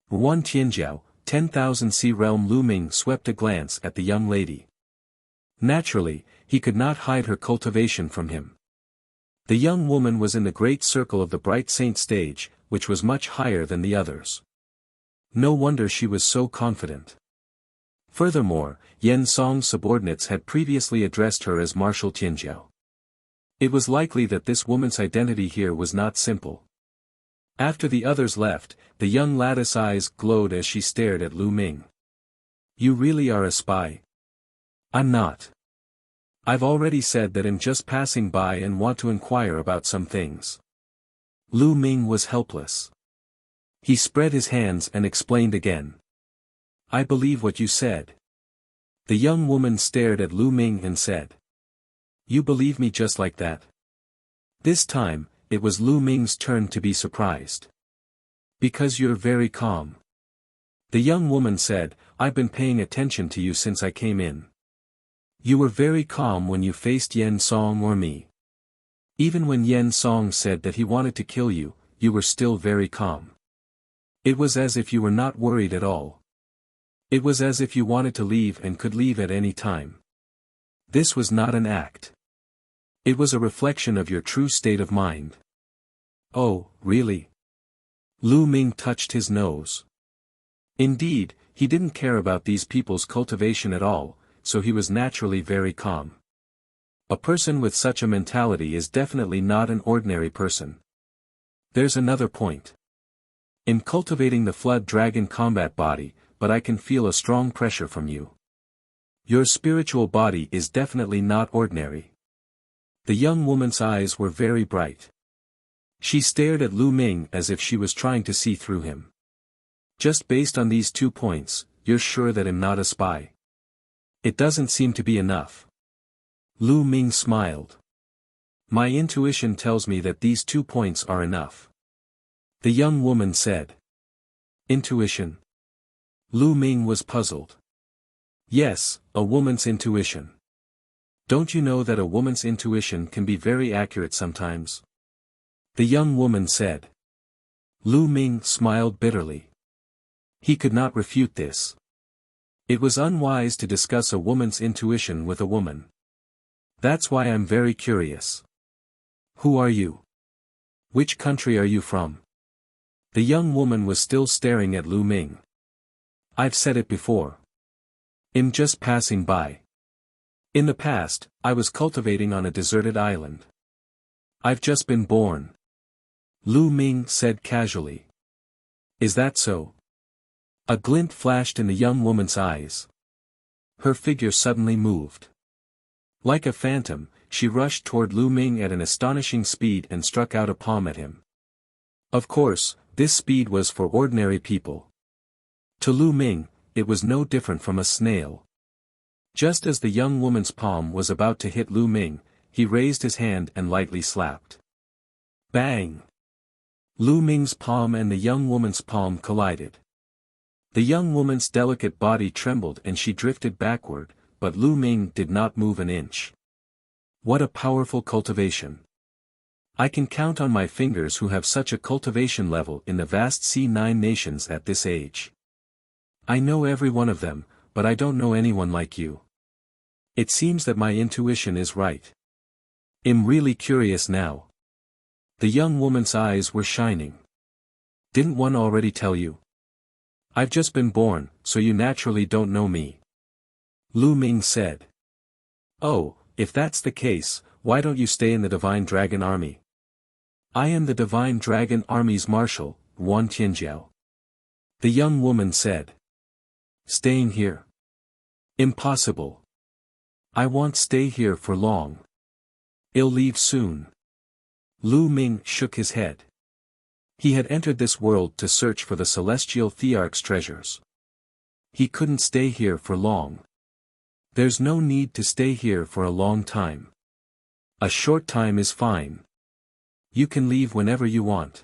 One Tianjiao, 10,000 Sea Realm Lu Ming swept a glance at the young lady. Naturally, he could not hide her cultivation from him. The young woman was in the great circle of the bright saint stage, which was much higher than the others. No wonder she was so confident. Furthermore, Yen Song's subordinates had previously addressed her as Marshal Tianjiao. It was likely that this woman's identity here was not simple. After the others left, the young lady's eyes glowed as she stared at Lu Ming. You really are a spy? I'm not. I've already said that I'm just passing by and want to inquire about some things. Lu Ming was helpless. He spread his hands and explained again. I believe what you said. The young woman stared at Lu Ming and said. You believe me just like that? This time, it was Lu Ming's turn to be surprised. Because you're very calm. The young woman said, I've been paying attention to you since I came in. You were very calm when you faced Yen Song or me. Even when Yen Song said that he wanted to kill you, you were still very calm. It was as if you were not worried at all. It was as if you wanted to leave and could leave at any time. This was not an act. It was a reflection of your true state of mind. Oh, really? Lu Ming touched his nose. Indeed, he didn't care about these people's cultivation at all, so he was naturally very calm. A person with such a mentality is definitely not an ordinary person. There's another point. I'm cultivating the Flood Dragon combat body, but I can feel a strong pressure from you. Your spiritual body is definitely not ordinary. The young woman's eyes were very bright. She stared at Lu Ming as if she was trying to see through him. Just based on these 2 points, you're sure that I'm not a spy? It doesn't seem to be enough. Lu Ming smiled. My intuition tells me that these 2 points are enough. The young woman said. Intuition? Lu Ming was puzzled. Yes, a woman's intuition. Don't you know that a woman's intuition can be very accurate sometimes? The young woman said. Lu Ming smiled bitterly. He could not refute this. It was unwise to discuss a woman's intuition with a woman. That's why I'm very curious. Who are you? Which country are you from? The young woman was still staring at Lu Ming. I've said it before. I'm just passing by. In the past, I was cultivating on a deserted island. I've just been born. Lu Ming said casually. Is that so? A glint flashed in the young woman's eyes. Her figure suddenly moved. Like a phantom, she rushed toward Lu Ming at an astonishing speed and struck out a palm at him. Of course, this speed was for ordinary people. To Lu Ming, it was no different from a snail. Just as the young woman's palm was about to hit Lu Ming, he raised his hand and lightly slapped. Bang! Lu Ming's palm and the young woman's palm collided. The young woman's delicate body trembled and she drifted backward, but Lu Ming did not move an inch. What a powerful cultivation! I can count on my fingers who have such a cultivation level in the vast C9 nations at this age. I know every one of them, but I don't know anyone like you. It seems that my intuition is right. I'm really curious now. The young woman's eyes were shining. Didn't one already tell you? I've just been born, so you naturally don't know me. Lu Ming said. Oh, if that's the case, why don't you stay in the Divine Dragon Army? I am the Divine Dragon Army's marshal, Wan Tianjiao. The young woman said. Staying here? Impossible. I won't stay here for long. I'll leave soon. Lu Ming shook his head. He had entered this world to search for the celestial Thearch's treasures. He couldn't stay here for long. There's no need to stay here for a long time. A short time is fine. You can leave whenever you want.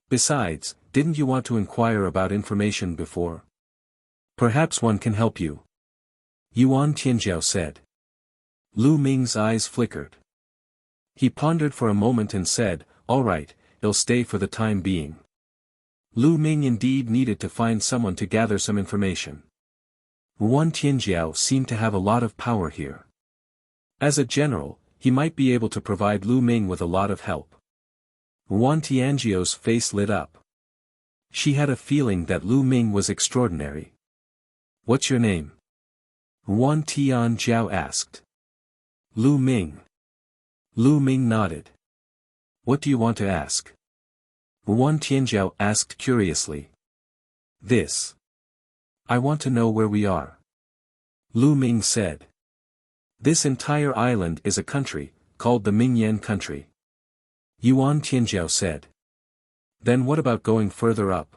Besides, didn't you want to inquire about information before? Perhaps one can help you. Yuan Tianjiao said. Lu Ming's eyes flickered. He pondered for a moment and said, all right, I'll stay for the time being. Lu Ming indeed needed to find someone to gather some information. Yuan Tianjiao seemed to have a lot of power here. As a general, he might be able to provide Lu Ming with a lot of help. Yuan Tianjiao's face lit up. She had a feeling that Lu Ming was extraordinary. "What's your name?" Yuan Tianjiao asked. "Lu Ming." Lu Ming nodded. "What do you want to ask?" Yuan Tianjiao asked curiously. "This. I want to know where we are." Lu Ming said. "This entire island is a country, called the Mingyan country." Yuan Tianjiao said. "Then what about going further up?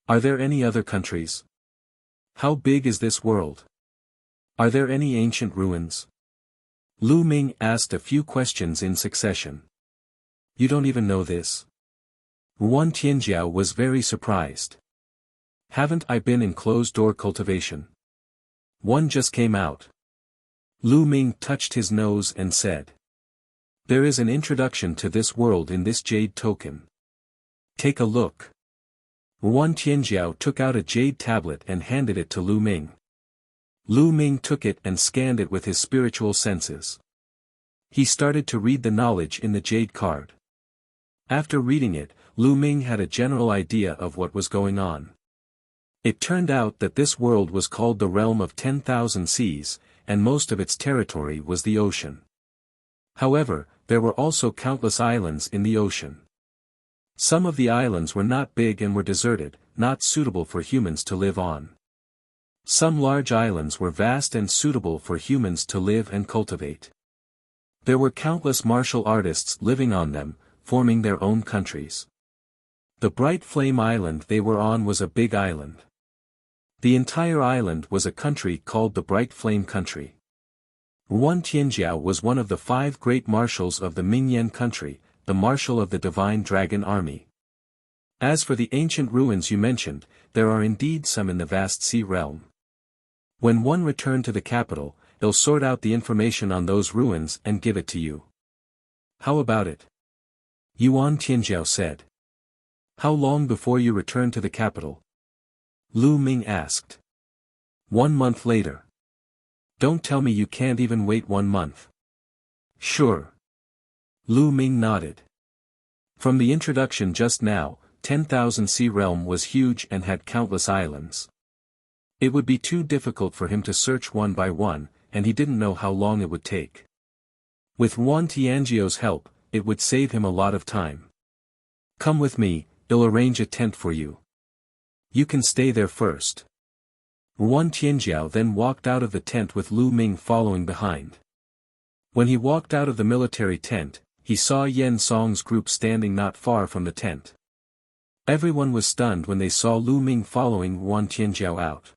Are there any other countries? How big is this world? Are there any ancient ruins?" Lu Ming asked a few questions in succession. "You don't even know this?" Yuan Tianjiao was very surprised. "Haven't I been in closed-door cultivation? One just came out." Lu Ming touched his nose and said. "There is an introduction to this world in this jade token. Take a look." Yuan Tianjiao took out a jade tablet and handed it to Lu Ming. Lu Ming took it and scanned it with his spiritual senses. He started to read the knowledge in the jade card. After reading it, Lu Ming had a general idea of what was going on. It turned out that this world was called the Realm of 10,000 Seas, and most of its territory was the ocean. However, there were also countless islands in the ocean. Some of the islands were not big and were deserted, not suitable for humans to live on. Some large islands were vast and suitable for humans to live and cultivate. There were countless martial artists living on them, forming their own countries. The Bright Flame Island they were on was a big island. The entire island was a country called the Bright Flame Country. Yuan Tianjiao was one of the 5 great marshals of the Mingyan country, the marshal of the Divine Dragon Army. As for the ancient ruins you mentioned, there are indeed some in the vast sea realm. When one return to the capital, they'll sort out the information on those ruins and give it to you. How about it? Yuan Tianjiao said. How long before you return to the capital? Lu Ming asked. 1 month later. Don't tell me you can't even wait 1 month. Sure. Lu Ming nodded. From the introduction just now, 10,000 Sea Realm was huge and had countless islands. It would be too difficult for him to search one by one, and he didn't know how long it would take. With Yuan Tianjiao's help, it would save him a lot of time. Come with me, I'll arrange a tent for you. You can stay there first. Yuan Tianjiao then walked out of the tent with Lu Ming following behind. When he walked out of the military tent, he saw Yen Song's group standing not far from the tent. Everyone was stunned when they saw Lu Ming following Yuan Tianjiao out.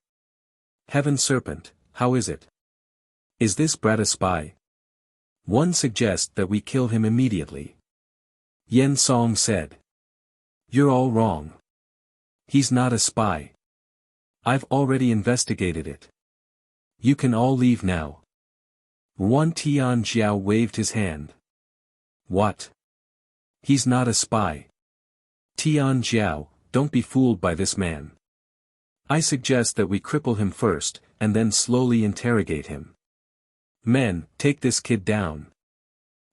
Heaven Serpent, how is it? Is this brat a spy? One suggests that we kill him immediately. Yen Song said. You're all wrong. He's not a spy. I've already investigated it. You can all leave now. Yuan Tianjiao waved his hand. What? He's not a spy. Tianjiao, don't be fooled by this man. I suggest that we cripple him first, and then slowly interrogate him. Men, take this kid down.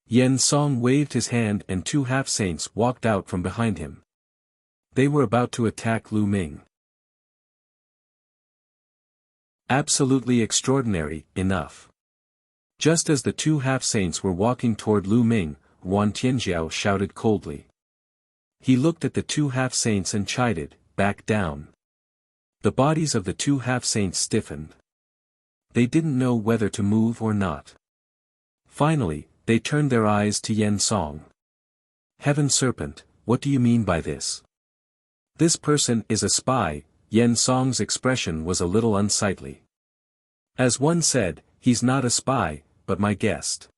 Yen Song waved his hand and 2 half-saints walked out from behind him. They were about to attack Lu Ming. Absolutely extraordinary, enough. Just as the 2 half-saints were walking toward Lu Ming, Yuan Tianjiao shouted coldly. He looked at the 2 half-saints and chided, back down. The bodies of the 2 half-saints stiffened. They didn't know whether to move or not. Finally, they turned their eyes to Yen Song. Heaven Serpent, what do you mean by this? This person is a spy. Yen Song's expression was a little unsightly. As one said, he's not a spy, but my guest.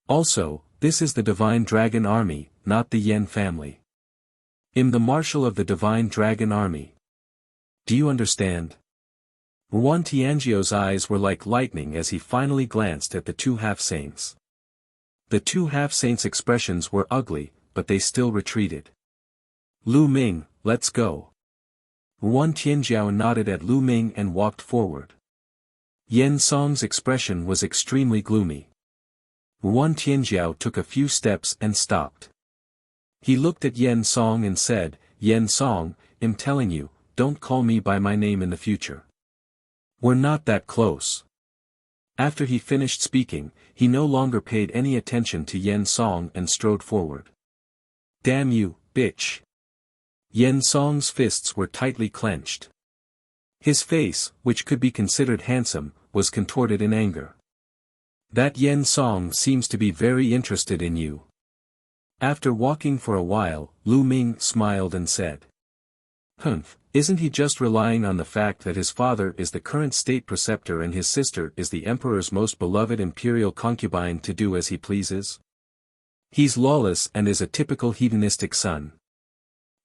Also, this is the Divine Dragon Army, not the Yen family. I'm the Marshal of the Divine Dragon Army. Do you understand? Yuan Tianjiao's eyes were like lightning as he finally glanced at the 2 half-saints. The 2 half-saints' expressions were ugly, but they still retreated. Lu Ming, let's go. Wan Tianjiao nodded at Lu Ming and walked forward. Yen Song's expression was extremely gloomy. Wan Tianjiao took a few steps and stopped. He looked at Yen Song and said, Yen Song, I'm telling you, don't call me by my name in the future. We're not that close. After he finished speaking, he no longer paid any attention to Yen Song and strode forward. Damn you, bitch. Yen Song's fists were tightly clenched. His face, which could be considered handsome, was contorted in anger. That Yen Song seems to be very interested in you. After walking for a while, Lu Ming smiled and said. Humph, isn't he just relying on the fact that his father is the current state preceptor and his sister is the emperor's most beloved imperial concubine to do as he pleases? He's lawless and is a typical hedonistic son.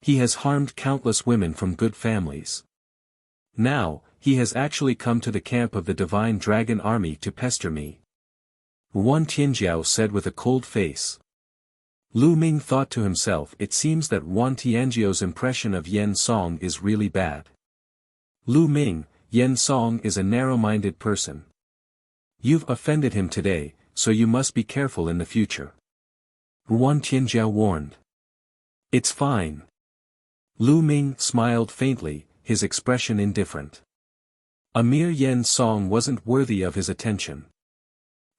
He has harmed countless women from good families. Now, he has actually come to the camp of the Divine Dragon Army to pester me. Wan Tianjiao said with a cold face. Lu Ming thought to himself, it seems that Wan Tianjiao's impression of Yen Song is really bad. Lu Ming, Yen Song is a narrow-minded person. You've offended him today, so you must be careful in the future. Wan Tianjiao warned. It's fine. Lu Ming smiled faintly, his expression indifferent. A mere Yen Song wasn't worthy of his attention.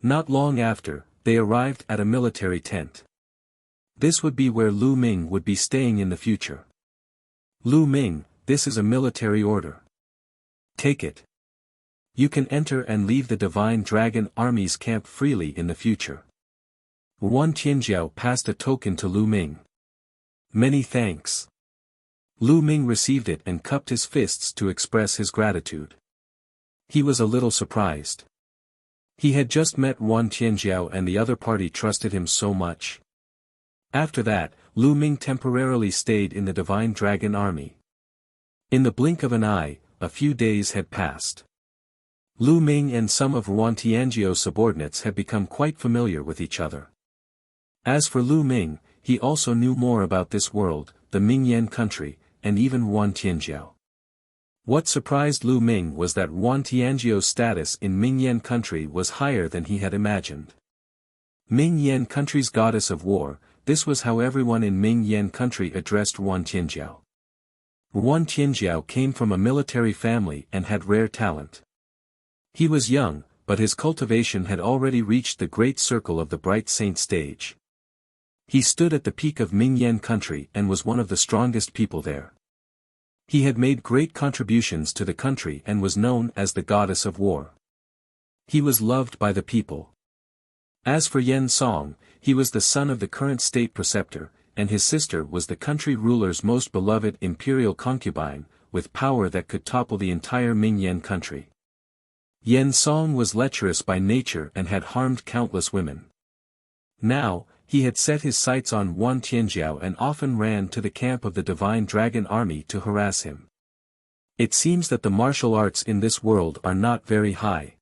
Not long after, they arrived at a military tent. This would be where Lu Ming would be staying in the future. Lu Ming, this is a military order. Take it. You can enter and leave the Divine Dragon Army's camp freely in the future. Wan Tianjiao passed a token to Lu Ming. Many thanks. Lu Ming received it and cupped his fists to express his gratitude. He was a little surprised. He had just met Wan Tianjiao and the other party trusted him so much. After that, Lu Ming temporarily stayed in the Divine Dragon Army. In the blink of an eye, a few days had passed. Lu Ming and some of Wan Tianjiao's subordinates had become quite familiar with each other. As for Lu Ming, he also knew more about this world, the Mingyan country, and even Wan Tianjiao. What surprised Lu Ming was that Wan Tianjiao's status in Mingyan country was higher than he had imagined. Mingyan country's goddess of war, this was how everyone in Mingyan country addressed Wan Tianjiao. Wan Tianjiao came from a military family and had rare talent. He was young, but his cultivation had already reached the great circle of the bright saint stage. He stood at the peak of Mingyan country and was one of the strongest people there. He had made great contributions to the country and was known as the goddess of war. He was loved by the people. As for Yen Song, he was the son of the current state preceptor, and his sister was the country ruler's most beloved imperial concubine, with power that could topple the entire Mingyan country. Yen Song was lecherous by nature and had harmed countless women. Now, he had set his sights on Wan Tianjiao and often ran to the camp of the Divine Dragon Army to harass him. It seems that the martial arts in this world are not very high.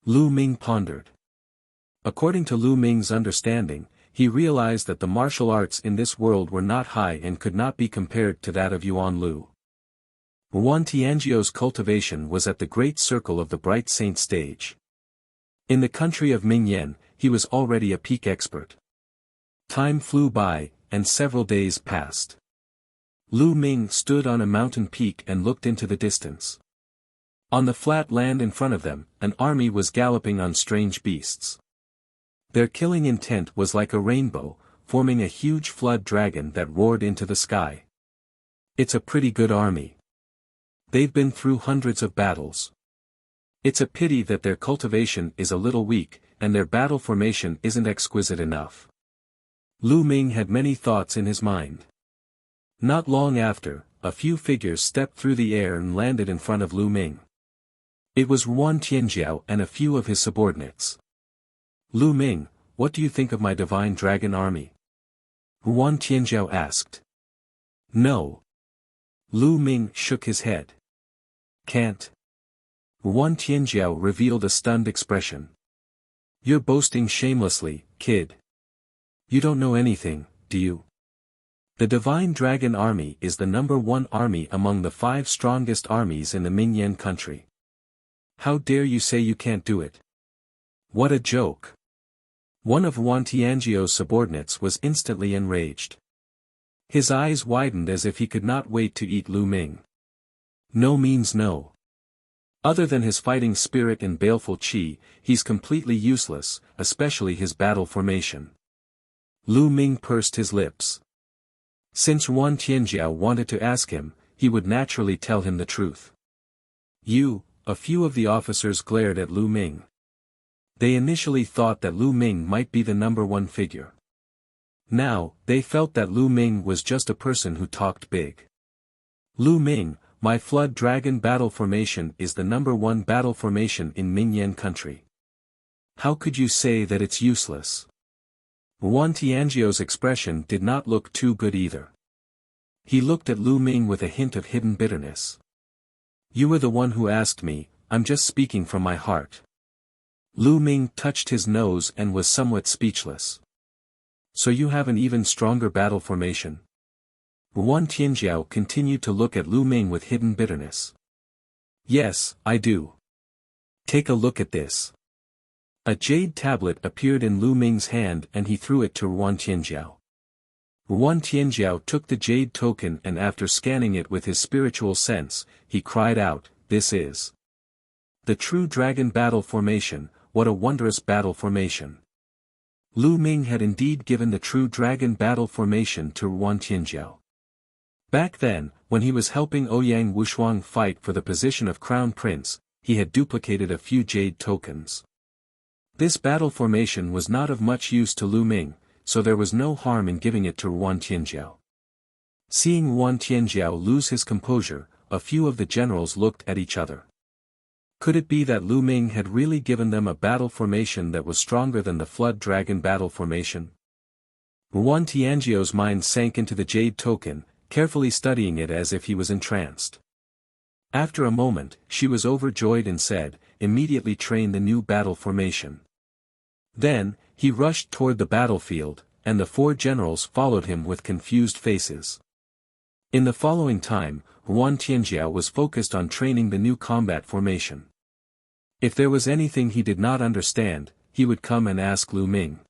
Lu Ming pondered. According to Lu Ming's understanding, he realized that the martial arts in this world were not high and could not be compared to that of Yuan Lu. Wan Tianjiao's cultivation was at the great circle of the bright saint stage. In the country of Mingyan, he was already a peak expert. Time flew by, and several days passed. Lu Ming stood on a mountain peak and looked into the distance. On the flat land in front of them, an army was galloping on strange beasts. Their killing intent was like a rainbow, forming a huge flood dragon that roared into the sky. It's a pretty good army. They've been through hundreds of battles. It's a pity that their cultivation is a little weak, and their battle formation isn't exquisite enough. Lu Ming had many thoughts in his mind. Not long after, a few figures stepped through the air and landed in front of Lu Ming. It was Wan Tianjiao and a few of his subordinates. Lu Ming, what do you think of my Divine Dragon Army? Wan Tianjiao asked. No. Lu Ming shook his head. Can't. Wan Tianjiao revealed a stunned expression. You're boasting shamelessly, kid. You don't know anything, do you? The Divine Dragon Army is the #1 army among the 5 strongest armies in the Mingyan country. How dare you say you can't do it? What a joke! One of Wan Tianjiao's subordinates was instantly enraged. His eyes widened as if he could not wait to eat Lu Ming. No means no. Other than his fighting spirit and baleful qi, he's completely useless, especially his battle formation. Lu Ming pursed his lips. Since Wan Tianjiao wanted to ask him, he would naturally tell him the truth. A few of the officers glared at Lu Ming. They initially thought that Lu Ming might be the #1 figure. Now, they felt that Lu Ming was just a person who talked big. Lu Ming, my Flood Dragon battle formation is the #1 battle formation in Mingyan country. How could you say that it's useless? Wan Tianjiao's expression did not look too good either. He looked at Lu Ming with a hint of hidden bitterness. You were the one who asked me, I'm just speaking from my heart. Lu Ming touched his nose and was somewhat speechless. So you have an even stronger battle formation? Wan Tianjiao continued to look at Lu Ming with hidden bitterness. Yes, I do. Take a look at this. A jade tablet appeared in Lu Ming's hand and he threw it to Wan Tianjiao. Wan Tianjiao took the jade token and after scanning it with his spiritual sense, he cried out, this is the true dragon battle formation. What a wondrous battle formation. Lu Ming had indeed given the true dragon battle formation to Wan Tianjiao. Back then, when he was helping Ouyang Wushuang fight for the position of crown prince, he had duplicated a few jade tokens. This battle formation was not of much use to Lu Ming, so there was no harm in giving it to Wan Tianjiao. Seeing Wan Tianjiao lose his composure, a few of the generals looked at each other. Could it be that Lu Ming had really given them a battle formation that was stronger than the Flood Dragon battle formation? Wan Tianjiao's mind sank into the jade token, carefully studying it as if he was entranced. After a moment, she was overjoyed and said, immediately train the new battle formation. Then, he rushed toward the battlefield, and the 4 generals followed him with confused faces. In the following time, Wan Tianjiao was focused on training the new combat formation. If there was anything he did not understand, he would come and ask Lu Ming.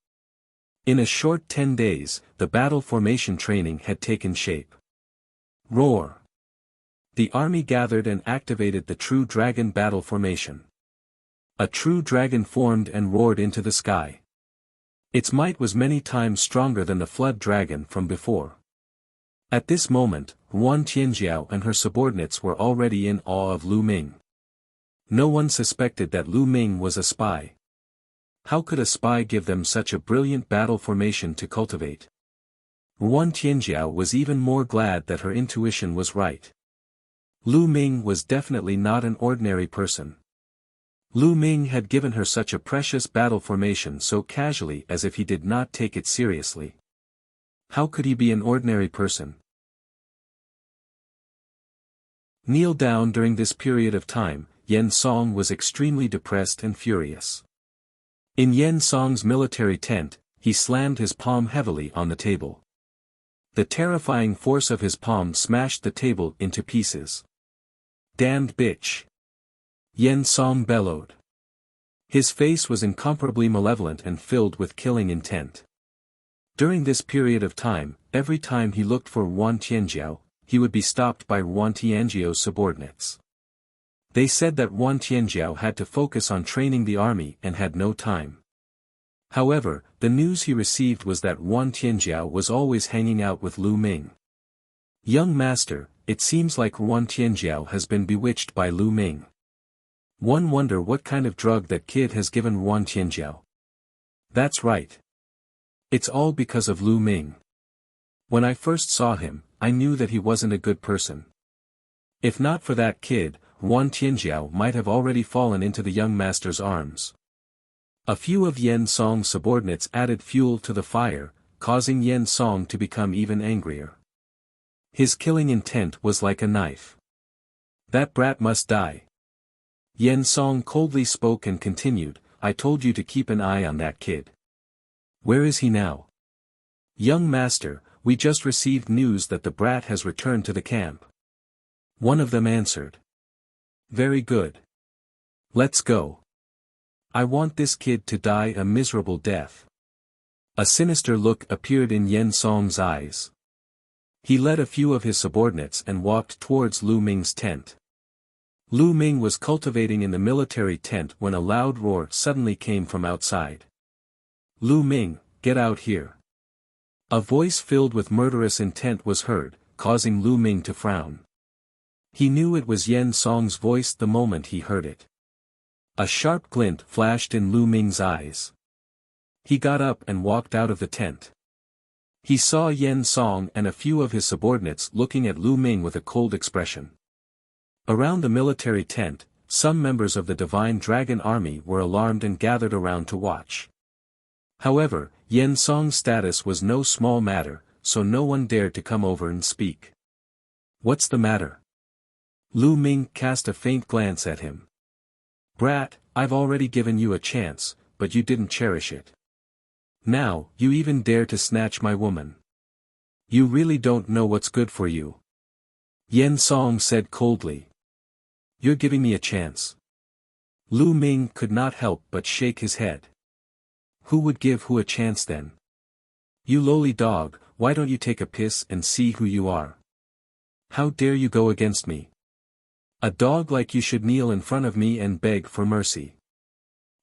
In a short 10 days, the battle formation training had taken shape. Roar! The army gathered and activated the true dragon battle formation. A true dragon formed and roared into the sky. Its might was many times stronger than the flood dragon from before. At this moment, Wan Tianjiao and her subordinates were already in awe of Lu Ming. No one suspected that Lu Ming was a spy. How could a spy give them such a brilliant battle formation to cultivate? Wan Tianjiao was even more glad that her intuition was right. Lu Ming was definitely not an ordinary person. Lu Ming had given her such a precious battle formation so casually as if he did not take it seriously. How could he be an ordinary person? Kneel down. During this period of time, Yen Song was extremely depressed and furious. In Yen Song's military tent, he slammed his palm heavily on the table. The terrifying force of his palm smashed the table into pieces. Damned bitch! Yen Song bellowed. His face was incomparably malevolent and filled with killing intent. During this period of time, every time he looked for Wan Tianjiao, he would be stopped by Wan Tianjiao's subordinates. They said that Wan Tianjiao had to focus on training the army and had no time. However, the news he received was that Wan Tianjiao was always hanging out with Lu Ming. Young master, it seems like Wan Tianjiao has been bewitched by Lu Ming. One wonder what kind of drug that kid has given Wan Tianjiao. That's right. It's all because of Lu Ming. When I first saw him, I knew that he wasn't a good person. If not for that kid, Wan Tianjiao might have already fallen into the young master's arms. A few of Yen Song's subordinates added fuel to the fire, causing Yen Song to become even angrier. His killing intent was like a knife. That brat must die. Yen Song coldly spoke and continued, I told you to keep an eye on that kid. Where is he now? Young master, we just received news that the brat has returned to the camp. One of them answered. Very good. Let's go. I want this kid to die a miserable death. A sinister look appeared in Yen Song's eyes. He led a few of his subordinates and walked towards Lu Ming's tent. Lu Ming was cultivating in the military tent when a loud roar suddenly came from outside. Lu Ming, get out here. A voice filled with murderous intent was heard, causing Lu Ming to frown. He knew it was Yen Song's voice the moment he heard it. A sharp glint flashed in Lu Ming's eyes. He got up and walked out of the tent. He saw Yen Song and a few of his subordinates looking at Lu Ming with a cold expression. Around the military tent, some members of the Divine Dragon Army were alarmed and gathered around to watch. However, Yen Song's status was no small matter, so no one dared to come over and speak. What's the matter? Lu Ming cast a faint glance at him. Brat, I've already given you a chance, but you didn't cherish it. Now, you even dare to snatch my woman. You really don't know what's good for you. Yen Song said coldly. You're giving me a chance. Lu Ming could not help but shake his head. Who would give who a chance then? You lowly dog, why don't you take a piss and see who you are? How dare you go against me? A dog like you should kneel in front of me and beg for mercy.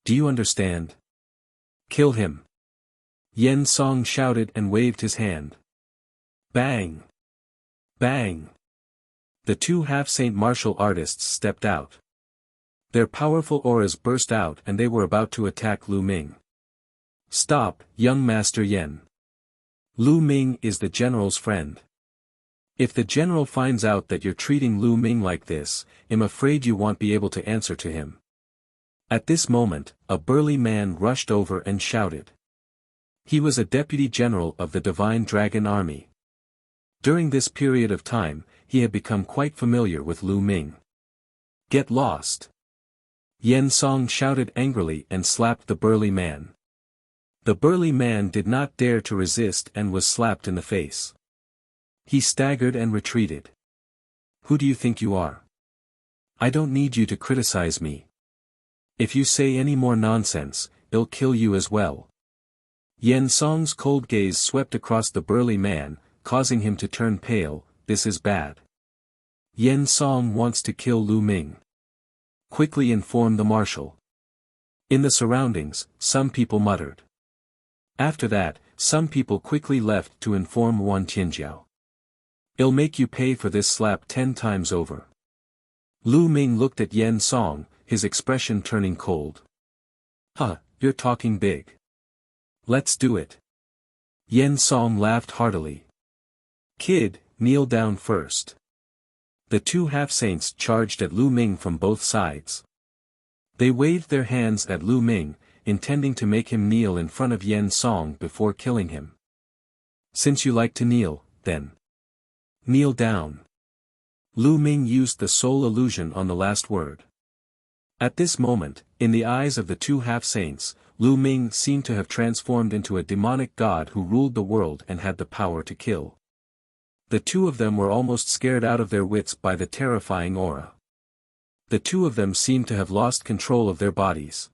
Do you understand? Kill him. Yen Song shouted and waved his hand. Bang! Bang! The two half-saint martial artists stepped out. Their powerful auras burst out and they were about to attack Lu Ming. Stop, young Master Yen. Lu Ming is the general's friend. If the general finds out that you're treating Lu Ming like this, I'm afraid you won't be able to answer to him. At this moment, a burly man rushed over and shouted. He was a deputy general of the Divine Dragon Army. During this period of time, he had become quite familiar with Lu Ming. Get lost! Yen Song shouted angrily and slapped the burly man. The burly man did not dare to resist and was slapped in the face. He staggered and retreated. Who do you think you are? I don't need you to criticize me. If you say any more nonsense, I'll kill you as well. Yen Song's cold gaze swept across the burly man, causing him to turn pale. This is bad. Yen Song wants to kill Lu Ming. Quickly inform the marshal. In the surroundings, some people muttered. After that, some people quickly left to inform Wan Tianjiao. I'll make you pay for this slap 10 times over. Lu Ming looked at Yen Song, his expression turning cold. Huh, you're talking big. Let's do it. Yen Song laughed heartily. Kid, kneel down first. The two half-saints charged at Lu Ming from both sides. They waved their hands at Lu Ming, intending to make him kneel in front of Yen Song before killing him. Since you like to kneel, then. Kneel down. Lu Ming used the soul illusion on the last word. At this moment, in the eyes of the two half-saints, Lu Ming seemed to have transformed into a demonic god who ruled the world and had the power to kill. The two of them were almost scared out of their wits by the terrifying aura. The two of them seemed to have lost control of their bodies.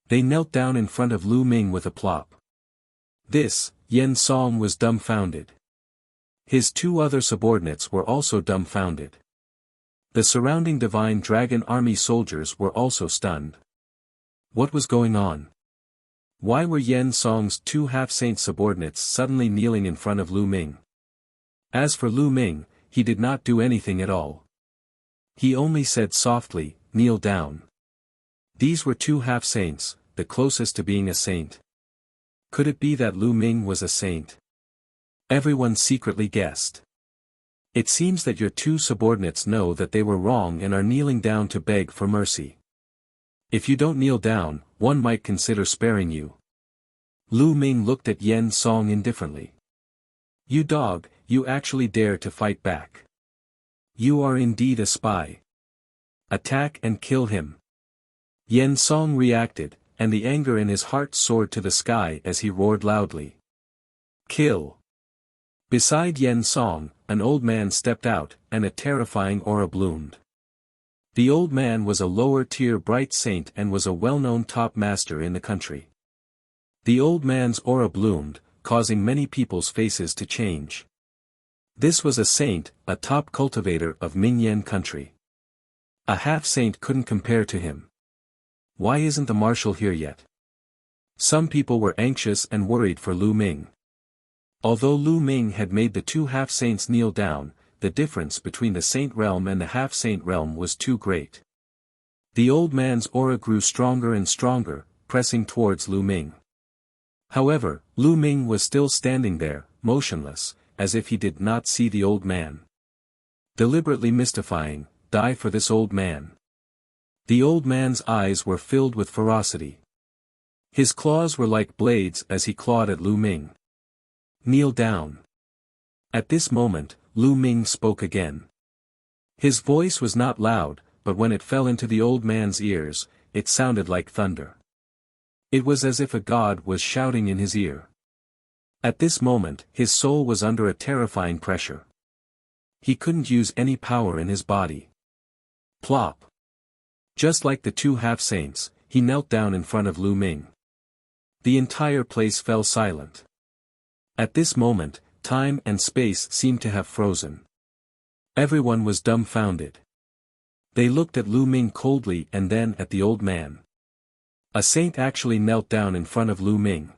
They knelt down in front of Lu Ming with a plop. This, Yen Song was dumbfounded. His two other subordinates were also dumbfounded. The surrounding Divine Dragon Army soldiers were also stunned. What was going on? Why were Yen Song's two half-saint subordinates suddenly kneeling in front of Lu Ming? As for Lu Ming, he did not do anything at all. He only said softly, kneel down. These were two half-saints, the closest to being a saint. Could it be that Lu Ming was a saint? Everyone secretly guessed. It seems that your two subordinates know that they were wrong and are kneeling down to beg for mercy. If you don't kneel down, one might consider sparing you. Lu Ming looked at Yen Song indifferently. You dog, you actually dare to fight back. You are indeed a spy. Attack and kill him. Yen Song reacted, and the anger in his heart soared to the sky as he roared loudly. Kill. Beside Yen Song, an old man stepped out, and a terrifying aura bloomed. The old man was a lower-tier bright saint and was a well-known top master in the country. The old man's aura bloomed, causing many people's faces to change. This was a saint, a top cultivator of Mingyan country. A half-saint couldn't compare to him. Why isn't the marshal here yet? Some people were anxious and worried for Lu Ming. Although Lu Ming had made the two half-saints kneel down, the difference between the saint realm and the half-saint realm was too great. The old man's aura grew stronger and stronger, pressing towards Lu Ming. However, Lu Ming was still standing there, motionless, as if he did not see the old man. Deliberately mystifying, die for this old man. The old man's eyes were filled with ferocity. His claws were like blades as he clawed at Lu Ming. Kneel down. At this moment, Lu Ming spoke again. His voice was not loud, but when it fell into the old man's ears, it sounded like thunder. It was as if a god was shouting in his ear. At this moment, his soul was under a terrifying pressure. He couldn't use any power in his body. Plop. Just like the two half-saints, he knelt down in front of Lu Ming. The entire place fell silent. At this moment, time and space seemed to have frozen. Everyone was dumbfounded. They looked at Lu Ming coldly and then at the old man. A saint actually knelt down in front of Lu Ming.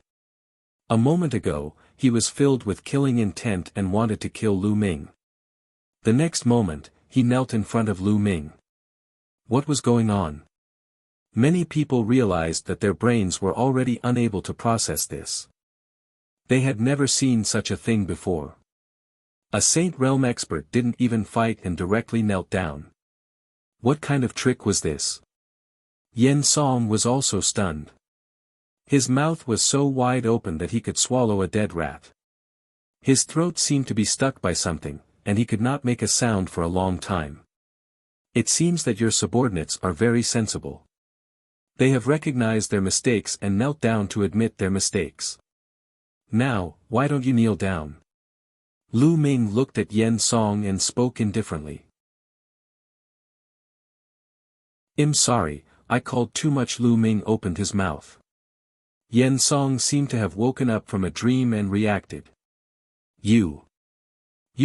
A moment ago, he was filled with killing intent and wanted to kill Lu Ming. The next moment, he knelt in front of Lu Ming. What was going on? Many people realized that their brains were already unable to process this. They had never seen such a thing before. A Saint Realm expert didn't even fight and directly knelt down. What kind of trick was this? Yen Song was also stunned. His mouth was so wide open that he could swallow a dead rat. His throat seemed to be stuck by something, and he could not make a sound for a long time. It seems that your subordinates are very sensible. They have recognized their mistakes and knelt down to admit their mistakes. Now, why don't you kneel down? Lu Ming looked at Yen Song and spoke indifferently. I'm sorry, I called too much. Lu Ming opened his mouth. Yen Song seemed to have woken up from a dream and reacted. You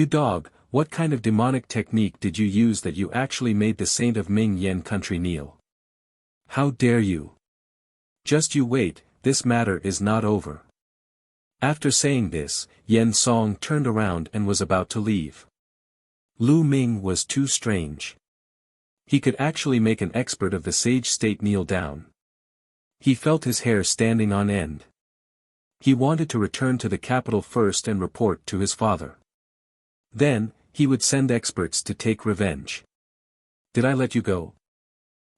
dog, what kind of demonic technique did you use that you actually made the saint of Ming Yen country kneel? How dare you? Just you wait, this matter is not over. After saying this, Yen Song turned around and was about to leave. Lu Ming was too strange. He could actually make an expert of the sage state kneel down. He felt his hair standing on end. He wanted to return to the capital first and report to his father. Then, he would send experts to take revenge. Did I let you go?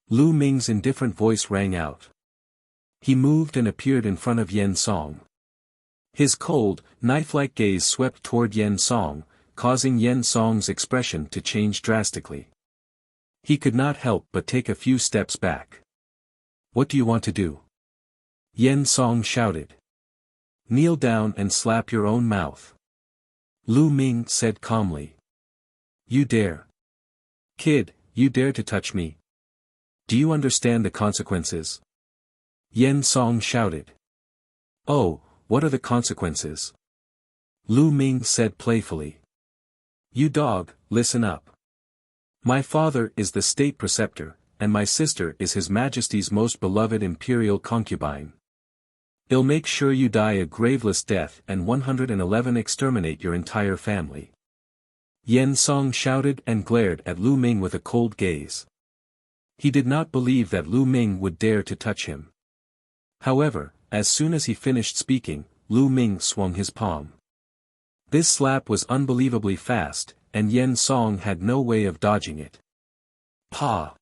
Lu Ming's indifferent voice rang out. He moved and appeared in front of Yen Song. His cold, knife-like gaze swept toward Yen Song, causing Yen Song's expression to change drastically. He could not help but take a few steps back. What do you want to do? Yen Song shouted. Kneel down and slap your own mouth. Lu Ming said calmly. You dare. Kid, you dare to touch me. Do you understand the consequences? Yen Song shouted. Oh, what are the consequences? Lu Ming said playfully. You dog, listen up. My father is the state preceptor, and my sister is His Majesty's most beloved imperial concubine. I'll make sure you die a graveless death and 111 exterminate your entire family. Yen Song shouted and glared at Lu Ming with a cold gaze. He did not believe that Lu Ming would dare to touch him. However, as soon as he finished speaking, Lu Ming swung his palm. This slap was unbelievably fast, and Yen Song had no way of dodging it. Pa!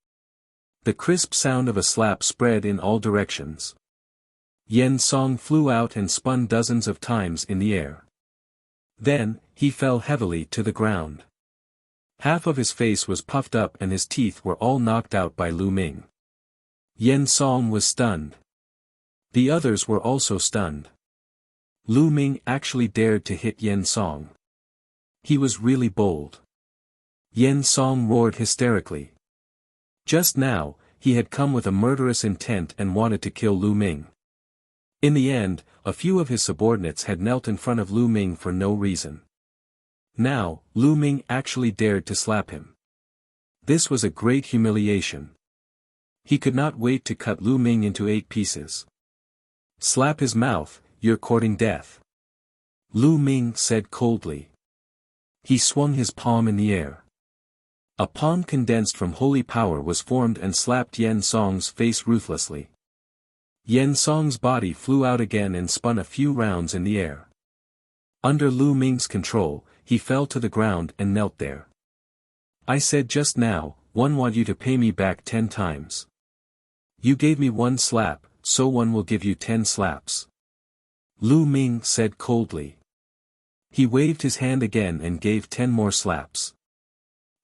The crisp sound of a slap spread in all directions. Yen Song flew out and spun dozens of times in the air. Then, he fell heavily to the ground. Half of his face was puffed up and his teeth were all knocked out by Lu Ming. Yen Song was stunned. The others were also stunned. Lu Ming actually dared to hit Yen Song. He was really bold. Yen Song roared hysterically. Just now, he had come with a murderous intent and wanted to kill Lu Ming. In the end, a few of his subordinates had knelt in front of Lu Ming for no reason. Now, Lu Ming actually dared to slap him. This was a great humiliation. He could not wait to cut Lu Ming into 8 pieces. Slap his mouth, you're courting death. Lu Ming said coldly. He swung his palm in the air. A palm condensed from holy power was formed and slapped Yen Song's face ruthlessly. Yen Song's body flew out again and spun a few rounds in the air. Under Lu Ming's control, he fell to the ground and knelt there. I said just now, one want you to pay me back 10 times. You gave me 1 slap, so one will give you 10 slaps. Lu Ming said coldly. He waved his hand again and gave 10 more slaps.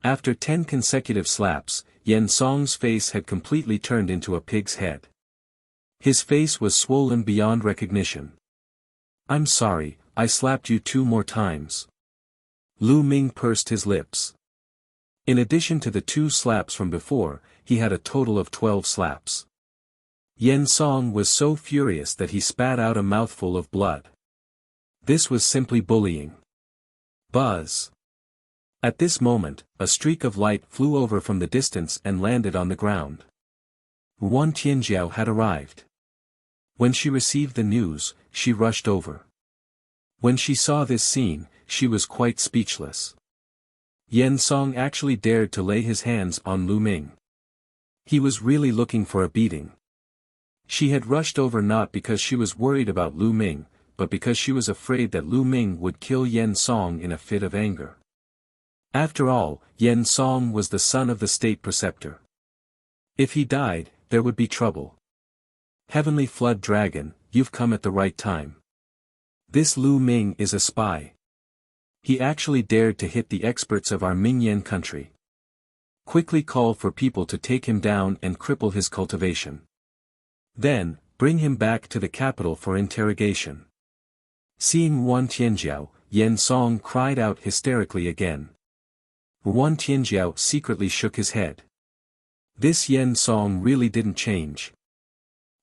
After 10 consecutive slaps, Yen Song's face had completely turned into a pig's head. His face was swollen beyond recognition. I'm sorry, I slapped you 2 more times. Lu Ming pursed his lips. In addition to the 2 slaps from before, he had a total of 12 slaps. Yen Song was so furious that he spat out a mouthful of blood. This was simply bullying. Buzz. At this moment, a streak of light flew over from the distance and landed on the ground. Wan Tianjiao had arrived. When she received the news, she rushed over. When she saw this scene, she was quite speechless. Yen Song actually dared to lay his hands on Lu Ming. He was really looking for a beating. She had rushed over not because she was worried about Lu Ming, but because she was afraid that Lu Ming would kill Yen Song in a fit of anger. After all, Yen Song was the son of the state preceptor. If he died, there would be trouble. Heavenly Flood Dragon, you've come at the right time. This Lu Ming is a spy. He actually dared to hit the experts of our Mingyan country. Quickly call for people to take him down and cripple his cultivation. Then, bring him back to the capital for interrogation. Seeing Wan Tianjiao, Yen Song cried out hysterically again. Wan Tianjiao secretly shook his head. This Yen Song really didn't change.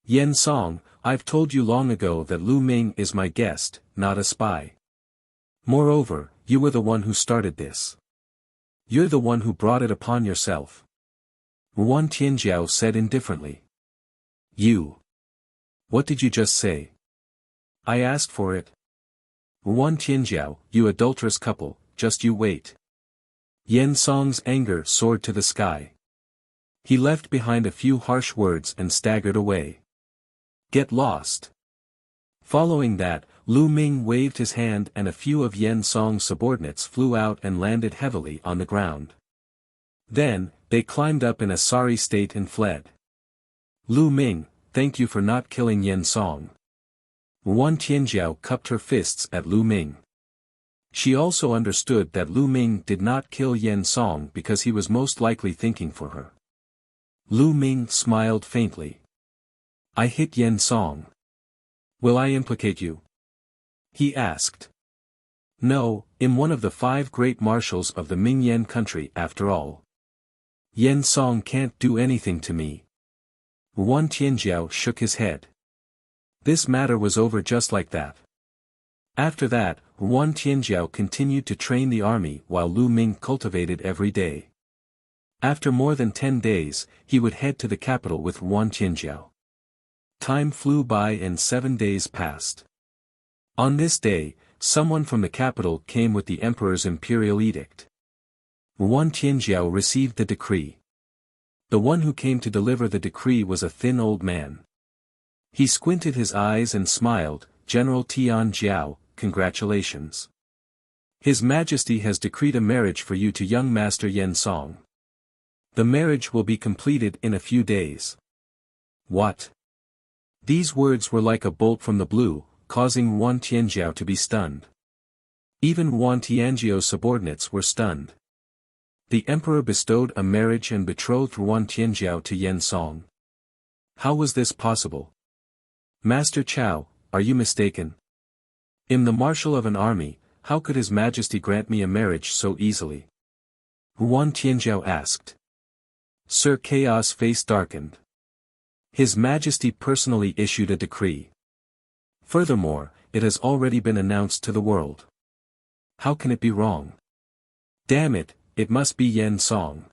Yen Song, I've told you long ago that Lu Ming is my guest, not a spy. Moreover, you were the one who started this. You're the one who brought it upon yourself. Wan Tianjiao said indifferently. You. What did you just say? I asked for it. Wan Tianjiao, you adulterous couple, just you wait. Yen Song's anger soared to the sky. He left behind a few harsh words and staggered away. Get lost. Following that, Lu Ming waved his hand and a few of Yen Song's subordinates flew out and landed heavily on the ground. Then, they climbed up in a sorry state and fled. Lu Ming, thank you for not killing Yen Song. Wan Tianjiao cupped her fists at Lu Ming. She also understood that Lu Ming did not kill Yen Song because he was most likely thinking for her. Lu Ming smiled faintly. I hit Yen Song. Will I implicate you? He asked. No, I'm one of the 5 great marshals of the Mingyan country after all. Yen Song can't do anything to me. Wan Tianjiao shook his head. This matter was over just like that. After that, Wan Tianjiao continued to train the army while Lu Ming cultivated every day. After more than 10 days, he would head to the capital with Wan Tianjiao. Time flew by and 7 days passed. On this day, someone from the capital came with the emperor's imperial edict. Wan Tianjiao received the decree. The one who came to deliver the decree was a thin old man. He squinted his eyes and smiled, General Tian Jiao, congratulations. His Majesty has decreed a marriage for you to young Master Yen Song. The marriage will be completed in a few days. What? These words were like a bolt from the blue, causing Wan Tianjiao to be stunned. Even Wan Tianjiao's subordinates were stunned. The emperor bestowed a marriage and betrothed Wan Tianjiao to Yen Song. How was this possible? Master Chow, are you mistaken? I'm the marshal of an army, how could His Majesty grant me a marriage so easily? Huan Tianzhao asked. Sir Chaos' face darkened. His Majesty personally issued a decree. Furthermore, it has already been announced to the world. How can it be wrong? Damn it, it must be Yen Song.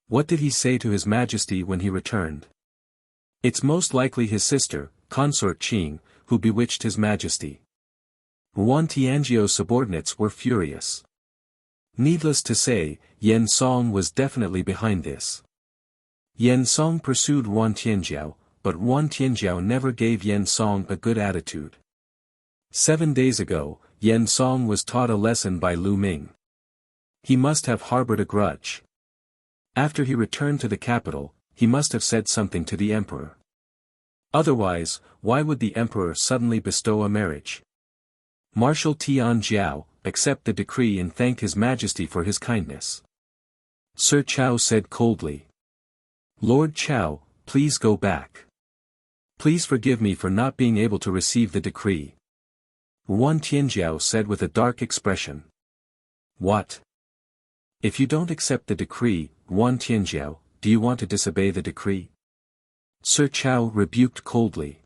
What did he say to His Majesty when he returned? It's most likely his sister, Consort Qing, who bewitched His Majesty. Huan Tianzhao's subordinates were furious. Needless to say, Yen Song was definitely behind this. Yen Song pursued Huan Tianzhao, but Huan Tianzhao never gave Yen Song a good attitude. 7 days ago, Yen Song was taught a lesson by Lu Ming. He must have harbored a grudge. After he returned to the capital, he must have said something to the emperor. Otherwise, why would the emperor suddenly bestow a marriage? Marshal Tian Jiao, accept the decree and thank His Majesty for his kindness. Sir Chao said coldly. Lord Chao, please go back. Please forgive me for not being able to receive the decree. Huan Tianzhao said with a dark expression. What? If you don't accept the decree, Huan Tianzhao, do you want to disobey the decree? Sir Chao rebuked coldly.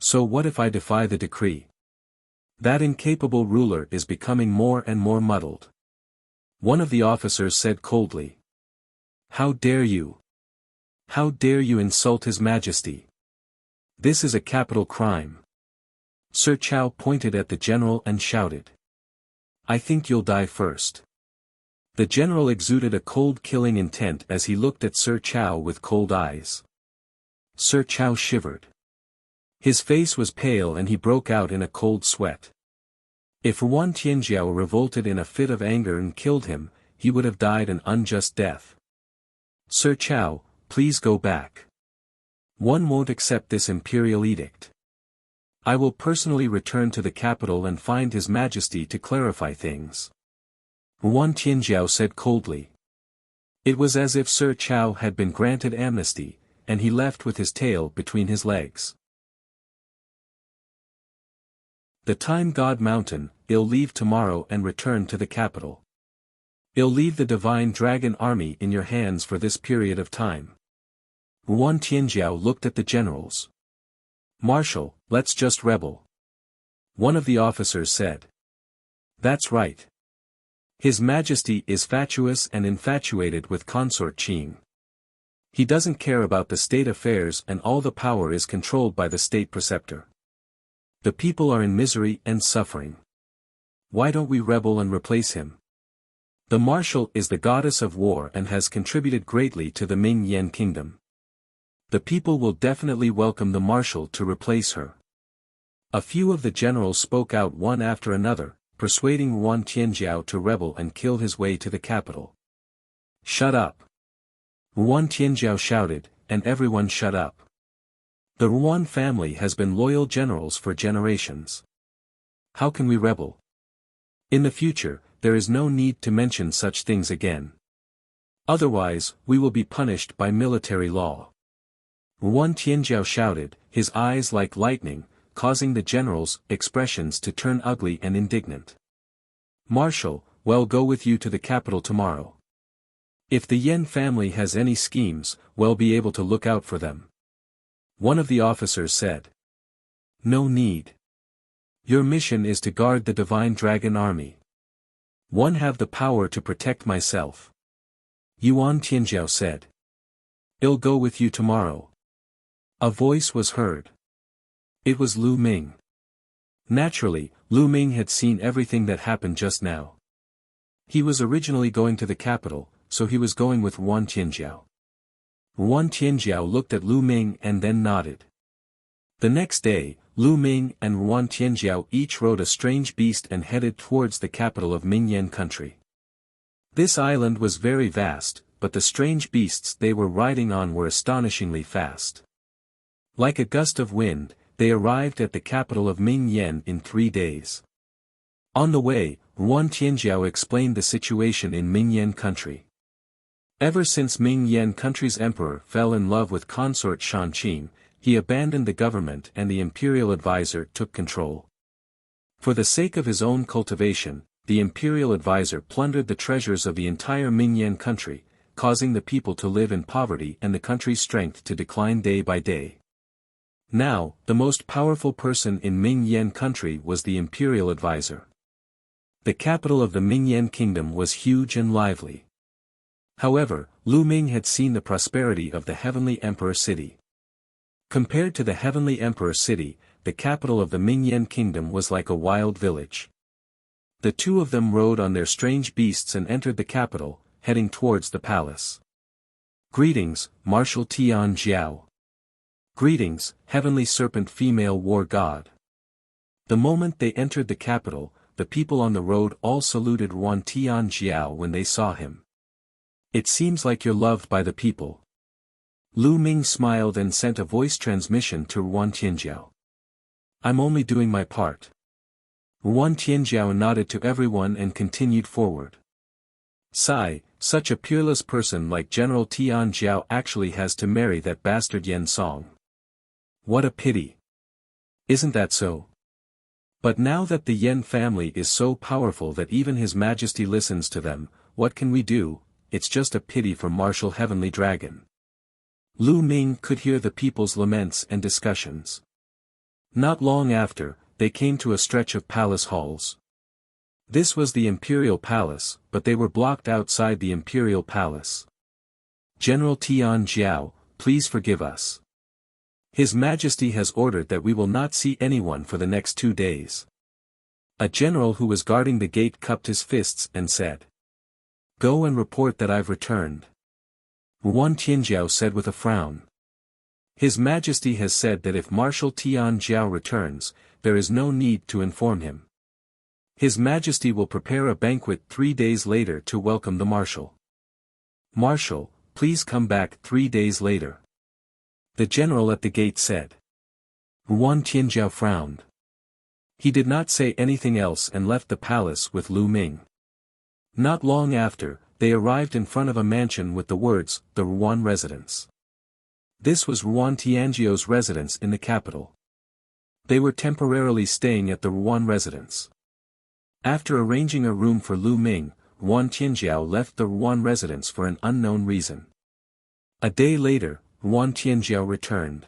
So what if I defy the decree? That incapable ruler is becoming more and more muddled. One of the officers said coldly. How dare you? How dare you insult His Majesty? This is a capital crime. Sir Chao pointed at the general and shouted. I think you'll die first. The general exuded a cold killing intent as he looked at Sir Chao with cold eyes. Sir Chao shivered. His face was pale and he broke out in a cold sweat. If Huan Tianzhao revolted in a fit of anger and killed him, he would have died an unjust death. Sir Chao, please go back. One won't accept this imperial edict. I will personally return to the capital and find His Majesty to clarify things. Huan Tianzhao said coldly. It was as if Sir Chao had been granted amnesty, and he left with his tail between his legs. The Time God Mountain, I'll leave tomorrow and return to the capital. I'll leave the Divine Dragon Army in your hands for this period of time. Huan Tianzhao looked at the generals. Marshal, let's just rebel. One of the officers said. That's right. His Majesty is fatuous and infatuated with Consort Qing. He doesn't care about the state affairs and all the power is controlled by the state preceptor. The people are in misery and suffering. Why don't we rebel and replace him? The marshal is the goddess of war and has contributed greatly to the Ming Yan kingdom. The people will definitely welcome the marshal to replace her. A few of the generals spoke out one after another, persuading Huan Tianzhao to rebel and kill his way to the capital. Shut up! Huan Tianzhao shouted, and everyone shut up. The Huan family has been loyal generals for generations. How can we rebel? In the future, there is no need to mention such things again. Otherwise, we will be punished by military law. Huan Tianzhao shouted, his eyes like lightning, causing the generals' expressions to turn ugly and indignant. Marshal, well, go with you to the capital tomorrow. If the Yen family has any schemes, we'll be able to look out for them. One of the officers said. No need. Your mission is to guard the Divine Dragon Army. One have the power to protect myself. Huan Tianzhao said. I'll go with you tomorrow. A voice was heard. It was Lu Ming. Naturally, Lu Ming had seen everything that happened just now. He was originally going to the capital, so he was going with Huan Tianzhao. Huan Tianzhao looked at Lu Ming and then nodded. The next day, Lu Ming and Huan Tianzhao each rode a strange beast and headed towards the capital of Mingyan country. This island was very vast, but the strange beasts they were riding on were astonishingly fast. Like a gust of wind, they arrived at the capital of Mingyan in 3 days. On the way, Huan Tianzhao explained the situation in Mingyan country. Ever since Mingyan country's emperor fell in love with consort Shan Qing, he abandoned the government and the imperial advisor took control. For the sake of his own cultivation, the imperial advisor plundered the treasures of the entire Mingyan country, causing the people to live in poverty and the country's strength to decline day by day. Now, the most powerful person in Mingyan country was the imperial advisor. The capital of the Mingyan kingdom was huge and lively. However, Lu Ming had seen the prosperity of the heavenly emperor city. Compared to the heavenly emperor city, the capital of the Mingyan kingdom was like a wild village. The two of them rode on their strange beasts and entered the capital, heading towards the palace. Greetings, Marshal Tian Jiao. Greetings, heavenly serpent female war god. The moment they entered the capital, the people on the road all saluted Yuan Tian Jiao when they saw him. It seems like you're loved by the people. Lu Ming smiled and sent a voice transmission to Yuan Tianjiao. I'm only doing my part. Yuan Tianjiao nodded to everyone and continued forward. Sigh, such a peerless person like General Tian Jiao actually has to marry that bastard Yen Song. What a pity. Isn't that so? But now that the Yen family is so powerful that even His Majesty listens to them, what can we do? It's just a pity for Marshal Heavenly Dragon. Lu Ming could hear the people's laments and discussions. Not long after, they came to a stretch of palace halls. This was the imperial palace, but they were blocked outside the imperial palace. General Tian Jiao, please forgive us. His Majesty has ordered that we will not see anyone for the next 2 days. A general who was guarding the gate cupped his fists and said. Go and report that I've returned. Yuan Tianjiao said with a frown. His Majesty has said that if Marshal Tian Jiao returns, there is no need to inform him. His Majesty will prepare a banquet 3 days later to welcome the Marshal. Marshal, please come back 3 days later. The general at the gate said. Yuan Tianjiao frowned. He did not say anything else and left the palace with Lu Ming. Not long after, they arrived in front of a mansion with the words, the Yuan residence. This was Yuan Tianjiao's residence in the capital. They were temporarily staying at the Yuan residence. After arranging a room for Lu Ming, Yuan Tianjiao left the Yuan residence for an unknown reason. A day later, Yuan Tianjiao returned.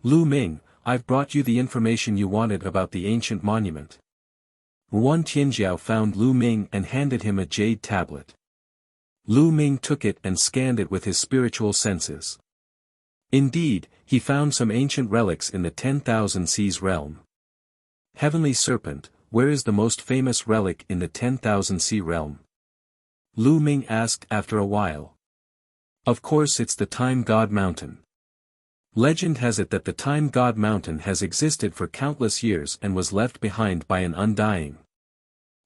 Lu Ming, I've brought you the information you wanted about the ancient monument. Yuan Tianjiao found Lu Ming and handed him a jade tablet. Lu Ming took it and scanned it with his spiritual senses. Indeed, he found some ancient relics in the 10,000 Seas realm. Heavenly Serpent, where is the most famous relic in the 10,000 Sea realm? Lu Ming asked after a while. Of course it's the Time God Mountain. Legend has it that the Time God Mountain has existed for countless years and was left behind by an undying.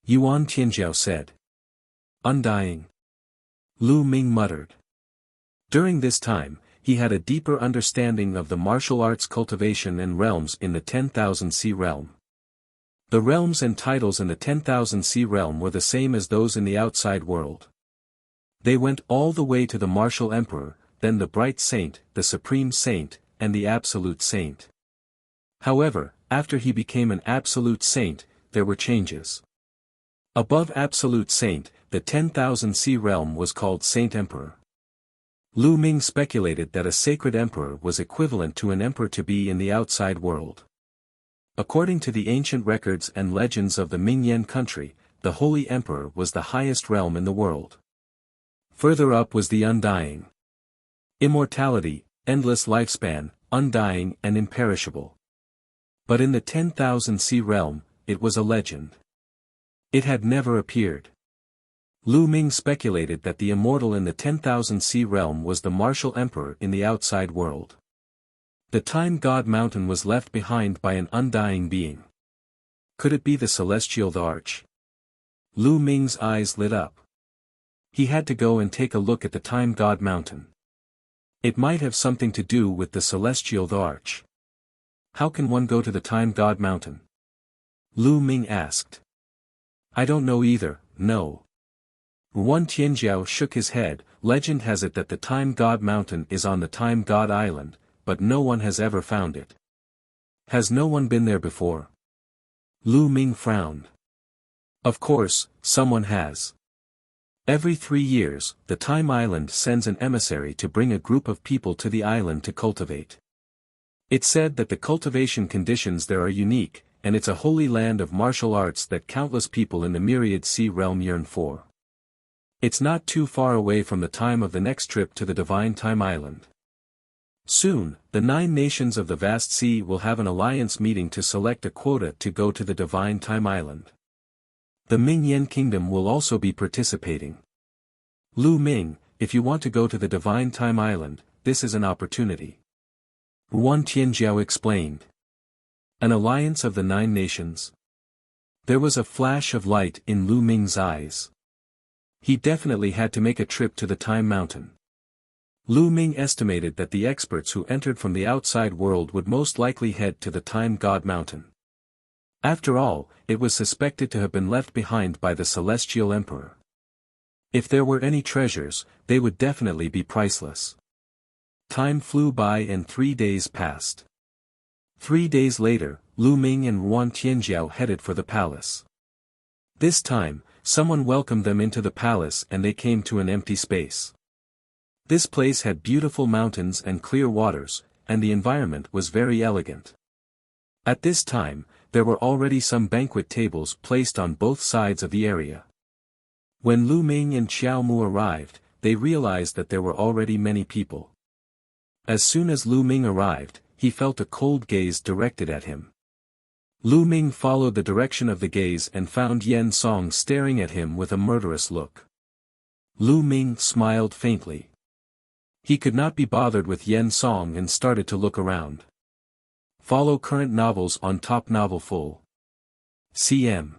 Yuan Tianjiao said. Undying. Lu Ming muttered. During this time, he had a deeper understanding of the martial arts cultivation and realms in the 10,000 Sea realm. The realms and titles in the 10,000 Sea realm were the same as those in the outside world. They went all the way to the Martial Emperor, then the Bright Saint, the Supreme Saint, and the Absolute Saint. However, after he became an Absolute Saint, there were changes. Above Absolute Saint, the 10,000 Sea realm was called Saint Emperor. Lu Ming speculated that a sacred emperor was equivalent to an emperor to be in the outside world. According to the ancient records and legends of the Mingyan country, the Holy Emperor was the highest realm in the world. Further up was the Undying. Immortality, endless lifespan, undying and imperishable. But in the 10,000 Sea realm, it was a legend. It had never appeared. Lu Ming speculated that the Immortal in the 10,000 Sea realm was the Martial Emperor in the outside world. The Time God Mountain was left behind by an undying being. Could it be the Celestial Arch? Lu Ming's eyes lit up. He had to go and take a look at the Time God Mountain. It might have something to do with the Celestial Arch. How can one go to the Time God Mountain? Lu Ming asked. I don't know either, no. Yuan Tianjiao shook his head. Legend has it that the Time God Mountain is on the Time God Island, but no one has ever found it. Has no one been there before? Lu Ming frowned. Of course, someone has. Every 3 years, the Time Island sends an emissary to bring a group of people to the island to cultivate. It's said that the cultivation conditions there are unique, and it's a holy land of martial arts that countless people in the myriad sea realm yearn for. It's not too far away from the time of the next trip to the Divine Time Island. Soon, the 9 nations of the vast sea will have an alliance meeting to select a quota to go to the Divine Time Island. The Ming Yen Kingdom will also be participating. Lu Ming, if you want to go to the Divine Time Island, this is an opportunity. Wan Tianjiao explained. An alliance of the 9 nations? There was a flash of light in Lu Ming's eyes. He definitely had to make a trip to the Time Mountain. Lu Ming estimated that the experts who entered from the outside world would most likely head to the Time God Mountain. After all, it was suspected to have been left behind by the Celestial Emperor. If there were any treasures, they would definitely be priceless. Time flew by and 3 days passed. 3 days later, Lu Ming and Wan Tianjiao headed for the palace. This time, someone welcomed them into the palace and they came to an empty space. This place had beautiful mountains and clear waters, and the environment was very elegant. At this time, there were already some banquet tables placed on both sides of the area. When Lu Ming and Xiao Mu arrived, they realized that there were already many people. As soon as Lu Ming arrived, he felt a cold gaze directed at him. Lu Ming followed the direction of the gaze and found Yen Song staring at him with a murderous look. Lu Ming smiled faintly. He could not be bothered with Yen Song and started to look around. Follow current novels on Top Novel Full. CM.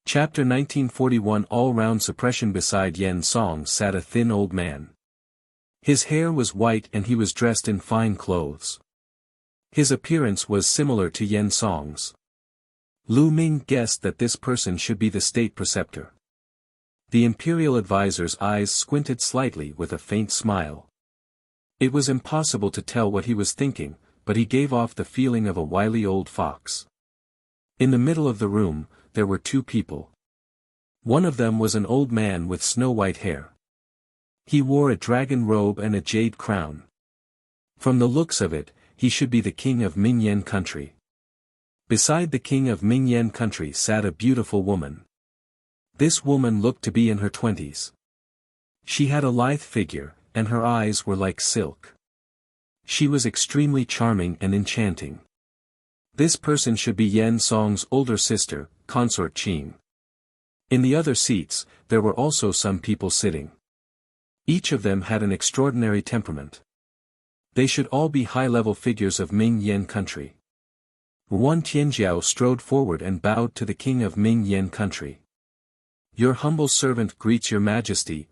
Chapter 1941. All-round suppression. Beside Yen Song sat a thin old man. His hair was white and he was dressed in fine clothes. His appearance was similar to Yen Song's. Lu Ming guessed that this person should be the state preceptor. The imperial advisor's eyes squinted slightly with a faint smile. It was impossible to tell what he was thinking, but he gave off the feeling of a wily old fox. In the middle of the room, there were 2 people. One of them was an old man with snow-white hair. He wore a dragon robe and a jade crown. From the looks of it, he should be the king of Ming Yen country. Beside the king of Ming Yen country sat a beautiful woman. This woman looked to be in her 20s. She had a lithe figure, and her eyes were like silk. She was extremely charming and enchanting. This person should be Yen Song's older sister, Consort Qing. In the other seats, there were also some people sitting. Each of them had an extraordinary temperament. They should all be high-level figures of Ming Yen country. Wan Tianjiao strode forward and bowed to the king of Ming Yen country. Your humble servant greets your majesty.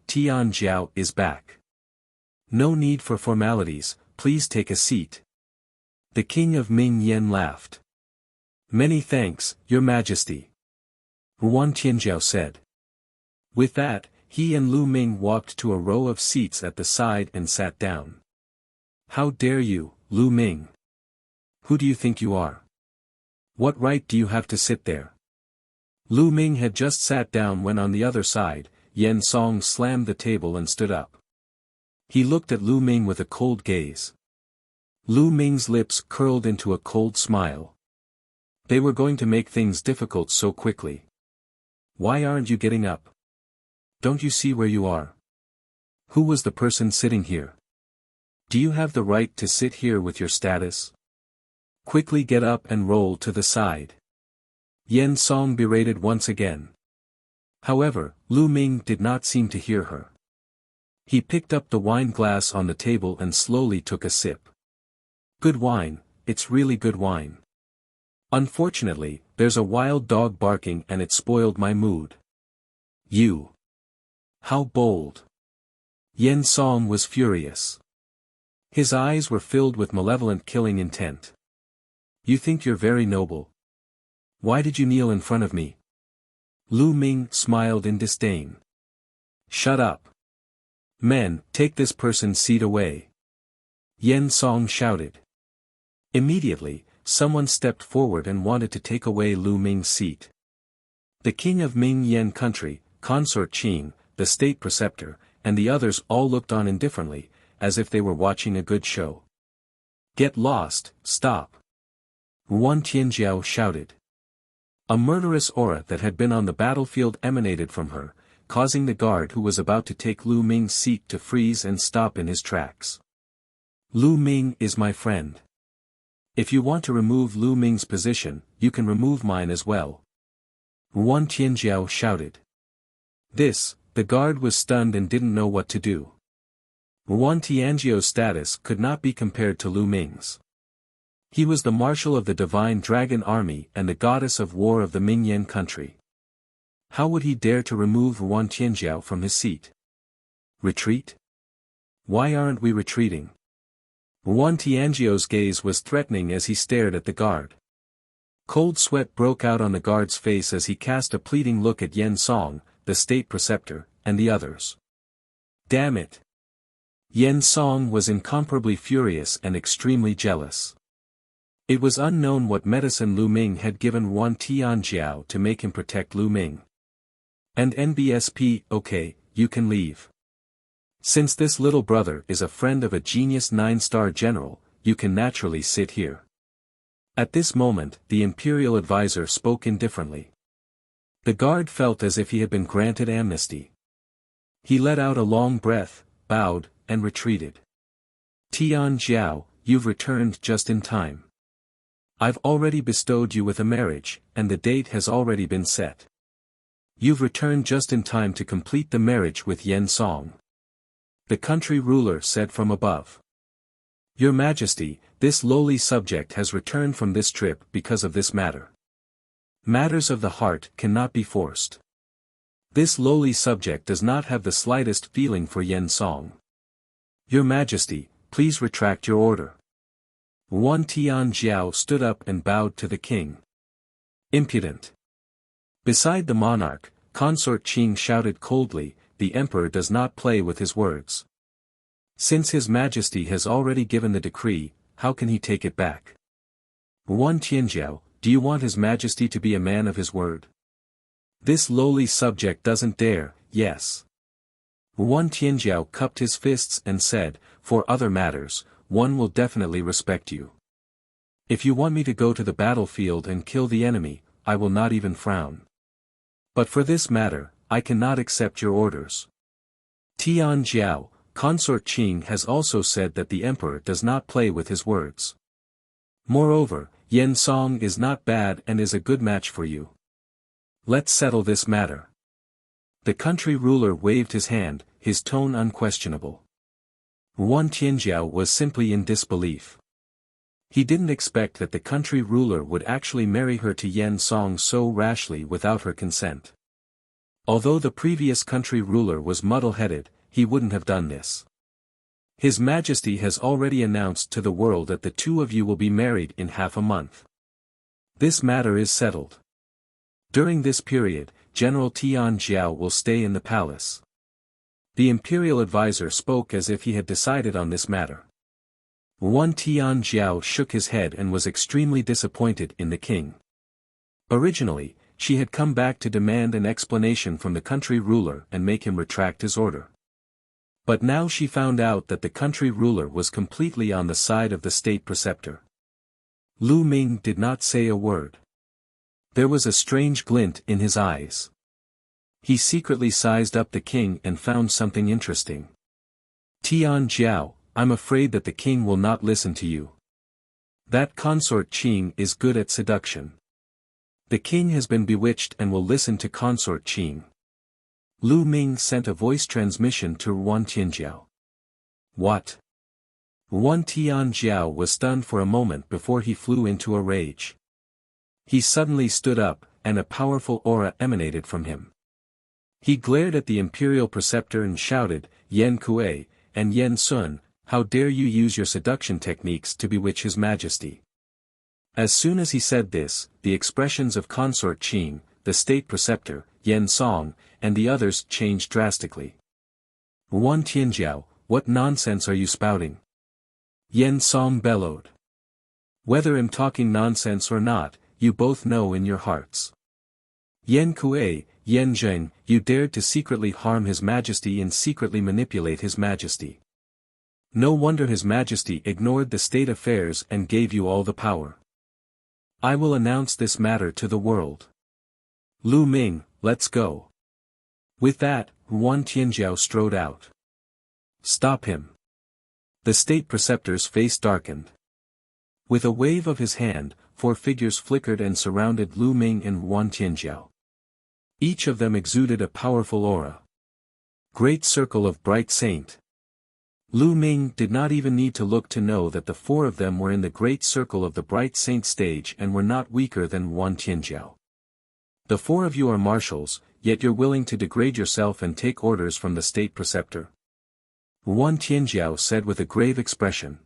Tian Jiao is back. No need for formalities, please take a seat. The king of Ming Yen laughed. Many thanks, your majesty. Wan Tianjiao said. With that, he and Lu Ming walked to a row of seats at the side and sat down. How dare you, Lu Ming? Who do you think you are? What right do you have to sit there? Lu Ming had just sat down when on the other side, Yen Song slammed the table and stood up. He looked at Lu Ming with a cold gaze. Lu Ming's lips curled into a cold smile. They were going to make things difficult so quickly. Why aren't you getting up? Don't you see where you are? Who was the person sitting here? Do you have the right to sit here with your status? Quickly get up and roll to the side. Yen Song berated once again. However, Lu Ming did not seem to hear her. He picked up the wine glass on the table and slowly took a sip. Good wine, it's really good wine. Unfortunately, there's a wild dog barking and it spoiled my mood. You. How bold. Yen Song was furious. His eyes were filled with malevolent killing intent. You think you're very noble. Why did you kneel in front of me? Lu Ming smiled in disdain. Shut up. Men, take this person's seat away. Yen Song shouted. Immediately, someone stepped forward and wanted to take away Lu Ming's seat. The king of Ming Yen country, Consort Qing, the state preceptor, and the others all looked on indifferently, as if they were watching a good show. "Get lost, stop!" Wan Tianjiao shouted. A murderous aura that had been on the battlefield emanated from her, causing the guard who was about to take Lu Ming's seat to freeze and stop in his tracks. "Lu Ming is my friend. If you want to remove Lu Ming's position, you can remove mine as well." Wan Tianjiao shouted. The guard was stunned and didn't know what to do. Wan Tianjiao's status could not be compared to Lu Ming's. He was the marshal of the divine dragon army and the goddess of war of the Ming Yen country. How would he dare to remove Wan Tianjiao from his seat? Retreat? Why aren't we retreating? Wan Tianjiao's gaze was threatening as he stared at the guard. Cold sweat broke out on the guard's face as he cast a pleading look at Yen Song, the state preceptor, and the others. Damn it! Yen Song was incomparably furious and extremely jealous. It was unknown what medicine Lu Ming had given Wan Tianjiao to make him protect Lu Ming. And NBSP, okay, you can leave. Since this little brother is a friend of a genius 9-star general, you can naturally sit here. At this moment, the imperial advisor spoke indifferently. The guard felt as if he had been granted amnesty. He let out a long breath, bowed, and retreated. Tianjiao, you've returned just in time. I've already bestowed you with a marriage, and the date has already been set. You've returned just in time to complete the marriage with Yen Song. The country ruler said from above. Your Majesty, this lowly subject has returned from this trip because of this matter. Matters of the heart cannot be forced. This lowly subject does not have the slightest feeling for Yen Song. Your Majesty, please retract your order. Wan Tianjiao stood up and bowed to the king. Impudent. Beside the monarch, Consort Qing shouted coldly, the emperor does not play with his words. Since his majesty has already given the decree, how can he take it back? Wan Tianjiao, do you want his majesty to be a man of his word? This lowly subject doesn't dare, yes. Wan Tianjiao cupped his fists and said, for other matters, one will definitely respect you. If you want me to go to the battlefield and kill the enemy, I will not even frown. But for this matter, I cannot accept your orders. Tianjiao, Consort Qing has also said that the emperor does not play with his words. Moreover, Yen Song is not bad and is a good match for you. Let's settle this matter. The country ruler waved his hand, his tone unquestionable. Wan Tianjiao was simply in disbelief. He didn't expect that the country ruler would actually marry her to Yen Song so rashly without her consent. Although the previous country ruler was muddle-headed, he wouldn't have done this. His Majesty has already announced to the world that the two of you will be married in half a month. This matter is settled. During this period, General Tianjiao will stay in the palace. The imperial advisor spoke as if he had decided on this matter. Wan Tianjiao shook his head and was extremely disappointed in the king. Originally, she had come back to demand an explanation from the country ruler and make him retract his order. But now she found out that the country ruler was completely on the side of the state preceptor. Lu Ming did not say a word. There was a strange glint in his eyes. He secretly sized up the king and found something interesting. Tianjiao, I'm afraid that the king will not listen to you. That Consort Qing is good at seduction. The king has been bewitched and will listen to Consort Qing. Lu Ming sent a voice transmission to Wan Tianjiao. What? Wan Tianjiao was stunned for a moment before he flew into a rage. He suddenly stood up, and a powerful aura emanated from him. He glared at the imperial preceptor and shouted, Yen Kuei, and Yen Sun, how dare you use your seduction techniques to bewitch his majesty. As soon as he said this, the expressions of Consort Qing, the state preceptor, Yen Song, and the others changed drastically. Wan Tianjiao, what nonsense are you spouting? Yen Song bellowed. Whether I'm talking nonsense or not, you both know in your hearts. Yan Kuei, Yan Zheng, you dared to secretly harm His Majesty and secretly manipulate His Majesty. No wonder His Majesty ignored the state affairs and gave you all the power. I will announce this matter to the world. Lu Ming, let's go. With that, Yuan Tianjiao strode out. Stop him. The state preceptor's face darkened. With a wave of his hand, 4 figures flickered and surrounded Lu Ming and Yuan Tianjiao. Each of them exuded a powerful aura. Great circle of bright saint. Lu Ming did not even need to look to know that the 4 of them were in the great circle of the bright saint stage and were not weaker than Yuan Tianjiao. The 4 of you are marshals, yet you're willing to degrade yourself and take orders from the state preceptor? Yuan Tianjiao said with a grave expression.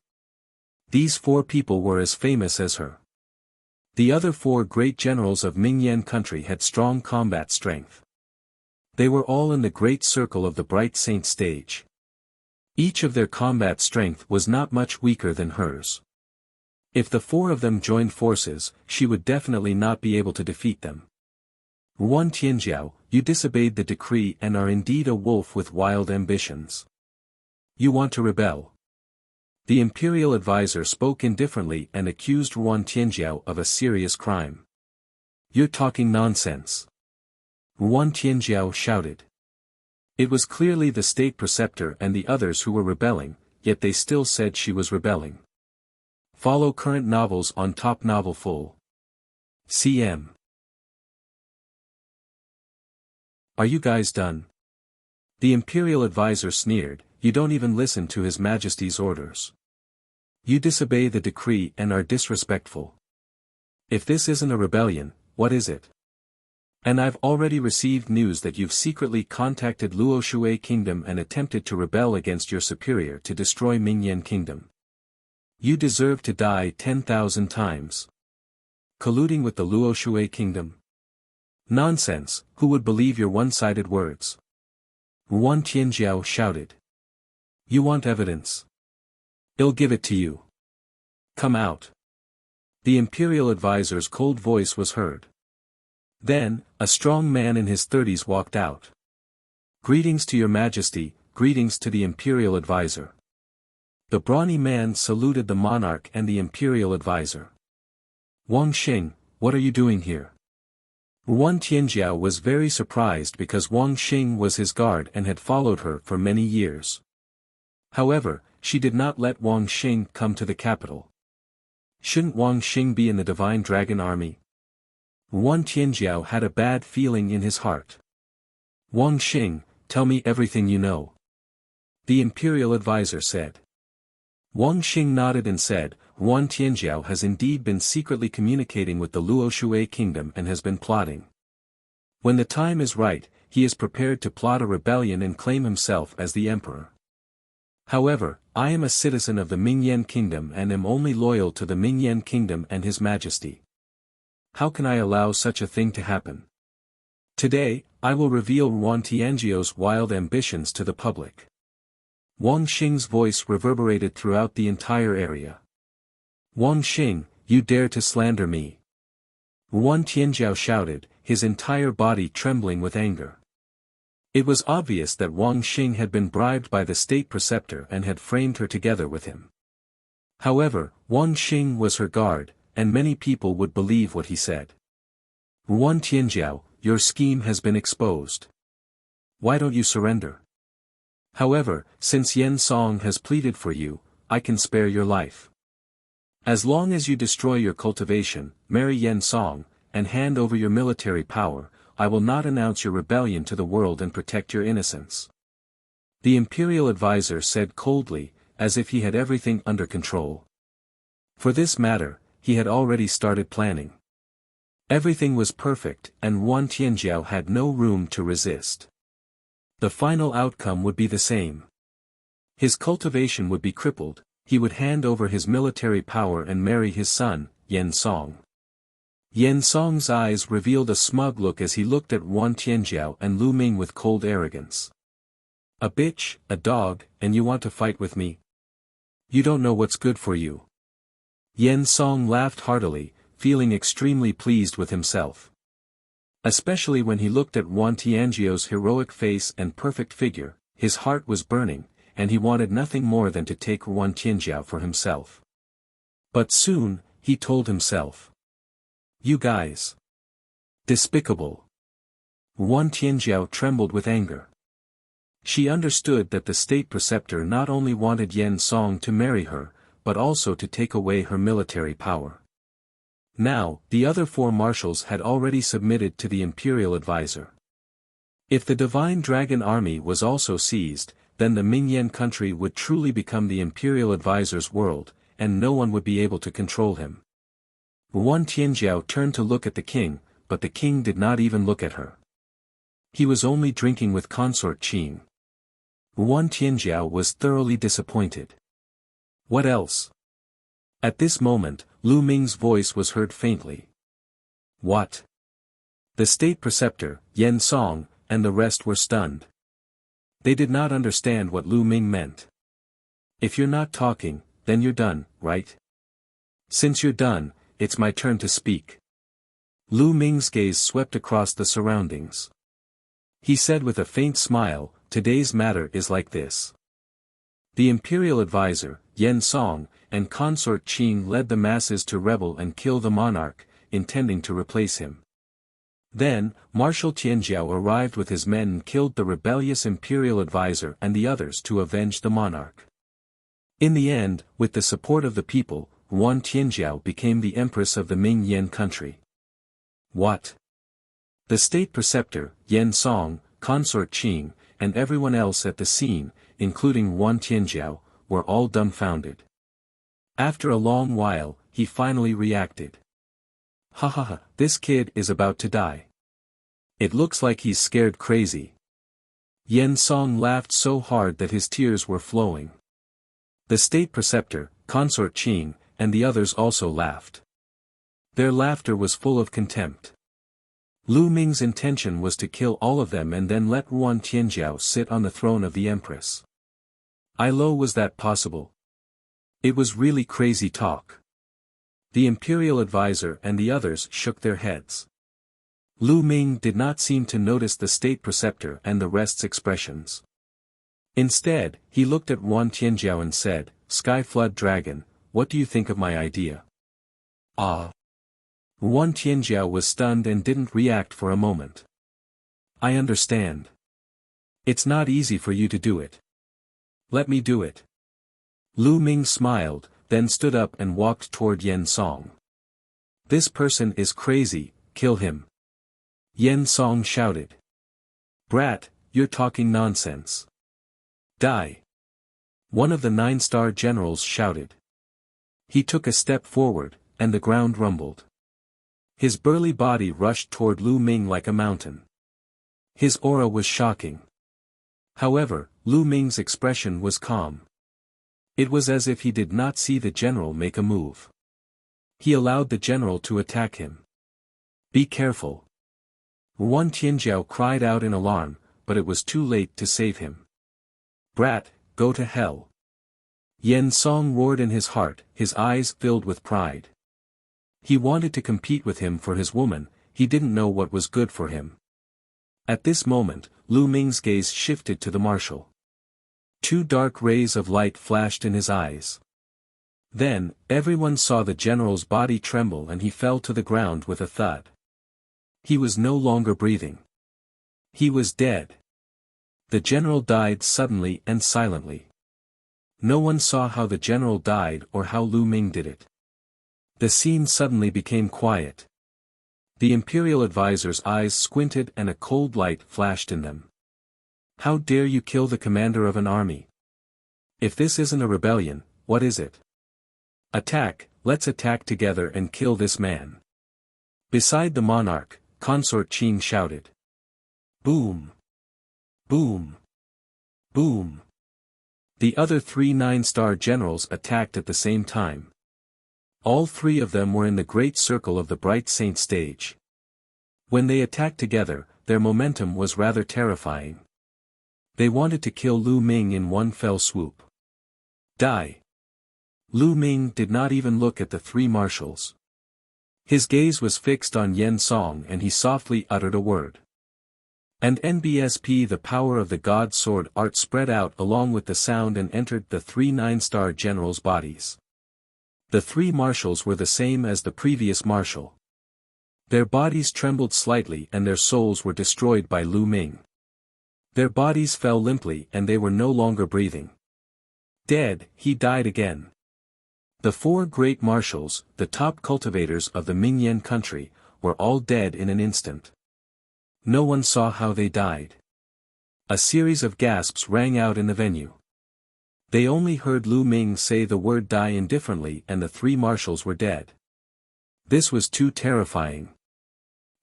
These 4 people were as famous as her. The other 4 great generals of Mingyan country had strong combat strength. They were all in the great circle of the bright saint stage. Each of their combat strength was not much weaker than hers. If the 4 of them joined forces, she would definitely not be able to defeat them. Yuan Tianjiao, you disobeyed the decree and are indeed a wolf with wild ambitions. You want to rebel. The imperial advisor spoke indifferently and accused Yuan Tianjiao of a serious crime. You're talking nonsense. Yuan Tianjiao shouted. It was clearly the state preceptor and the others who were rebelling, yet they still said she was rebelling. Follow current novels on Top Novel Full. CM. Are you guys done? The imperial advisor sneered, you don't even listen to His Majesty's orders. You disobey the decree and are disrespectful. If this isn't a rebellion, what is it? And I've already received news that you've secretly contacted Luoshui Kingdom and attempted to rebel against your superior to destroy Mingyan Kingdom. You deserve to die 10,000 times. Colluding with the Luoshui Kingdom? Nonsense, who would believe your one-sided words? Yuan Tianjiao shouted. You want evidence? I'll give it to you. Come out. The imperial advisor's cold voice was heard. Then, a strong man in his 30s walked out. Greetings to your majesty, greetings to the imperial advisor. The brawny man saluted the monarch and the imperial advisor. Wang Xing, what are you doing here? Yuan Tianjiao was very surprised because Wang Xing was his guard and had followed her for many years. However, she did not let Wang Xing come to the capital. Shouldn't Wang Xing be in the Divine Dragon Army? Yuan Tianjiao had a bad feeling in his heart. Wang Xing, tell me everything you know. The imperial advisor said. Wang Xing nodded and said, Yuan Tianjiao has indeed been secretly communicating with the Luoshui Kingdom and has been plotting. When the time is right, he is prepared to plot a rebellion and claim himself as the emperor. However, I am a citizen of the Mingyan Kingdom and am only loyal to the Mingyan Kingdom and His Majesty. How can I allow such a thing to happen? Today, I will reveal Yuan Tianjiao's wild ambitions to the public. Wang Xing's voice reverberated throughout the entire area. Wang Xing, you dare to slander me? Yuan Tianjiao shouted, his entire body trembling with anger. It was obvious that Wang Xing had been bribed by the state preceptor and had framed her together with him. However, Wang Xing was her guard, and many people would believe what he said. Yuan Tianjiao, your scheme has been exposed. Why don't you surrender? However, since Yen Song has pleaded for you, I can spare your life. As long as you destroy your cultivation, marry Yen Song, and hand over your military power, I will not announce your rebellion to the world and protect your innocence. The imperial advisor said coldly, as if he had everything under control. For this matter, he had already started planning. Everything was perfect and Yuan Tianjiao had no room to resist. The final outcome would be the same. His cultivation would be crippled, he would hand over his military power and marry his son, Yen Song. Yen Song's eyes revealed a smug look as he looked at Yuan Tianjiao and Lu Ming with cold arrogance. A bitch, a dog, and you want to fight with me? You don't know what's good for you. Yen Song laughed heartily, feeling extremely pleased with himself. Especially when he looked at Wan Tianjiao's heroic face and perfect figure, his heart was burning, and he wanted nothing more than to take Wan Tianjiao for himself. But soon, he told himself. You guys. Despicable. Wan Tianjiao trembled with anger. She understood that the state preceptor not only wanted Yen Song to marry her, but also to take away her military power. Now, the other four marshals had already submitted to the imperial advisor. If the divine dragon army was also seized, then the Mingyan country would truly become the imperial advisor's world, and no one would be able to control him. Wan Tianjiao turned to look at the king, but the king did not even look at her. He was only drinking with consort Qing. Wan Tianjiao was thoroughly disappointed. What else? At this moment, Lu Ming's voice was heard faintly. What? The state preceptor, Yen Song, and the rest were stunned. They did not understand what Lu Ming meant. If you're not talking, then you're done, right? Since you're done, it's my turn to speak. Lu Ming's gaze swept across the surroundings. He said with a faint smile, today's matter is like this. The imperial advisor, Yen Song, and consort Qing led the masses to rebel and kill the monarch, intending to replace him. Then, Marshal Tianjiao arrived with his men and killed the rebellious imperial advisor and the others to avenge the monarch. In the end, with the support of the people, Wan Tianjiao became the empress of the Ming Yan country. What? The state preceptor, Yen Song, consort Qing, and everyone else at the scene, including Wan Tianjiao, were all dumbfounded. After a long while, he finally reacted. Ha ha ha, this kid is about to die. It looks like he's scared crazy. Yen Song laughed so hard that his tears were flowing. The state preceptor, consort Qing, and the others also laughed. Their laughter was full of contempt. Lu Ming's intention was to kill all of them and then let Wan Tianjiao sit on the throne of the empress. Lo, was that possible? It was really crazy talk. The imperial advisor and the others shook their heads. Lu Ming did not seem to notice the state preceptor and the rest's expressions. Instead, he looked at Wan Tianjiao and said, Sky Flood Dragon, what do you think of my idea? Ah. Wan Tianjiao was stunned and didn't react for a moment. I understand. It's not easy for you to do it. Let me do it. Lu Ming smiled, then stood up and walked toward Yen Song. This person is crazy, kill him. Yen Song shouted. Brat, you're talking nonsense. Die. One of the 9-star generals shouted. He took a step forward, and the ground rumbled. His burly body rushed toward Lu Ming like a mountain. His aura was shocking. However, Lu Ming's expression was calm. It was as if he did not see the general make a move. He allowed the general to attack him. Be careful. Wan Tianjiao cried out in alarm, but it was too late to save him. Brat, go to hell. Yen Song roared in his heart, his eyes filled with pride. He wanted to compete with him for his woman, he didn't know what was good for him. At this moment, Lu Ming's gaze shifted to the marshal. 2 dark rays of light flashed in his eyes. Then, everyone saw the general's body tremble and he fell to the ground with a thud. He was no longer breathing. He was dead. The general died suddenly and silently. No one saw how the general died or how Lu Ming did it. The scene suddenly became quiet. The imperial advisor's eyes squinted and a cold light flashed in them. How dare you kill the commander of an army? If this isn't a rebellion, what is it? Attack, let's attack together and kill this man. Beside the monarch, consort Qing shouted. Boom! Boom! Boom! The other 3 9-star generals attacked at the same time. All 3 of them were in the great circle of the bright saint stage. When they attacked together, their momentum was rather terrifying. They wanted to kill Lu Ming in one fell swoop. Die! Lu Ming did not even look at the three marshals. His gaze was fixed on Yen Song and he softly uttered a word. And NBSP, the power of the god sword art spread out along with the sound and entered the three nine-star generals' bodies. The three marshals were the same as the previous marshal. Their bodies trembled slightly and their souls were destroyed by Lu Ming. Their bodies fell limply and they were no longer breathing. Dead, he died again. The four great marshals, the top cultivators of the Mingyan country, were all dead in an instant. No one saw how they died. A series of gasps rang out in the venue. They only heard Lu Ming say the word die indifferently and the three marshals were dead. This was too terrifying.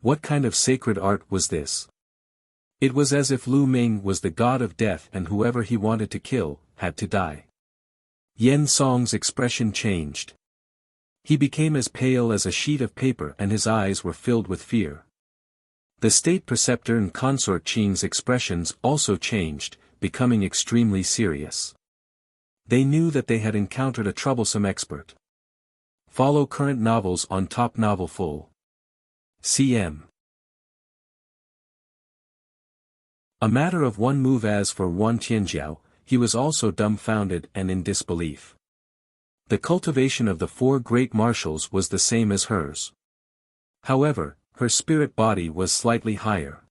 What kind of sacred art was this? It was as if Lu Ming was the god of death and whoever he wanted to kill, had to die. Yen Song's expression changed. He became as pale as a sheet of paper and his eyes were filled with fear. The state preceptor and consort Qing's expressions also changed, becoming extremely serious. They knew that they had encountered a troublesome expert. Follow current novels on Top Novel Full. CM. A matter of one move. As for Wan Tianjiao, he was also dumbfounded and in disbelief. The cultivation of the four great marshals was the same as hers. However, her spirit body was slightly higher.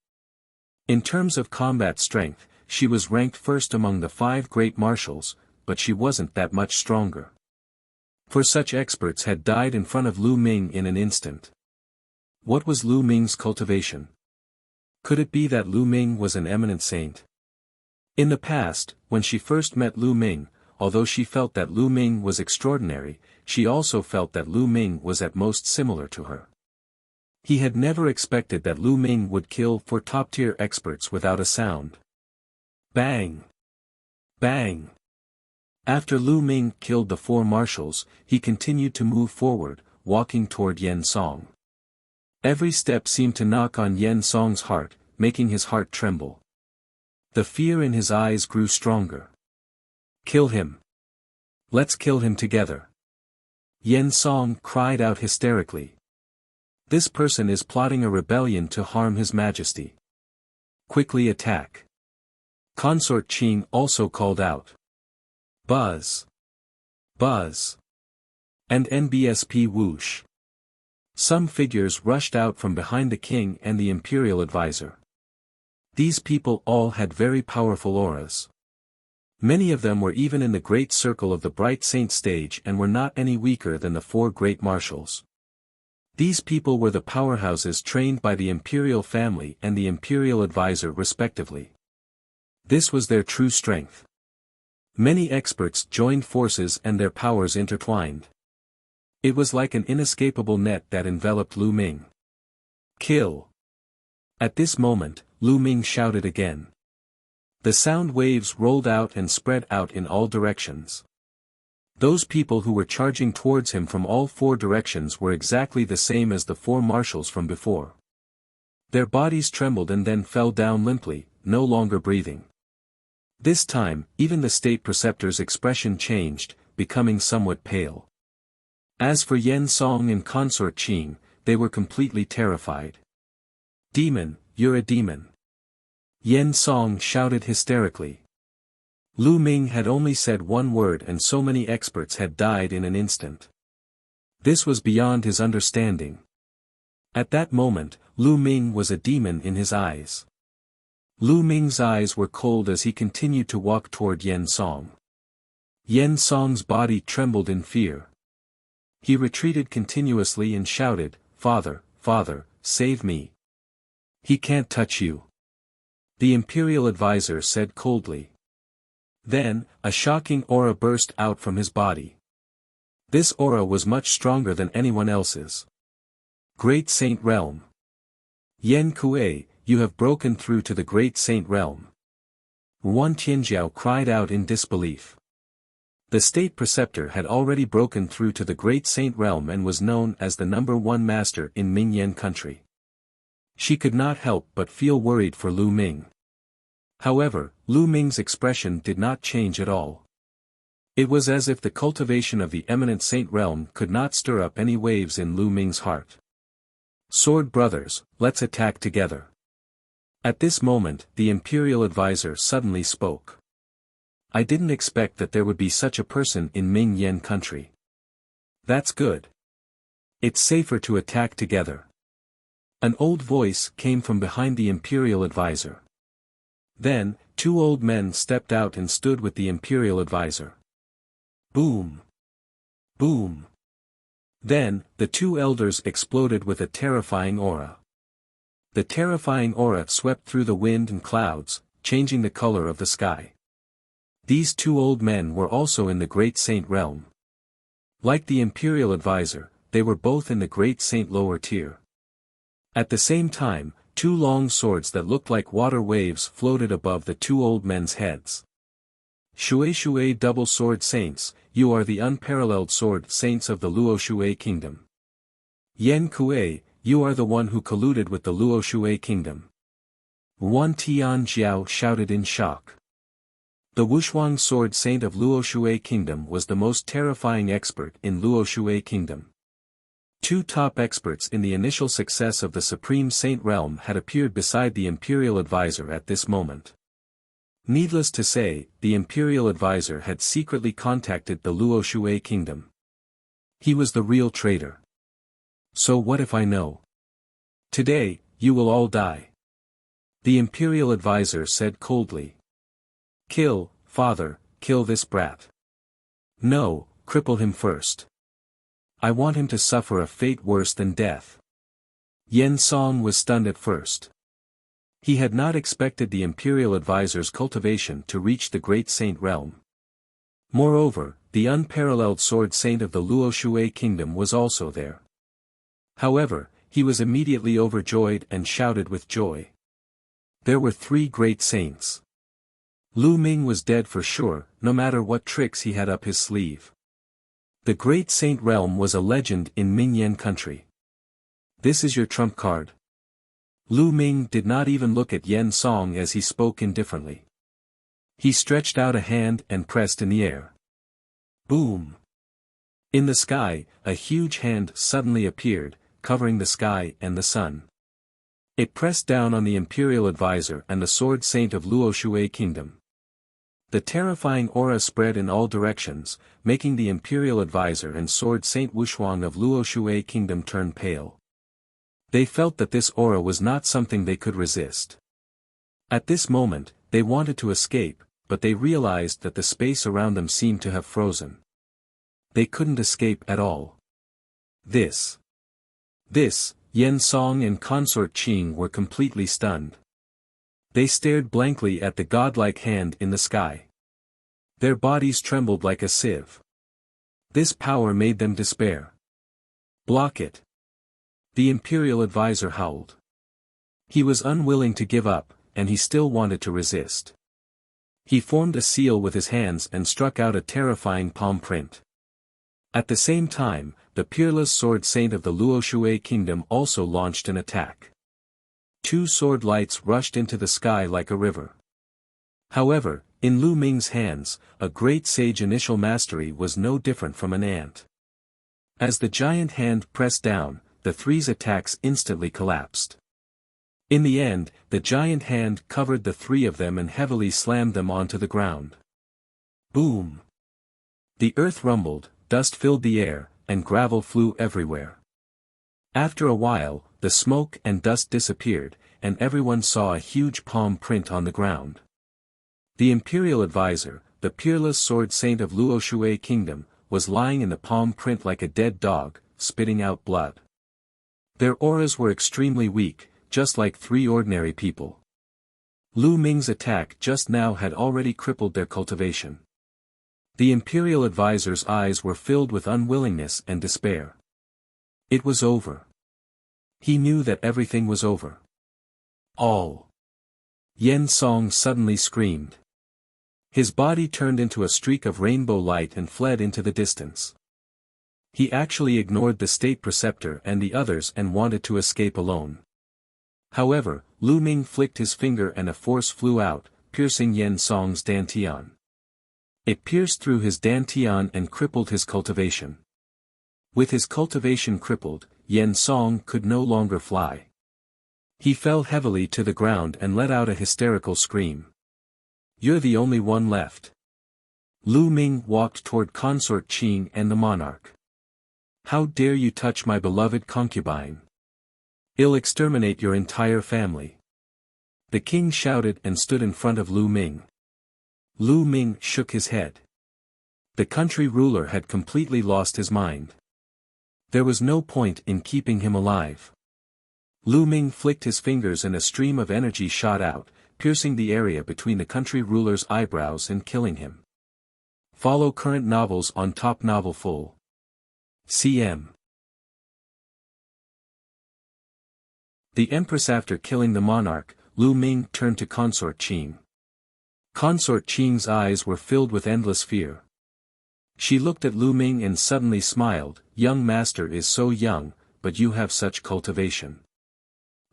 In terms of combat strength, she was ranked first among the five great marshals, but she wasn't that much stronger. For such experts had died in front of Lu Ming in an instant. What was Lu Ming's cultivation? Could it be that Lu Ming was an eminent saint? In the past, when she first met Lu Ming, although she felt that Lu Ming was extraordinary, she also felt that Lu Ming was at most similar to her. He had never expected that Lu Ming would kill four top-tier experts without a sound. Bang! Bang! After Lu Ming killed the four marshals, he continued to move forward, walking toward Yen Song. Every step seemed to knock on Yen Song's heart, making his heart tremble. The fear in his eyes grew stronger. Kill him. Let's kill him together. Yen Song cried out hysterically. This person is plotting a rebellion to harm His Majesty. Quickly attack. Consort Qing also called out. Buzz. Buzz. And NBSP whoosh. Some figures rushed out from behind the king and the imperial advisor. These people all had very powerful auras. Many of them were even in the great circle of the bright saint stage and were not any weaker than the four great marshals. These people were the powerhouses trained by the imperial family and the imperial advisor respectively. This was their true strength. Many experts joined forces and their powers intertwined. It was like an inescapable net that enveloped Lu Ming. Kill! At this moment, Lu Ming shouted again. The sound waves rolled out and spread out in all directions. Those people who were charging towards him from all four directions were exactly the same as the four marshals from before. Their bodies trembled and then fell down limply, no longer breathing. This time, even the state preceptor's expression changed, becoming somewhat pale. As for Yen Song and Consort Qing, they were completely terrified. Demon, you're a demon. Yen Song shouted hysterically. Lu Ming had only said one word and so many experts had died in an instant. This was beyond his understanding. At that moment, Lu Ming was a demon in his eyes. Lu Ming's eyes were cold as he continued to walk toward Yen Song. Yen Song's body trembled in fear. He retreated continuously and shouted, "Father, Father, save me. He can't touch you." The imperial advisor said coldly. Then, a shocking aura burst out from his body. This aura was much stronger than anyone else's. Great Saint Realm. Yen Kuei, you have broken through to the Great Saint Realm. Wan Tianjiao cried out in disbelief. The state preceptor had already broken through to the Great Saint Realm and was known as the #1 master in Mingyan country. She could not help but feel worried for Lu Ming. However, Lu Ming's expression did not change at all. It was as if the cultivation of the eminent saint realm could not stir up any waves in Lu Ming's heart. Sword brothers, let's attack together. At this moment, the imperial advisor suddenly spoke. I didn't expect that there would be such a person in Ming Yen country. That's good. It's safer to attack together. An old voice came from behind the imperial advisor. Then, two old men stepped out and stood with the imperial advisor. Boom! Boom! Then, the two elders exploded with a terrifying aura. The terrifying aura swept through the wind and clouds, changing the color of the sky. These two old men were also in the Great Saint realm. Like the imperial advisor, they were both in the Great Saint lower tier. At the same time, two long swords that looked like water waves floated above the two old men's heads. Shui Shui double sword saints, you are the unparalleled sword saints of the Luo Shui kingdom. Yen Kuei, you are the one who colluded with the Luo Shui kingdom. Wan Tian Jiao shouted in shock. The Wushuang sword saint of Luo Shui kingdom was the most terrifying expert in Luo Shui kingdom. Two top experts in the initial success of the Supreme Saint realm had appeared beside the imperial advisor at this moment. Needless to say, the imperial advisor had secretly contacted the Luo Shui kingdom. He was the real traitor. So what if I know? Today, you will all die. The imperial advisor said coldly. Kill, father, kill this brat. No, cripple him first. I want him to suffer a fate worse than death. Yen Song was stunned at first. He had not expected the imperial advisor's cultivation to reach the Great Saint realm. Moreover, the unparalleled sword saint of the Luo Shui kingdom was also there. However, he was immediately overjoyed and shouted with joy. There were three great saints. Lu Ming was dead for sure, no matter what tricks he had up his sleeve. The Great Saint realm was a legend in Ming Yen country. This is your trump card. Lu Ming did not even look at Yen Song as he spoke indifferently. He stretched out a hand and pressed in the air. Boom! In the sky, a huge hand suddenly appeared, covering the sky and the sun. It pressed down on the imperial advisor and the sword saint of Luo Shui kingdom. The terrifying aura spread in all directions, making the imperial advisor and sword saint Wushuang of Luo Shui kingdom turn pale. They felt that this aura was not something they could resist. At this moment, they wanted to escape, but they realized that the space around them seemed to have frozen. They couldn't escape at all. This, Yen Song and consort Qing were completely stunned. They stared blankly at the godlike hand in the sky. Their bodies trembled like a sieve. This power made them despair. Block it. The imperial advisor howled. He was unwilling to give up, and he still wanted to resist. He formed a seal with his hands and struck out a terrifying palm print. At the same time, the peerless sword saint of the Luo Shui kingdom also launched an attack. Two sword lights rushed into the sky like a river. However, in Lu Ming's hands, a great sage initial mastery was no different from an ant. As the giant hand pressed down, the three's attacks instantly collapsed. In the end, the giant hand covered the three of them and heavily slammed them onto the ground. Boom! The earth rumbled, dust filled the air, and gravel flew everywhere. After a while, the smoke and dust disappeared, and everyone saw a huge palm print on the ground. The imperial advisor, the peerless sword saint of Luo Shui kingdom, was lying in the palm print like a dead dog, spitting out blood. Their auras were extremely weak, just like three ordinary people. Lu Ming's attack just now had already crippled their cultivation. The imperial advisor's eyes were filled with unwillingness and despair. It was over. He knew that everything was over. All. Yen Song suddenly screamed. His body turned into a streak of rainbow light and fled into the distance. He actually ignored the state preceptor and the others and wanted to escape alone. However, Lu Ming flicked his finger and a force flew out, piercing Yen Song's dantian. It pierced through his dantian and crippled his cultivation. With his cultivation crippled, Yen Song could no longer fly. He fell heavily to the ground and let out a hysterical scream. "You're the only one left." Lu Ming walked toward Consort Qing and the monarch. "How dare you touch my beloved concubine? I'll exterminate your entire family." The king shouted and stood in front of Lu Ming. Lu Ming shook his head. The country ruler had completely lost his mind. There was no point in keeping him alive. Lu Ming flicked his fingers and a stream of energy shot out, piercing the area between the country ruler's eyebrows and killing him. Follow current novels on Top Novel Full. cm. The Empress. After killing the monarch, Lu Ming turned to Consort Qing. Consort Qing's eyes were filled with endless fear. She looked at Lu Ming and suddenly smiled. "Young master is so young, but you have such cultivation.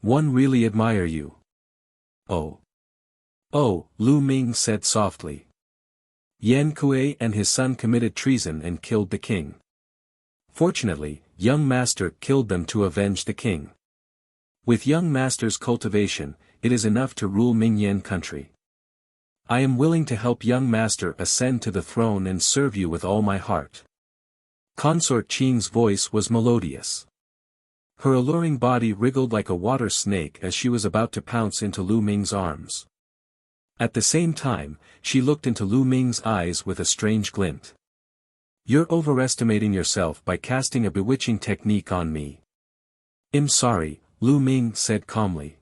One really admire you." "Oh. Oh," Lu Ming said softly. "Yan Kuei and his son committed treason and killed the king. Fortunately, young master killed them to avenge the king. With young master's cultivation, it is enough to rule Mingyan country. I am willing to help young master ascend to the throne and serve you with all my heart." Consort Qing's voice was melodious. Her alluring body wriggled like a water snake as she was about to pounce into Lu Ming's arms. At the same time, she looked into Lu Ming's eyes with a strange glint. "You're overestimating yourself by casting a bewitching technique on me." "I'm sorry," Lu Ming said calmly.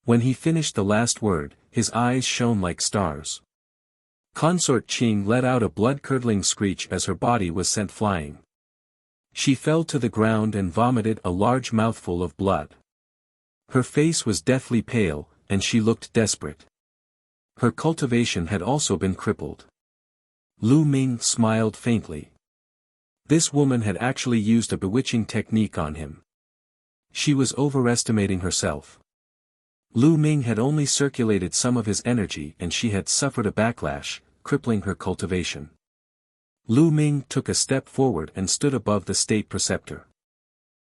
When he finished the last word, his eyes shone like stars. Consort Qing let out a blood-curdling screech as her body was sent flying. She fell to the ground and vomited a large mouthful of blood. Her face was deathly pale, and she looked desperate. Her cultivation had also been crippled. Lu Ming smiled faintly. This woman had actually used a bewitching technique on him. She was overestimating herself. Lu Ming had only circulated some of his energy and she had suffered a backlash, crippling her cultivation. Lu Ming took a step forward and stood above the state preceptor.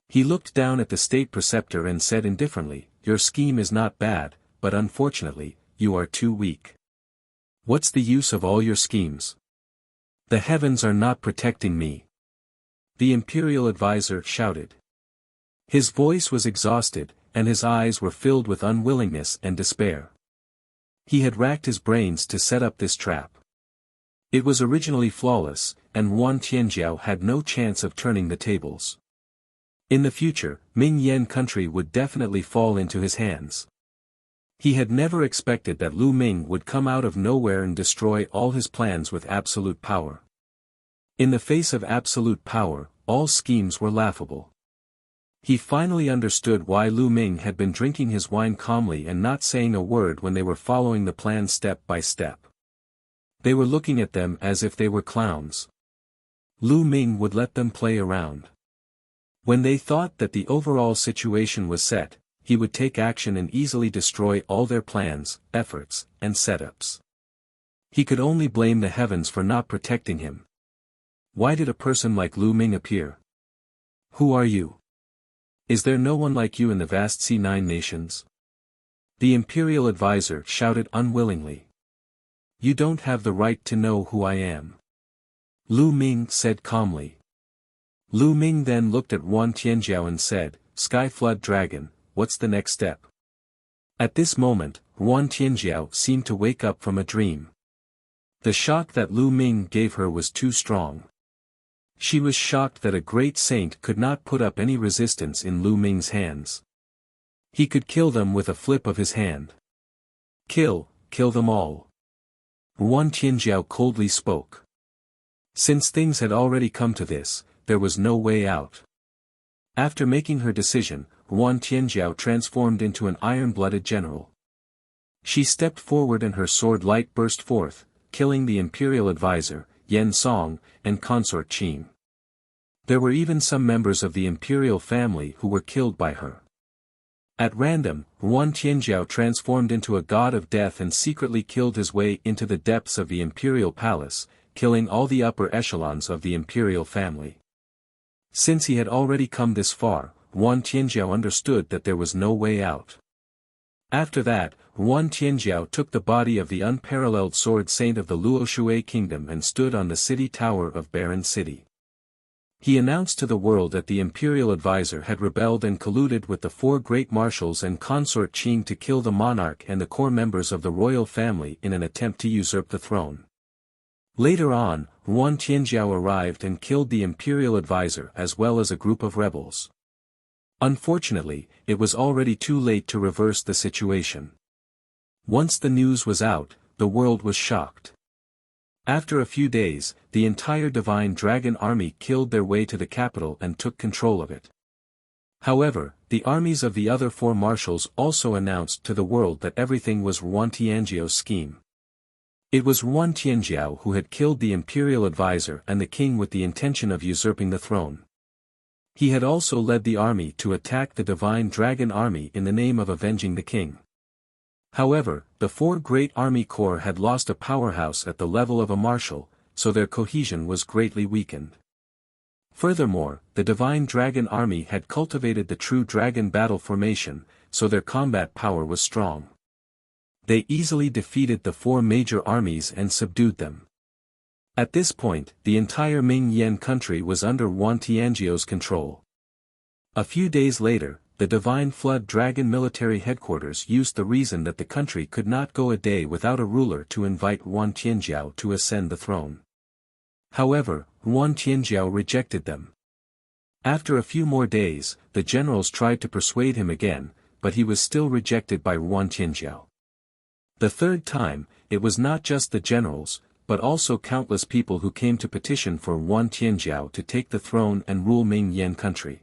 He looked down at the state preceptor and said indifferently, "Your scheme is not bad, but unfortunately, you are too weak. What's the use of all your schemes? The heavens are not protecting me." The imperial advisor shouted. His voice was exhausted, and his eyes were filled with unwillingness and despair. He had racked his brains to set up this trap. It was originally flawless, and Wan Tianjiao had no chance of turning the tables. In the future, Ming Yan country would definitely fall into his hands. He had never expected that Lu Ming would come out of nowhere and destroy all his plans with absolute power. In the face of absolute power, all schemes were laughable. He finally understood why Lu Ming had been drinking his wine calmly and not saying a word when they were following the plan step by step. They were looking at them as if they were clowns. Lu Ming would let them play around. When they thought that the overall situation was set, he would take action and easily destroy all their plans, efforts, and setups. He could only blame the heavens for not protecting him. Why did a person like Lu Ming appear? "Who are you? Is there no one like you in the vast C9 nations?" The imperial advisor shouted unwillingly. "You don't have the right to know who I am," Lu Ming said calmly. Lu Ming then looked at Wan Tianjiao and said, "Sky Flood Dragon, what's the next step?" At this moment, Wan Tianjiao seemed to wake up from a dream. The shock that Lu Ming gave her was too strong. She was shocked that a great saint could not put up any resistance in Lu Ming's hands. He could kill them with a flip of his hand. Kill them all." Wan Tianjiao coldly spoke. Since things had already come to this, there was no way out. After making her decision, Wan Tianjiao transformed into an iron-blooded general. She stepped forward and her sword light burst forth, killing the imperial advisor, Yen Song, and Consort Qing. There were even some members of the imperial family who were killed by her. At random, Yuan Tianjiao transformed into a god of death and secretly killed his way into the depths of the imperial palace, killing all the upper echelons of the imperial family. Since he had already come this far, Yuan Tianjiao understood that there was no way out. After that, Yuan Tianjiao took the body of the unparalleled sword saint of the Luoshui kingdom and stood on the city tower of Barren City. He announced to the world that the imperial advisor had rebelled and colluded with the four great marshals and consort Qing to kill the monarch and the core members of the royal family in an attempt to usurp the throne. Later on, Yuan Tianjiao arrived and killed the imperial advisor as well as a group of rebels. Unfortunately, it was already too late to reverse the situation. Once the news was out, the world was shocked. After a few days, the entire Divine Dragon army killed their way to the capital and took control of it. However, the armies of the other four marshals also announced to the world that everything was Yuan Tianjiao's scheme. It was Yuan Tianjiao who had killed the imperial advisor and the king with the intention of usurping the throne. He had also led the army to attack the Divine Dragon army in the name of avenging the king. However, the four great army corps had lost a powerhouse at the level of a marshal, so their cohesion was greatly weakened. Furthermore, the Divine Dragon army had cultivated the true dragon battle formation, so their combat power was strong. They easily defeated the four major armies and subdued them. At this point, the entire Ming Yan country was under Yuan Tianjiao's control. A few days later, the Divine Flood Dragon military headquarters used the reason that the country could not go a day without a ruler to invite Yuan Tianjiao to ascend the throne. However, Yuan Tianjiao rejected them. After a few more days, the generals tried to persuade him again, but he was still rejected by Yuan Tianjiao. The third time, it was not just the generals, but also countless people who came to petition for Yuan Tianjiao to take the throne and rule Ming Yan country.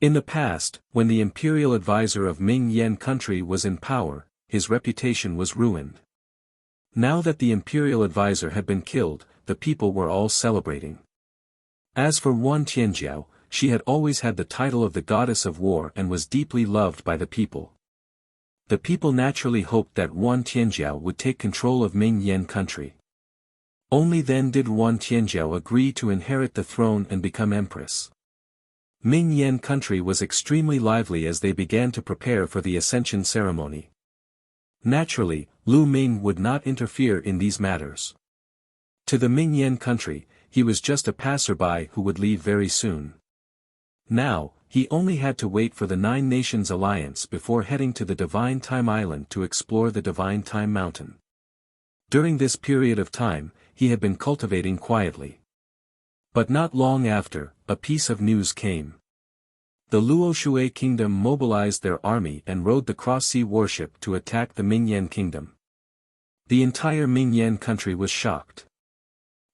In the past, when the imperial advisor of Ming Yan country was in power, his reputation was ruined. Now that the imperial advisor had been killed, the people were all celebrating. As for Yuan Tianjiao, she had always had the title of the goddess of war and was deeply loved by the people. The people naturally hoped that Yuan Tianjiao would take control of Ming Yan country. Only then did Yuan Tianjiao agree to inherit the throne and become empress. Ming Yan country was extremely lively as they began to prepare for the ascension ceremony. Naturally, Lu Ming would not interfere in these matters. To the Ming Yan country, he was just a passerby who would leave very soon. Now, he only had to wait for the Nine Nations Alliance before heading to the Divine Time Island to explore the Divine Time Mountain. During this period of time, he had been cultivating quietly. But not long after, a piece of news came. The Luoshui kingdom mobilized their army and rode the cross-sea warship to attack the Ming Yan kingdom. The entire Ming Yan country was shocked.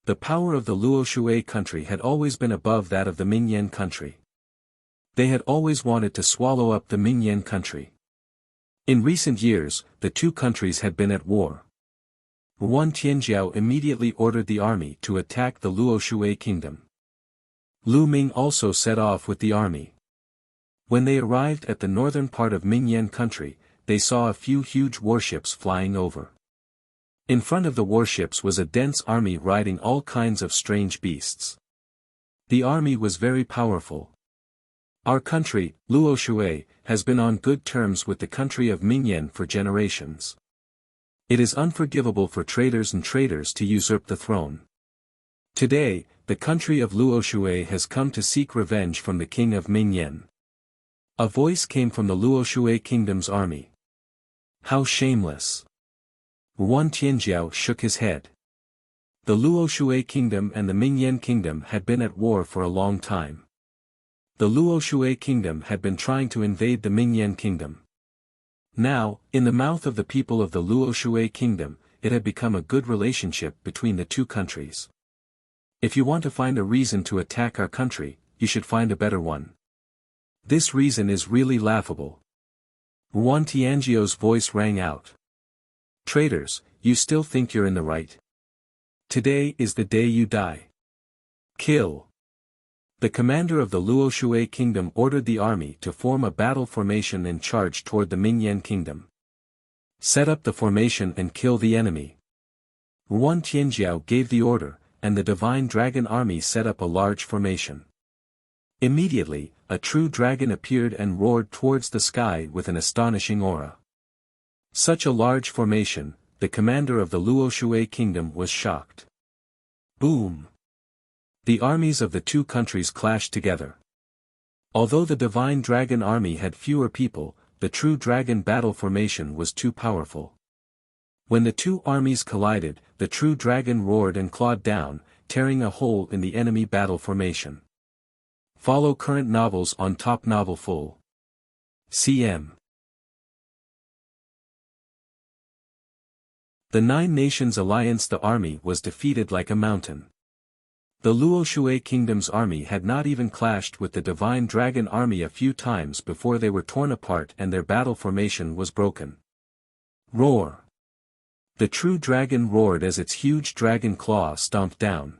The power of the Luoshui country had always been above that of the Ming Yan country. They had always wanted to swallow up the Ming Yan country. In recent years, the two countries had been at war. Yuan Tianjiao immediately ordered the army to attack the Luoshui kingdom. Lu Ming also set off with the army. When they arrived at the northern part of Ming Yan country, they saw a few huge warships flying over. In front of the warships was a dense army riding all kinds of strange beasts. The army was very powerful. Our country, Luoshui, has been on good terms with the country of Ming Yan for generations. It is unforgivable for traitors to usurp the throne. Today, the country of Luoshui has come to seek revenge from the king of Ming Yan. A voice came from the Luoshui kingdom's army. How shameless! Yuan Tianjiao shook his head. The Luoshui kingdom and the Ming Yan kingdom had been at war for a long time. The Luoshui kingdom had been trying to invade the Ming Yan kingdom. Now, in the mouth of the people of the Luoshui kingdom, it had become a good relationship between the two countries. If you want to find a reason to attack our country, you should find a better one. This reason is really laughable. Yuan Tianjiao's voice rang out. Traitors, you still think you're in the right? Today is the day you die. Kill. The commander of the Luoshui kingdom ordered the army to form a battle formation and charge toward the Mingyan kingdom. Set up the formation and kill the enemy. Yuan Tianjiao gave the order, and the divine dragon army set up a large formation. Immediately, a true dragon appeared and roared towards the sky with an astonishing aura. Such a large formation, the commander of the Luoshui kingdom was shocked. Boom! The armies of the two countries clashed together. Although the divine dragon army had fewer people, the true dragon battle formation was too powerful. When the two armies collided, the true dragon roared and clawed down, tearing a hole in the enemy battle formation. Follow current novels on Top Novel Full. cm. The Nine Nations Alliance. The army was defeated like a mountain. The Luoshui kingdom's army had not even clashed with the divine dragon army a few times before they were torn apart and their battle formation was broken. Roar! The true dragon roared as its huge dragon claw stomped down.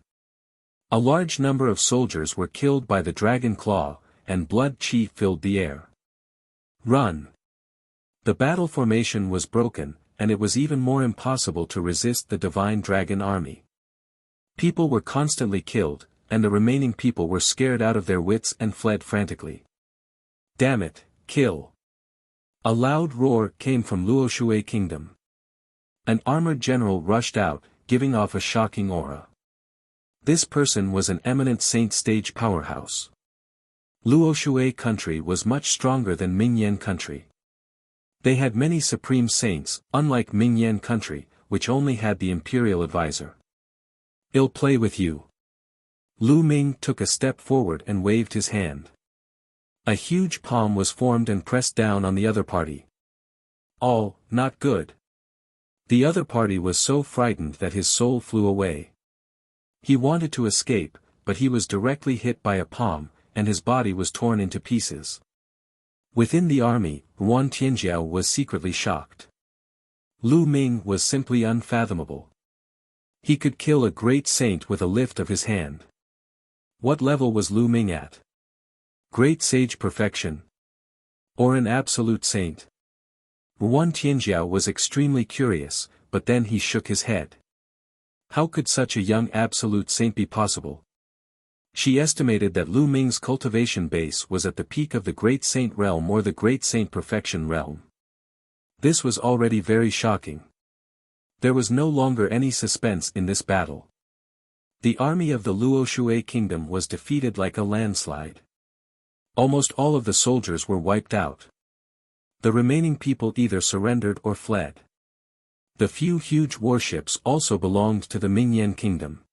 A large number of soldiers were killed by the dragon claw, and blood chi filled the air. Run! The battle formation was broken, and it was even more impossible to resist the divine dragon army. People were constantly killed, and the remaining people were scared out of their wits and fled frantically. Damn it, kill! A loud roar came from Luoshui kingdom. An armored general rushed out, giving off a shocking aura. This person was an eminent saint stage powerhouse. Luoshui country was much stronger than Mingyan country. They had many supreme saints, unlike Mingyan country, which only had the imperial advisor. I'll play with you. Lu Ming took a step forward and waved his hand. A huge palm was formed and pressed down on the other party. All, not good. The other party was so frightened that his soul flew away. He wanted to escape, but he was directly hit by a palm, and his body was torn into pieces. Within the army, Yuan Tianjiao was secretly shocked. Lu Ming was simply unfathomable. He could kill a great saint with a lift of his hand. What level was Lu Ming at? Great sage perfection? Or an absolute saint? Yuan Tianjiao was extremely curious, but then he shook his head. How could such a young absolute saint be possible? She estimated that Lu Ming's cultivation base was at the peak of the Great Saint realm or the Great Saint Perfection realm. This was already very shocking. There was no longer any suspense in this battle. The army of the Luoshui kingdom was defeated like a landslide. Almost all of the soldiers were wiped out. The remaining people either surrendered or fled. The few huge warships also belonged to the Mingyan kingdom.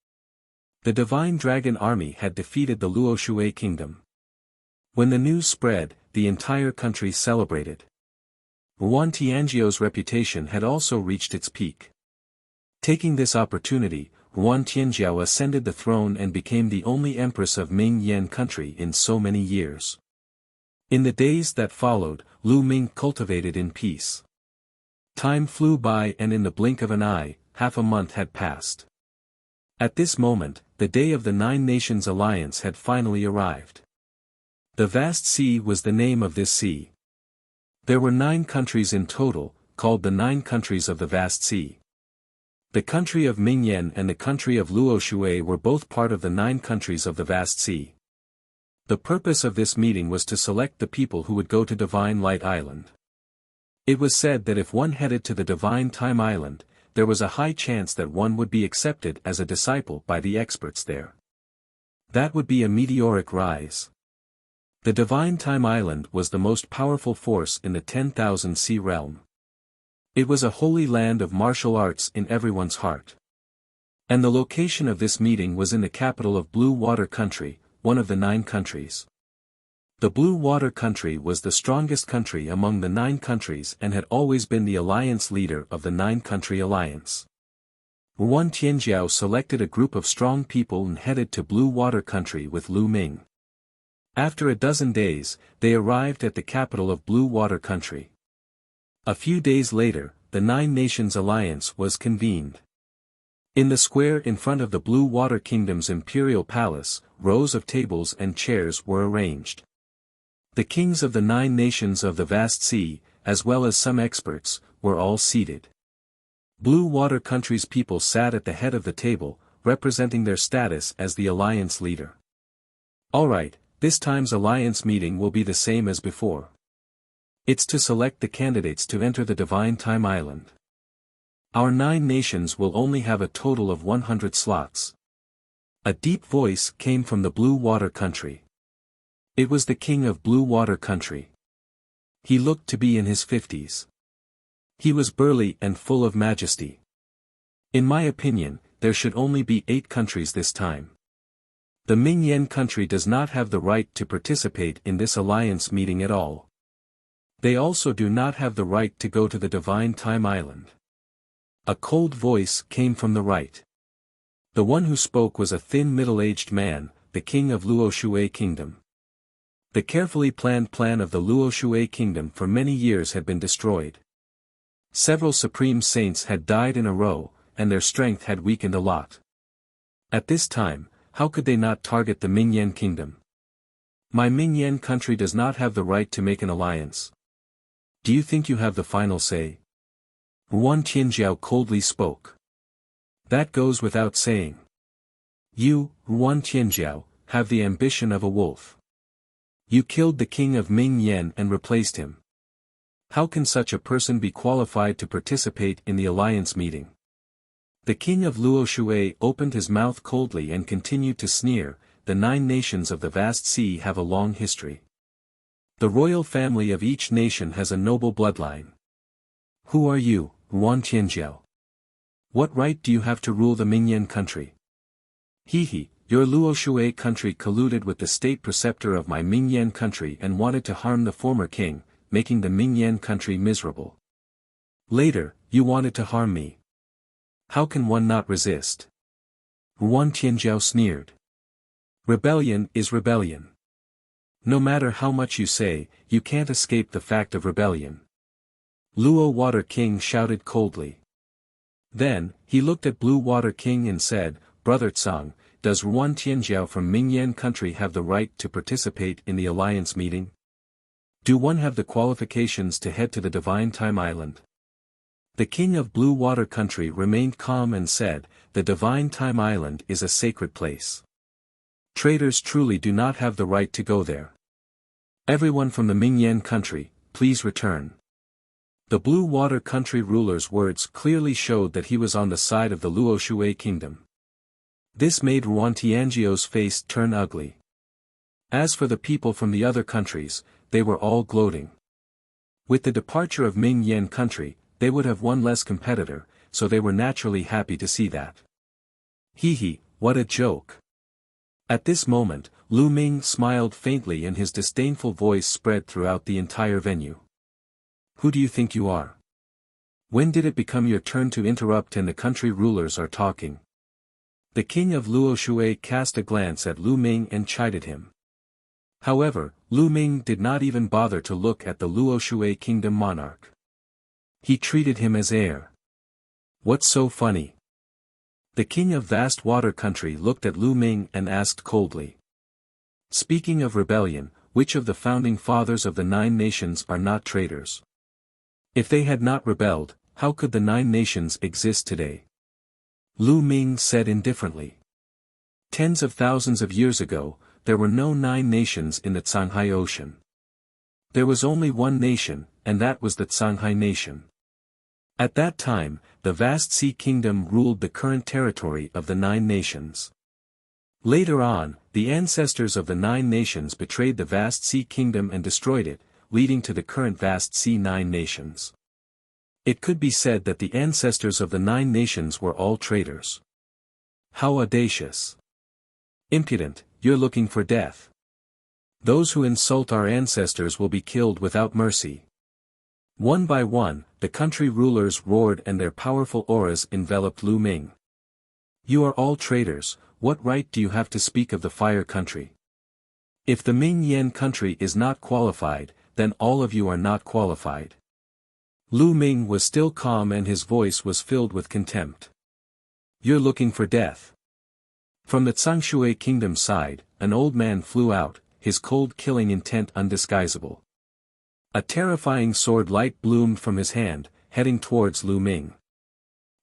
The divine dragon army had defeated the Luoshui kingdom. When the news spread, the entire country celebrated. Yuan Tianjiao's reputation had also reached its peak. Taking this opportunity, Yuan Tianjiao ascended the throne and became the only empress of Mingyan country in so many years. In the days that followed, Lu Ming cultivated in peace. Time flew by and in the blink of an eye, half a month had passed. At this moment, the day of the Nine Nations Alliance had finally arrived. The Vast Sea was the name of this sea. There were 9 countries in total, called the 9 countries of the Vast Sea. The country of Mingyan and the country of Luoshui were both part of the 9 countries of the Vast Sea. The purpose of this meeting was to select the people who would go to Divine Light Island. It was said that if one headed to the Divine Time Island, there was a high chance that one would be accepted as a disciple by the experts there. That would be a meteoric rise. The Divine Time Island was the most powerful force in the 10,000 sea realm. It was a holy land of martial arts in everyone's heart. And the location of this meeting was in the capital of Blue Water Country, one of the 9 countries. The Blue Water Country was the strongest country among the 9 countries and had always been the alliance leader of the 9-country alliance. Yuan Tianjiao selected a group of strong people and headed to Blue Water Country with Lu Ming. After a dozen days, they arrived at the capital of Blue Water Country. A few days later, the 9 Nations Alliance was convened. In the square in front of the Blue Water Kingdom's imperial palace, rows of tables and chairs were arranged. The kings of the 9 nations of the vast sea, as well as some experts, were all seated. Blue Water Country's people sat at the head of the table, representing their status as the alliance leader. Alright, this time's alliance meeting will be the same as before. It's to select the candidates to enter the Divine Time Island. Our 9 nations will only have a total of 100 slots. A deep voice came from the Blue Water Country. It was the king of Blue Water Country. He looked to be in his 50s. He was burly and full of majesty. In my opinion, there should only be 8 countries this time. The Ming-Yen country does not have the right to participate in this alliance meeting at all. They also do not have the right to go to the Divine Time Island. A cold voice came from the right. The one who spoke was a thin middle-aged man, the king of Luoshui Kingdom. The carefully planned plan of the Luoshui Kingdom for many years had been destroyed. Several supreme saints had died in a row, and their strength had weakened a lot. At this time, how could they not target the Ming-Yen Kingdom? My Ming-Yen country does not have the right to make an alliance. Do you think you have the final say? Ruan Tianjiao coldly spoke. That goes without saying. You, Ruan Tianjiao, have the ambition of a wolf. You killed the king of Ming-Yen and replaced him. How can such a person be qualified to participate in the alliance meeting? The king of Luoshui opened his mouth coldly and continued to sneer. The 9 nations of the vast sea have a long history. The royal family of each nation has a noble bloodline. Who are you, Ruan Tianjiao? What right do you have to rule the Ming-Yen country? Your Luoshui country colluded with the state preceptor of my Ming-Yen country and wanted to harm the former king, making the Ming-Yen country miserable. Later, you wanted to harm me. How can one not resist? Ruan Tianjiao sneered. Rebellion is rebellion. No matter how much you say, you can't escape the fact of rebellion. Luo Water King shouted coldly. Then, he looked at Blue Water King and said, Brother Tsang, does Ruan Tianjiao from Ming-Yen country have the right to participate in the alliance meeting? Do one have the qualifications to head to the Divine Time Island? The king of Blue Water Country remained calm and said, the Divine Time Island is a sacred place. Traitors truly do not have the right to go there. Everyone from the Ming-Yen country, please return. The Blue Water Country ruler's words clearly showed that he was on the side of the Luoshui Kingdom. This made Ruan Tianjiao's face turn ugly. As for the people from the other countries, they were all gloating. With the departure of Ming-Yen country, they would have one less competitor, so they were naturally happy to see that. What a joke. At this moment, Lu Ming smiled faintly and his disdainful voice spread throughout the entire venue. Who do you think you are? When did it become your turn to interrupt and the country rulers are talking? The king of Luoshui cast a glance at Lu Ming and chided him. However, Lu Ming did not even bother to look at the Luoshui kingdom monarch. He treated him as heir. What's so funny? The king of vast water country looked at Lu Ming and asked coldly. Speaking of rebellion, which of the founding fathers of the 9 nations are not traitors? If they had not rebelled, how could the 9 nations exist today? Lu Ming said indifferently. Tens of thousands of years ago, there were no 9 nations in the Tsanghai Ocean. There was only one nation, and that was the Tsanghai nation. At that time, the vast sea kingdom ruled the current territory of the 9 nations. Later on, the ancestors of the 9 nations betrayed the vast sea kingdom and destroyed it, leading to the current vast sea 9 nations. It could be said that the ancestors of the 9 nations were all traitors. How audacious! Impudent, you're looking for death. Those who insult our ancestors will be killed without mercy. One by one, the country rulers roared and their powerful auras enveloped Lu Ming. You are all traitors, what right do you have to speak of the fire country? If the Ming-Yen country is not qualified, then all of you are not qualified. Lu Ming was still calm and his voice was filled with contempt. You're looking for death. From the Tsangshui kingdom side, an old man flew out, his cold killing intent undisguisable. A terrifying sword light bloomed from his hand, heading towards Lu Ming.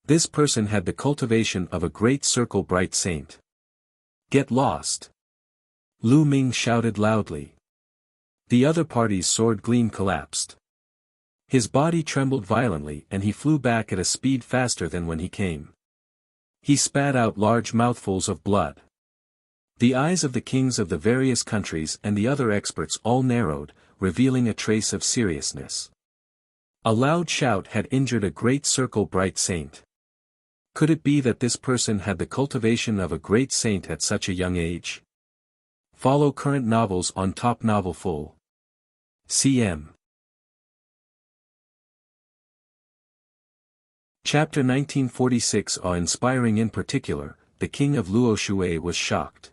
This person had the cultivation of a great circle bright saint. Get lost! Lu Ming shouted loudly. The other party's sword gleam collapsed. His body trembled violently and he flew back at a speed faster than when he came. He spat out large mouthfuls of blood. The eyes of the kings of the various countries and the other experts all narrowed, revealing a trace of seriousness. A loud shout had injured a great circle bright saint. Could it be that this person had the cultivation of a great saint at such a young age? Follow current novels on Top Novel Full. cm. Chapter 1946 Awe-inspiring. In particular, the king of Luoshui was shocked.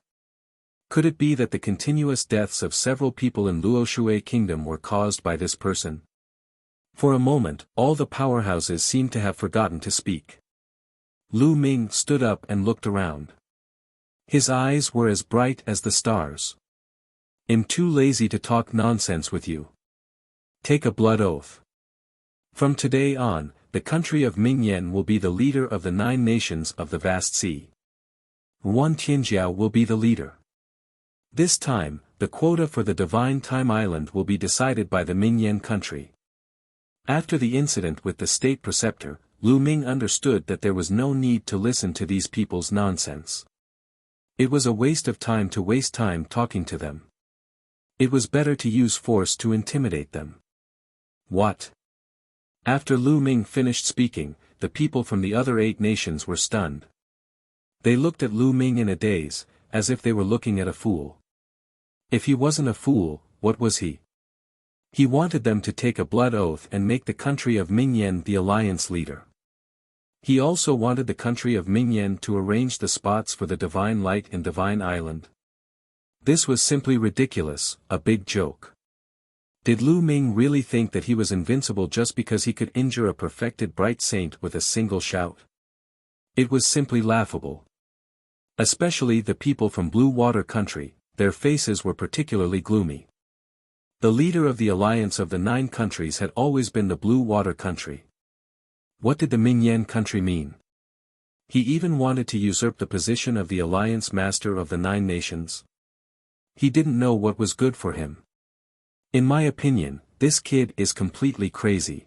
Could it be that the continuous deaths of several people in Luoshui kingdom were caused by this person? For a moment, all the powerhouses seemed to have forgotten to speak. Lu Ming stood up and looked around. His eyes were as bright as the stars. I'm too lazy to talk nonsense with you. Take a blood oath. From today on, the country of Mingyan will be the leader of the 9 nations of the vast sea. Wan Tianjiao will be the leader. This time, the quota for the Divine Time Island will be decided by the Mingyan country. After the incident with the state preceptor, Lu Ming understood that there was no need to listen to these people's nonsense. It was a waste of time to waste time talking to them. It was better to use force to intimidate them. What? After Lu Ming finished speaking, the people from the other 8 nations were stunned. They looked at Lu Ming in a daze, as if they were looking at a fool. If he wasn't a fool, what was he? He wanted them to take a blood oath and make the country of Mingyan the alliance leader. He also wanted the country of Mingyan to arrange the spots for the Divine Light in Divine Island. This was simply ridiculous, a big joke. Did Lu Ming really think that he was invincible just because he could injure a perfected bright saint with a single shout? It was simply laughable. Especially the people from Blue Water Country, their faces were particularly gloomy. The leader of the alliance of the 9 countries had always been the Blue Water Country. What did the Mingyan country mean? He even wanted to usurp the position of the alliance master of the 9 nations. He didn't know what was good for him. In my opinion, this kid is completely crazy.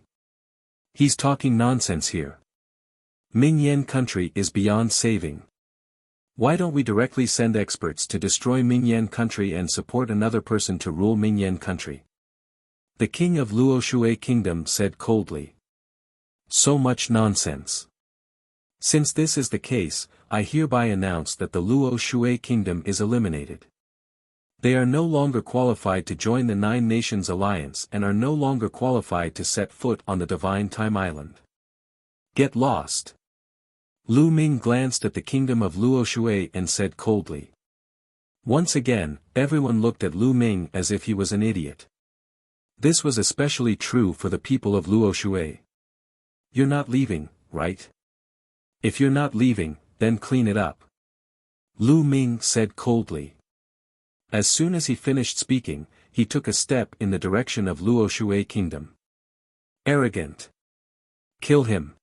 He's talking nonsense here. Mingyan country is beyond saving. Why don't we directly send experts to destroy Mingyan country and support another person to rule Mingyan country? The king of Luoshui kingdom said coldly. So much nonsense. Since this is the case, I hereby announce that the Luoshui kingdom is eliminated. They are no longer qualified to join the 9 Nations Alliance and are no longer qualified to set foot on the Divine Time Island. Get lost. Lu Ming glanced at the kingdom of Luoshui and said coldly. Once again, everyone looked at Lu Ming as if he was an idiot. This was especially true for the people of Luoshui. You're not leaving, right? If you're not leaving, then clean it up. Lu Ming said coldly. As soon as he finished speaking, he took a step in the direction of Luoshui kingdom. Arrogant. Kill him.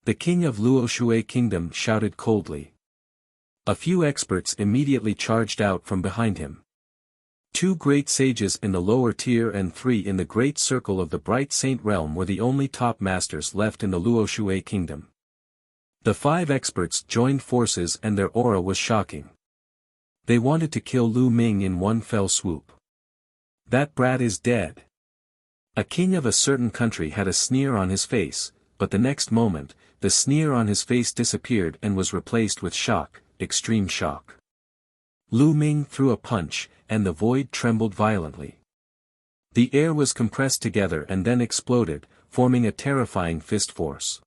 The king of Luoshui kingdom shouted coldly. A few experts immediately charged out from behind him. 2 great sages in the lower tier and 3 in the great circle of the bright saint realm were the only top masters left in the Luoshui kingdom. The 5 experts joined forces and their aura was shocking. They wanted to kill Lu Ming in one fell swoop. That brat is dead. A king of a certain country had a sneer on his face, but the next moment, the sneer on his face disappeared and was replaced with shock, extreme shock. Lu Ming threw a punch, and the void trembled violently. The air was compressed together and then exploded, forming a terrifying fist force.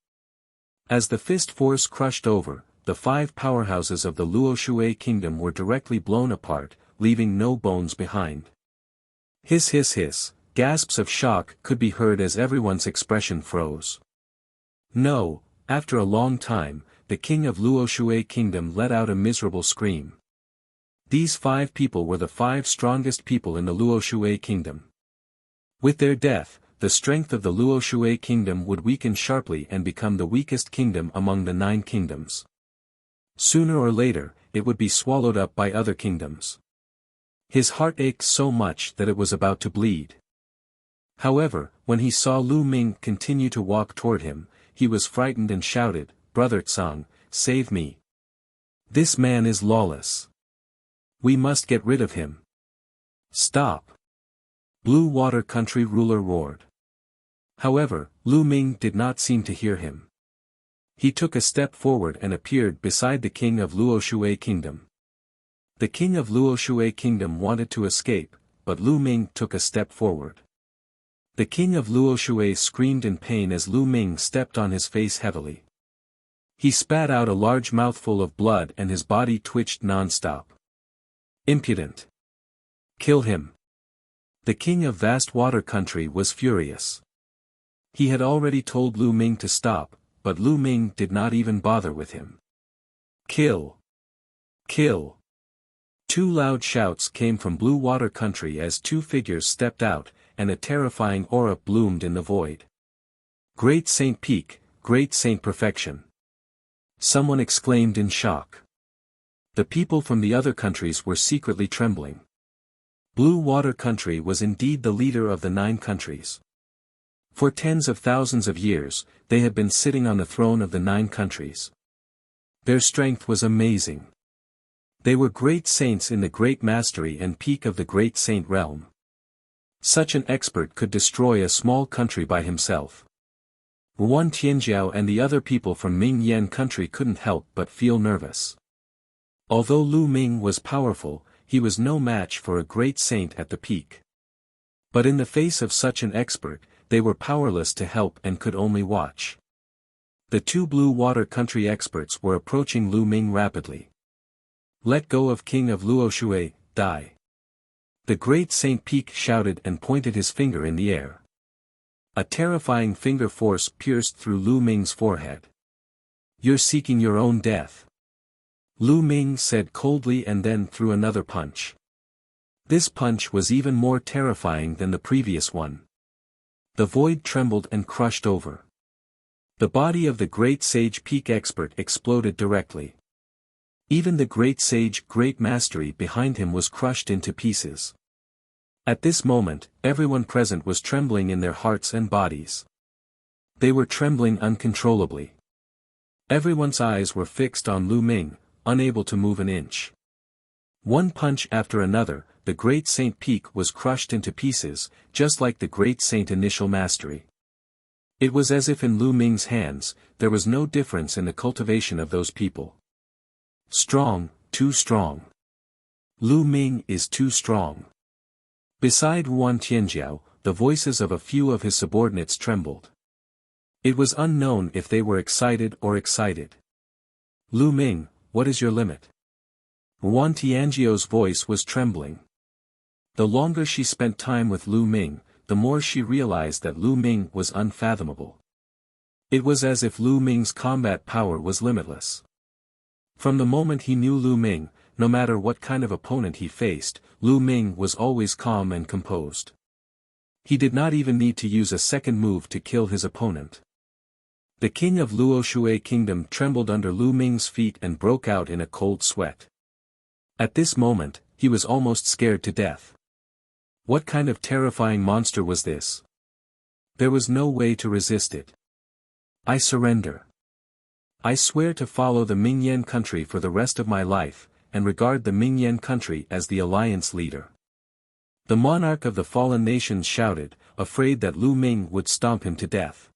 As the fist force crushed over, the 5 powerhouses of the Luoshui kingdom were directly blown apart, leaving no bones behind. Hiss hiss hiss, gasps of shock could be heard as everyone's expression froze. No, after a long time, the king of Luoshui kingdom let out a miserable scream. These 5 people were the 5 strongest people in the Luoshui kingdom. With their death, the strength of the Luoshui kingdom would weaken sharply and become the weakest kingdom among the 9 kingdoms. Sooner or later, it would be swallowed up by other kingdoms. His heart ached so much that it was about to bleed. However, when he saw Lu Ming continue to walk toward him, he was frightened and shouted, "Brother Tsang, save me. This man is lawless. We must get rid of him." "Stop!" Blue Water Country ruler roared. However, Lu Ming did not seem to hear him. He took a step forward and appeared beside the king of Luoshui kingdom. The king of Luoshui kingdom wanted to escape, but Lu Ming took a step forward. The king of Luoshui screamed in pain as Lu Ming stepped on his face heavily. He spat out a large mouthful of blood and his body twitched non-stop. "Impudent! Kill him!" The king of Vast Water Country was furious. He had already told Lu Ming to stop, but Lu Ming did not even bother with him. "Kill! Kill!" 2 loud shouts came from Blue Water Country as 2 figures stepped out, and a terrifying aura bloomed in the void. "Great Saint Peak, Great Saint Perfection!" Someone exclaimed in shock. The people from the other countries were secretly trembling. Blue Water Country was indeed the leader of the 9 countries. For tens of thousands of years, they had been sitting on the throne of the 9 countries. Their strength was amazing. They were great saints in the great mastery and peak of the great saint realm. Such an expert could destroy a small country by himself. Wan Tianjiao and the other people from Ming Yan country couldn't help but feel nervous. Although Lu Ming was powerful, he was no match for a great saint at the peak. But in the face of such an expert, they were powerless to help and could only watch. The 2 Blue Water Country experts were approaching Lu Ming rapidly. "Let go of King of Luoshui, die!" The great Saint Peak shouted and pointed his finger in the air. A terrifying finger force pierced through Lu Ming's forehead. "You're seeking your own death," Lu Ming said coldly and then threw another punch. This punch was even more terrifying than the previous one. The void trembled and crushed over. The body of the great sage peak expert exploded directly. Even the great sage great mastery behind him was crushed into pieces. At this moment, everyone present was trembling in their hearts and bodies. They were trembling uncontrollably. Everyone's eyes were fixed on Lu Ming, unable to move an inch. One punch after another, the great Saint Peak was crushed into pieces, just like the great Saint initial mastery. It was as if in Lu Ming's hands, there was no difference in the cultivation of those people. Strong, too strong. Lu Ming is too strong. Beside Wan Tianjiao, the voices of a few of his subordinates trembled. It was unknown if they were excited or excited. "Lu Ming, what is your limit?" Wan Tianjiao's voice was trembling. The longer she spent time with Lu Ming, the more she realized that Lu Ming was unfathomable. It was as if Lu Ming's combat power was limitless. From the moment he knew Lu Ming, no matter what kind of opponent he faced, Lu Ming was always calm and composed. He did not even need to use a second move to kill his opponent. The king of Luoshui kingdom trembled under Lu Ming's feet and broke out in a cold sweat. At this moment, he was almost scared to death. What kind of terrifying monster was this? There was no way to resist it. "I surrender. I swear to follow the Mingyan country for the rest of my life, and regard the Mingyan country as the alliance leader." The monarch of the fallen nations shouted, afraid that Lu Ming would stomp him to death.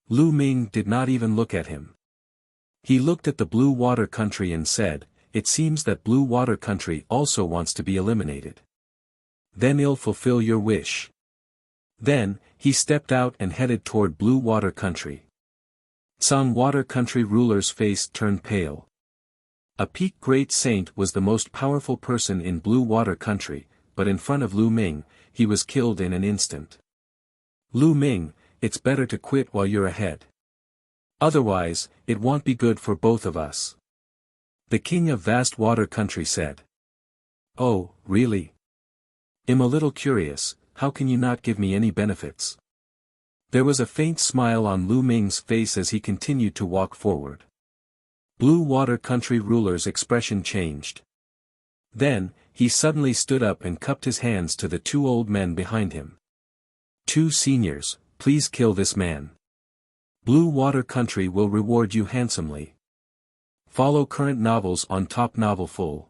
Lu Ming did not even look at him. He looked at the Blue Water Country and said, "It seems that Blue Water Country also wants to be eliminated. Then I'll fulfill your wish." Then, he stepped out and headed toward Blue Water Country. Tsang Water Country ruler's face turned pale. A peak great saint was the most powerful person in Blue Water Country, but in front of Lu Ming, he was killed in an instant. "Lu Ming, it's better to quit while you're ahead. Otherwise, it won't be good for both of us. The king of vast water country said. Oh, really? I'm a little curious, how can you not give me any benefits? There was a faint smile on Lu Ming's face as he continued to walk forward. Blue Water Country ruler's expression changed. Then, he suddenly stood up and cupped his hands to the two old men behind him. Two seniors, please kill this man. Blue Water Country will reward you handsomely. Follow current novels on Top Novel Full.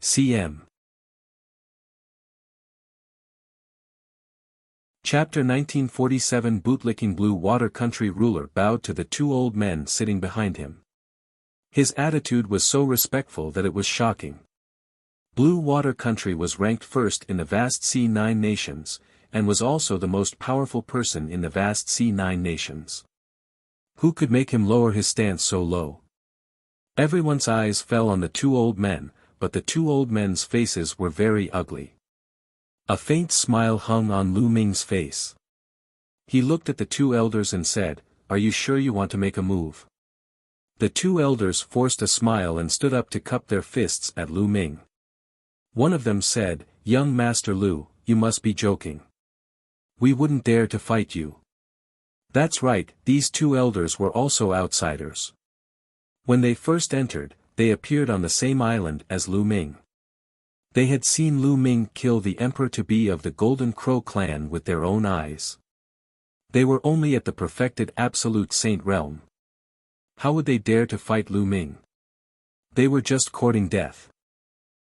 CM. Chapter 1947. Bootlicking. Blue Water Country ruler bowed to the two old men sitting behind him. His attitude was so respectful that it was shocking. Blue Water Country was ranked first in the vast C9 nations, and was also the most powerful person in the vast C9 nations. Who could make him lower his stance so low? Everyone's eyes fell on the two old men, but the two old men's faces were very ugly. A faint smile hung on Lu Ming's face. He looked at the two elders and said, "Are you sure you want to make a move?" The two elders forced a smile and stood up to cup their fists at Lu Ming. One of them said, "Young Master Lu, you must be joking. We wouldn't dare to fight you." That's right, these two elders were also outsiders. When they first entered, they appeared on the same island as Lu Ming. They had seen Lu Ming kill the Emperor-to-be of the Golden Crow clan with their own eyes. They were only at the perfected Absolute Saint realm. How would they dare to fight Lu Ming? They were just courting death.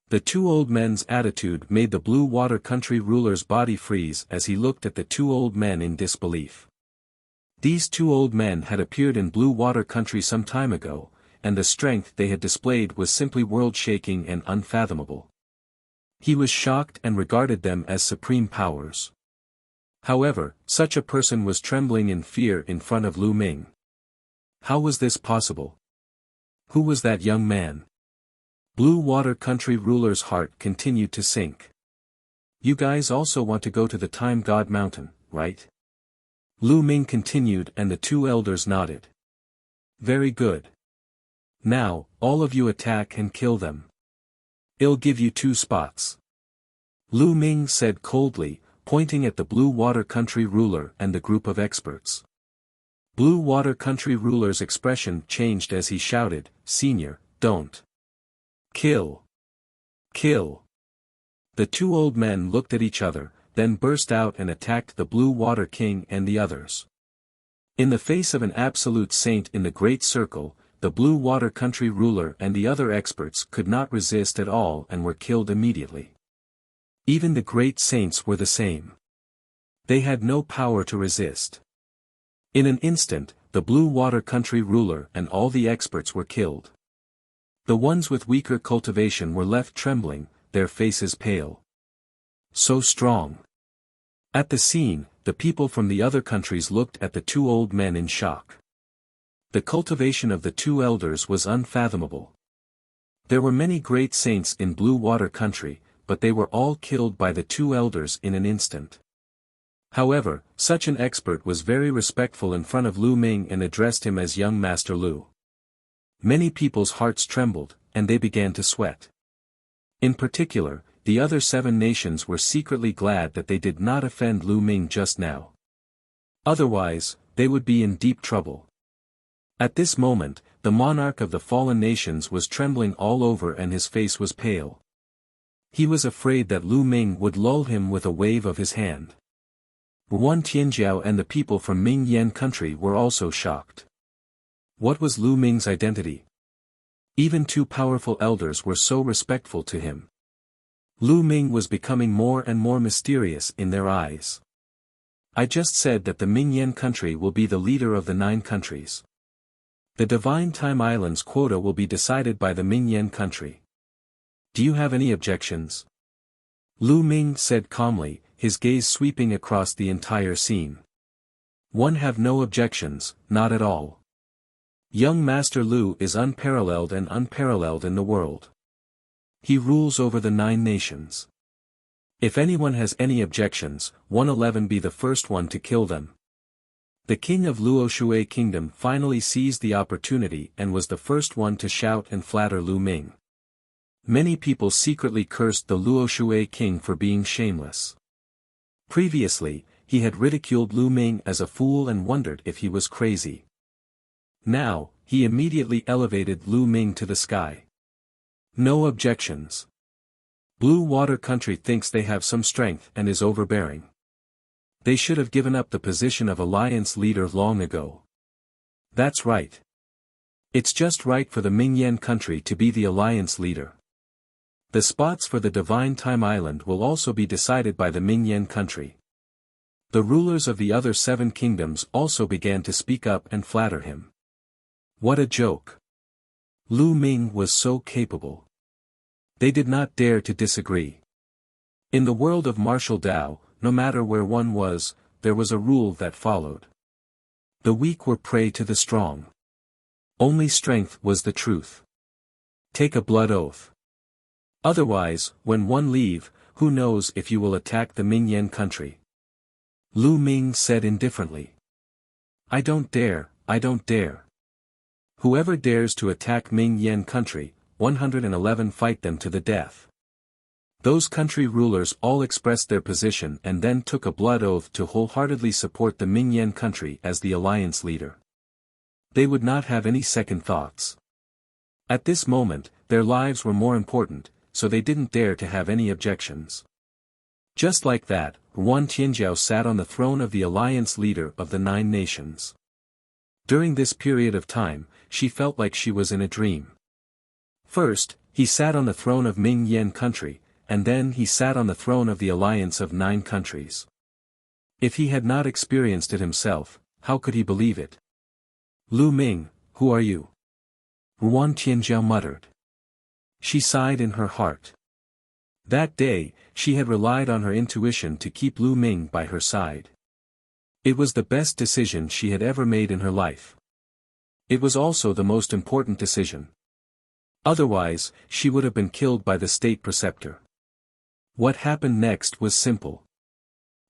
The two old men's attitude made the Blue Water Country ruler's body freeze as he looked at the two old men in disbelief. These two old men had appeared in Blue Water Country some time ago, and the strength they had displayed was simply world-shaking and unfathomable. He was shocked and regarded them as supreme powers. However, such a person was trembling in fear in front of Lu Ming. How was this possible? Who was that young man? Blue Water Country ruler's heart continued to sink. You guys also want to go to the Time God Mountain, right? Lu Ming continued and the two elders nodded. Very good. Now, all of you attack and kill them. I'll give you 2 spots. Lu Ming said coldly, pointing at the Blue Water Country ruler and the group of experts. Blue Water Country ruler's expression changed as he shouted, "Senior, don't. Kill. Kill." The two old men looked at each other, then burst out and attacked the Blue Water King and the others. In the face of an absolute saint in the Great Circle, the Blue Water Country ruler and the other experts could not resist at all and were killed immediately. Even the great saints were the same. They had no power to resist. In an instant, the Blue Water Country ruler and all the experts were killed. The ones with weaker cultivation were left trembling, their faces pale. So strong. At the scene, the people from the other countries looked at the two old men in shock. The cultivation of the two elders was unfathomable. There were many great saints in Blue Water Country, but they were all killed by the two elders in an instant. However, such an expert was very respectful in front of Lu Ming and addressed him as young Master Lu. Many people's hearts trembled, and they began to sweat. In particular, the other 7 nations were secretly glad that they did not offend Lu Ming just now. Otherwise, they would be in deep trouble. At this moment, the monarch of the fallen nations was trembling all over and his face was pale. He was afraid that Lu Ming would lull him with a wave of his hand. Wan Tianjiao and the people from Ming Yan country were also shocked. What was Lu Ming's identity? Even 2 powerful elders were so respectful to him. Lu Ming was becoming more and more mysterious in their eyes. I just said that the Ming Yan country will be the leader of the 9 countries. The Divine Time Islands quota will be decided by the Ming Yan country. Do you have any objections? Lu Ming said calmly, his gaze sweeping across the entire scene. One have no objections, not at all. Young Master Lu is unparalleled and unparalleled in the world. He rules over the 9 nations. If anyone has any objections, 111 be the first one to kill them. The king of Luoshui Kingdom finally seized the opportunity and was the first one to shout and flatter Lu Ming. Many people secretly cursed the Luoshui king for being shameless. Previously, he had ridiculed Lu Ming as a fool and wondered if he was crazy. Now, he immediately elevated Lu Ming to the sky. No objections. Blue Water Country thinks they have some strength and is overbearing. They should have given up the position of alliance leader long ago. That's right. It's just right for the Mingyan country to be the alliance leader. The spots for the Divine Time Island will also be decided by the Mingyan country. The rulers of the other 7 kingdoms also began to speak up and flatter him. What a joke. Lu Ming was so capable. They did not dare to disagree. In the world of martial Tao, no matter where one was, there was a rule that followed. The weak were prey to the strong. Only strength was the truth. Take a blood oath. Otherwise, when one leave, who knows if you will attack the Mingyan country? Lu Ming said indifferently. I don't dare, I don't dare. Whoever dares to attack Mingyan country, 111 fight them to the death. Those country rulers all expressed their position and then took a blood oath to wholeheartedly support the Mingyan country as the alliance leader. They would not have any second thoughts. At this moment, their lives were more important, so they didn't dare to have any objections. Just like that, Yuan Tianjiao sat on the throne of the alliance leader of the 9 nations. During this period of time, she felt like she was in a dream. First, he sat on the throne of Mingyan country, and then he sat on the throne of the alliance of 9 countries. If he had not experienced it himself, how could he believe it? Lu Ming, who are you? Yuan Tianjiao muttered. She sighed in her heart. That day, she had relied on her intuition to keep Lu Ming by her side. It was the best decision she had ever made in her life. It was also the most important decision. Otherwise, she would have been killed by the state preceptor. What happened next was simple.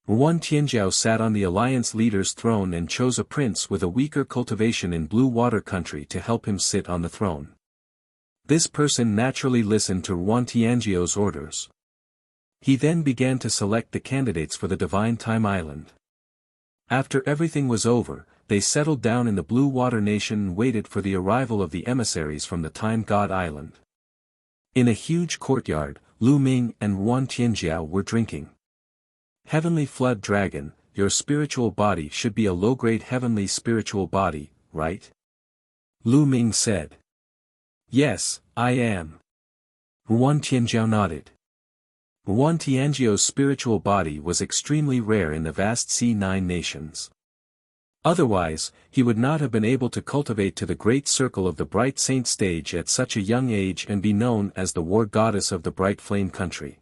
Yuan Tianjiao sat on the alliance leader's throne and chose a prince with a weaker cultivation in Blue Water Country to help him sit on the throne. This person naturally listened to Yuan Tianjiao's orders. He then began to select the candidates for the Divine Time Island. After everything was over, they settled down in the Blue Water Nation and waited for the arrival of the emissaries from the Time God Island. In a huge courtyard, Lu Ming and Yuan Tianjiao were drinking. Heavenly Flood Dragon, your spiritual body should be a low-grade heavenly spiritual body, right? Lu Ming said. Yes, I am. Yuan Tianjiao nodded. Yuan Tianjiao's spiritual body was extremely rare in the vast C9 nations. Otherwise, he would not have been able to cultivate to the great circle of the Bright Saint stage at such a young age and be known as the war goddess of the Bright Flame country.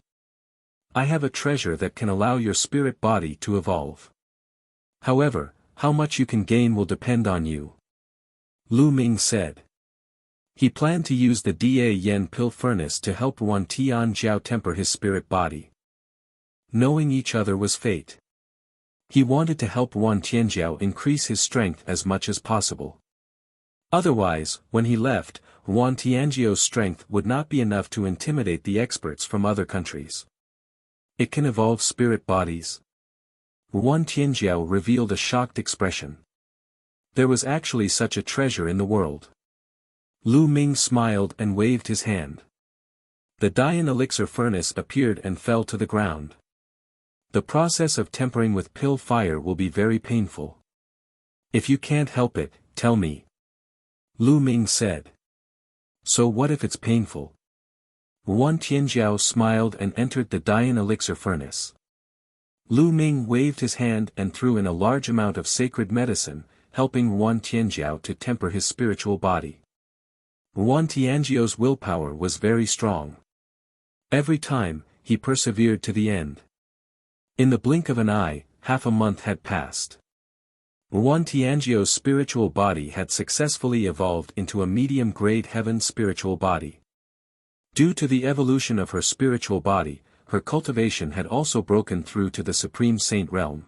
I have a treasure that can allow your spirit body to evolve. However, how much you can gain will depend on you. Lu Ming said. He planned to use the Da Yen pill furnace to help Yuan Tianjiao temper his spirit body. Knowing each other was fate. He wanted to help Yuan Tianjiao increase his strength as much as possible. Otherwise, when he left, Yuan Tianjiao's strength would not be enough to intimidate the experts from other countries. It can evolve spirit bodies. Yuan Tianjiao revealed a shocked expression. There was actually such a treasure in the world. Lu Ming smiled and waved his hand. The Dian elixir furnace appeared and fell to the ground. The process of tempering with pill fire will be very painful. If you can't help it, tell me. Lu Ming said. So what if it's painful? Yuan Tianjiao smiled and entered the Dian elixir furnace. Lu Ming waved his hand and threw in a large amount of sacred medicine, helping Yuan Tianjiao to temper his spiritual body. Yuan Tianjiao's willpower was very strong. Every time, he persevered to the end. In the blink of an eye, half a month had passed. Yuan Tianjiao's spiritual body had successfully evolved into a medium-grade heaven spiritual body. Due to the evolution of her spiritual body, her cultivation had also broken through to the Supreme Saint realm.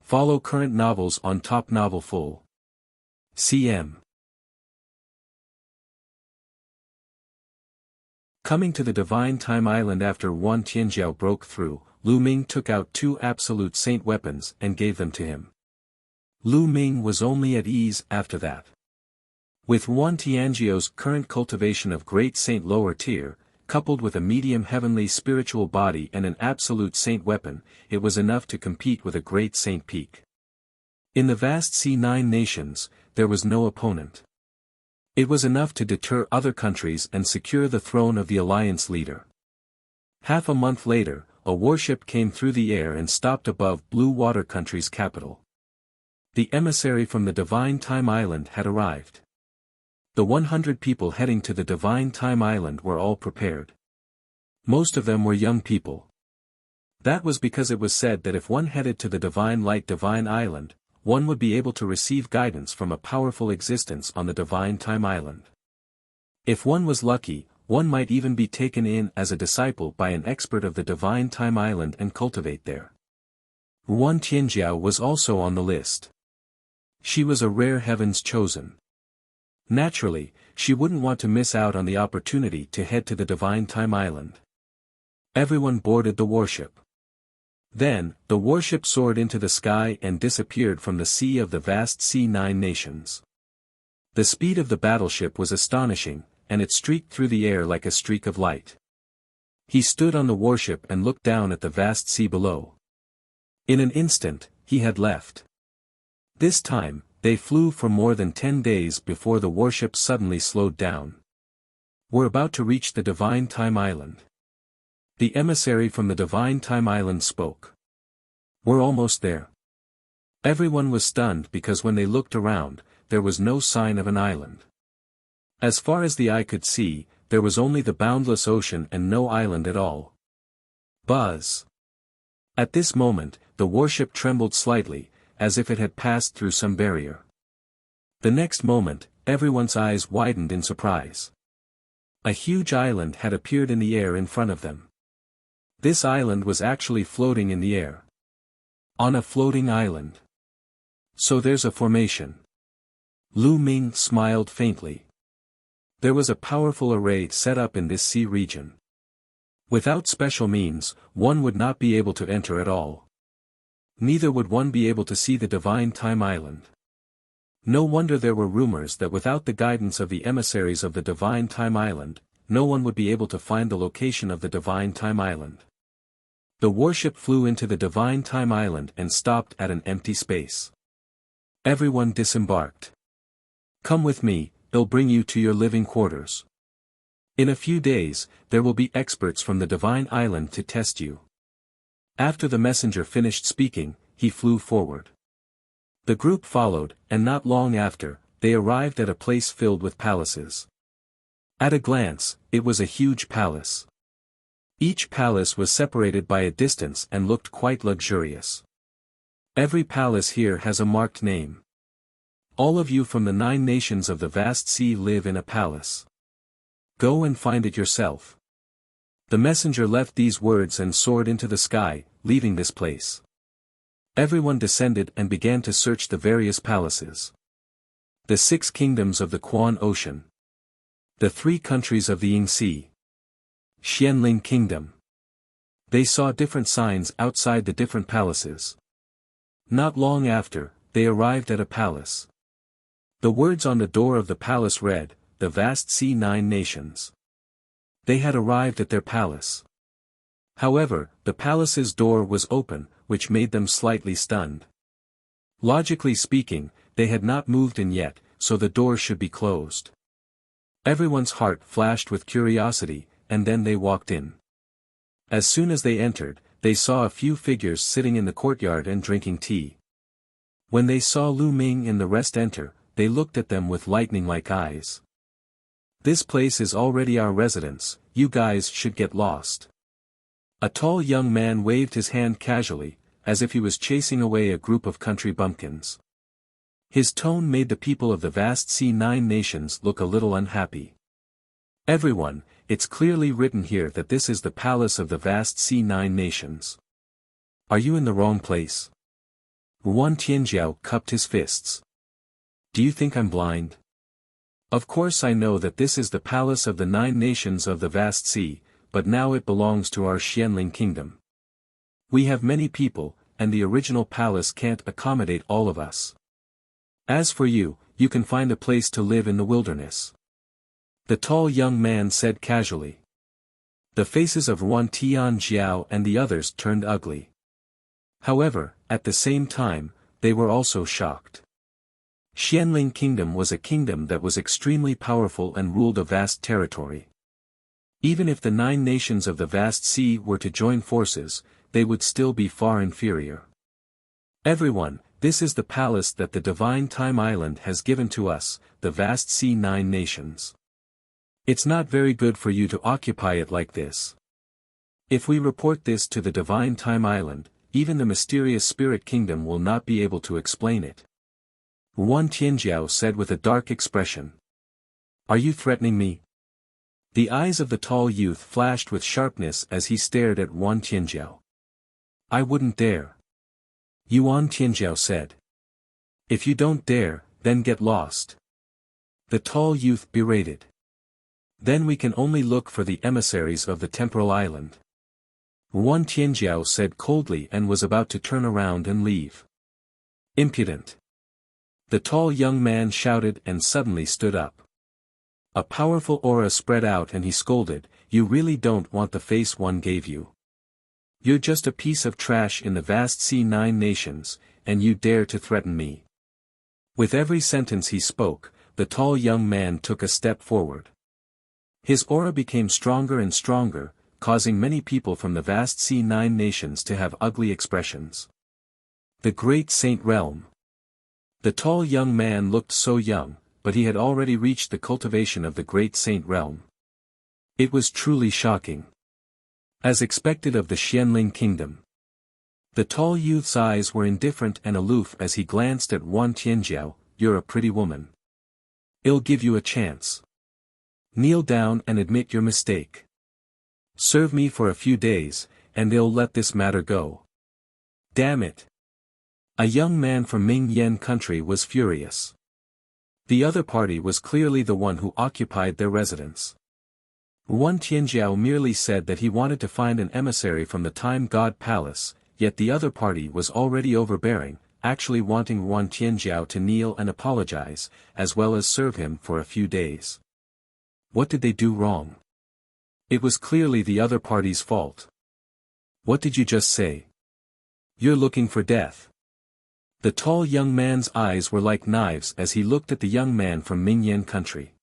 Follow current novels on Top Novel Full. cm. Coming to the Divine Time Island after Wan Tianjiao broke through, Lu Ming took out 2 absolute saint weapons and gave them to him. Lu Ming was only at ease after that. With Wan Tianjiao's current cultivation of great saint lower tier, coupled with a medium heavenly spiritual body and an absolute saint weapon, it was enough to compete with a great saint peak. In the vast C9 nations, there was no opponent. It was enough to deter other countries and secure the throne of the alliance leader. Half a month later, a warship came through the air and stopped above Blue Water Country's capital. The emissary from the Divine Time Island had arrived. The 100 people heading to the Divine Time Island were all prepared. Most of them were young people. That was because it was said that if one headed to the Divine Light Divine Island, one would be able to receive guidance from a powerful existence on the Divine Time Island. If one was lucky, one might even be taken in as a disciple by an expert of the Divine Time Island and cultivate there. Wan Tianjiao was also on the list. She was a rare heavens chosen. Naturally, she wouldn't want to miss out on the opportunity to head to the Divine Time Island. Everyone boarded the warship. Then, the warship soared into the sky and disappeared from the sea of the vast C9 nations. The speed of the battleship was astonishing, and it streaked through the air like a streak of light. He stood on the warship and looked down at the vast sea below. In an instant, he had left. This time, they flew for more than 10 days before the warship suddenly slowed down. We're about to reach the Divine Time Island. The emissary from the Divine Time Island spoke. We're almost there. Everyone was stunned because when they looked around, there was no sign of an island. As far as the eye could see, there was only the boundless ocean and no island at all. Buzz. At this moment, the warship trembled slightly, as if it had passed through some barrier. The next moment, everyone's eyes widened in surprise. A huge island had appeared in the air in front of them. This island was actually floating in the air. On a floating island. So there's a formation. Lu Ming smiled faintly. There was a powerful array set up in this sea region. Without special means, one would not be able to enter at all. Neither would one be able to see the Divine Time Island. No wonder there were rumors that without the guidance of the emissaries of the Divine Time Island, no one would be able to find the location of the Divine Time Island. The warship flew into the Divine Time Island and stopped at an empty space. Everyone disembarked. Come with me, they'll bring you to your living quarters. In a few days, there will be experts from the Divine Island to test you. After the messenger finished speaking, he flew forward. The group followed, and not long after, they arrived at a place filled with palaces. At a glance, it was a huge palace. Each palace was separated by a distance and looked quite luxurious. Every palace here has a marked name. All of you from the 9 nations of the vast sea live in a palace. Go and find it yourself. The messenger left these words and soared into the sky, leaving this place. Everyone descended and began to search the various palaces. The 6 kingdoms of the Quan Ocean. The 3 countries of the Ying Sea. Xianling Kingdom. They saw different signs outside the different palaces. Not long after, they arrived at a palace. The words on the door of the palace read, "The vast C9 nations." They had arrived at their palace. However, the palace's door was open, which made them slightly stunned. Logically speaking, they had not moved in yet, so the door should be closed. Everyone's heart flashed with curiosity, and then they walked in. As soon as they entered, they saw a few figures sitting in the courtyard and drinking tea. When they saw Lu Ming and the rest enter, they looked at them with lightning-like eyes. This place is already our residence, you guys should get lost. A tall young man waved his hand casually, as if he was chasing away a group of country bumpkins. His tone made the people of the vast C9 nations look a little unhappy. Everyone, it's clearly written here that this is the palace of the vast C9 nations. Are you in the wrong place? Wan Tianjiao cupped his fists. Do you think I'm blind? Of course I know that this is the palace of the 9 nations of the vast sea, but now it belongs to our Xianling kingdom. We have many people, and the original palace can't accommodate all of us. As for you, you can find a place to live in the wilderness. The tall young man said casually. The faces of Wan Tianjiao and the others turned ugly. However, at the same time, they were also shocked. Xianling Kingdom was a kingdom that was extremely powerful and ruled a vast territory. Even if the 9 nations of the vast sea were to join forces, they would still be far inferior. Everyone, this is the palace that the divine Time Island has given to us, the vast sea 9 nations. It's not very good for you to occupy it like this. If we report this to the divine Time Island, even the mysterious spirit kingdom will not be able to explain it. Wan Tianjiao said with a dark expression. Are you threatening me? The eyes of the tall youth flashed with sharpness as he stared at Wan Tianjiao. I wouldn't dare. Yuan Tianjiao said. If you don't dare, then get lost. The tall youth berated. Then we can only look for the emissaries of the temporal island. Wan Tianjiao said coldly and was about to turn around and leave. Impudent. The tall young man shouted and suddenly stood up. A powerful aura spread out and he scolded, you really don't want the face one gave you. You're just a piece of trash in the vast sea 9 nations, and you dare to threaten me. With every sentence he spoke, the tall young man took a step forward. His aura became stronger and stronger, causing many people from the vast sea 9 nations to have ugly expressions. The Great Saint Realm. The tall young man looked so young, but he had already reached the cultivation of the Great Saint Realm. It was truly shocking. As expected of the Xianling kingdom. The tall youth's eyes were indifferent and aloof as he glanced at Wan Tianjiao, you're a pretty woman. I'll give you a chance. Kneel down and admit your mistake. Serve me for a few days, and I'll let this matter go. Damn it. A young man from Ming Yan country was furious. The other party was clearly the one who occupied their residence. Wan Tianjiao merely said that he wanted to find an emissary from the Time God Palace, yet the other party was already overbearing, actually wanting Wan Tianjiao to kneel and apologize, as well as serve him for a few days. What did they do wrong? It was clearly the other party's fault. What did you just say? You're looking for death. The tall young man's eyes were like knives as he looked at the young man from Mingyan country.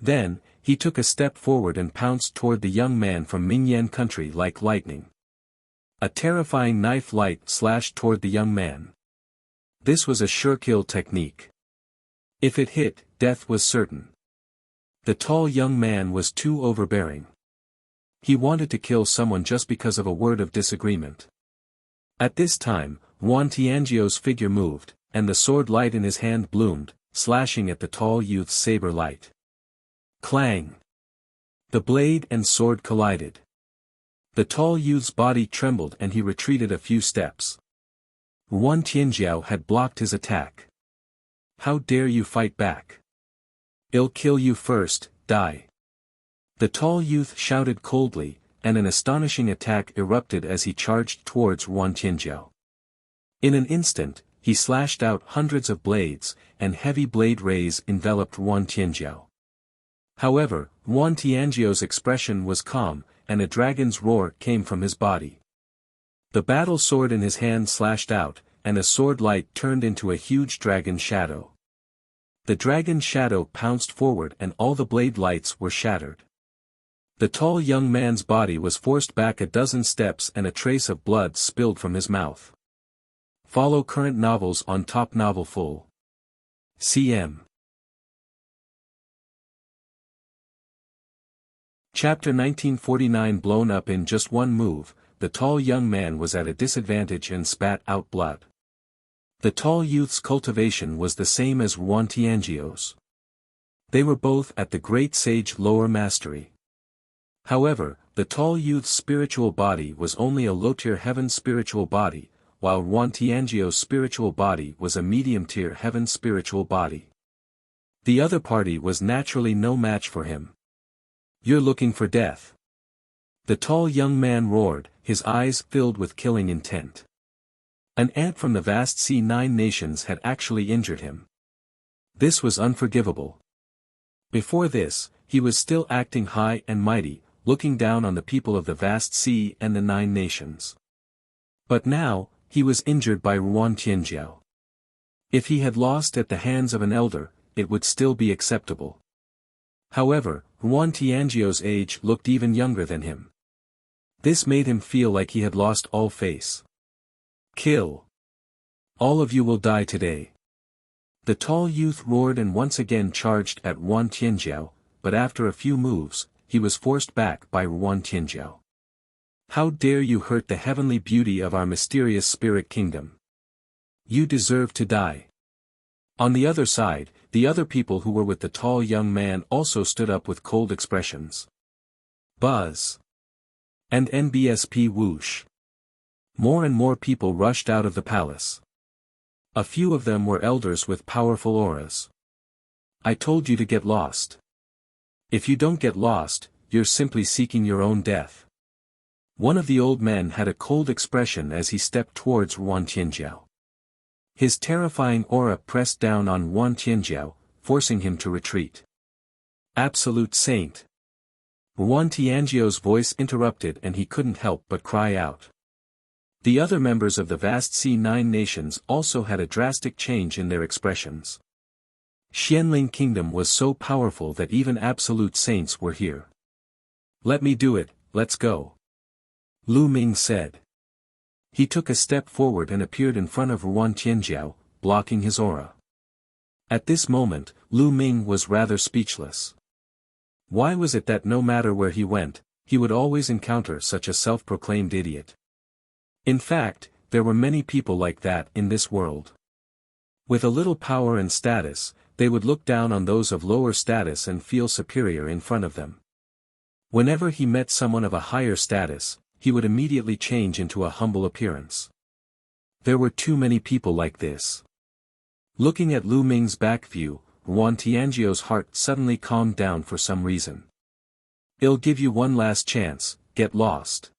Then, he took a step forward and pounced toward the young man from Mingyan country like lightning. A terrifying knife light slashed toward the young man. This was a sure kill technique. If it hit, death was certain. The tall young man was too overbearing. He wanted to kill someone just because of a word of disagreement. At this time, Wan Tianjiao's figure moved, and the sword light in his hand bloomed, slashing at the tall youth's saber light. Clang! The blade and sword collided. The tall youth's body trembled and he retreated a few steps. Wan Tianjiao had blocked his attack. How dare you fight back? I'll kill you first, die. The tall youth shouted coldly, and an astonishing attack erupted as he charged towards Wan Tianjiao. In an instant, he slashed out hundreds of blades, and heavy blade rays enveloped Wan Tianjiao. However, Wan Tianjiao's expression was calm, and a dragon's roar came from his body. The battle sword in his hand slashed out, and a sword light turned into a huge dragon shadow. The dragon shadow pounced forward and all the blade lights were shattered. The tall young man's body was forced back a dozen steps and a trace of blood spilled from his mouth. Follow current novels on Top Novel Full. CM. Chapter 1949. Blown up in just one move, the tall young man was at a disadvantage and spat out blood. The tall youth's cultivation was the same as Wan Tianjiao's. They were both at the great sage lower mastery. However, the tall youth's spiritual body was only a low-tier heaven spiritual body, while Yuan Tianjiu's spiritual body was a medium-tier heaven spiritual body. The other party was naturally no match for him. "You're looking for death?" the tall young man roared, his eyes filled with killing intent. An ant from the vast sea 9 nations had actually injured him. This was unforgivable. Before this, he was still acting high and mighty, looking down on the people of the vast sea and the 9 nations. But now, he was injured by Yuan Tianjiu. If he had lost at the hands of an elder, it would still be acceptable. However, Yuan Tianjiu's age looked even younger than him. This made him feel like he had lost all face. "Kill! All of you will die today." The tall youth roared and once again charged at Yuan Tianjiu, but after a few moves, he was forced back by Yuan Tianjiu. "How dare you hurt the heavenly beauty of our mysterious spirit kingdom? You deserve to die." On the other side, the other people who were with the tall young man also stood up with cold expressions. Buzz. And NBSP whoosh. More and more people rushed out of the palace. A few of them were elders with powerful auras. "I told you to get lost. If you don't get lost, you're simply seeking your own death." One of the old men had a cold expression as he stepped towards Yuan Tianjiu. His terrifying aura pressed down on Yuan Tianjiu, forcing him to retreat. "Absolute Saint." Yuan Tianjiu's voice interrupted and he couldn't help but cry out. The other members of the vast sea 9 nations also had a drastic change in their expressions. Xianling Kingdom was so powerful that even absolute saints were here. "Let me do it, let's go," Lu Ming said. He took a step forward and appeared in front of Yuan Tianjiu, blocking his aura. At this moment, Lu Ming was rather speechless. Why was it that no matter where he went, he would always encounter such a self-proclaimed idiot? In fact, there were many people like that in this world. With a little power and status, they would look down on those of lower status and feel superior in front of them. Whenever he met someone of a higher status, he would immediately change into a humble appearance. There were too many people like this. Looking at Lu Ming's back view, Yuan Tianjiu's heart suddenly calmed down for some reason. "I'll give you one last chance, get lost,"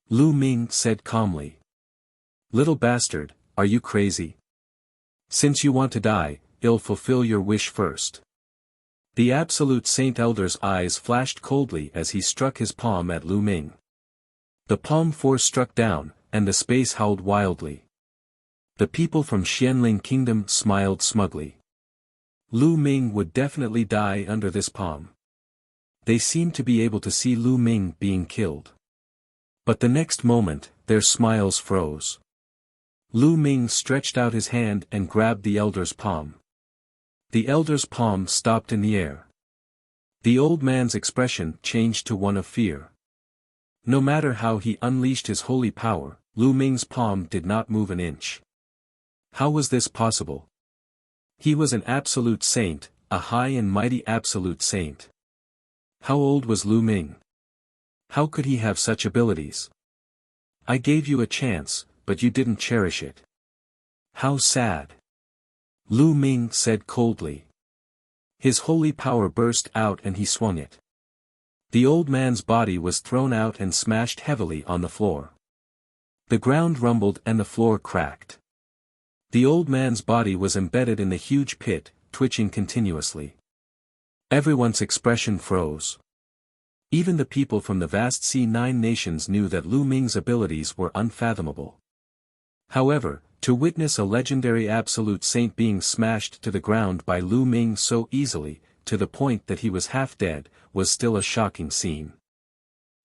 Lu Ming said calmly. "Little bastard, are you crazy? Since you want to die, I'll fulfill your wish first." The absolute Saint Elder's eyes flashed coldly as he struck his palm at Lu Ming. The palm force struck down, and the space howled wildly. The people from Xianling Kingdom smiled smugly. Lu Ming would definitely die under this palm. They seemed to be able to see Lu Ming being killed. But the next moment, their smiles froze. Lu Ming stretched out his hand and grabbed the elder's palm. The elder's palm stopped in the air. The old man's expression changed to one of fear. No matter how he unleashed his holy power, Lu Ming's palm did not move an inch. How was this possible? He was an absolute saint, a high and mighty absolute saint. How old was Lu Ming? How could he have such abilities? "I gave you a chance, but you didn't cherish it. How sad," Lu Ming said coldly. His holy power burst out and he swung it. The old man's body was thrown out and smashed heavily on the floor. The ground rumbled and the floor cracked. The old man's body was embedded in the huge pit, twitching continuously. Everyone's expression froze. Even the people from the vast sea 9 nations knew that Lu Ming's abilities were unfathomable. However, to witness a legendary absolute saint being smashed to the ground by Lu Ming so easily, to the point that he was half dead, was still a shocking scene.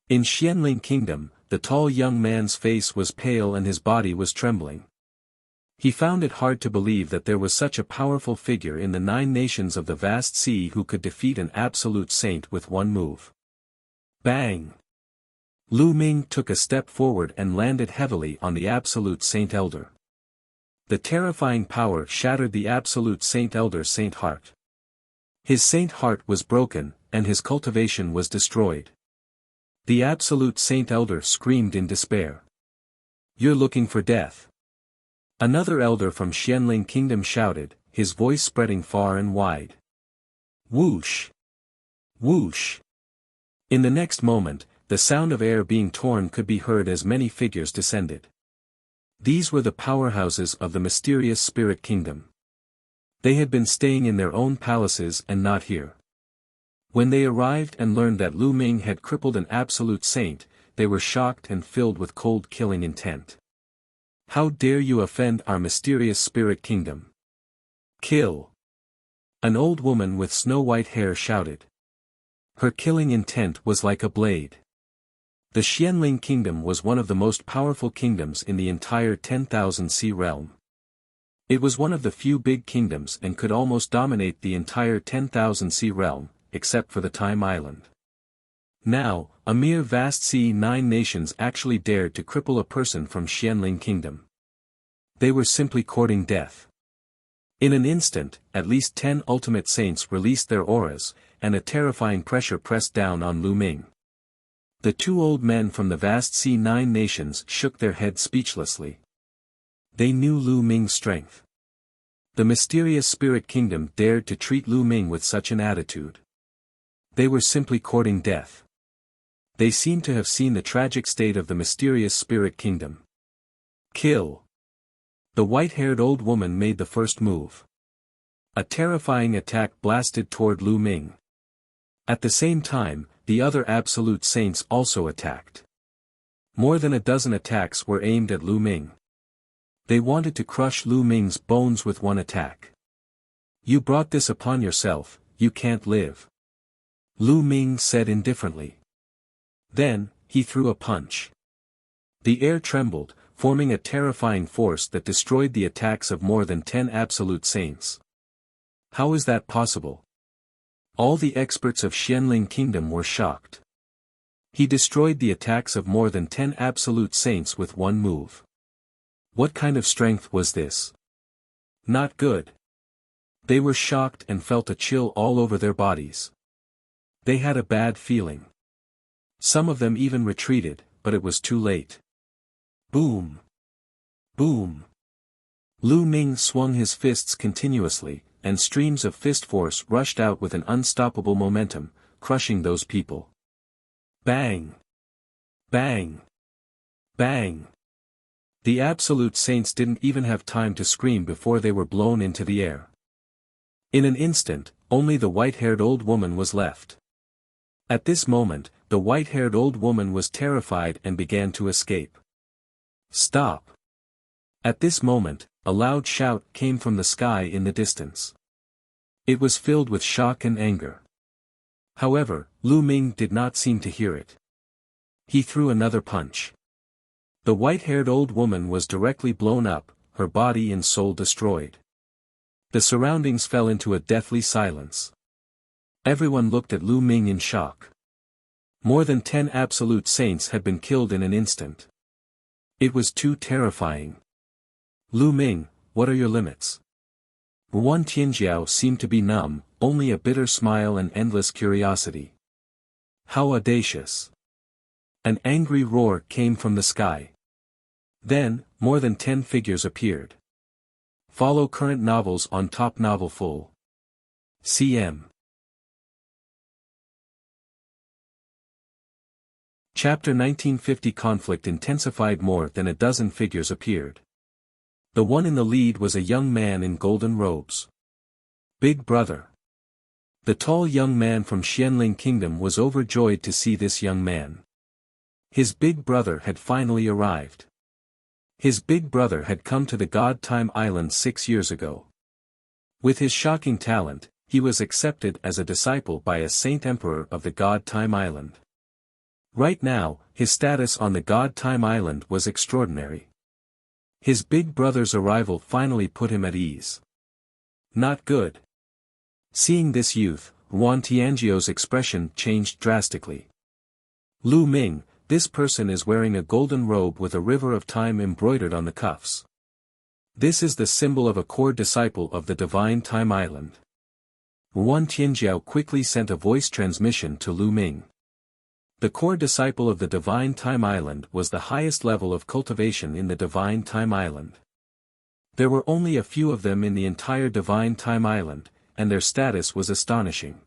In Xianling Kingdom, the tall young man's face was pale and his body was trembling. He found it hard to believe that there was such a powerful figure in the 9 nations of the vast sea who could defeat an absolute saint with one move. Bang! Lu Ming took a step forward and landed heavily on the absolute Saint Elder. The terrifying power shattered the absolute Saint Elder's saint heart. His saint heart was broken, and his cultivation was destroyed. The absolute Saint Elder screamed in despair. "You're looking for death. Another elder from Xianling Kingdom shouted, his voice spreading far and wide. Whoosh! Whoosh! In the next moment, the sound of air being torn could be heard as many figures descended. These were the powerhouses of the mysterious spirit kingdom. They had been staying in their own palaces and not here. When they arrived and learned that Lu Ming had crippled an absolute saint, they were shocked and filled with cold killing intent. How dare you offend our mysterious spirit kingdom? Kill! An old woman with snow-white hair shouted. Her killing intent was like a blade. The Xianling Kingdom was one of the most powerful kingdoms in the entire 10,000 Sea realm. It was one of the few big kingdoms and could almost dominate the entire 10,000 Sea realm, except for the Time Island. Now, a mere vast sea 9 nations actually dared to cripple a person from Xianling Kingdom. They were simply courting death. In an instant, at least 10 ultimate saints released their auras, and a terrifying pressure pressed down on Lu Ming. The 2 old men from the vast sea 9 nations shook their heads speechlessly. They knew Lu Ming's strength. The mysterious spirit kingdom dared to treat Lu Ming with such an attitude. They were simply courting death. They seemed to have seen the tragic state of the mysterious spirit kingdom. Kill! The white-haired old woman made the first move. A terrifying attack blasted toward Lu Ming. At the same time, the other absolute saints also attacked. More than a dozen attacks were aimed at Lu Ming. They wanted to crush Lu Ming's bones with one attack. You brought this upon yourself, you can't live. Lu Ming said indifferently. Then, he threw a punch. The air trembled, forming a terrifying force that destroyed the attacks of more than 10 absolute saints. How is that possible? All the experts of Xianling Kingdom were shocked. He destroyed the attacks of more than 10 absolute saints with one move. What kind of strength was this? Not good. They were shocked and felt a chill all over their bodies. They had a bad feeling. Some of them even retreated, but it was too late. Boom! Boom! Lu Ming swung his fists continuously, and streams of fist force rushed out with an unstoppable momentum, crushing those people. Bang! Bang! Bang! The absolute saints didn't even have time to scream before they were blown into the air. In an instant, only the white-haired old woman was left. At this moment, the white-haired old woman was terrified and began to escape. Stop! At this moment, a loud shout came from the sky in the distance. It was filled with shock and anger. However, Lu Ming did not seem to hear it. He threw another punch. The white-haired old woman was directly blown up, her body and soul destroyed. The surroundings fell into a deathly silence. Everyone looked at Lu Ming in shock. More than 10 absolute saints had been killed in an instant. It was too terrifying. Lu Ming, what are your limits? Wan Tianjiao seemed to be numb, only a bitter smile and endless curiosity. How audacious! An angry roar came from the sky. Then, more than 10 figures appeared. Follow current novels on Top Novel Full. CM. Chapter 1950 Conflict intensified. More than a dozen figures appeared. The one in the lead was a young man in golden robes. Big brother. The tall young man from Xianling Kingdom was overjoyed to see this young man. His big brother had finally arrived. His big brother had come to the God Time Island 6 years ago. With his shocking talent, he was accepted as a disciple by a Saint Emperor of the God Time Island. Right now, his status on the God Time Island was extraordinary. His big brother's arrival finally put him at ease. Not good. Seeing this youth, Wan Tianjiao's expression changed drastically. Lu Ming, this person is wearing a golden robe with a river of time embroidered on the cuffs. This is the symbol of a core disciple of the Divine Time Island. Wan Tianjiao quickly sent a voice transmission to Lu Ming. The core disciple of the Divine Time Island was the highest level of cultivation in the Divine Time Island. There were only a few of them in the entire Divine Time Island, and their status was astonishing.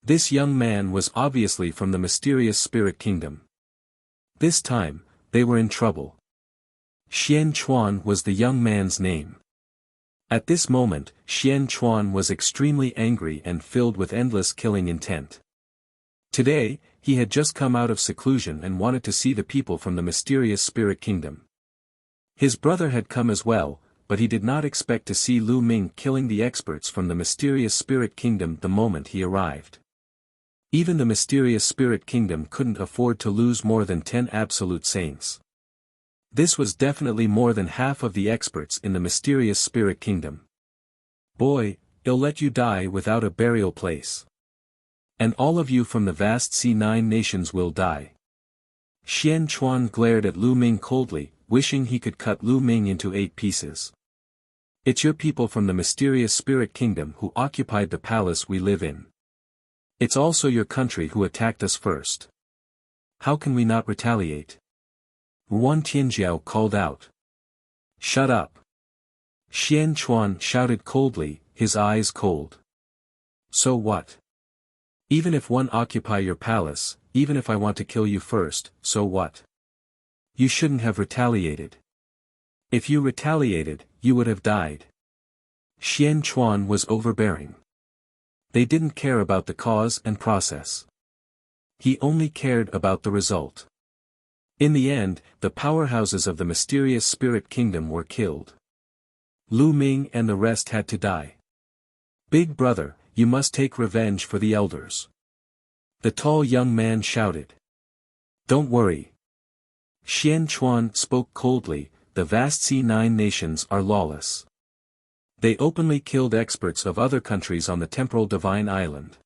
This young man was obviously from the mysterious spirit kingdom. This time, they were in trouble. Xian Chuan was the young man's name. At this moment, Xian Chuan was extremely angry and filled with endless killing intent. Today, he had just come out of seclusion and wanted to see the people from the mysterious spirit kingdom. His brother had come as well, but he did not expect to see Lu Ming killing the experts from the mysterious spirit kingdom the moment he arrived. Even the mysterious spirit kingdom couldn't afford to lose more than 10 absolute saints. This was definitely more than half of the experts in the mysterious spirit kingdom. Boy, I'll let you die without a burial place. And all of you from the vast C9 nations will die. Xian Chuan glared at Lu Ming coldly, wishing he could cut Lu Ming into 8 pieces. It's your people from the mysterious spirit kingdom who occupied the palace we live in. It's also your country who attacked us first. How can we not retaliate? Wan Tianjiao called out. Shut up. Xian Chuan shouted coldly, his eyes cold. So what? Even if one occupy your palace, even if I want to kill you first, so what? You shouldn't have retaliated. If you retaliated, you would have died. Xian Chuan was overbearing. They didn't care about the cause and process. He only cared about the result. In the end, the powerhouses of the mysterious spirit kingdom were killed. Lu Ming and the rest had to die. Big brother, you must take revenge for the elders. The tall young man shouted. Don't worry. Xian Chuan spoke coldly, the vast C9 nations are lawless. They openly killed experts of other countries on the temporal divine island.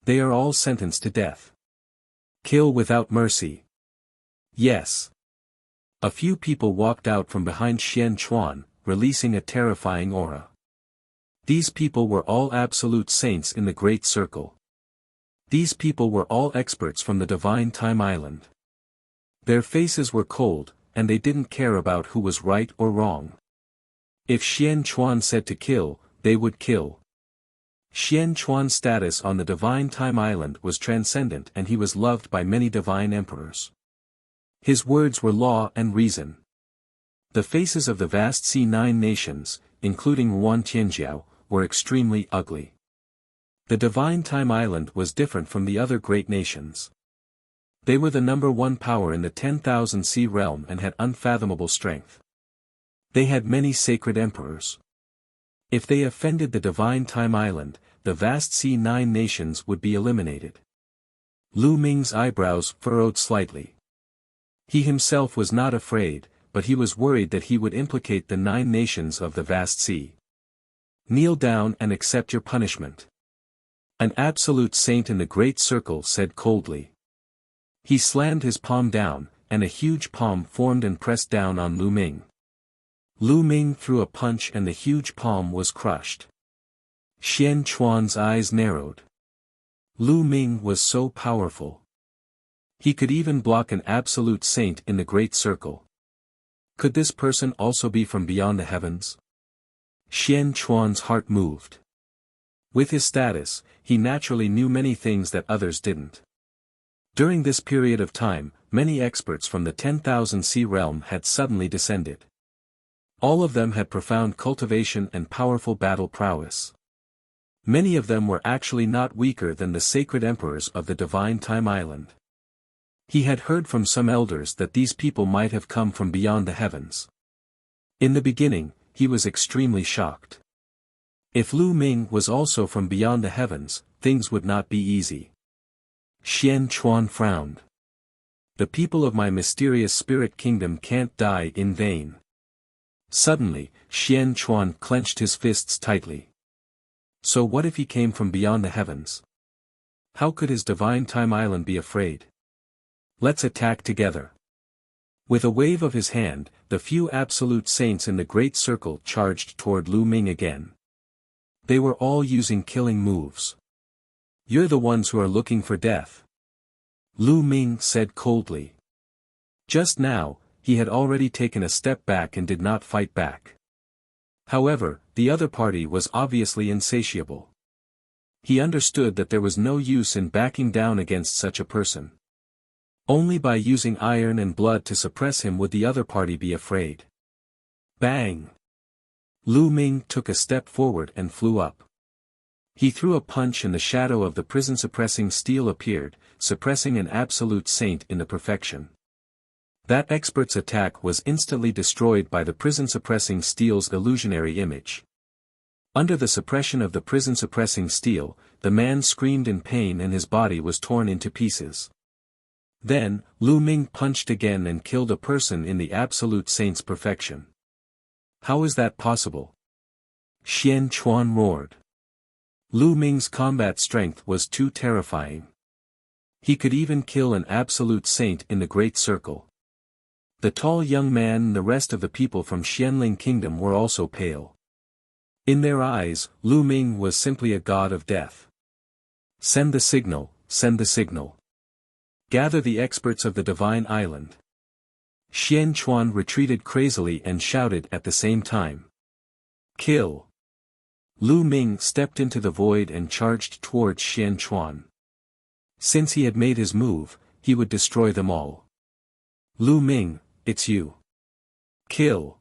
They are all sentenced to death. Kill without mercy. Yes. A few people walked out from behind Xian Chuan, releasing a terrifying aura. These people were all absolute saints in the Great Circle. These people were all experts from the Divine Time Island. Their faces were cold, and they didn't care about who was right or wrong. If Xian Chuan said to kill, they would kill. Xian Chuan's status on the Divine Time Island was transcendent and he was loved by many divine emperors. His words were law and reason. The faces of the vast C9 nations, including Wan Tianjiao, were extremely ugly. The Divine Time Island was different from the other great nations. They were the number one power in the 10,000 sea realm and had unfathomable strength. They had many sacred emperors. If they offended the Divine Time Island, the vast C9 nations would be eliminated. Lu Ming's eyebrows furrowed slightly. He himself was not afraid, but he was worried that he would implicate the 9 nations of the vast sea. Kneel down and accept your punishment. An absolute saint in the Great Circle said coldly. He slammed his palm down, and a huge palm formed and pressed down on Lu Ming. Lu Ming threw a punch and the huge palm was crushed. Xian Chuan's eyes narrowed. Lu Ming was so powerful. He could even block an absolute saint in the Great Circle. Could this person also be from beyond the heavens? Xian Chuan's heart moved. With his status, he naturally knew many things that others didn't. During this period of time, many experts from the 10,000 sea realm had suddenly descended. All of them had profound cultivation and powerful battle prowess. Many of them were actually not weaker than the sacred emperors of the Divine Time Island. He had heard from some elders that these people might have come from beyond the heavens. In the beginning, he was extremely shocked. If Lu Ming was also from beyond the heavens, things would not be easy. Xian Chuan frowned. The people of my mysterious spirit kingdom can't die in vain. Suddenly, Xian Chuan clenched his fists tightly. So what if he came from beyond the heavens? How could his Divine Time Island be afraid? Let's attack together. With a wave of his hand, the few absolute saints in the Great Circle charged toward Lu Ming again. They were all using killing moves. You're the ones who are looking for death. Lu Ming said coldly. Just now, he had already taken a step back and did not fight back. However, the other party was obviously insatiable. He understood that there was no use in backing down against such a person. Only by using iron and blood to suppress him would the other party be afraid. Bang! Lu Ming took a step forward and flew up. He threw a punch and the shadow of the prison-suppressing steel appeared, suppressing an absolute saint in the perfection. That expert's attack was instantly destroyed by the prison-suppressing steel's illusionary image. Under the suppression of the prison-suppressing steel, the man screamed in pain and his body was torn into pieces. Then, Lu Ming punched again and killed a person in the absolute saint's perfection. How is that possible? Xian Chuan roared. Lu Ming's combat strength was too terrifying. He could even kill an absolute saint in the Great Circle. The tall young man and the rest of the people from Xianling Kingdom were also pale. In their eyes, Lu Ming was simply a god of death. Send the signal, send the signal. Gather the experts of the Divine Island. Xian Chuan retreated crazily and shouted at the same time. Kill! Lu Ming stepped into the void and charged towards Xian Chuan. Since he had made his move, he would destroy them all. Lu Ming, it's you. Kill!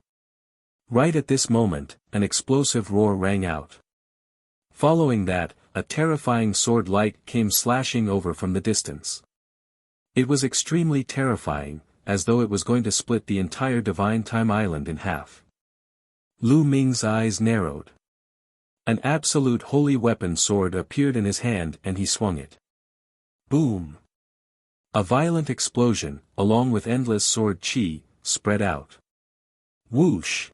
Right at this moment, an explosive roar rang out. Following that, a terrifying sword light came slashing over from the distance. It was extremely terrifying, as though it was going to split the entire Divine Time Island in half. Lu Ming's eyes narrowed. An absolute holy weapon sword appeared in his hand and he swung it. Boom! A violent explosion, along with endless sword chi, spread out. Whoosh!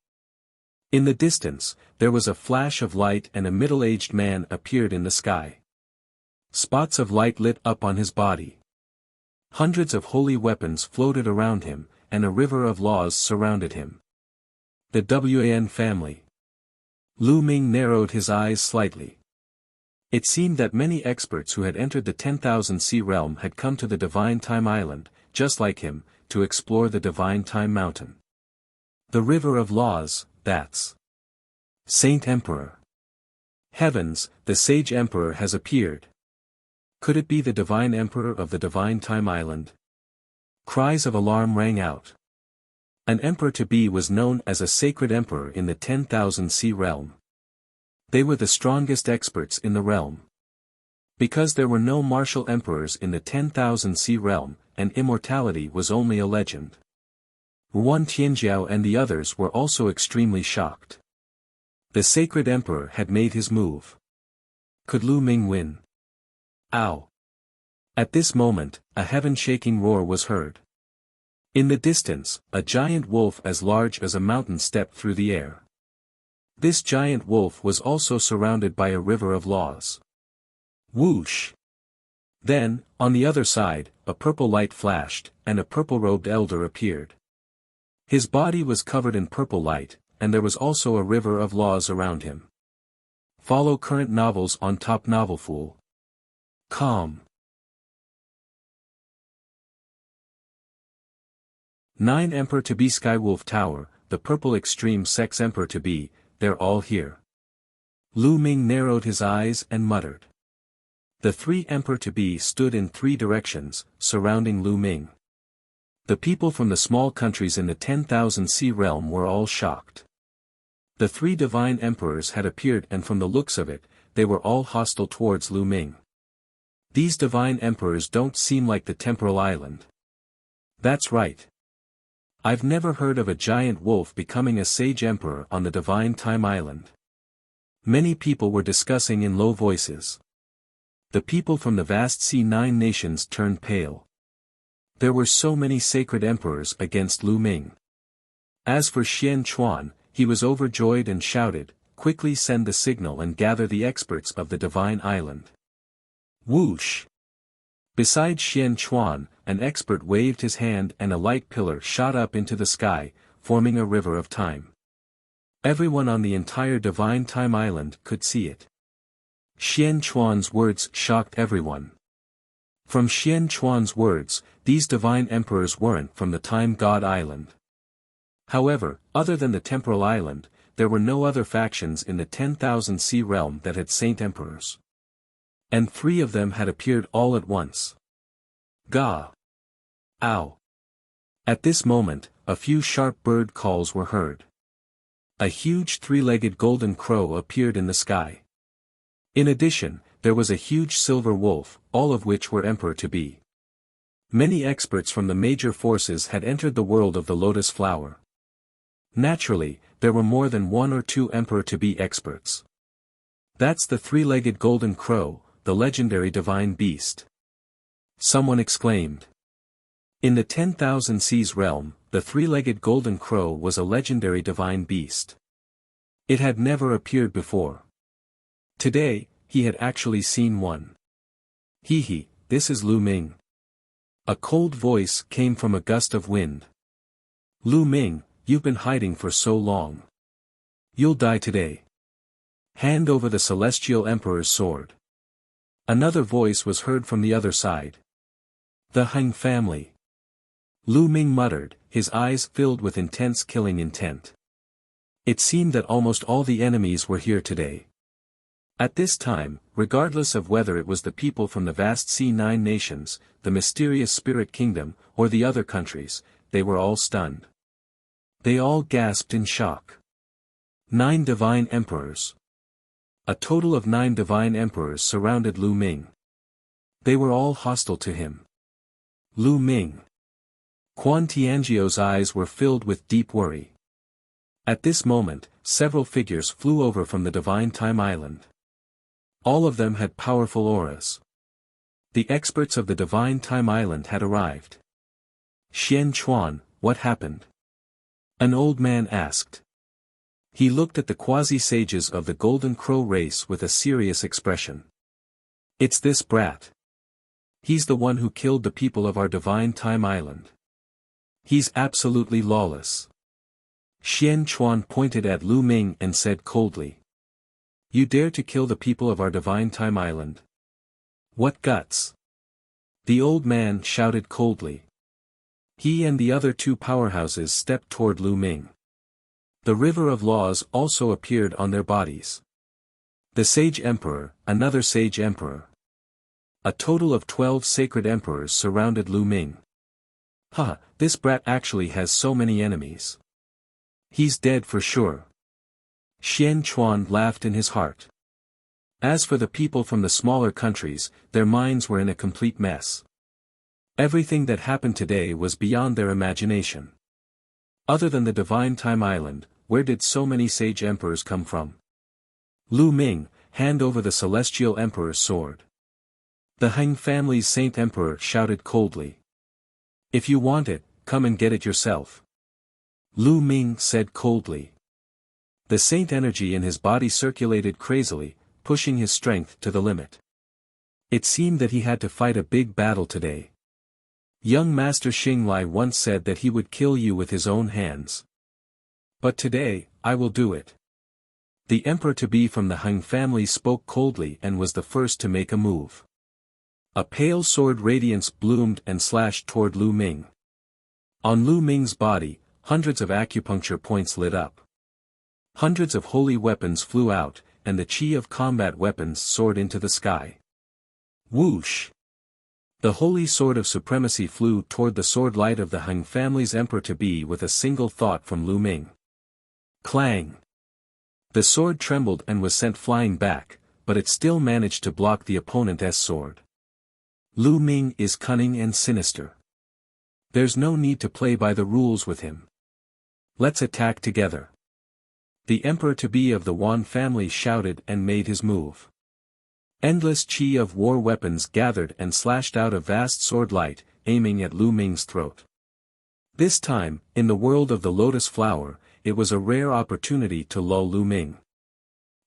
In the distance, there was a flash of light and a middle-aged man appeared in the sky. Spots of light lit up on his body. Hundreds of holy weapons floated around him, and a river of laws surrounded him. The Wan family. Lu Ming narrowed his eyes slightly. It seemed that many experts who had entered the 10,000 realm had come to the Divine Time Island, just like him, to explore the Divine Time Mountain. The River of Laws, that's Saint Emperor. Heavens, the Sage Emperor has appeared. Could it be the Divine Emperor of the Divine Time Island? Cries of alarm rang out. An emperor-to-be was known as a sacred emperor in the 10,000 realm. They were the strongest experts in the realm. Because there were no martial emperors in the 10,000 realm, and immortality was only a legend. Yuan Tianjiao and the others were also extremely shocked. The sacred emperor had made his move. Could Lu Ming win? Ow! At this moment, a heaven-shaking roar was heard. In the distance, a giant wolf as large as a mountain stepped through the air. This giant wolf was also surrounded by a river of laws. Whoosh! Then, on the other side, a purple light flashed, and a purple-robed elder appeared. His body was covered in purple light, and there was also a river of laws around him. Follow current novels on Top Novelfool. Calm. 9 Emperor-to-be Skywolf Tower, the purple extreme sex Emperor-to-be, they're all here. Lu Ming narrowed his eyes and muttered. The 3 Emperor-to-be stood in 3 directions, surrounding Lu Ming. The people from the small countries in the 10,000 realm were all shocked. The 3 divine emperors had appeared and from the looks of it, they were all hostile towards Lu Ming. These divine emperors don't seem like the temporal island. That's right. I've never heard of a giant wolf becoming a sage emperor on the Divine Time Island. Many people were discussing in low voices. The people from the vast C9 nations turned pale. There were so many sacred emperors against Lu Ming. As for Xian Chuan, he was overjoyed and shouted, "Quickly send the signal and gather the experts of the Divine Island." Whoosh! Beside Xian Chuan, an expert waved his hand and a light pillar shot up into the sky, forming a river of time. Everyone on the entire Divine Time Island could see it. Xian Chuan's words shocked everyone. From Xian Chuan's words, these divine emperors weren't from the Time God Island. However, other than the temporal island, there were no other factions in the 10,000 realm that had saint emperors. And 3 of them had appeared all at once. Gah! Ow! At this moment, a few sharp bird calls were heard. A huge 3-legged golden crow appeared in the sky. In addition, there was a huge silver wolf, all of which were emperor-to-be. Many experts from the major forces had entered the world of the lotus flower. Naturally, there were more than 1 or 2 emperor-to-be experts. That's the 3-legged golden crow, the legendary divine beast. Someone exclaimed. In the 10,000 seas realm, the 3-legged golden crow was a legendary divine beast. It had never appeared before. Today, he had actually seen one. Hee, this is Lu Ming. A cold voice came from a gust of wind. Lu Ming, you've been hiding for so long. You'll die today. Hand over the celestial emperor's sword. Another voice was heard from the other side. The Heng family. Lu Ming muttered, his eyes filled with intense killing intent. It seemed that almost all the enemies were here today. At this time, regardless of whether it was the people from the vast C9 nations, the mysterious spirit kingdom, or the other countries, they were all stunned. They all gasped in shock. 9 divine emperors. A total of 9 divine emperors surrounded Lu Ming. They were all hostile to him. Lu Ming. Quan Tianjiu's eyes were filled with deep worry. At this moment, several figures flew over from the Divine Time Island. All of them had powerful auras. The experts of the Divine Time Island had arrived. Xian Chuan, what happened? An old man asked. He looked at the quasi-sages of the Golden Crow race with a serious expression. It's this brat. He's the one who killed the people of our Divine Time Island. He's absolutely lawless. Xian Chuan pointed at Lu Ming and said coldly. You dare to kill the people of our Divine Time Island? What guts? The old man shouted coldly. He and the other 2 powerhouses stepped toward Lu Ming. The river of laws also appeared on their bodies. The Sage Emperor, another Sage Emperor. A total of 12 sacred emperors surrounded Lu Ming. Haha, this brat actually has so many enemies. He's dead for sure. Xian Chuan laughed in his heart. As for the people from the smaller countries, their minds were in a complete mess. Everything that happened today was beyond their imagination. Other than the Divine Time Island, where did so many sage emperors come from? Lu Ming, hand over the celestial emperor's sword. The Heng family's saint emperor shouted coldly. If you want it, come and get it yourself. Lu Ming said coldly. The saint energy in his body circulated crazily, pushing his strength to the limit. It seemed that he had to fight a big battle today. Young Master Xinglai once said that he would kill you with his own hands. But today, I will do it. The emperor-to-be from the Heng family spoke coldly and was the first to make a move. A pale sword radiance bloomed and slashed toward Lu Ming. On Lu Ming's body, hundreds of acupuncture points lit up. Hundreds of holy weapons flew out, and the chi of combat weapons soared into the sky. Whoosh! The holy sword of supremacy flew toward the sword light of the Heng family's emperor-to-be with a single thought from Lu Ming. Clang! The sword trembled and was sent flying back, but it still managed to block the opponent's sword. Lu Ming is cunning and sinister. There's no need to play by the rules with him. Let's attack together. The emperor-to-be of the Wan family shouted and made his move. Endless chi of war weapons gathered and slashed out a vast sword light, aiming at Lu Ming's throat. This time, in the world of the lotus flower, it was a rare opportunity to lull Lu Ming.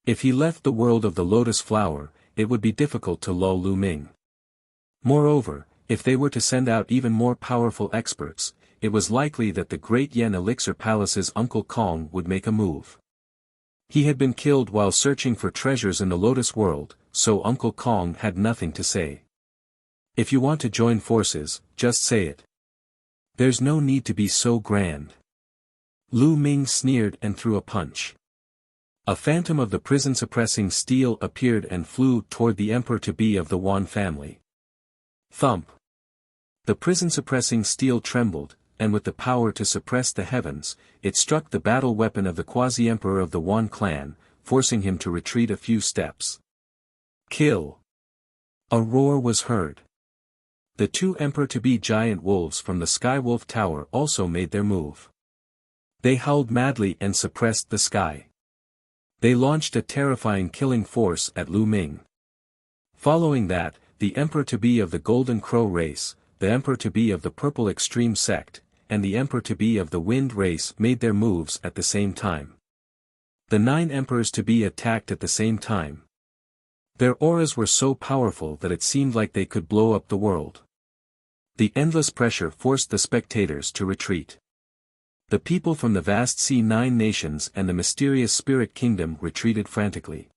If he left the world of the lotus flower, it would be difficult to lull Lu Ming. Moreover, if they were to send out even more powerful experts, it was likely that the Great Yen Elixir Palace's Uncle Kong would make a move. He had been killed while searching for treasures in the Lotus world, so Uncle Kong had nothing to say. If you want to join forces, just say it. There's no need to be so grand. Lu Ming sneered and threw a punch. A phantom of the prison-suppressing steel appeared and flew toward the Emperor-to-be of the Wan family. Thump! The prison-suppressing steel trembled, and with the power to suppress the heavens, it struck the battle weapon of the quasi-emperor of the Wan clan, forcing him to retreat a few steps. Kill! A roar was heard. The two Emperor-to-be giant wolves from the Skywolf Tower also made their move. They howled madly and suppressed the sky. They launched a terrifying killing force at Lu Ming. Following that, the Emperor-to-be of the Golden Crow race, the Emperor-to-be of the Purple Extreme sect, and the Emperor-to-be of the Wind race made their moves at the same time. The 9 Emperors-to-be attacked at the same time. Their auras were so powerful that it seemed like they could blow up the world. The endless pressure forced the spectators to retreat. The people from the vast C9 nations and the mysterious Spirit Kingdom retreated frantically.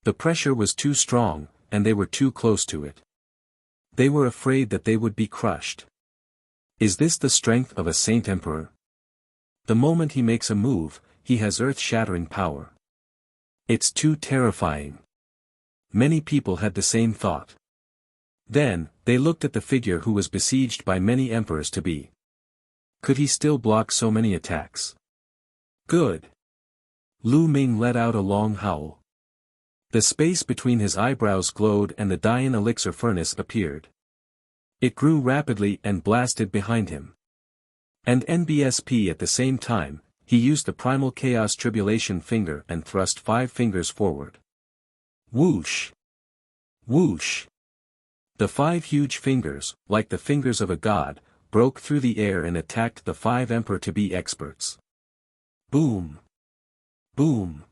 The pressure was too strong, and they were too close to it. They were afraid that they would be crushed. Is this the strength of a Saint Emperor? The moment he makes a move, he has earth-shattering power. It's too terrifying. Many people had the same thought. Then, they looked at the figure who was besieged by many Emperors-to-be. Could he still block so many attacks? Good. Lu Ming let out a long howl. The space between his eyebrows glowed and the Dian elixir furnace appeared. It grew rapidly and blasted behind him. And NBSP at the same time, he used the primal chaos tribulation finger and thrust 5 fingers forward. Whoosh! Whoosh! The 5 huge fingers, like the fingers of a god, broke through the air and attacked the 5 Emperor-to-be experts. Boom! Boom!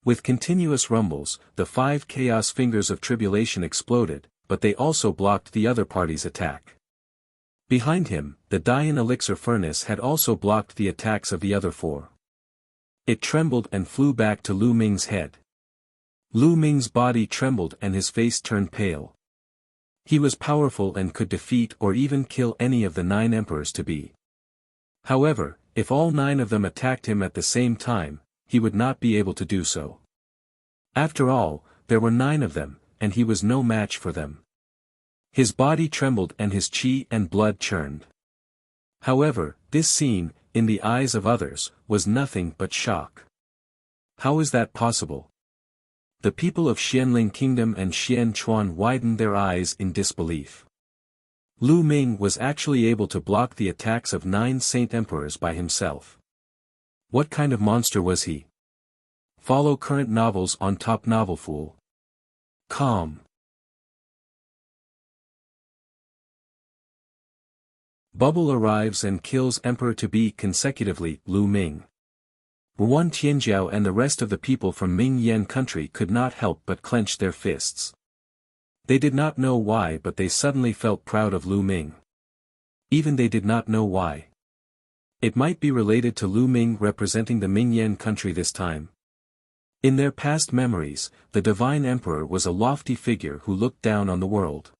With continuous rumbles, the 5 chaos fingers of tribulation exploded, but they also blocked the other party's attack. Behind him, the Dian elixir furnace had also blocked the attacks of the other 4. It trembled and flew back to Lu Ming's head. Lu Ming's body trembled and his face turned pale. He was powerful and could defeat or even kill any of the 9 Emperors-to-be. However, if all 9 of them attacked him at the same time, he would not be able to do so. After all, there were 9 of them, and he was no match for them. His body trembled and his chi and blood churned. However, this scene, in the eyes of others, was nothing but shock. How is that possible? The people of Xianling Kingdom and Xian Chuan widened their eyes in disbelief. Lu Ming was actually able to block the attacks of 9 Saint Emperors by himself. What kind of monster was he? Follow current novels on Top Novelfool. Com. Bubble arrives and kills Emperor-to-be consecutively, Lu Ming. Wan Tianjiao and the rest of the people from Ming Yan country could not help but clench their fists. They did not know why, but they suddenly felt proud of Lu Ming. Even they did not know why. It might be related to Lu Ming representing the Ming Yan country this time. In their past memories, the Divine Emperor was a lofty figure who looked down on the world.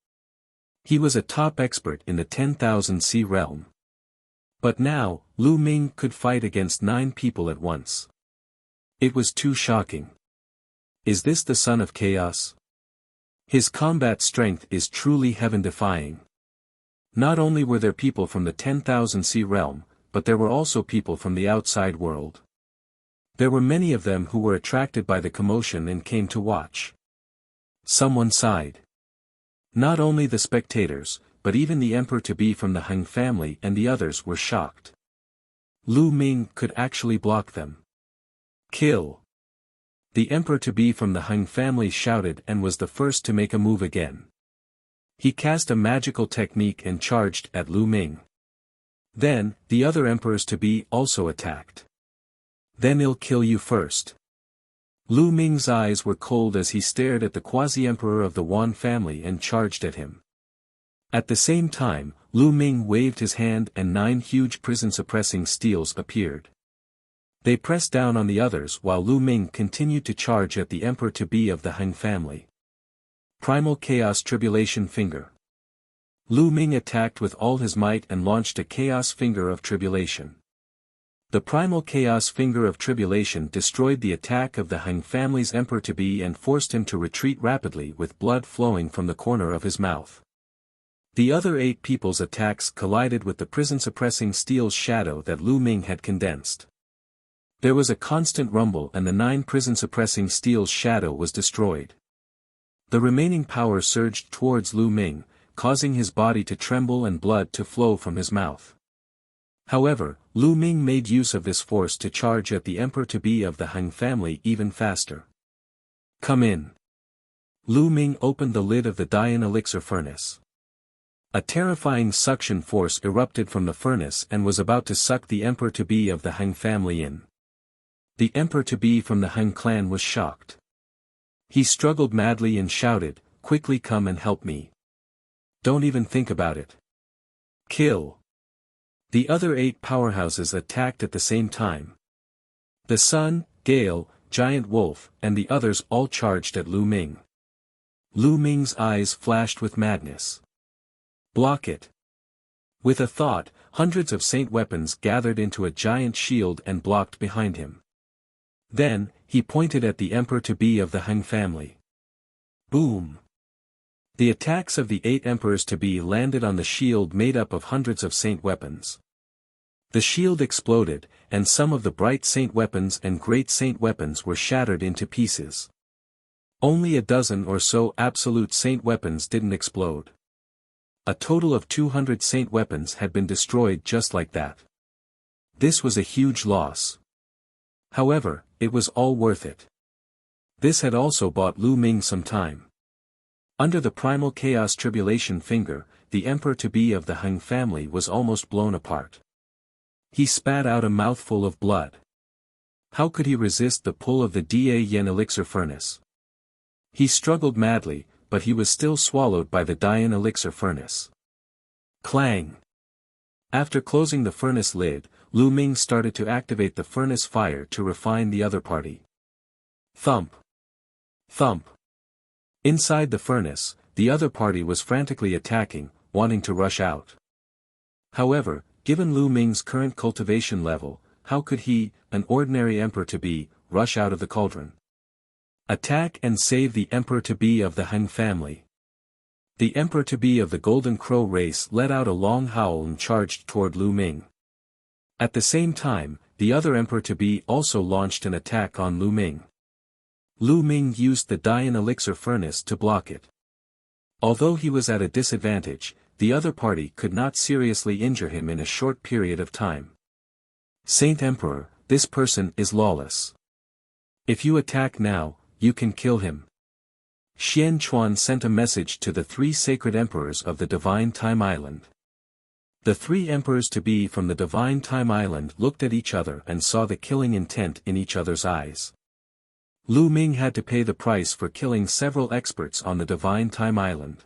He was a top expert in the 10,000 sea realm. But now, Lu Ming could fight against 9 people at once. It was too shocking. Is this the son of chaos? His combat strength is truly heaven-defying. Not only were there people from the 10,000 sea realm, but there were also people from the outside world. There were many of them who were attracted by the commotion and came to watch. Someone sighed. Not only the spectators, but even the Emperor-to-be from the Heng family and the others were shocked. Lu Ming could actually block them. Kill! The Emperor-to-be from the Heng family shouted and was the first to make a move again. He cast a magical technique and charged at Lu Ming. Then, the other Emperors-to-be also attacked. Then I'll kill you first. Lu Ming's eyes were cold as he stared at the quasi-emperor of the Wan family and charged at him. At the same time, Lu Ming waved his hand and 9 huge prison-suppressing steels appeared. They pressed down on the others while Lu Ming continued to charge at the Emperor-to-be of the Heng family. Primal Chaos Tribulation Finger. Lu Ming attacked with all his might and launched a Chaos Finger of Tribulation. The primal chaos finger of tribulation destroyed the attack of the Han family's emperor-to-be and forced him to retreat rapidly with blood flowing from the corner of his mouth. The other 8 people's attacks collided with the prison-suppressing steel's shadow that Lu Ming had condensed. There was a constant rumble and the 9 prison-suppressing steel's shadow was destroyed. The remaining power surged towards Lu Ming, causing his body to tremble and blood to flow from his mouth. However, Lu Ming made use of this force to charge at the emperor-to-be of the Han family even faster. Come in. Lu Ming opened the lid of the Dian elixir furnace. A terrifying suction force erupted from the furnace and was about to suck the emperor-to-be of the Han family in. The emperor-to-be from the Han clan was shocked. He struggled madly and shouted, "Quickly come and help me. Don't even think about it. Kill." The other 8 powerhouses attacked at the same time. The Sun, Gale, Giant Wolf, and the others all charged at Lu Ming. Lu Ming's eyes flashed with madness. Block it. With a thought, hundreds of saint weapons gathered into a giant shield and blocked behind him. Then, he pointed at the emperor-to-be of the Han family. Boom! The attacks of the 8 emperors-to-be landed on the shield made up of hundreds of saint weapons. The shield exploded, and some of the bright saint weapons and great saint weapons were shattered into pieces. Only a dozen or so absolute saint weapons didn't explode. A total of 200 saint weapons had been destroyed just like that. This was a huge loss. However, it was all worth it. This had also bought Lu Ming some time. Under the primal chaos tribulation finger, the emperor-to-be of the Han family was almost blown apart. He spat out a mouthful of blood. How could he resist the pull of the Da Yen elixir furnace? He struggled madly, but he was still swallowed by the Dian elixir furnace. Clang! After closing the furnace lid, Lu Ming started to activate the furnace fire to refine the other party. Thump! Thump! Inside the furnace, the other party was frantically attacking, wanting to rush out. However, given Lu Ming's current cultivation level, how could he, an ordinary emperor-to-be, rush out of the cauldron? Attack and save the emperor-to-be of the Han family. The emperor-to-be of the Golden Crow race let out a long howl and charged toward Lu Ming. At the same time, the other emperor-to-be also launched an attack on Lu Ming. Lu Ming used the Dian elixir furnace to block it. Although he was at a disadvantage, the other party could not seriously injure him in a short period of time. Saint Emperor, this person is lawless. If you attack now, you can kill him. Xian Chuan sent a message to the 3 sacred emperors of the Divine Time Island. The 3 emperors-to-be from the Divine Time Island looked at each other and saw the killing intent in each other's eyes. Lu Ming had to pay the price for killing several experts on the Divine Time Island.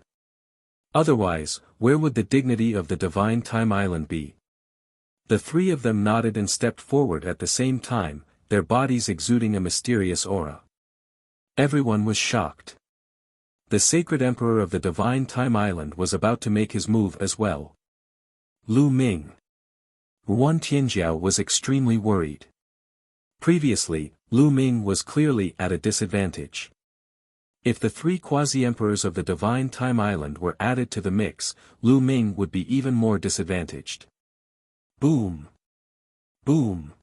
Otherwise, where would the dignity of the Divine Time Island be? The 3 of them nodded and stepped forward at the same time, their bodies exuding a mysterious aura. Everyone was shocked. The sacred emperor of the Divine Time Island was about to make his move as well. Lu Ming. Yuan Tianjiao was extremely worried. Previously, Lu Ming was clearly at a disadvantage. If the 3 quasi-emperors of the Divine Time Island were added to the mix, Lu Ming would be even more disadvantaged. Boom! Boom!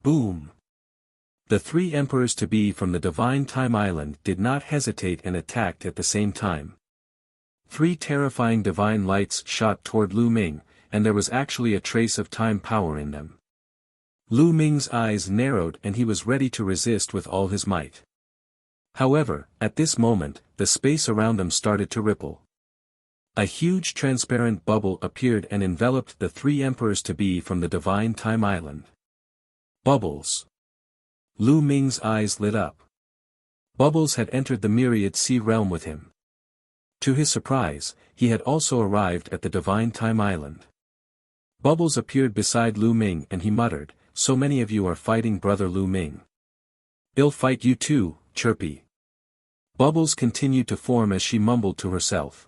Boom! The 3 emperors-to-be from the Divine Time Island did not hesitate and attacked at the same time. 3 terrifying divine lights shot toward Lu Ming, and there was actually a trace of time power in them. Lu Ming's eyes narrowed and he was ready to resist with all his might. However, at this moment, the space around them started to ripple. A huge transparent bubble appeared and enveloped the 3 emperors-to-be from the Divine Time Island. Bubbles. Lu Ming's eyes lit up. Bubbles had entered the myriad sea realm with him. To his surprise, he had also arrived at the Divine Time Island. Bubbles appeared beside Lu Ming and he muttered, "So many of you are fighting brother Lu Ming. I'll fight you too, Chirpy." Bubbles continued to form as she mumbled to herself.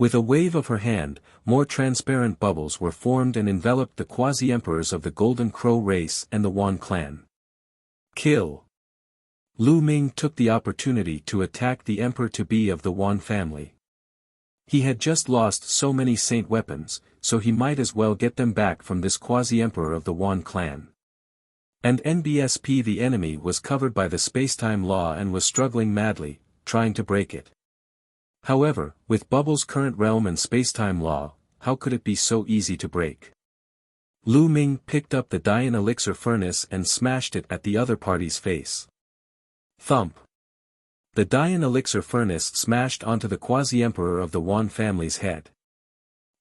With a wave of her hand, more transparent bubbles were formed and enveloped the quasi-emperors of the Golden Crow race and the Wan clan. Kill! Lu Ming took the opportunity to attack the emperor-to-be of the Wan family. He had just lost so many saint weapons, so he might as well get them back from this quasi-emperor of the Wan clan. And NBSP, the enemy, was covered by the spacetime law and was struggling madly, trying to break it. However, with Bubble's current realm and spacetime law, how could it be so easy to break? Lu Ming picked up the Dian elixir furnace and smashed it at the other party's face. Thump! The Dian elixir furnace smashed onto the quasi-emperor of the Wan family's head.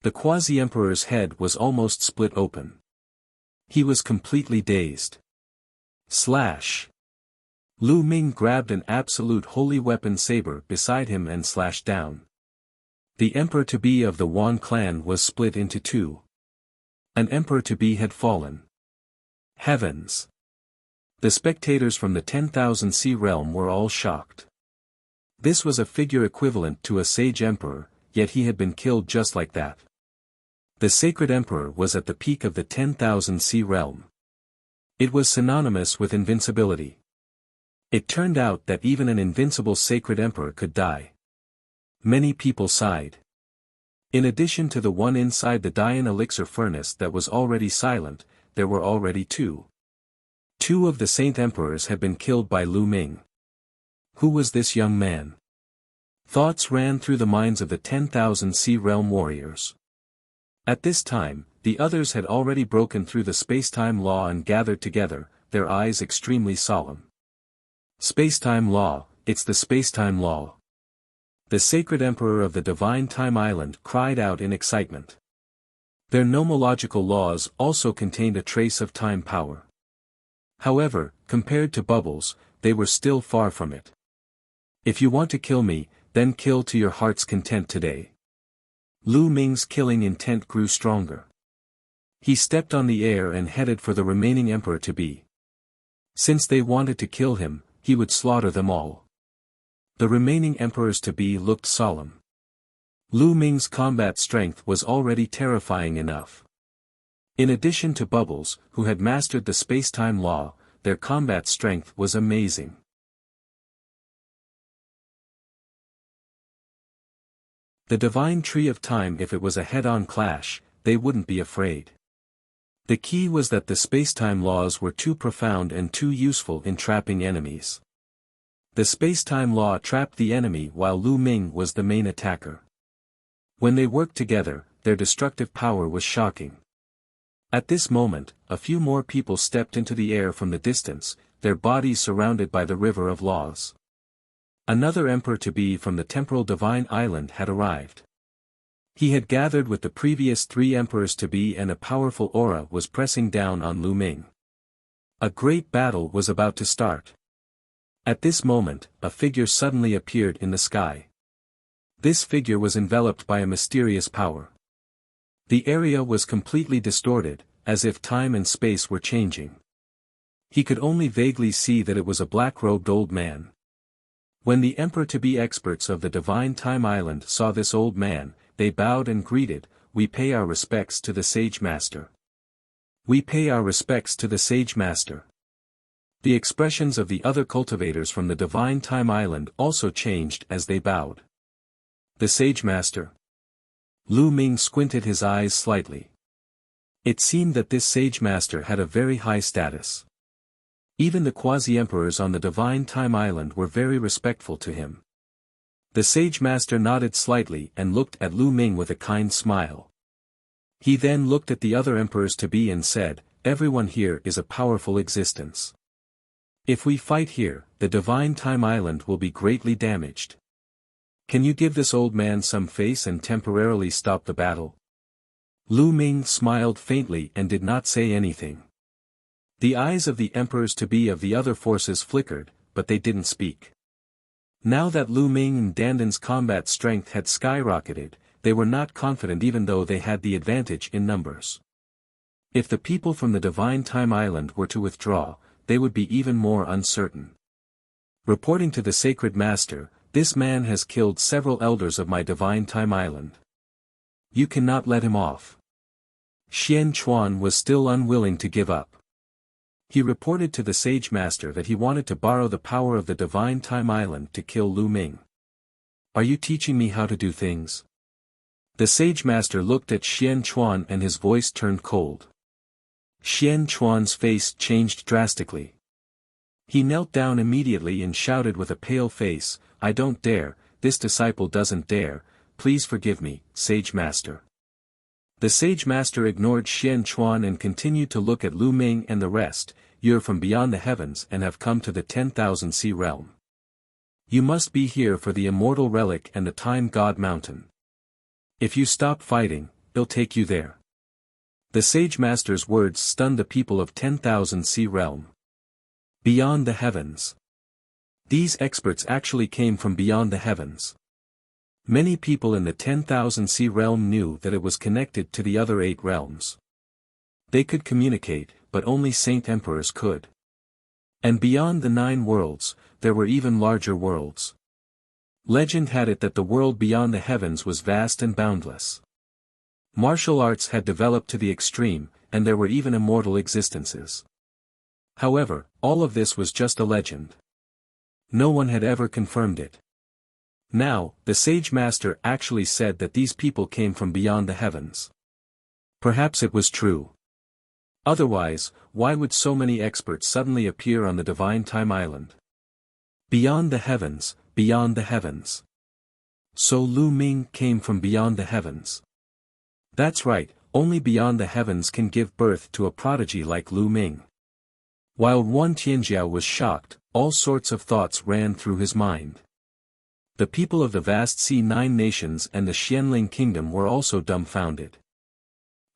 The quasi-emperor's head was almost split open. He was completely dazed. Slash! Lu Ming grabbed an absolute holy weapon saber beside him and slashed down. The emperor-to-be of the Wan clan was split into two. An emperor-to-be had fallen. Heavens! The spectators from the 10,000 Sea realm were all shocked. This was a figure equivalent to a sage emperor, yet he had been killed just like that. The sacred emperor was at the peak of the 10,000 Sea realm. It was synonymous with invincibility. It turned out that even an invincible sacred emperor could die. Many people sighed. In addition to the one inside the Dian elixir furnace that was already silent, there were already two. Two of the saint emperors had been killed by Lu Ming. Who was this young man? Thoughts ran through the minds of the 10,000 Sea realm warriors. At this time, the others had already broken through the spacetime law and gathered together, their eyes extremely solemn. Spacetime law, it's the spacetime law. The sacred emperor of the divine time island cried out in excitement. Their nomological laws also contained a trace of time power. However, compared to Bubbles, they were still far from it. If you want to kill me, then kill to your heart's content today. Lu Ming's killing intent grew stronger. He stepped on the air and headed for the remaining emperor-to-be. Since they wanted to kill him, he would slaughter them all. The remaining emperors-to-be looked solemn. Lu Ming's combat strength was already terrifying enough. In addition to Bubbles, who had mastered the space-time law, their combat strength was amazing. The divine tree of time, if it was a head-on clash, they wouldn't be afraid. The key was that the spacetime laws were too profound and too useful in trapping enemies. The spacetime law trapped the enemy while Lu Ming was the main attacker. When they worked together, their destructive power was shocking. At this moment, a few more people stepped into the air from the distance, their bodies surrounded by the river of laws. Another emperor-to-be from the temporal divine island had arrived. He had gathered with the previous three emperors-to-be and a powerful aura was pressing down on Lu Ming. A great battle was about to start. At this moment, a figure suddenly appeared in the sky. This figure was enveloped by a mysterious power. The area was completely distorted, as if time and space were changing. He could only vaguely see that it was a black-robed old man. When the emperor-to-be experts of the divine time island saw this old man, they bowed and greeted, "We pay our respects to the Sage Master. We pay our respects to the Sage Master." The expressions of the other cultivators from the divine time island also changed as they bowed. The Sage Master. Lu Ming squinted his eyes slightly. It seemed that this Sage Master had a very high status. Even the quasi-emperors on the divine time island were very respectful to him. The Sage Master nodded slightly and looked at Lu Ming with a kind smile. He then looked at the other emperors-to-be and said, "Everyone here is a powerful existence. If we fight here, the divine time island will be greatly damaged. Can you give this old man some face and temporarily stop the battle?" Lu Ming smiled faintly and did not say anything. The eyes of the emperors-to-be of the other forces flickered, but they didn't speak. Now that Lu Ming and Dandan's combat strength had skyrocketed, they were not confident even though they had the advantage in numbers. If the people from the divine time island were to withdraw, they would be even more uncertain. Reporting to the sacred master, "This man has killed several elders of my divine time island. You cannot let him off. Xian Chuan was still unwilling to give up. He reported to the Sage Master that he wanted to borrow the power of the Divine Time Island to kill Lu Ming. Are you teaching me how to do things? The Sage Master looked at Xian Chuan and his voice turned cold. Xian Chuan's face changed drastically. He knelt down immediately and shouted with a pale face, I don't dare, this disciple doesn't dare, please forgive me, Sage Master. The Sage Master ignored Xian Chuan and continued to look at Lu Ming and the rest. You're from beyond the heavens and have come to the 10,000 sea realm. You must be here for the Immortal Relic and the Time God Mountain. If you stop fighting, he'll take you there. The Sage Master's words stunned the people of 10,000 sea realm. Beyond the heavens. These experts actually came from beyond the heavens. Many people in the 10,000 sea realm knew that it was connected to the other 8 realms. They could communicate, but only Saint Emperors could. And beyond the 9 worlds, there were even larger worlds. Legend had it that the world beyond the heavens was vast and boundless. Martial arts had developed to the extreme, and there were even immortal existences. However, all of this was just a legend. No one had ever confirmed it. Now, the Sage Master actually said that these people came from beyond the heavens. Perhaps it was true. Otherwise, why would so many experts suddenly appear on the Divine Time Island? Beyond the heavens, beyond the heavens. So Lu Ming came from beyond the heavens. That's right, only beyond the heavens can give birth to a prodigy like Lu Ming. While Yuan Tianjiao was shocked, all sorts of thoughts ran through his mind. The people of the vast C9 nations and the Xianling kingdom were also dumbfounded.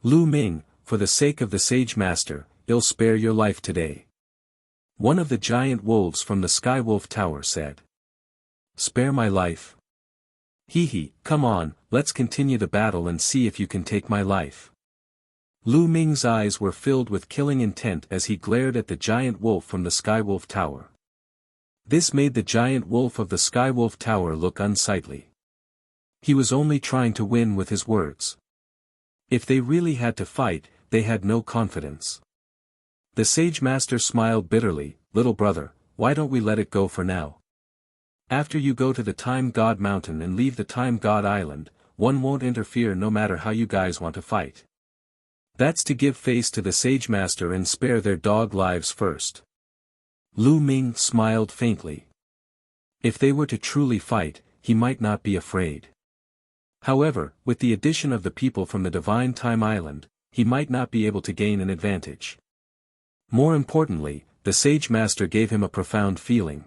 Lu Ming, for the sake of the Sage Master, he'll spare your life today. One of the giant wolves from the Sky Wolf Tower said. Spare my life? Hee, come on, let's continue the battle and see if you can take my life. Lu Ming's eyes were filled with killing intent as he glared at the giant wolf from the Sky Wolf Tower. This made the giant wolf of the Sky Wolf Tower look unsightly. He was only trying to win with his words. If they really had to fight, they had no confidence. The Sage Master smiled bitterly, little brother, why don't we let it go for now? After you go to the Time God Mountain and leave the Time God Island, one won't interfere no matter how you guys want to fight. That's to give face to the Sage Master and spare their dog lives first. Lu Ming smiled faintly. If they were to truly fight, he might not be afraid. However, with the addition of the people from the Divine Time Island, he might not be able to gain an advantage. More importantly, the Sage Master gave him a profound feeling.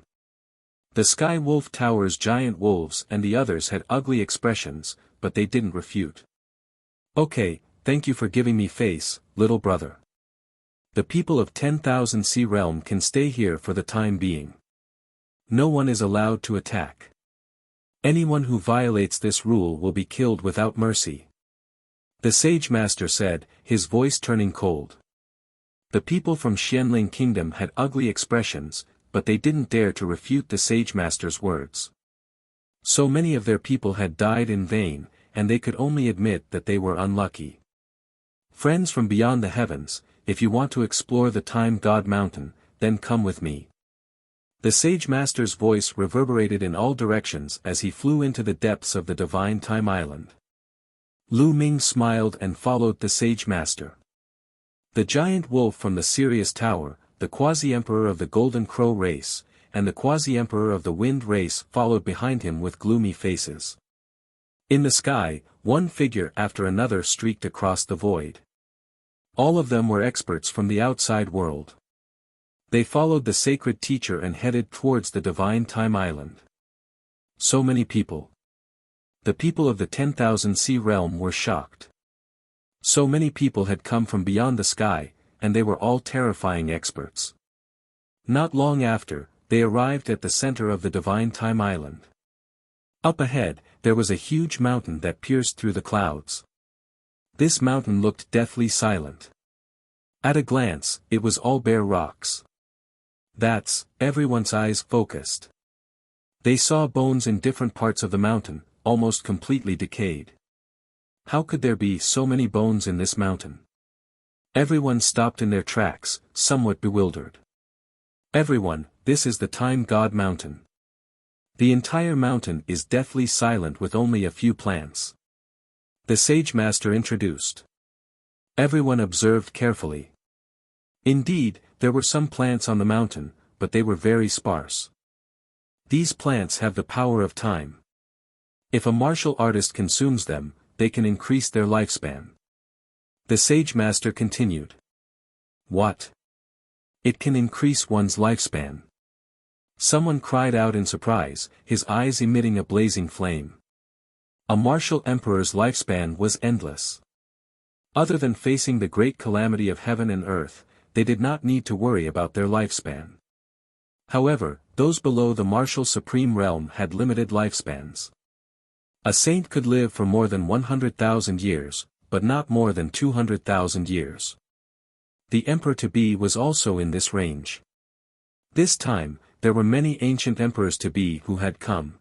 The Sky Wolf Tower's giant wolves and the others had ugly expressions, but they didn't refute. Okay, thank you for giving me face, little brother. The people of 10,000 Sea Realm can stay here for the time being. No one is allowed to attack. Anyone who violates this rule will be killed without mercy. The Sage Master said, his voice turning cold. The people from Xianling Kingdom had ugly expressions, but they didn't dare to refute the Sage Master's words. So many of their people had died in vain, and they could only admit that they were unlucky. Friends from beyond the heavens, if you want to explore the Time God Mountain, then come with me. The Sage Master's voice reverberated in all directions as he flew into the depths of the Divine Time Island. Lu Ming smiled and followed the Sage Master. The giant wolf from the Sirius Tower, the Quasi-Emperor of the Golden Crow race, and the Quasi-Emperor of the Wind race followed behind him with gloomy faces. In the sky, one figure after another streaked across the void. All of them were experts from the outside world. They followed the sacred teacher and headed towards the Divine Time Island. So many people. The people of the 10,000 Sea Realm were shocked. So many people had come from beyond the sky, and they were all terrifying experts. Not long after, they arrived at the center of the Divine Time Island. Up ahead, there was a huge mountain that pierced through the clouds. This mountain looked deathly silent. At a glance, it was all bare rocks. That's, everyone's eyes focused. They saw bones in different parts of the mountain, almost completely decayed. How could there be so many bones in this mountain? Everyone stopped in their tracks, somewhat bewildered. Everyone, this is the Time God Mountain. The entire mountain is deathly silent with only a few plants. The sage master introduced. Everyone observed carefully. Indeed, there were some plants on the mountain, but they were very sparse. These plants have the power of time. If a martial artist consumes them, they can increase their lifespan. The sage master continued. What? It can increase one's lifespan. Someone cried out in surprise, his eyes emitting a blazing flame. A martial emperor's lifespan was endless. Other than facing the great calamity of heaven and earth, they did not need to worry about their lifespan. However, those below the martial supreme realm had limited lifespans. A saint could live for more than 100,000 years, but not more than 200,000 years. The emperor-to-be was also in this range. This time, there were many ancient emperors-to-be who had come.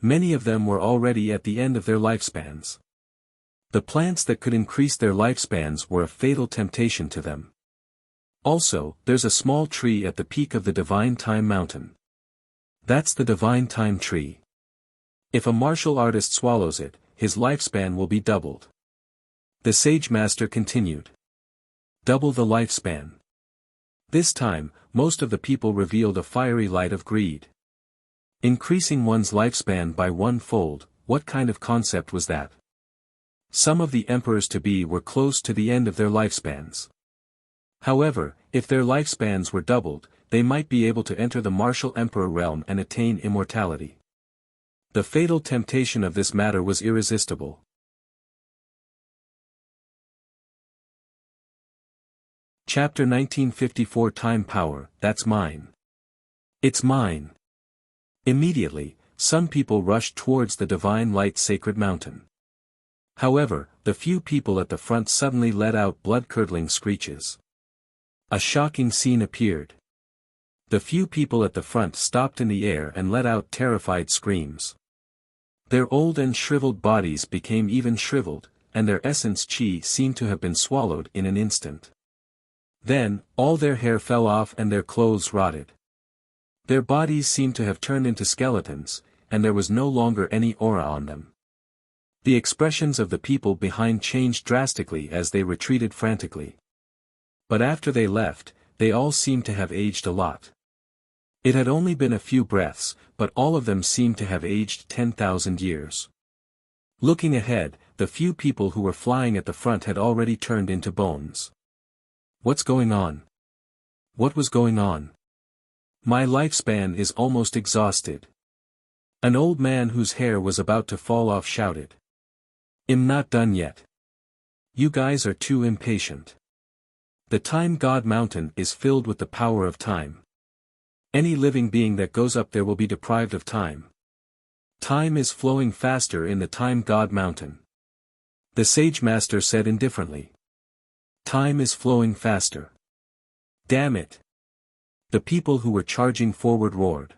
Many of them were already at the end of their lifespans. The plants that could increase their lifespans were a fatal temptation to them. Also, there's a small tree at the peak of the Divine Time Mountain. That's the Divine Time Tree. If a martial artist swallows it, his lifespan will be doubled. The sage master continued. Double the lifespan. This time, most of the people revealed a fiery light of greed. Increasing one's lifespan by 1-fold, what kind of concept was that? Some of the emperors-to-be were close to the end of their lifespans. However, if their lifespans were doubled, they might be able to enter the martial emperor realm and attain immortality. The fatal temptation of this matter was irresistible. Chapter 1954 Time Power, that's mine. It's mine. Immediately, some people rushed towards the divine light sacred mountain. However, the few people at the front suddenly let out blood-curdling screeches. A shocking scene appeared. The few people at the front stopped in the air and let out terrified screams. Their old and shriveled bodies became even shriveled, and their essence chi seemed to have been swallowed in an instant. Then, all their hair fell off and their clothes rotted. Their bodies seemed to have turned into skeletons, and there was no longer any aura on them. The expressions of the people behind changed drastically as they retreated frantically. But after they left, they all seemed to have aged a lot. It had only been a few breaths, but all of them seemed to have aged 10,000 years. Looking ahead, the few people who were flying at the front had already turned into bones. What's going on? What was going on? My lifespan is almost exhausted. An old man whose hair was about to fall off shouted. I'm not done yet. You guys are too impatient. The Time God Mountain is filled with the power of time. Any living being that goes up there will be deprived of time. Time is flowing faster in the Time God Mountain. The sage master said indifferently. Time is flowing faster. Damn it. The people who were charging forward roared.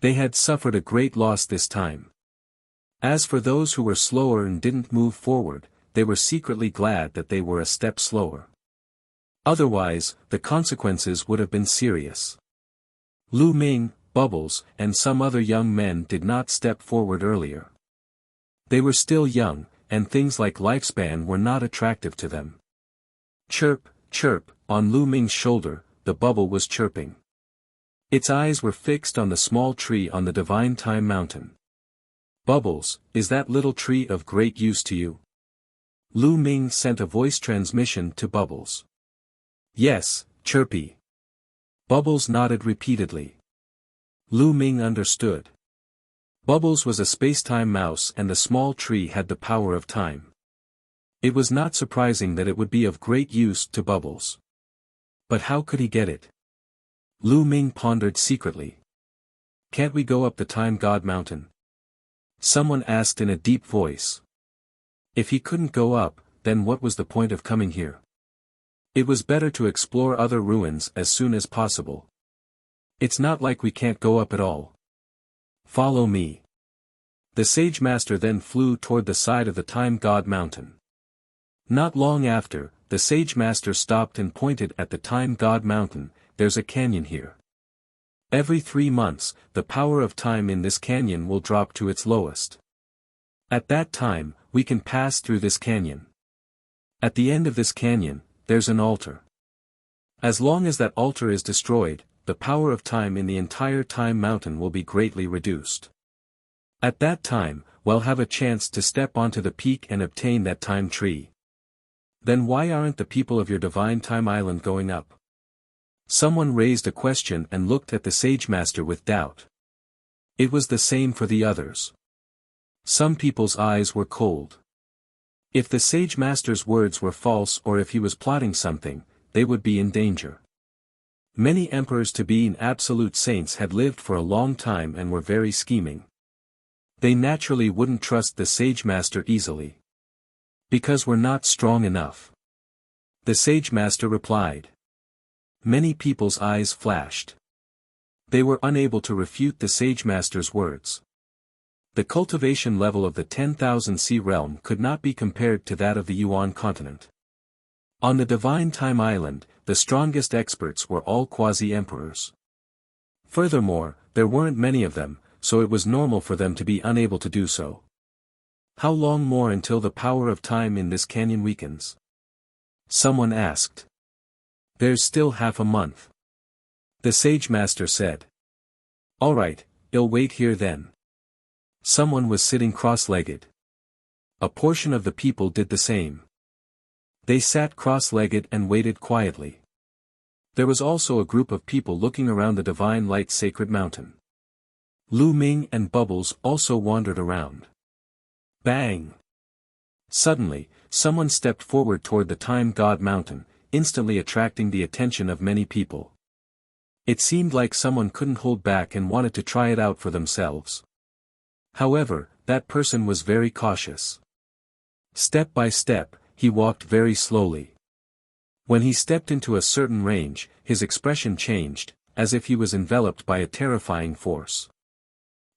They had suffered a great loss this time. As for those who were slower and didn't move forward, they were secretly glad that they were a step slower. Otherwise, the consequences would have been serious. Lu Ming, Bubbles, and some other young men did not step forward earlier. They were still young, and things like lifespan were not attractive to them. Chirp, chirp, on Lu Ming's shoulder, the bubble was chirping. Its eyes were fixed on the small tree on the Divine Time Mountain. Bubbles, is that little tree of great use to you? Lu Ming sent a voice transmission to Bubbles. Yes, Chirpy. Bubbles nodded repeatedly. Lu Ming understood. Bubbles was a space-time mouse and the small tree had the power of time. It was not surprising that it would be of great use to Bubbles. But how could he get it? Lu Ming pondered secretly. Can't we go up the Time God Mountain? Someone asked in a deep voice. If he couldn't go up, then what was the point of coming here? It was better to explore other ruins as soon as possible. It's not like we can't go up at all. Follow me. The sage master then flew toward the side of the time god mountain. Not long after, the sage master stopped and pointed at the time god mountain. There's a canyon here. Every 3 months, the power of time in this canyon will drop to its lowest. At that time, we can pass through this canyon. At the end of this canyon, there's an altar. As long as that altar is destroyed, the power of time in the entire time mountain will be greatly reduced. At that time, we'll have a chance to step onto the peak and obtain that time tree. Then why aren't the people of your divine time island going up? Someone raised a question and looked at the sage master with doubt. It was the same for the others. Some people's eyes were cold. If the sage master's words were false or if he was plotting something, they would be in danger. Many emperors-to-be and absolute saints had lived for a long time and were very scheming. They naturally wouldn't trust the sage master easily. Because we're not strong enough. The sage master replied. Many people's eyes flashed. They were unable to refute the sage master's words. The cultivation level of the 10,000 realm could not be compared to that of the Yuan continent. On the Divine Time Island, the strongest experts were all quasi-emperors. Furthermore, there weren't many of them, so it was normal for them to be unable to do so. How long more until the power of time in this canyon weakens? Someone asked. There's still half a month. The sage master said. Alright, I'll wait here then. Someone was sitting cross-legged. A portion of the people did the same. They sat cross-legged and waited quietly. There was also a group of people looking around the divine light sacred mountain. Lu Ming and Bubbles also wandered around. Bang! Suddenly, someone stepped forward toward the time god mountain, instantly attracting the attention of many people. It seemed like someone couldn't hold back and wanted to try it out for themselves. However, that person was very cautious. Step by step, he walked very slowly. When he stepped into a certain range, his expression changed, as if he was enveloped by a terrifying force.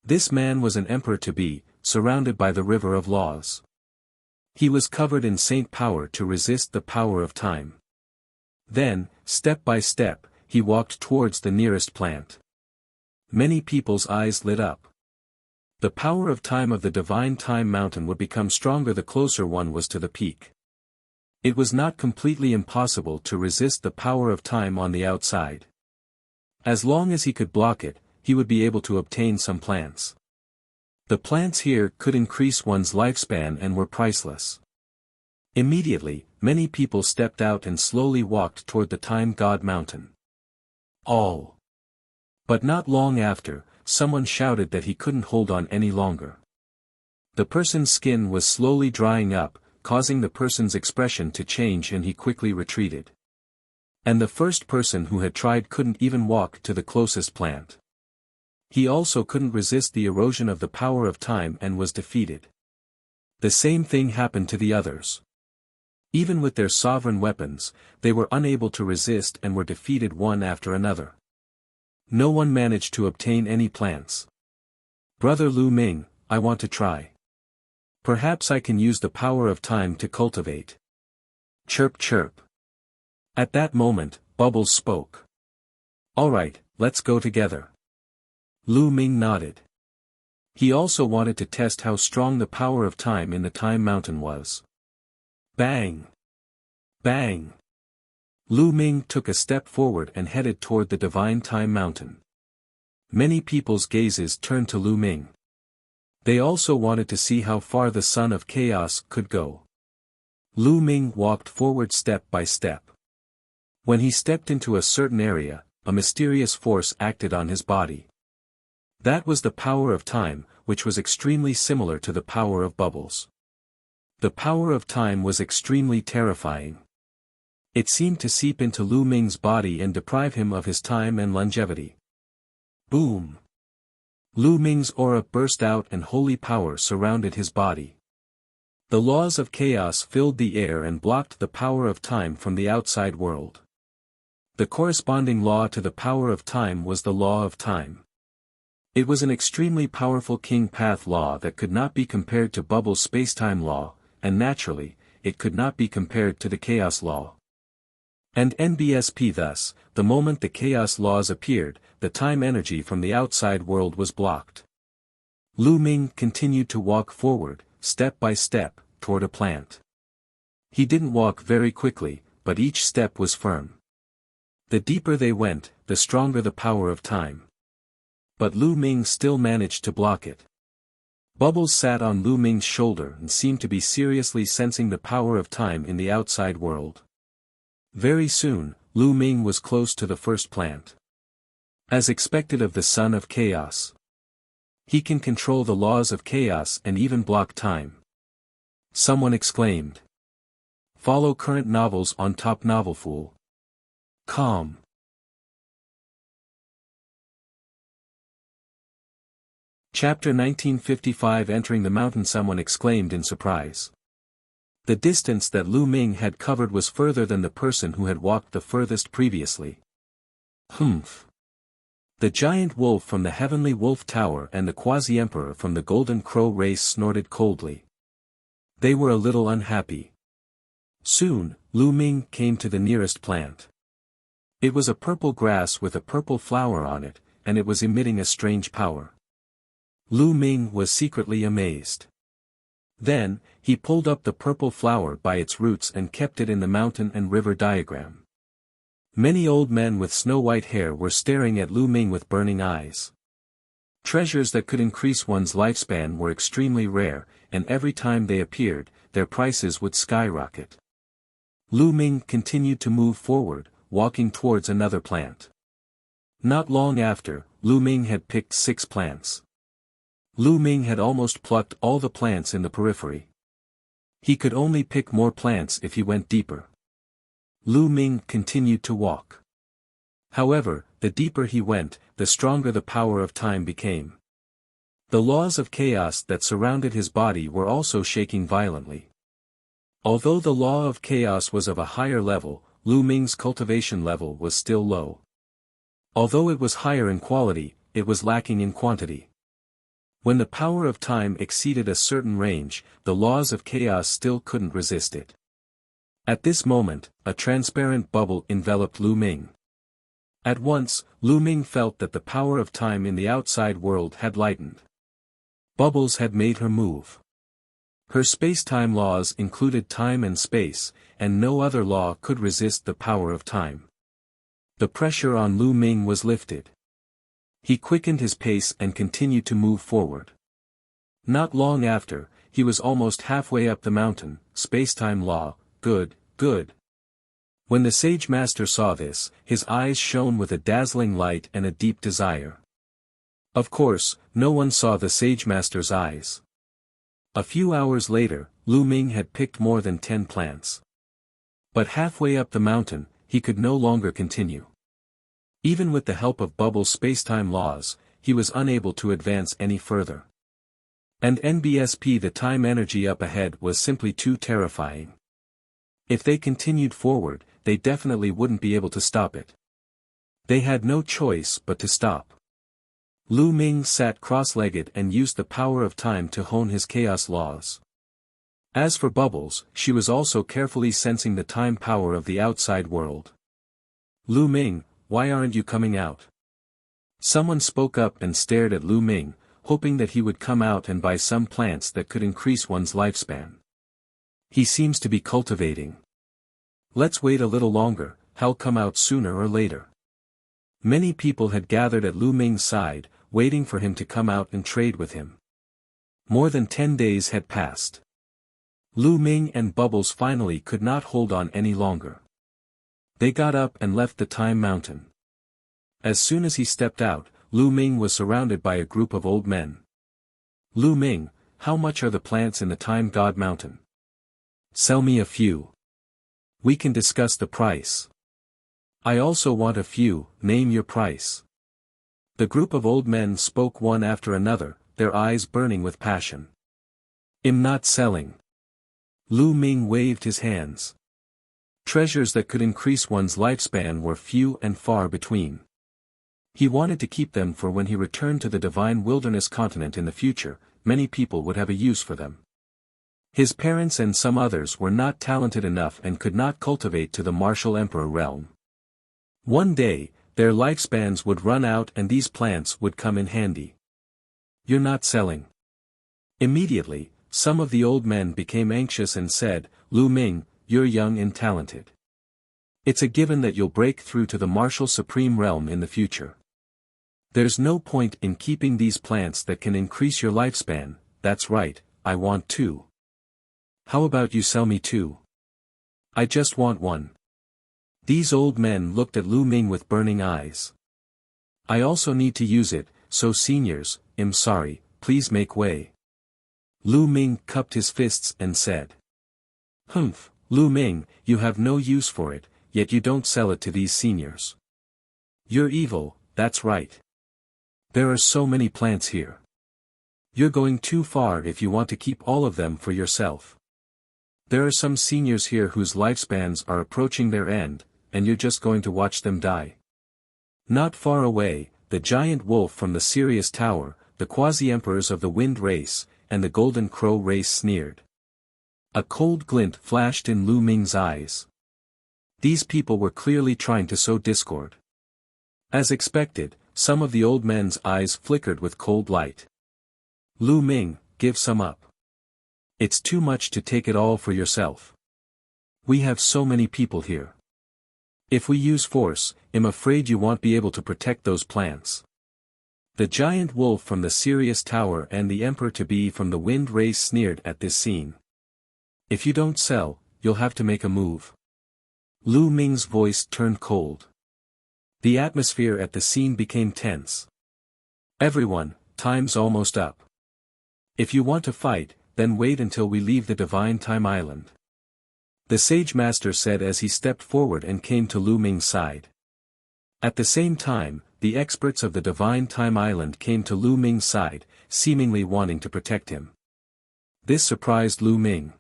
This man was an emperor-to-be, surrounded by the river of laws. He was covered in saint power to resist the power of time. Then, step by step, he walked towards the nearest plant. Many people's eyes lit up. The power of time of the divine time mountain would become stronger the closer one was to the peak. It was not completely impossible to resist the power of time on the outside. As long as he could block it, he would be able to obtain some plants. The plants here could increase one's lifespan and were priceless. Immediately, many people stepped out and slowly walked toward the time god mountain. All. But not long after, someone shouted that he couldn't hold on any longer. The person's skin was slowly drying up, causing the person's expression to change, and he quickly retreated. And the first person who had tried couldn't even walk to the closest plant. He also couldn't resist the erosion of the power of time and was defeated. The same thing happened to the others. Even with their sovereign weapons, they were unable to resist and were defeated one after another. No one managed to obtain any plants. Brother Lu Ming, I want to try. Perhaps I can use the power of time to cultivate. Chirp chirp. At that moment, Bubbles spoke. Alright, let's go together. Lu Ming nodded. He also wanted to test how strong the power of time in the time mountain was. Bang! Bang! Lu Ming took a step forward and headed toward the divine time mountain. Many people's gazes turned to Lu Ming. They also wanted to see how far the son of chaos could go. Lu Ming walked forward step by step. When he stepped into a certain area, a mysterious force acted on his body. That was the power of time, which was extremely similar to the power of Bubbles. The power of time was extremely terrifying. It seemed to seep into Lu Ming's body and deprive him of his time and longevity. Boom! Lu Ming's aura burst out and holy power surrounded his body. The laws of chaos filled the air and blocked the power of time from the outside world. The corresponding law to the power of time was the law of time. It was an extremely powerful king path law that could not be compared to Bubbles' spacetime law, and naturally, it could not be compared to the chaos law. And NBSP thus, the moment the chaos laws appeared, the time energy from the outside world was blocked. Lu Ming continued to walk forward, step by step, toward a plant. He didn't walk very quickly, but each step was firm. The deeper they went, the stronger the power of time. But Lu Ming still managed to block it. Bubbles sat on Lu Ming's shoulder and seemed to be seriously sensing the power of time in the outside world. Very soon, Lu Ming was close to the first plant. As expected of the Son of Chaos. He can control the laws of chaos and even block time. Someone exclaimed. Follow current novels on Top Novelfool. Com. Chapter 1955 Entering the mountain. Someone exclaimed in surprise. The distance that Lu Ming had covered was further than the person who had walked the furthest previously. Humph. The giant wolf from the Heavenly Wolf Tower and the Quasi-Emperor from the Golden Crow race snorted coldly. They were a little unhappy. Soon, Lu Ming came to the nearest plant. It was a purple grass with a purple flower on it, and it was emitting a strange power. Lu Ming was secretly amazed. Then, he pulled up the purple flower by its roots and kept it in the mountain and river diagram. Many old men with snow-white hair were staring at Lu Ming with burning eyes. Treasures that could increase one's lifespan were extremely rare, and every time they appeared, their prices would skyrocket. Lu Ming continued to move forward, walking towards another plant. Not long after, Lu Ming had picked 6 plants. Lu Ming had almost plucked all the plants in the periphery. He could only pick more plants if he went deeper. Lu Ming continued to walk. However, the deeper he went, the stronger the power of time became. The laws of chaos that surrounded his body were also shaking violently. Although the law of chaos was of a higher level, Lu Ming's cultivation level was still low. Although it was higher in quality, it was lacking in quantity. When the power of time exceeded a certain range, the laws of chaos still couldn't resist it. At this moment, a transparent bubble enveloped Lu Ming. At once, Lu Ming felt that the power of time in the outside world had lightened. Bubbles had made her move. Her space-time laws included time and space, and no other law could resist the power of time. The pressure on Lu Ming was lifted. He quickened his pace and continued to move forward. Not long after, he was almost halfway up the mountain. Space-time law, good, good. When the Sage Master saw this, his eyes shone with a dazzling light and a deep desire. Of course, no one saw the Sage Master's eyes. A few hours later, Lu Ming had picked more than 10 plants. But halfway up the mountain, he could no longer continue. Even with the help of Bubbles' spacetime laws, he was unable to advance any further. And NBSP, the time energy up ahead was simply too terrifying. If they continued forward, they definitely wouldn't be able to stop it. They had no choice but to stop. Lu Ming sat cross-legged and used the power of time to hone his chaos laws. As for Bubbles, she was also carefully sensing the time power of the outside world. Lu Ming, why aren't you coming out? Someone spoke up and stared at Lu Ming, hoping that he would come out and buy some plants that could increase one's lifespan. He seems to be cultivating. Let's wait a little longer, he'll come out sooner or later. Many people had gathered at Lu Ming's side, waiting for him to come out and trade with him. More than 10 days had passed. Lu Ming and Bubbles finally could not hold on any longer. They got up and left the Time Mountain. As soon as he stepped out, Lu Ming was surrounded by a group of old men. Lu Ming, how much are the plants in the Time God Mountain? Sell me a few. We can discuss the price. I also want a few, name your price. The group of old men spoke one after another, their eyes burning with passion. I'm not selling. Lu Ming waved his hands. Treasures that could increase one's lifespan were few and far between. He wanted to keep them for when he returned to the divine wilderness continent in the future, many people would have a use for them. His parents and some others were not talented enough and could not cultivate to the martial emperor realm. One day, their lifespans would run out and these plants would come in handy. "You're not selling." Immediately, some of the old men became anxious and said, "Lu Ming, you're young and talented. It's a given that you'll break through to the martial supreme realm in the future. There's no point in keeping these plants that can increase your lifespan." "That's right, I want two." "How about you sell me two?" "I just want one." These old men looked at Lu Ming with burning eyes. "I also need to use it, so seniors, I'm sorry, please make way." Lu Ming cupped his fists and said. "Humph, Lu Ming, you have no use for it, yet you don't sell it to these seniors. You're evil, that's right. There are so many plants here. You're going too far if you want to keep all of them for yourself. There are some seniors here whose lifespans are approaching their end, and you're just going to watch them die." Not far away, the giant wolf from the Sirius Tower, the quasi-emperors of the Wind race, and the Golden Crow race sneered. A cold glint flashed in Lu Ming's eyes. These people were clearly trying to sow discord. As expected, some of the old men's eyes flickered with cold light. "Lu Ming, give some up. It's too much to take it all for yourself. We have so many people here. If we use force, I'm afraid you won't be able to protect those plants." The giant wolf from the Sirius Tower and the emperor-to-be from the Wind race sneered at this scene. "If you don't sell, you'll have to make a move." Lu Ming's voice turned cold. The atmosphere at the scene became tense. "Everyone, time's almost up. If you want to fight, then wait until we leave the Divine Time Island," the Sage Master said as he stepped forward and came to Lu Ming's side. At the same time, the experts of the Divine Time Island came to Lu Ming's side, seemingly wanting to protect him. This surprised Lu Ming.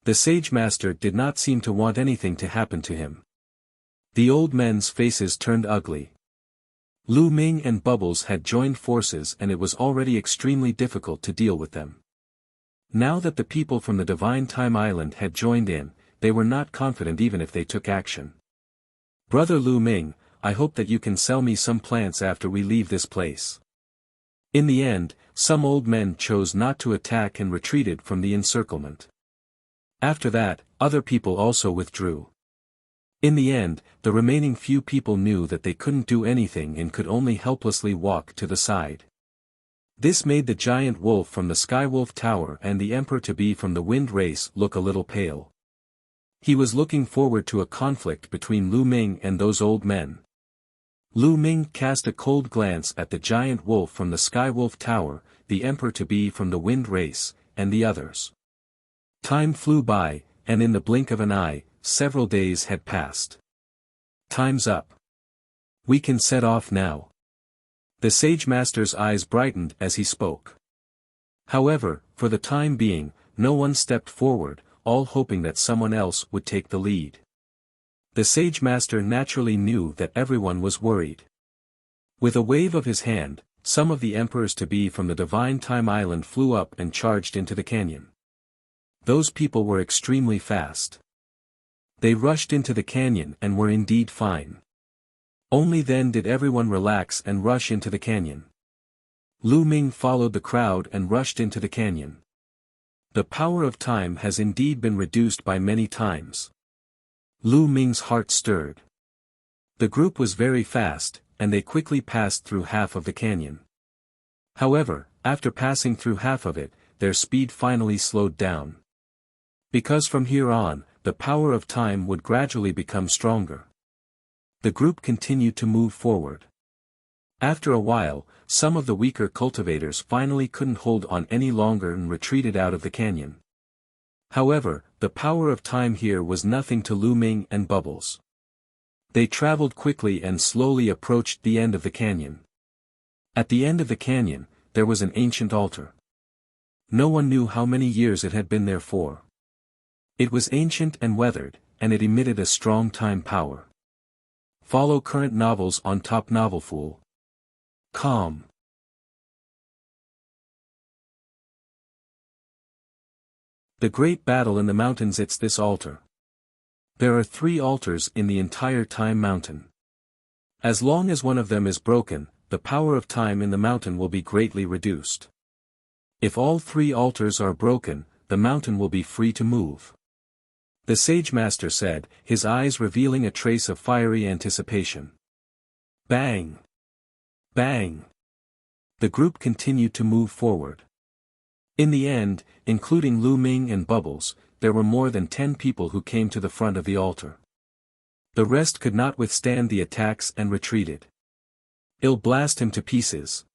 The Sage Master did not seem to want anything to happen to him. The old men's faces turned ugly. Lu Ming and Bubbles had joined forces and it was already extremely difficult to deal with them. Now that the people from the Divine Time Island had joined in, they were not confident even if they took action. "Brother Lu Ming, I hope that you can sell me some plants after we leave this place." In the end, some old men chose not to attack and retreated from the encirclement. After that, other people also withdrew. In the end, the remaining few people knew that they couldn't do anything and could only helplessly walk to the side. This made the giant wolf from the Skywolf Tower and the emperor-to-be from the Wind race look a little pale. He was looking forward to a conflict between Lu Ming and those old men. Lu Ming cast a cold glance at the giant wolf from the Skywolf Tower, the emperor-to-be from the Wind race, and the others. Time flew by, and in the blink of an eye, several days had passed. "Time's up. We can set off now." The Sage Master's eyes brightened as he spoke. However, for the time being, no one stepped forward, all hoping that someone else would take the lead. The Sage Master naturally knew that everyone was worried. With a wave of his hand, some of the emperors-to-be from the Divine Time Island flew up and charged into the canyon. Those people were extremely fast. They rushed into the canyon and were indeed fine. Only then did everyone relax and rush into the canyon. Lu Ming followed the crowd and rushed into the canyon. The power of time has indeed been reduced by many times. Lu Ming's heart stirred. The group was very fast, and they quickly passed through half of the canyon. However, after passing through half of it, their speed finally slowed down. Because from here on, the power of time would gradually become stronger. The group continued to move forward. After a while, some of the weaker cultivators finally couldn't hold on any longer and retreated out of the canyon. However, the power of time here was nothing to Lu Ming and Bubbles. They traveled quickly and slowly approached the end of the canyon. At the end of the canyon, there was an ancient altar. No one knew how many years it had been there for. It was ancient and weathered, and it emitted a strong time power. Follow current novels on Top Novelfool.com. The Great Battle in the Mountains. It's this altar. There are 3 altars in the entire Time Mountain. As long as one of them is broken, the power of time in the mountain will be greatly reduced. If all 3 altars are broken, the mountain will be free to move. The Sage Master said, his eyes revealing a trace of fiery anticipation. Bang! Bang! The group continued to move forward. In the end, including Lu Ming and Bubbles, there were more than 10 people who came to the front of the altar. The rest could not withstand the attacks and retreated. "I'll blast him to pieces."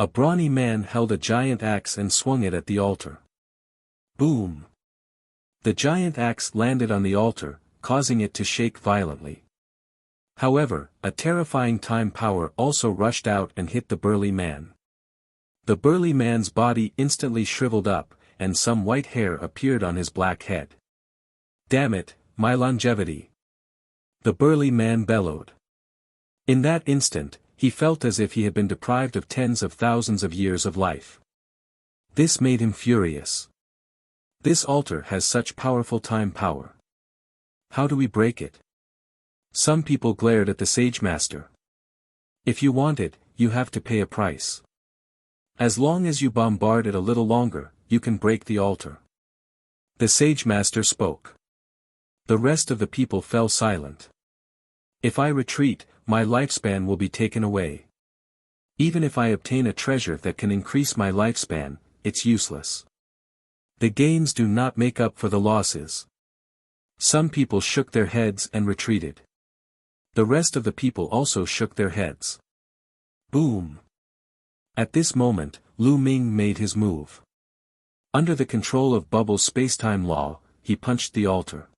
A brawny man held a giant axe and swung it at the altar. Boom! The giant axe landed on the altar, causing it to shake violently. However, a terrifying time power also rushed out and hit the burly man. The burly man's body instantly shriveled up, and some white hair appeared on his black head. "Damn it, my longevity!" the burly man bellowed. In that instant, he felt as if he had been deprived of tens of thousands of years of life. This made him furious. This altar has such powerful time power. How do we break it? Some people glared at the Sage Master. "If you want it, you have to pay a price. As long as you bombard it a little longer, you can break the altar." The Sage Master spoke. The rest of the people fell silent. "If I retreat, my lifespan will be taken away. Even if I obtain a treasure that can increase my lifespan, it's useless. The gains do not make up for the losses." Some people shook their heads and retreated. The rest of the people also shook their heads. Boom! At this moment, Lu Ming made his move. Under the control of Bubble's spacetime law, he punched the altar.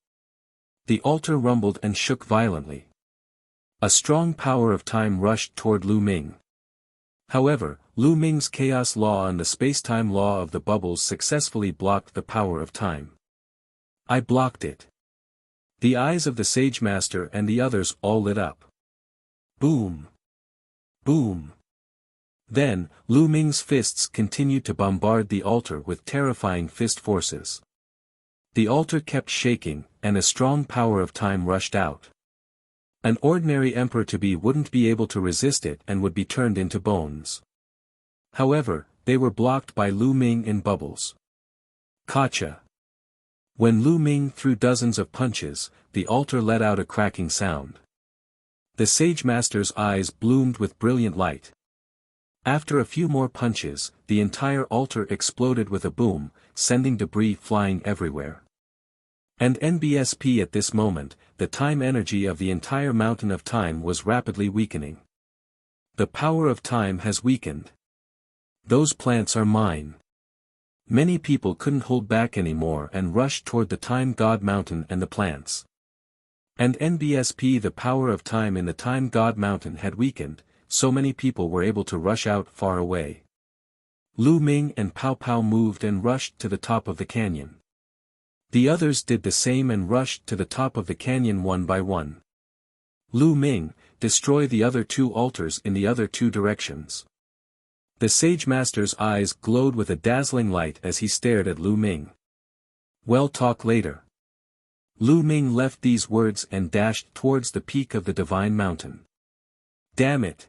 The altar rumbled and shook violently. A strong power of time rushed toward Lu Ming. However, Lu Ming's chaos law and the spacetime law of the bubbles successfully blocked the power of time. "I blocked it." The eyes of the Sage Master and the others all lit up. Boom! Boom! Then, Lu Ming's fists continued to bombard the altar with terrifying fist forces. The altar kept shaking, and a strong power of time rushed out. An ordinary emperor-to-be wouldn't be able to resist it and would be turned into bones. However, they were blocked by Lu Ming and Bubbles. Gotcha! When Lu Ming threw dozens of punches, the altar let out a cracking sound. The Sage Master's eyes bloomed with brilliant light. After a few more punches, the entire altar exploded with a boom, sending debris flying everywhere. And NBSP at this moment, the time energy of the entire mountain of time was rapidly weakening. The power of time has weakened. Those plants are mine. Many people couldn't hold back anymore and rushed toward the Time God Mountain and the plants. And NBSP, the power of time in the Time God Mountain had weakened, so many people were able to rush out far away. Lu Ming and Pow Pow moved and rushed to the top of the canyon. The others did the same and rushed to the top of the canyon one by one. Lu Ming, destroy the other 2 altars in the other 2 directions. The Sage Master's eyes glowed with a dazzling light as he stared at Lu Ming. "Well, talk later." Lu Ming left these words and dashed towards the peak of the Divine Mountain. "Damn it!"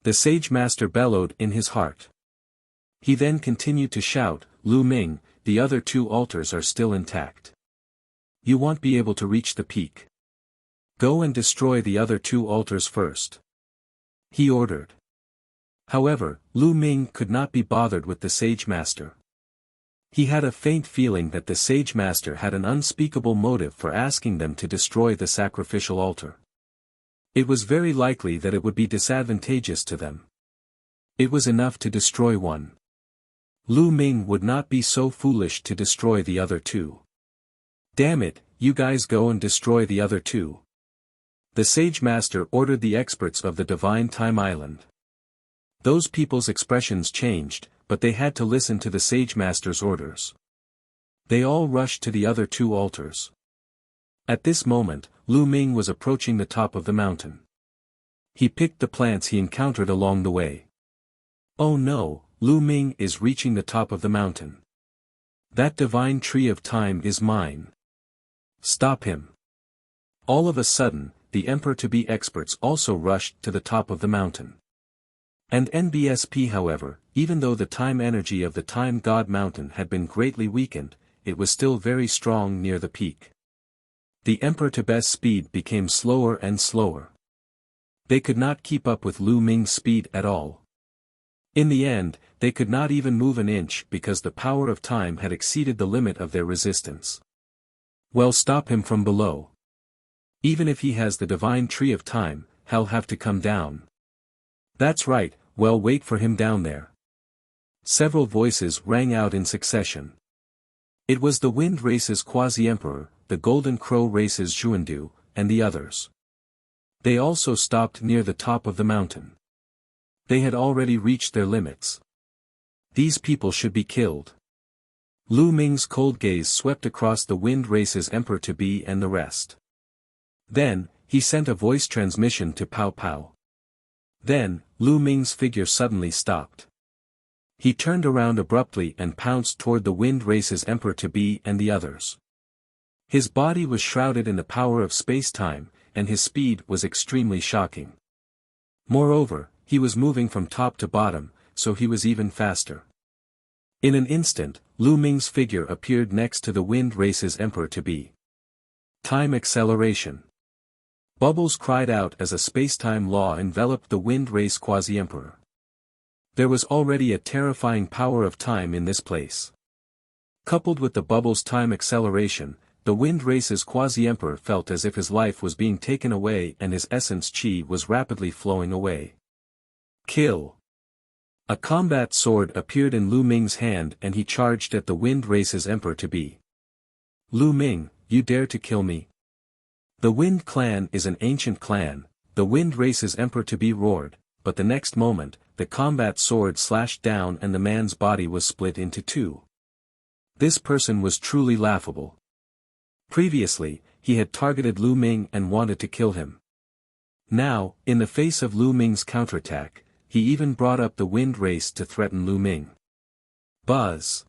the Sage Master bellowed in his heart. He then continued to shout, "Lu Ming, the other 2 altars are still intact. You won't be able to reach the peak. Go and destroy the other 2 altars first," he ordered. However, Lu Ming could not be bothered with the Sage Master. He had a faint feeling that the Sage Master had an unspeakable motive for asking them to destroy the sacrificial altar. It was very likely that it would be disadvantageous to them. It was enough to destroy one. Lu Ming would not be so foolish to destroy the other 2. "Damn it, you guys go and destroy the other 2. The Sage Master ordered the experts of the Divine Time Island. Those people's expressions changed, but they had to listen to the Sage Master's orders. They all rushed to the other 2 altars. At this moment, Lu Ming was approaching the top of the mountain. He picked the plants he encountered along the way. Oh no, Lu Ming is reaching the top of the mountain. That divine tree of time is mine. Stop him. All of a sudden, the Emperor-to-be experts also rushed to the top of the mountain. And NBSP however, even though the time energy of the Time God Mountain had been greatly weakened, it was still very strong near the peak. The Emperor-to-be's speed became slower and slower. They could not keep up with Lu Ming's speed at all. In the end, they could not even move an inch because the power of time had exceeded the limit of their resistance. Well, stop him from below. Even if he has the divine tree of time, he'll have to come down. That's right, well, wait for him down there. Several voices rang out in succession. It was the Wind Race's Quasi-Emperor, the Golden Crow Race's Xuandu, and the others. They also stopped near the top of the mountain. They had already reached their limits. These people should be killed. Lu Ming's cold gaze swept across the Wind Race's Emperor-to-be and the rest. Then, he sent a voice transmission to Pao Pao. Then, Lu Ming's figure suddenly stopped. He turned around abruptly and pounced toward the Wind Race's Emperor-to-be and the others. His body was shrouded in the power of space-time, and his speed was extremely shocking. Moreover, he was moving from top to bottom, so he was even faster. In an instant, Lu Ming's figure appeared next to the Wind Race's Emperor-to-be. Time acceleration. Bubbles cried out as a space-time law enveloped the Wind Race Quasi-Emperor. There was already a terrifying power of time in this place. Coupled with the Bubbles' time acceleration, the Wind Race's Quasi-Emperor felt as if his life was being taken away and his essence chi was rapidly flowing away. Kill. A combat sword appeared in Lu Ming's hand and he charged at the Wind Race's Emperor-to-be. Lu Ming, you dare to kill me? The Wind Clan is an ancient clan, the Wind Race's Emperor-to-be roared, but the next moment, the combat sword slashed down and the man's body was split into two. This person was truly laughable. Previously, he had targeted Lu Ming and wanted to kill him. Now, in the face of Lu Ming's counterattack, he even brought up the Wind Race to threaten Lu Ming. Buzz.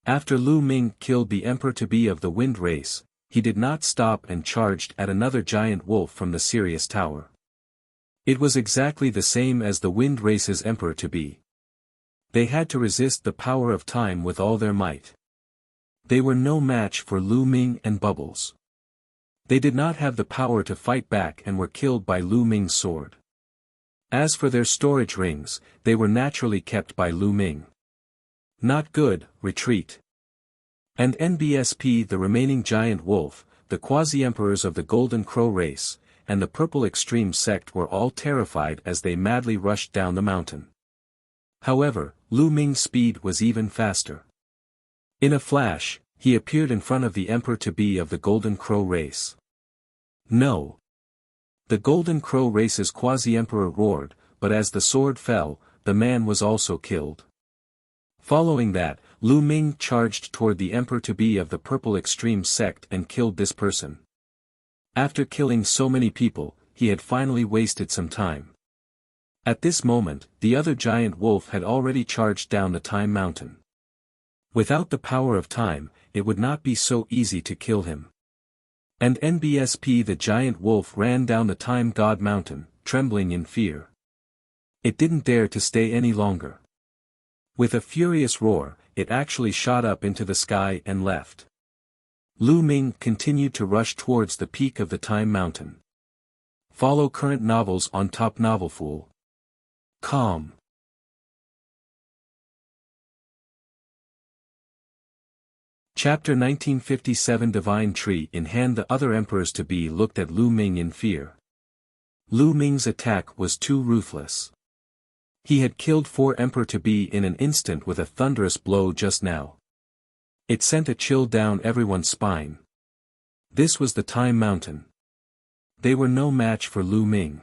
After Lu Ming killed the Emperor-to-be of the Wind Race, he did not stop and charged at another giant wolf from the Sirius Tower. It was exactly the same as the Wind Race's Emperor-to-be. They had to resist the power of time with all their might. They were no match for Lu Ming and Bubbles. They did not have the power to fight back and were killed by Lu Ming's sword. As for their storage rings, they were naturally kept by Lu Ming. Not good, retreat. And NBSP, the remaining giant wolf, the quasi-emperors of the Golden Crow race, and the Purple Extreme sect were all terrified as they madly rushed down the mountain. However, Lu Ming's speed was even faster. In a flash, he appeared in front of the Emperor-to-be of the Golden Crow race. No. The Golden Crow race's quasi-emperor roared, but as the sword fell, the man was also killed. Following that, Lu Ming charged toward the Emperor-to-be of the Purple Extreme sect and killed this person. After killing so many people, he had finally wasted some time. At this moment, the other giant wolf had already charged down the Time Mountain. Without the power of time, it would not be so easy to kill him. And NBSP, the giant wolf, ran down the Time God Mountain, trembling in fear. It didn't dare to stay any longer. With a furious roar, it actually shot up into the sky and left. Lu Ming continued to rush towards the peak of the Time Mountain. Follow current novels on Top Novelfool. Calm. Chapter 1957 Divine Tree in hand. The other emperors-to-be looked at Lu Ming in fear. Lu Ming's attack was too ruthless. He had killed 4 emperor-to-be in an instant with a thunderous blow just now. It sent a chill down everyone's spine. This was the Time Mountain. They were no match for Lu Ming.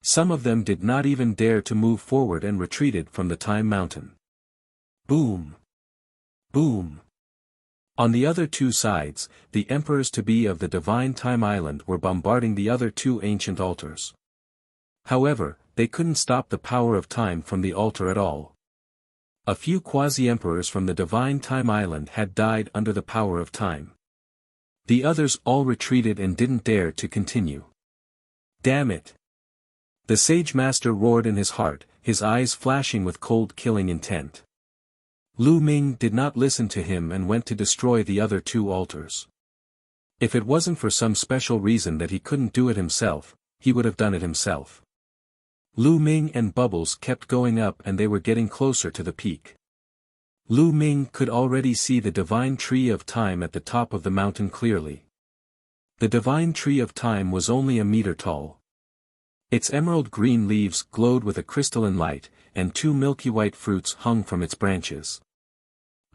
Some of them did not even dare to move forward and retreated from the Time Mountain. Boom! Boom! On the other two sides, the emperors-to-be of the Divine Time Island were bombarding the other two ancient altars. However, they couldn't stop the power of time from the altar at all. A few quasi-emperors from the Divine Time Island had died under the power of time. The others all retreated and didn't dare to continue. Damn it! The Sage Master roared in his heart, his eyes flashing with cold killing intent. Lu Ming did not listen to him and went to destroy the other two altars. If it wasn't for some special reason that he couldn't do it himself, he would have done it himself. Lu Ming and Bubbles kept going up and they were getting closer to the peak. Lu Ming could already see the Divine Tree of Time at the top of the mountain clearly. The Divine Tree of Time was only a meter tall. Its emerald green leaves glowed with a crystalline light, and two milky white fruits hung from its branches.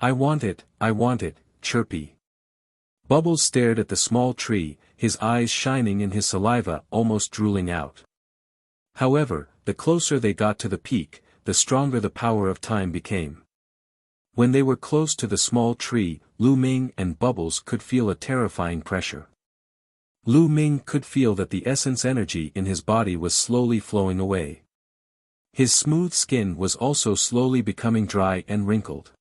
I want it, chirpy. Bubbles stared at the small tree, his eyes shining and his saliva almost drooling out. However, the closer they got to the peak, the stronger the power of time became. When they were close to the small tree, Lu Ming and Bubbles could feel a terrifying pressure. Lu Ming could feel that the essence energy in his body was slowly flowing away. His smooth skin was also slowly becoming dry and wrinkled.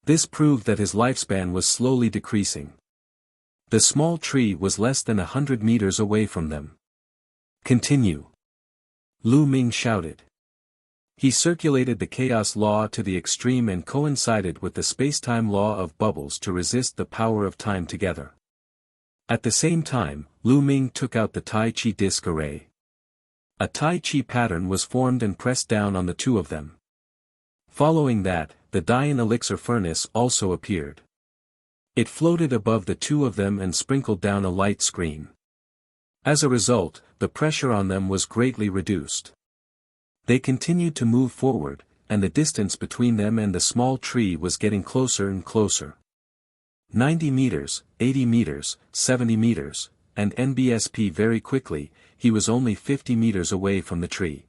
This proved that his lifespan was slowly decreasing. The small tree was less than 100 meters away from them. Continue. Lu Ming shouted. He circulated the chaos law to the extreme and coincided with the space-time law of Bubbles to resist the power of time together. At the same time, Lu Ming took out the Tai Chi disc array. A Tai Chi pattern was formed and pressed down on the two of them. Following that, the Dian elixir furnace also appeared. It floated above the two of them and sprinkled down a light screen. As a result, the pressure on them was greatly reduced. They continued to move forward, and the distance between them and the small tree was getting closer and closer. 90 meters, 80 meters, 70 meters, and NBSP very quickly, he was only 50 meters away from the tree.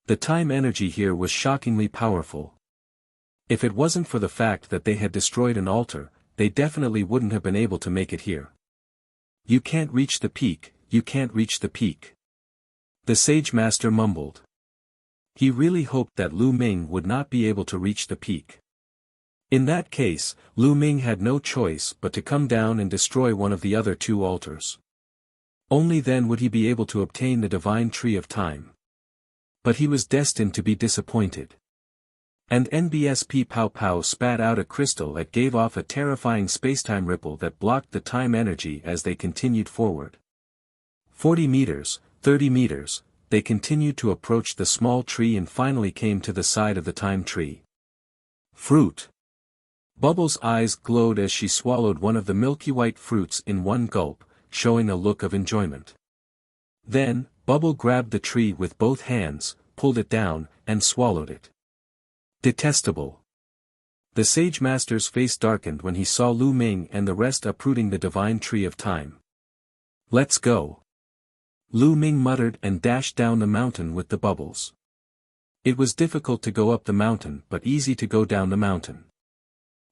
The time energy here was shockingly powerful. If it wasn't for the fact that they had destroyed an altar, they definitely wouldn't have been able to make it here. You can't reach the peak, you can't reach the peak. The Sage Master mumbled. He really hoped that Lu Ming would not be able to reach the peak. In that case, Lu Ming had no choice but to come down and destroy one of the other two altars. Only then would he be able to obtain the Divine Tree of Time. But he was destined to be disappointed. And NBSP Pow Pow spat out a crystal that gave off a terrifying spacetime ripple that blocked the time energy as they continued forward. 40 meters, 30 meters, they continued to approach the small tree and finally came to the side of the time tree. Fruit. Bubbles' eyes glowed as she swallowed one of the milky white fruits in one gulp, showing a look of enjoyment. Then, Bubble grabbed the tree with both hands, pulled it down, and swallowed it. Detestable. The Sage Master's face darkened when he saw Lu Ming and the rest uprooting the Divine Tree of Time. Let's go. Lu Ming muttered and dashed down the mountain with the bubbles. It was difficult to go up the mountain but easy to go down the mountain.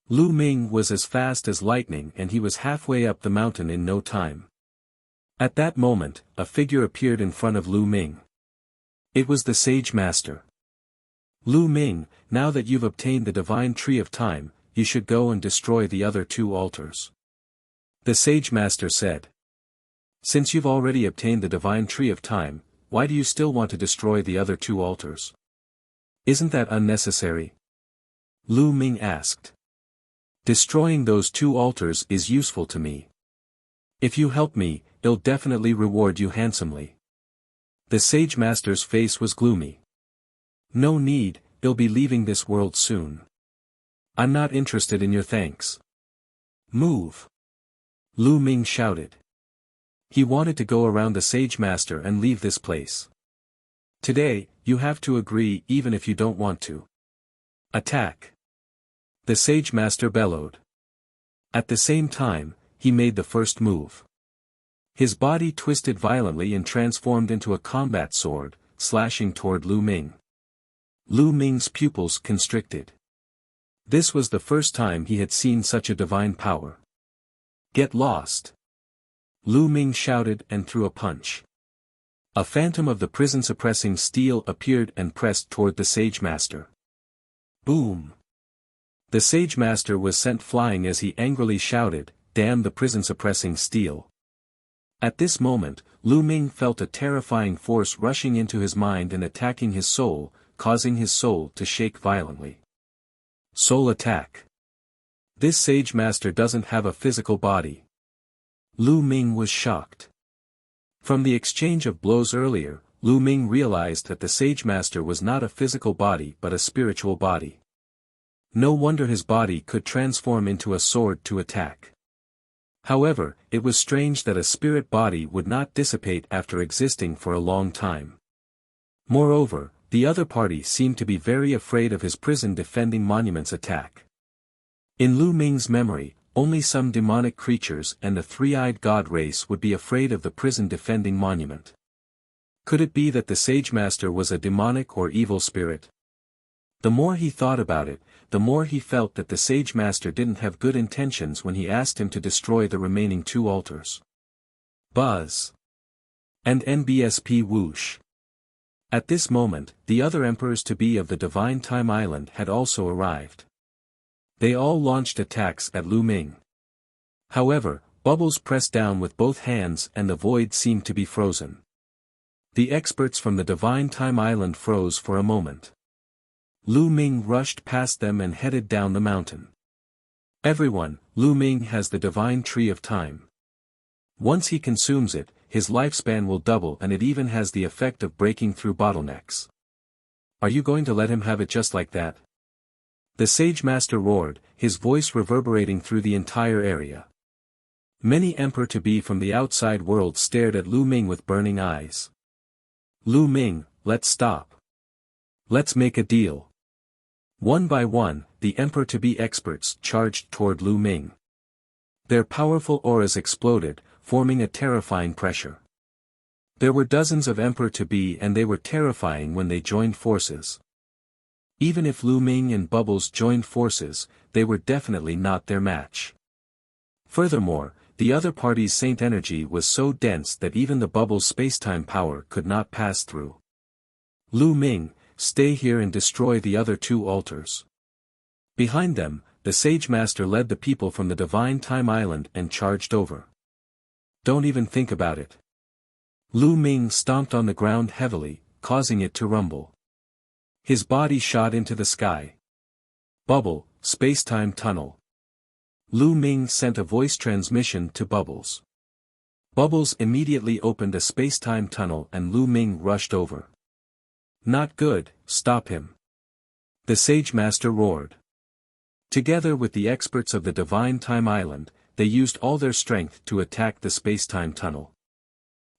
Lu Ming was as fast as lightning and he was halfway up the mountain in no time. At that moment, a figure appeared in front of Lu Ming. It was the Sage Master. Lu Ming, now that you've obtained the Divine Tree of Time, you should go and destroy the other two altars. The Sage Master said. Since you've already obtained the Divine Tree of Time, why do you still want to destroy the other two altars? Isn't that unnecessary? Lu Ming asked. Destroying those two altars is useful to me. If you help me, I'll definitely reward you handsomely. The Sage Master's face was gloomy. No need, I'll be leaving this world soon. I'm not interested in your thanks. Move. Lu Ming shouted. He wanted to go around the Sage Master and leave this place. Today, you have to agree even if you don't want to. Attack. The Sage Master bellowed. At the same time, he made the first move. His body twisted violently and transformed into a combat sword, slashing toward Lu Ming. Lu Ming's pupils constricted. This was the first time he had seen such a divine power. "Get lost!" Lu Ming shouted and threw a punch. A phantom of the prison-suppressing steel appeared and pressed toward the Sage Master. Boom! The Sage Master was sent flying as he angrily shouted, "Damn the prison-suppressing steel!" At this moment, Lu Ming felt a terrifying force rushing into his mind and attacking his soul, causing his soul to shake violently. Soul attack. This Sage Master doesn't have a physical body. Lu Ming was shocked. From the exchange of blows earlier, Lu Ming realized that the Sage Master was not a physical body but a spiritual body. No wonder his body could transform into a sword to attack. However, it was strange that a spirit body would not dissipate after existing for a long time. Moreover, the other party seemed to be very afraid of his prison-defending monument's attack. In Lu Ming's memory, only some demonic creatures and the three-eyed god race would be afraid of the prison-defending monument. Could it be that the Sage Master was a demonic or evil spirit? The more he thought about it, the more he felt that the Sage Master didn't have good intentions when he asked him to destroy the remaining 2 altars. Buzz! And NBSP whoosh! At this moment, the other emperors-to-be of the Divine Time Island had also arrived. They all launched attacks at Lu Ming. However, Bubbles pressed down with both hands and the void seemed to be frozen. The experts from the Divine Time Island froze for a moment. Lu Ming rushed past them and headed down the mountain. "Everyone, Lu Ming has the Divine Tree of Time. Once he consumes it, his lifespan will double and it even has the effect of breaking through bottlenecks. Are you going to let him have it just like that?" The Sage Master roared, his voice reverberating through the entire area. Many Emperor-to-be from the outside world stared at Lu Ming with burning eyes. "Lu Ming, let's stop. Let's make a deal." One by one, the Emperor-to-be experts charged toward Lu Ming. Their powerful auras exploded, forming a terrifying pressure. There were dozens of Emperor-to-be and they were terrifying when they joined forces. Even if Lu Ming and Bubbles joined forces, they were definitely not their match. Furthermore, the other party's Saint energy was so dense that even the Bubbles' spacetime power could not pass through. "Lu Ming, stay here and destroy the other 2 altars." Behind them, the Sage Master led the people from the Divine Time Island and charged over. "Don't even think about it." Lu Ming stomped on the ground heavily, causing it to rumble. His body shot into the sky. "Bubble, spacetime tunnel." Lu Ming sent a voice transmission to Bubbles. Bubbles immediately opened a spacetime tunnel and Lu Ming rushed over. "Not good, stop him." The Sage Master roared. Together with the experts of the Divine Time Island, they used all their strength to attack the spacetime tunnel.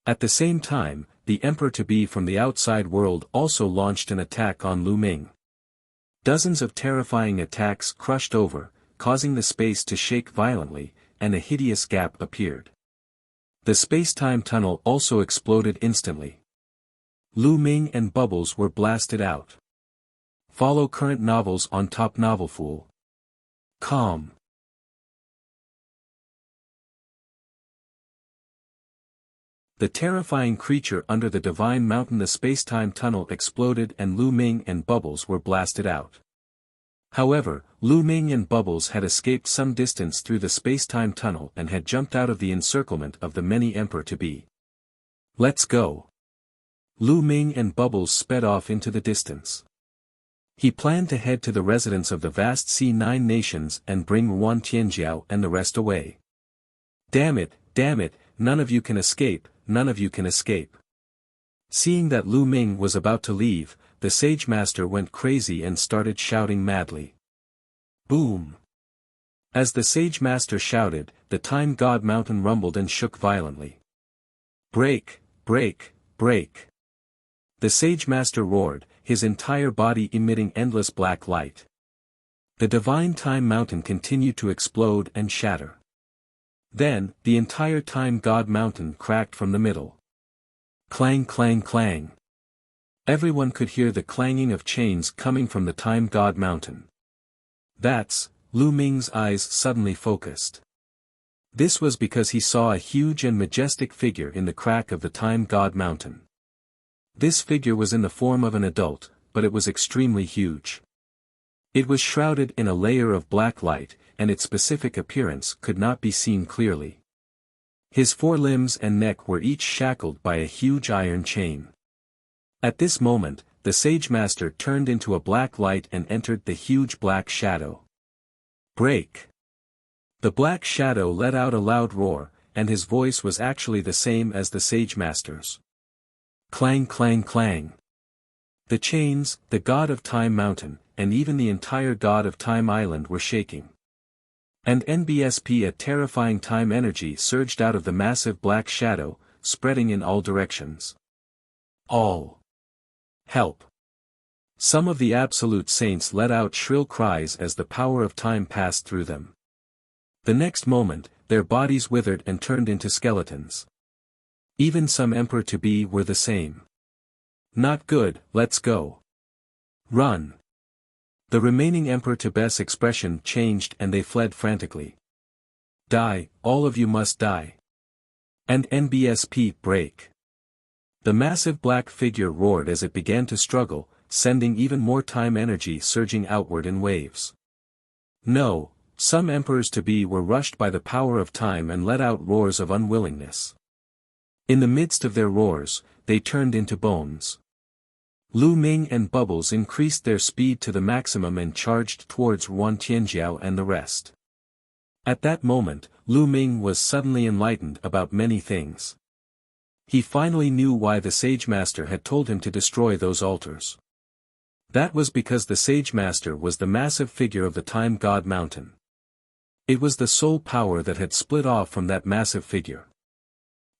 At the same time, the Emperor-to-be from the outside world also launched an attack on Lu Ming. Dozens of terrifying attacks crushed over, causing the space to shake violently, and a hideous gap appeared. The space-time tunnel also exploded instantly. Lu Ming and Bubbles were blasted out. Follow current novels on Top Novelfool. Com. The terrifying creature under the Divine Mountain, the space-time tunnel exploded and Lu Ming and Bubbles were blasted out. However, Lu Ming and Bubbles had escaped some distance through the space-time tunnel and had jumped out of the encirclement of the many Emperor-to-be. "Let's go." Lu Ming and Bubbles sped off into the distance. He planned to head to the residence of the vast C9 nations and bring Yuan Tianjiao and the rest away. Damn it, none of you can escape, none of you can escape." Seeing that Lu Ming was about to leave, the Sage Master went crazy and started shouting madly. Boom! As the Sage Master shouted, the Time God Mountain rumbled and shook violently. "Break, break, break!" The Sage Master roared, his entire body emitting endless black light. The Divine Time Mountain continued to explode and shatter. Then, the entire Time God Mountain cracked from the middle. Clang clang clang. Everyone could hear the clanging of chains coming from the Time God Mountain. That's, Lu Ming's eyes suddenly focused. This was because he saw a huge and majestic figure in the crack of the Time God Mountain. This figure was in the form of an adult, but it was extremely huge. It was shrouded in a layer of black light, and its specific appearance could not be seen clearly. His forelimbs and neck were each shackled by a huge iron chain. At this moment, the Sage Master turned into a black light and entered the huge black shadow. Break! The black shadow let out a loud roar, and his voice was actually the same as the Sage Master's. Clang clang clang. The chains, the God of Time Mountain, and even the entire God of Time Island were shaking. And NBSP, a terrifying time energy surged out of the massive black shadow, spreading in all directions. All. Help. Some of the absolute saints let out shrill cries as the power of time passed through them. The next moment, their bodies withered and turned into skeletons. Even some Emperor-to-be were the same. Not good, let's go. Run. The remaining Emperor-to-be's expression changed and they fled frantically. Die, all of you must die. And NBSP, break. The massive black figure roared as it began to struggle, sending even more time energy surging outward in waves. No, some Emperors-to-be were rushed by the power of time and let out roars of unwillingness. In the midst of their roars, they turned into bones. Lu Ming and Bubbles increased their speed to the maximum and charged towards Yuan Tianjiao and the rest. At that moment, Lu Ming was suddenly enlightened about many things. He finally knew why the Sage Master had told him to destroy those altars. That was because the Sage Master was the massive figure of the Time God Mountain. It was the soul power that had split off from that massive figure.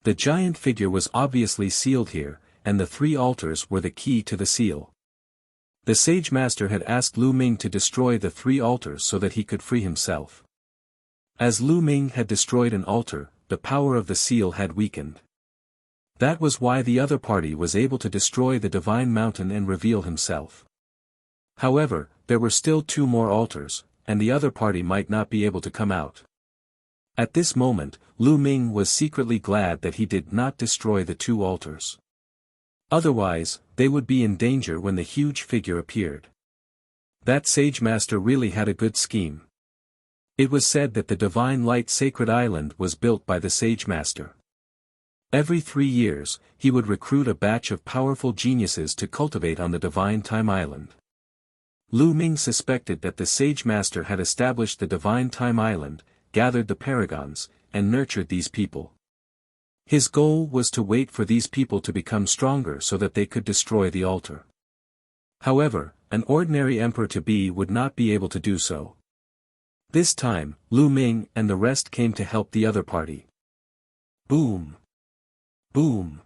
The giant figure was obviously sealed here, and the 3 altars were the key to the seal. The Sage Master had asked Lu Ming to destroy the 3 altars so that he could free himself. As Lu Ming had destroyed an altar, the power of the seal had weakened. That was why the other party was able to destroy the Divine Mountain and reveal himself. However, there were still 2 more altars, and the other party might not be able to come out. At this moment, Lu Ming was secretly glad that he did not destroy the 2 altars. Otherwise, they would be in danger when the huge figure appeared. That Sage Master really had a good scheme. It was said that the Divine Light Sacred Island was built by the Sage Master. Every 3 years, he would recruit a batch of powerful geniuses to cultivate on the Divine Time Island. Lu Ming suspected that the Sage Master had established the Divine Time Island, gathered the paragons, and nurtured these people. His goal was to wait for these people to become stronger so that they could destroy the altar. However, an ordinary Emperor-to-be would not be able to do so. This time, Lu Ming and the rest came to help the other party. Boom! Boom!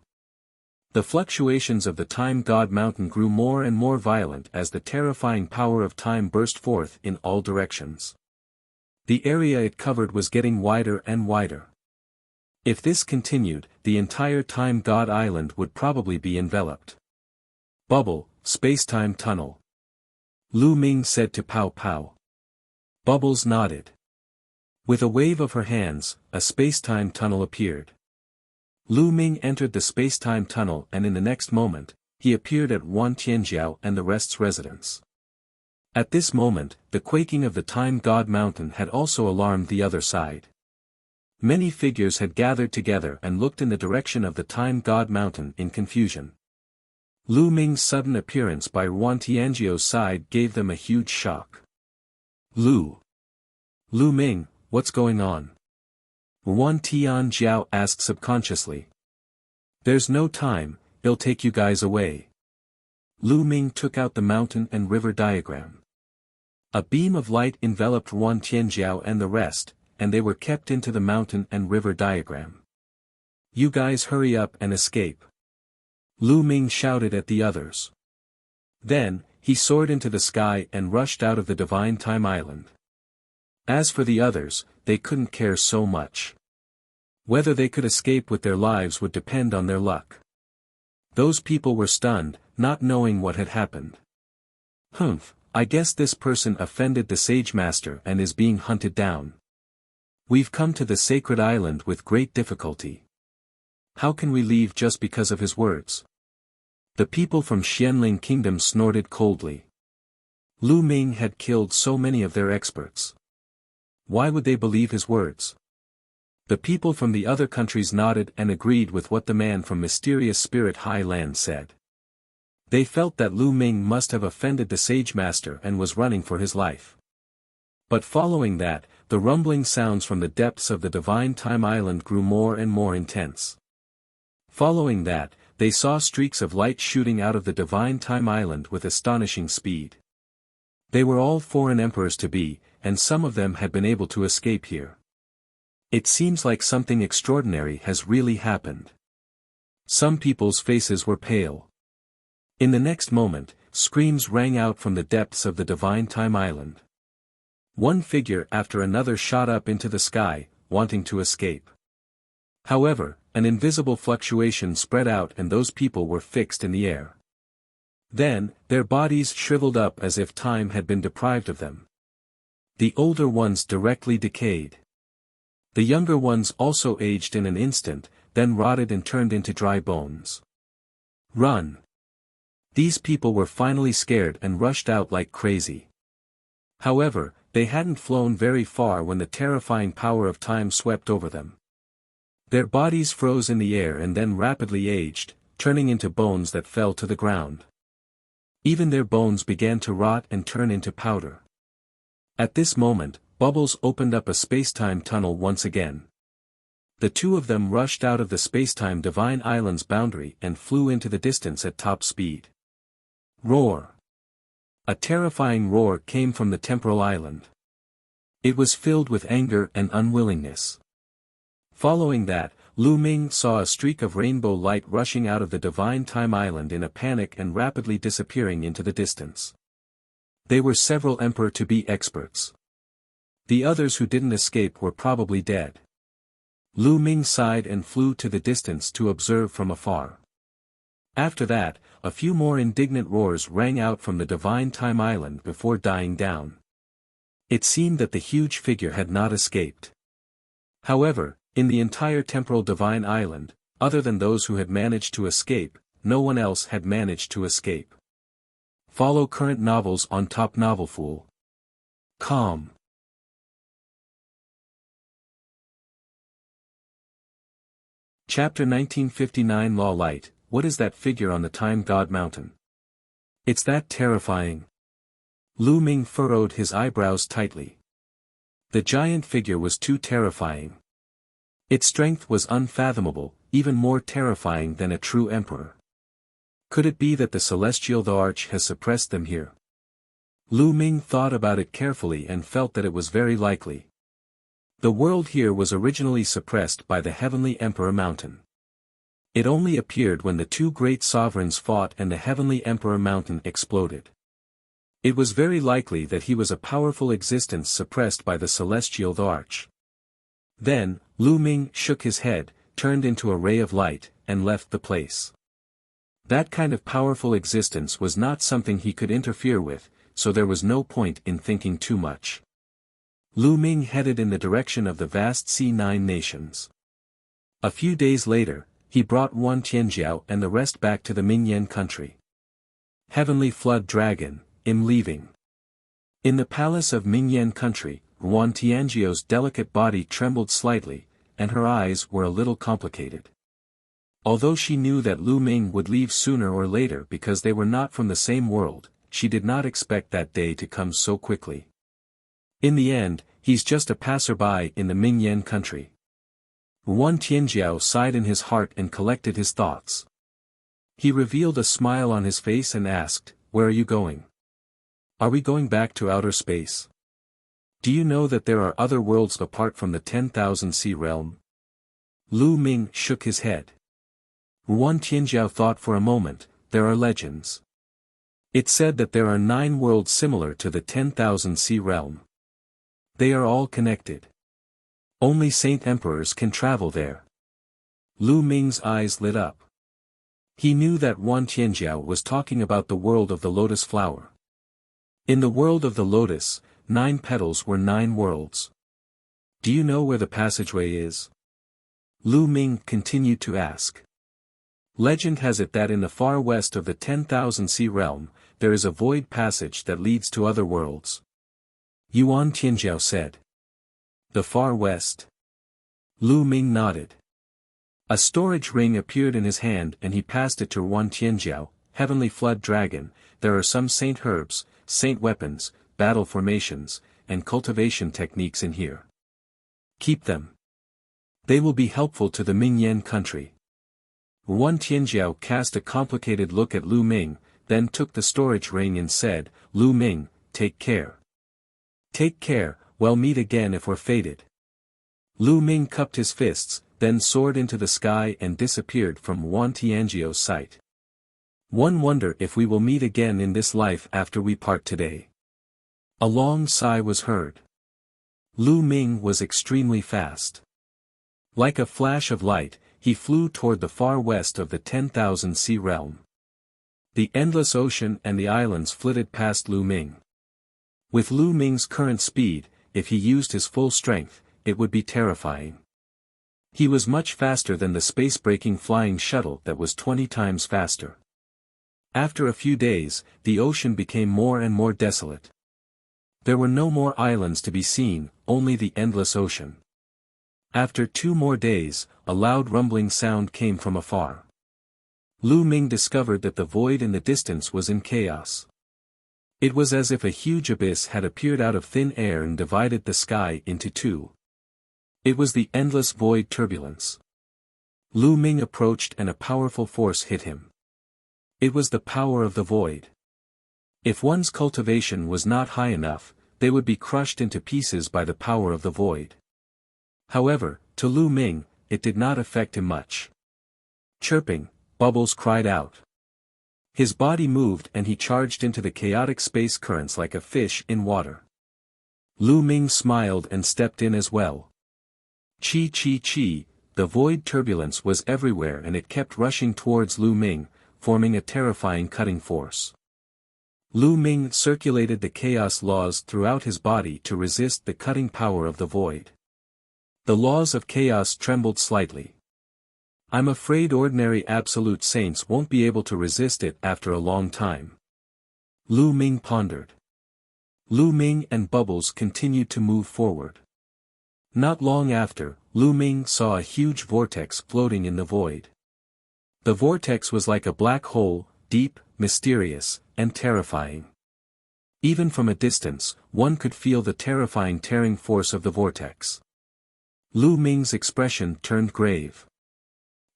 The fluctuations of the Time God Mountain grew more and more violent as the terrifying power of time burst forth in all directions. The area it covered was getting wider and wider. If this continued, the entire Time God Island would probably be enveloped. Bubble, space-time tunnel. Lu Ming said to Pow Pow. Bubbles nodded. With a wave of her hands, a space-time tunnel appeared. Lu Ming entered the space-time tunnel and in the next moment, he appeared at Yuan Tianjiao and the rest's residence. At this moment, the quaking of the Time God Mountain had also alarmed the other side. Many figures had gathered together and looked in the direction of the Time God Mountain in confusion. Lu Ming's sudden appearance by Yuan Tianjiao's side gave them a huge shock. Lu Ming, what's going on? Yuan Tianjiao asked subconsciously. There's no time, he'll take you guys away. Lu Ming took out the mountain and river diagram. A beam of light enveloped Yuan Tianjiao and the rest, and they were kept into the mountain and river diagram. You guys hurry up and escape. Lu Ming shouted at the others. Then, he soared into the sky and rushed out of the Divine Time Island. As for the others, they couldn't care so much. Whether they could escape with their lives would depend on their luck. Those people were stunned, not knowing what had happened. Humph, I guess this person offended the sage master and is being hunted down. We've come to the sacred island with great difficulty. How can we leave just because of his words? The people from Xianling Kingdom snorted coldly. Lu Ming had killed so many of their experts. Why would they believe his words? The people from the other countries nodded and agreed with what the man from Mysterious Spirit High Land said. They felt that Lu Ming must have offended the sage master and was running for his life. But following that, the rumbling sounds from the depths of the Divine Time Island grew more and more intense. Following that, they saw streaks of light shooting out of the Divine Time Island with astonishing speed. They were all foreign emperors to be, and some of them had been able to escape here. It seems like something extraordinary has really happened. Some people's faces were pale. In the next moment, screams rang out from the depths of the Divine Time Island. One figure after another shot up into the sky, wanting to escape. However, an invisible fluctuation spread out and those people were fixed in the air. Then, their bodies shriveled up as if time had been deprived of them. The older ones directly decayed. The younger ones also aged in an instant, then rotted and turned into dry bones. Run! These people were finally scared and rushed out like crazy. However, they hadn't flown very far when the terrifying power of time swept over them. Their bodies froze in the air and then rapidly aged, turning into bones that fell to the ground. Even their bones began to rot and turn into powder. At this moment, Bubbles opened up a space-time tunnel once again. The two of them rushed out of the space-time Divine Island's boundary and flew into the distance at top speed. Roar! A terrifying roar came from the temporal island. It was filled with anger and unwillingness. Following that, Lu Ming saw a streak of rainbow light rushing out of the Divine Time Island in a panic and rapidly disappearing into the distance. They were several Emperor-to-be experts. The others who didn't escape were probably dead. Lu Ming sighed and flew to the distance to observe from afar. After that, a few more indignant roars rang out from the Divine Time Island before dying down. It seemed that the huge figure had not escaped. However, in the entire temporal Divine Island, other than those who had managed to escape, no one else had managed to escape. Follow current novels on Top Novelfool. Com. Chapter 1959 Law Light. What is that figure on the Time God Mountain? It's that terrifying. Lu Ming furrowed his eyebrows tightly. The giant figure was too terrifying. Its strength was unfathomable, even more terrifying than a true emperor. Could it be that the Celestial the Arch has suppressed them here? Lu Ming thought about it carefully and felt that it was very likely. The world here was originally suppressed by the Heavenly Emperor Mountain. It only appeared when the two great sovereigns fought and the Heavenly Emperor Mountain exploded. It was very likely that he was a powerful existence suppressed by the Celestial the Arch. Then, Lu Ming shook his head, turned into a ray of light, and left the place. That kind of powerful existence was not something he could interfere with, so there was no point in thinking too much. Lu Ming headed in the direction of the vast C9 nations. A few days later, he brought Wan Tianjiao and the rest back to the Mingyan country. Heavenly Flood Dragon, I'm leaving. In the palace of Mingyan country, Wan Tianjiao's delicate body trembled slightly, and her eyes were a little complicated. Although she knew that Lu Ming would leave sooner or later because they were not from the same world, she did not expect that day to come so quickly. In the end, he's just a passerby in the Mingyan country. Wan Tianjiao sighed in his heart and collected his thoughts. He revealed a smile on his face and asked, "Where are you going? Are we going back to outer space? Do you know that there are other worlds apart from the 10,000 sea realm?" Lu Ming shook his head. Wan Tianjiao thought for a moment. There are legends. It said that there are 9 worlds similar to the 10,000 sea realm. They are all connected. Only Saint Emperors can travel there. Lu Ming's eyes lit up. He knew that Wan Tianjiao was talking about the world of the lotus flower. In the world of the lotus, 9 petals were 9 worlds. Do you know where the passageway is? Lu Ming continued to ask. Legend has it that in the far west of the 10,000 sea realm, there is a void passage that leads to other worlds. Yuan Tianjiao said. The far west? Lu Ming nodded. A storage ring appeared in his hand and he passed it to Yuan Tianjiao. Heavenly Flood Dragon, there are some saint herbs, saint weapons, battle formations, and cultivation techniques in here. Keep them. They will be helpful to the Mingyan country. Yuan Tianjiao cast a complicated look at Lu Ming, then took the storage ring and said, Lu Ming, take care. Take care, we'll meet again if we're fated. Lu Ming cupped his fists, then soared into the sky and disappeared from Yuan Tianjiao's sight. One wonder if we will meet again in this life after we part today. A long sigh was heard. Lu Ming was extremely fast. Like a flash of light, he flew toward the far west of the 10,000 sea realm. The endless ocean and the islands flitted past Lu Ming. With Lu Ming's current speed, if he used his full strength, it would be terrifying. He was much faster than the space-breaking flying shuttle that was 20 times faster. After a few days, the ocean became more and more desolate. There were no more islands to be seen, only the endless ocean. After 2 more days, a loud rumbling sound came from afar. Lu Ming discovered that the void in the distance was in chaos. It was as if a huge abyss had appeared out of thin air and divided the sky into 2. It was the endless void turbulence. Lu Ming approached and a powerful force hit him. It was the power of the void. If one's cultivation was not high enough, they would be crushed into pieces by the power of the void. However, to Lu Ming, it did not affect him much. Chirping, Bubbles cried out. His body moved and he charged into the chaotic space currents like a fish in water. Lu Ming smiled and stepped in as well. Chi chi chi, the void turbulence was everywhere and it kept rushing towards Lu Ming, forming a terrifying cutting force. Lu Ming circulated the chaos laws throughout his body to resist the cutting power of the void. The laws of chaos trembled slightly. I'm afraid ordinary absolute saints won't be able to resist it after a long time. Lu Ming pondered. Lu Ming and Bubbles continued to move forward. Not long after, Lu Ming saw a huge vortex floating in the void. The vortex was like a black hole, deep, mysterious, and terrifying. Even from a distance, one could feel the terrifying tearing force of the vortex. Lu Ming's expression turned grave.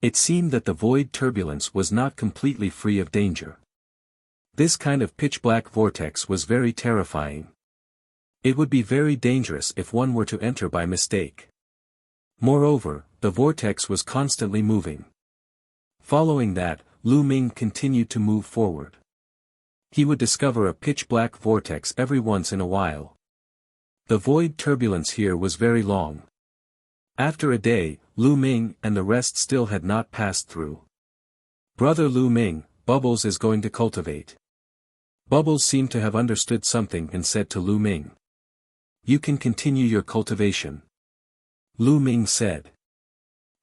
It seemed that the void turbulence was not completely free of danger. This kind of pitch-black vortex was very terrifying. It would be very dangerous if one were to enter by mistake. Moreover, the vortex was constantly moving. Following that, Lu Ming continued to move forward. He would discover a pitch-black vortex every once in a while. The void turbulence here was very long. After a day, Lu Ming and the rest still had not passed through. Brother Lu Ming, Bubbles is going to cultivate. Bubbles seemed to have understood something and said to Lu Ming. You can continue your cultivation. Lu Ming said.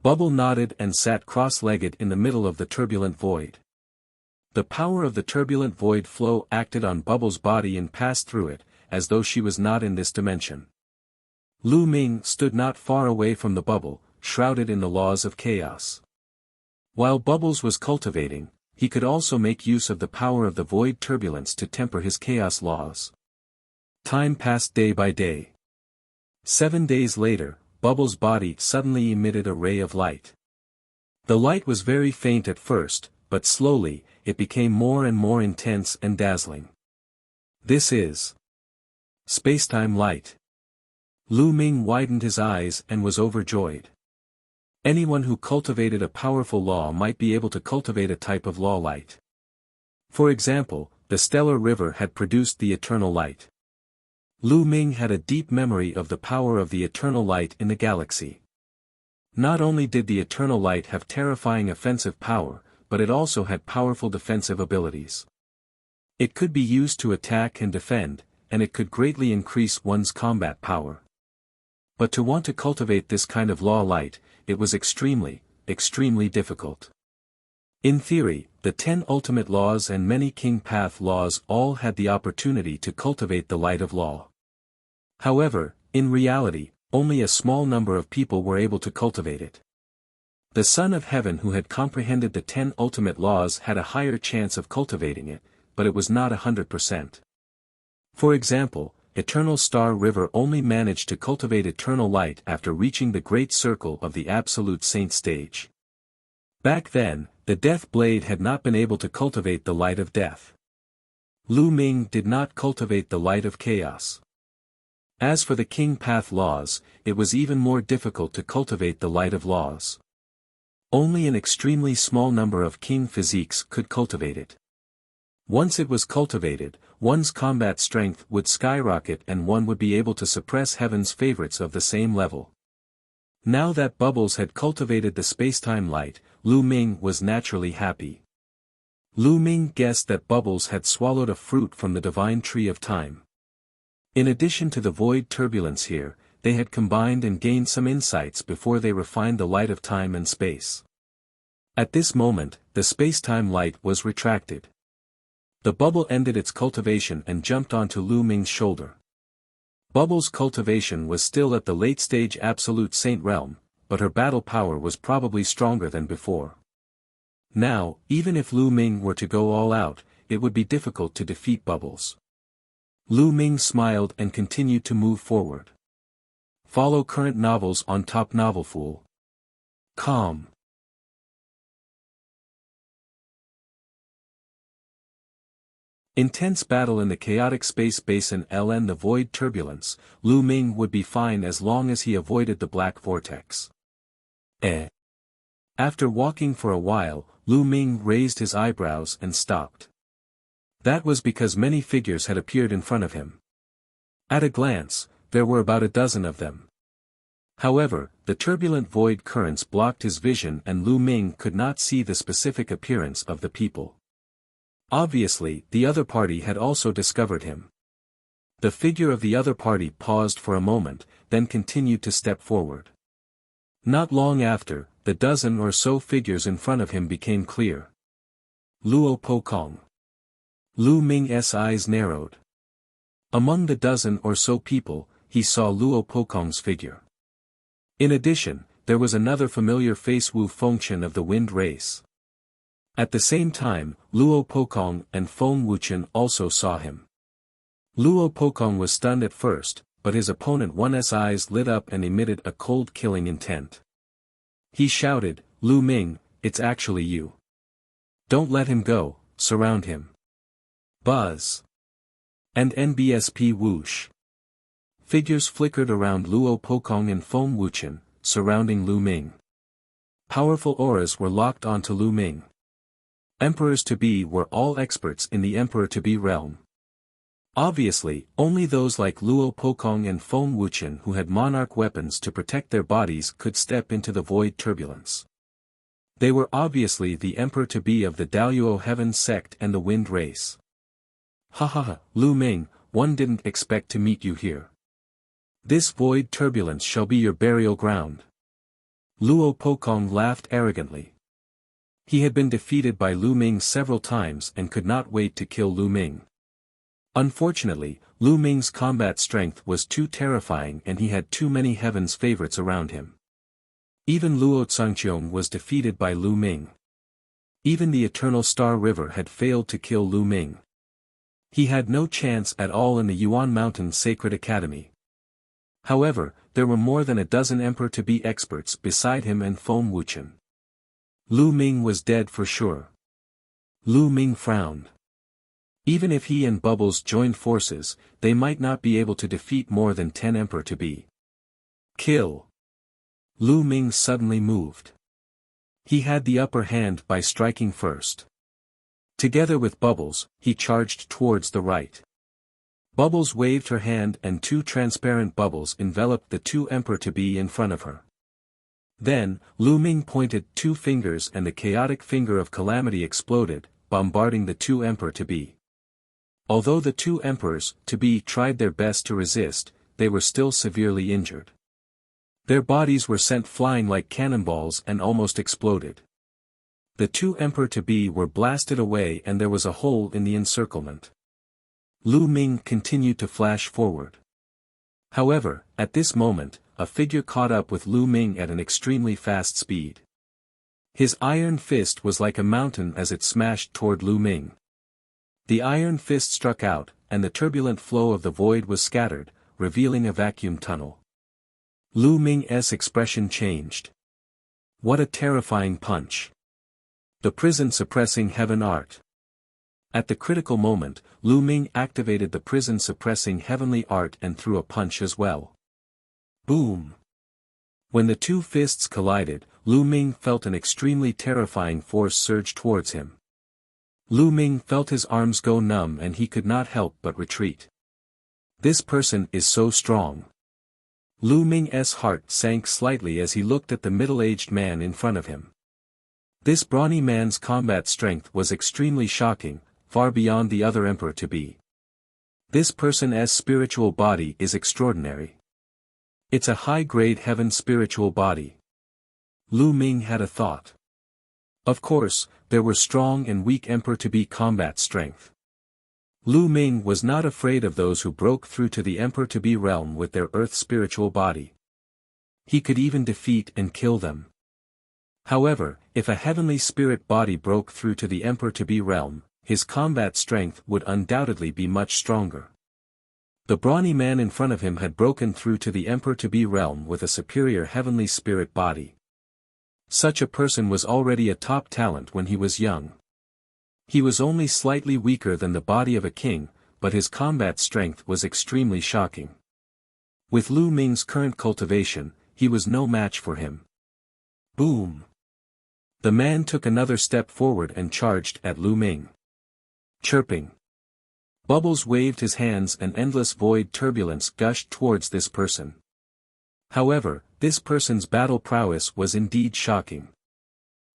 Bubble nodded and sat cross-legged in the middle of the turbulent void. The power of the turbulent void flow acted on Bubbles' body and passed through it, as though she was not in this dimension. Lu Ming stood not far away from the bubble, shrouded in the laws of chaos. While Bubbles was cultivating, he could also make use of the power of the void turbulence to temper his chaos laws. Time passed day by day. 7 days later, Bubbles' body suddenly emitted a ray of light. The light was very faint at first, but slowly, it became more and more intense and dazzling. This is spacetime light. Lu Ming widened his eyes and was overjoyed. Anyone who cultivated a powerful law might be able to cultivate a type of law light. For example, the stellar river had produced the eternal light. Lu Ming had a deep memory of the power of the eternal light in the galaxy. Not only did the eternal light have terrifying offensive power, but it also had powerful defensive abilities. It could be used to attack and defend, and it could greatly increase one's combat power. But to want to cultivate this kind of law light, it was extremely difficult. In theory, the 10 ultimate laws and many king path laws all had the opportunity to cultivate the light of law. However, in reality, only a small number of people were able to cultivate it. The Son of Heaven who had comprehended the 10 ultimate laws had a higher chance of cultivating it, but it was not 100%. For example, Eternal Star River only managed to cultivate eternal light after reaching the great circle of the Absolute Saint stage. Back then, the Death Blade had not been able to cultivate the light of death. Lu Ming did not cultivate the light of chaos. As for the King Path laws, it was even more difficult to cultivate the light of laws. Only an extremely small number of king physiques could cultivate it. Once it was cultivated, one's combat strength would skyrocket and one would be able to suppress heaven's favorites of the same level. Now that Bubbles had cultivated the spacetime light, Lu Ming was naturally happy. Lu Ming guessed that Bubbles had swallowed a fruit from the divine tree of time. In addition to the void turbulence here, they had combined and gained some insights before they refined the light of time and space. At this moment, the spacetime light was retracted. The bubble ended its cultivation and jumped onto Lu Ming's shoulder. Bubble's cultivation was still at the late-stage Absolute Saint realm, but her battle power was probably stronger than before. Now, even if Lu Ming were to go all out, it would be difficult to defeat Bubbles. Lu Ming smiled and continued to move forward. Follow current novels on Top Novelfool.com. Intense battle in the chaotic space basin LN the void turbulence. Lu Ming would be fine as long as he avoided the black vortex. After walking for a while, Lu Ming raised his eyebrows and stopped. That was because many figures had appeared in front of him. At a glance, there were about a dozen of them. However, the turbulent void currents blocked his vision and Lu Ming could not see the specific appearance of the people. Obviously, the other party had also discovered him. The figure of the other party paused for a moment, then continued to step forward. Not long after, the dozen or so figures in front of him became clear. Luo Pokong. Lu Ming's eyes narrowed. Among the dozen or so people, he saw Luo Pokong's figure. In addition, there was another familiar face, Wu Fengchen of the Wind Race. At the same time, Luo Pokong and Feng Wuchen also saw him. Luo Pokong was stunned at first, but his opponent One's eyes lit up and emitted a cold killing intent. He shouted, "Lu Ming, it's actually you. Don't let him go, surround him." Buzz. And NBSP whoosh. Figures flickered around Luo Pokong and Feng Wuchen, surrounding Lu Ming. Powerful auras were locked onto Lu Ming. Emperors-to-be were all experts in the Emperor-to-be realm. Obviously, only those like Luo Pokong and Feng Wuchen who had monarch weapons to protect their bodies could step into the void turbulence. They were obviously the Emperor-to-be of the Daluo Heaven sect and the Wind Race. Ha ha ha, Lu Ming, one didn't expect to meet you here. This void turbulence shall be your burial ground. Luo Pokong laughed arrogantly. He had been defeated by Lu Ming several times and could not wait to kill Lu Ming. Unfortunately, Lu Ming's combat strength was too terrifying and he had too many heaven's favorites around him. Even Luo Zhangqiong was defeated by Lu Ming. Even the Eternal Star River had failed to kill Lu Ming. He had no chance at all in the Yuan Mountain Sacred Academy. However, there were more than a dozen Emperor-to-be experts beside him and Feng Wuchen. Lu Ming was dead for sure. Lu Ming frowned. Even if he and Bubbles joined forces, they might not be able to defeat more than 10 Emperor-to-be. Kill. Lu Ming suddenly moved. He had the upper hand by striking first. Together with Bubbles, he charged towards the right. Bubbles waved her hand and two transparent bubbles enveloped the two Emperor-to-be in front of her. Then, Lu Ming pointed two fingers and the chaotic finger of calamity exploded, bombarding the two Emperor-to-be. Although the two emperors-to-be tried their best to resist, they were still severely injured. Their bodies were sent flying like cannonballs and almost exploded. The two emperor-to-be were blasted away and there was a hole in the encirclement. Lu Ming continued to flash forward. However, at this moment, a figure caught up with Lu Ming at an extremely fast speed. His iron fist was like a mountain as it smashed toward Lu Ming. The iron fist struck out, and the turbulent flow of the void was scattered, revealing a vacuum tunnel. Lu Ming's expression changed. What a terrifying punch! The prison-suppressing heaven art. At the critical moment, Lu Ming activated the prison-suppressing heavenly art and threw a punch as well. Boom! When the two fists collided, Lu Ming felt an extremely terrifying force surge towards him. Lu Ming felt his arms go numb and he could not help but retreat. This person is so strong. Lu Ming's heart sank slightly as he looked at the middle-aged man in front of him. This brawny man's combat strength was extremely shocking, far beyond the other emperor-to-be. This person's spiritual body is extraordinary. It's a high-grade heaven spiritual body. Lu Ming had a thought. Of course, there were strong and weak emperor-to-be combat strength. Lu Ming was not afraid of those who broke through to the emperor-to-be realm with their earth spiritual body. He could even defeat and kill them. However, if a heavenly spirit body broke through to the emperor-to-be realm, his combat strength would undoubtedly be much stronger. The brawny man in front of him had broken through to the emperor-to-be realm with a superior heavenly spirit body. Such a person was already a top talent when he was young. He was only slightly weaker than the body of a king, but his combat strength was extremely shocking. With Lu Ming's current cultivation, he was no match for him. Boom! The man took another step forward and charged at Lu Ming. Chirping. Bubbles waved his hands and endless void turbulence gushed towards this person. However, this person's battle prowess was indeed shocking.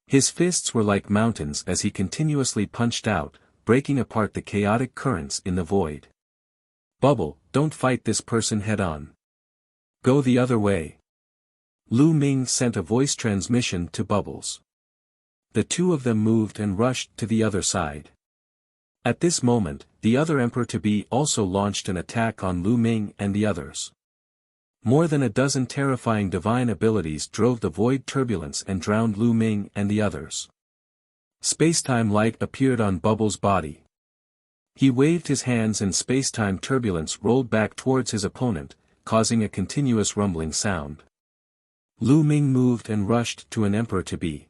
His fists were like mountains as he continuously punched out, breaking apart the chaotic currents in the void. Bubble, don't fight this person head-on. Go the other way. Lu Ming sent a voice transmission to Bubbles. The two of them moved and rushed to the other side. At this moment, the other emperor-to-be also launched an attack on Lu Ming and the others. More than a dozen terrifying divine abilities drove the void turbulence and drowned Lu Ming and the others. Spacetime light appeared on Bubbles' body. He waved his hands and spacetime turbulence rolled back towards his opponent, causing a continuous rumbling sound. Lu Ming moved and rushed to an emperor-to-be.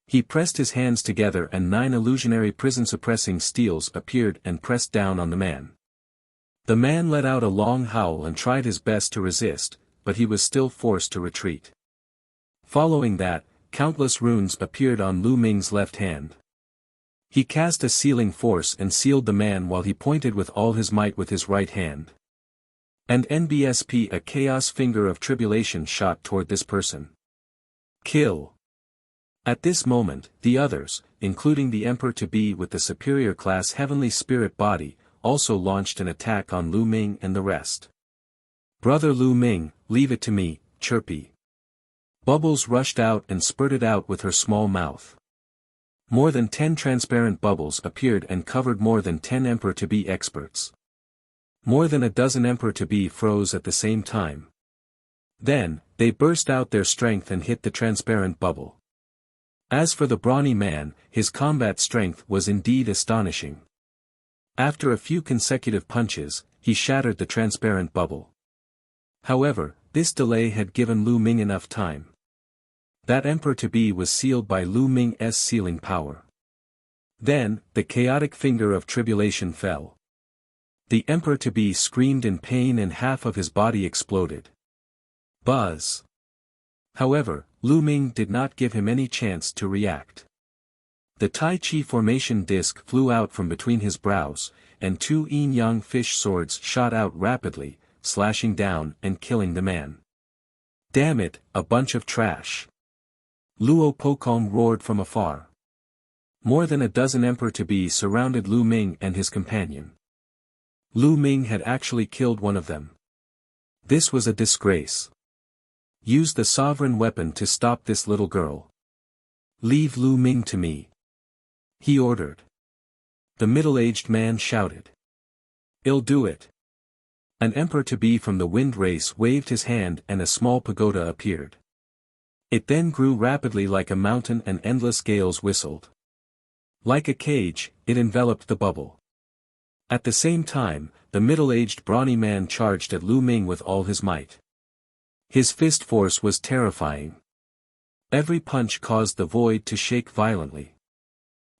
He pressed his hands together and 9 illusionary prison-suppressing steels appeared and pressed down on the man. The man let out a long howl and tried his best to resist, but he was still forced to retreat. Following that, countless runes appeared on Lu Ming's left hand. He cast a sealing force and sealed the man while he pointed with all his might with his right hand. And NBSP, a chaos finger of tribulation, shot toward this person. Kill. At this moment, the others, including the emperor-to-be with the superior class heavenly spirit body, also launched an attack on Lu Ming and the rest. Brother Lu Ming, leave it to me, Chirpy. Bubbles rushed out and spurted out with her small mouth. More than 10 transparent bubbles appeared and covered more than 10 emperor-to-be experts. More than a dozen emperor-to-be froze at the same time. Then, they burst out their strength and hit the transparent bubble. As for the brawny man, his combat strength was indeed astonishing. After a few consecutive punches, he shattered the transparent bubble. However, this delay had given Lu Ming enough time. That emperor-to-be was sealed by Lu Ming's sealing power. Then, the chaotic finger of tribulation fell. The emperor-to-be screamed in pain and half of his body exploded. Buzz! However, Lu Ming did not give him any chance to react. The Tai Chi formation disc flew out from between his brows, and 2 yin-yang fish swords shot out rapidly, slashing down and killing the man. Damn it, a bunch of trash! Luo Pokong roared from afar. More than a dozen emperor-to-be surrounded Lu Ming and his companion. Lu Ming had actually killed one of them. This was a disgrace. Use the sovereign weapon to stop this little girl. Leave Lu Ming to me, he ordered. The middle-aged man shouted. I'll do it. An emperor-to-be from the wind race waved his hand and a small pagoda appeared. It then grew rapidly like a mountain and endless gales whistled. Like a cage, it enveloped the bubble. At the same time, the middle-aged brawny man charged at Lu Ming with all his might. His fist force was terrifying. Every punch caused the void to shake violently.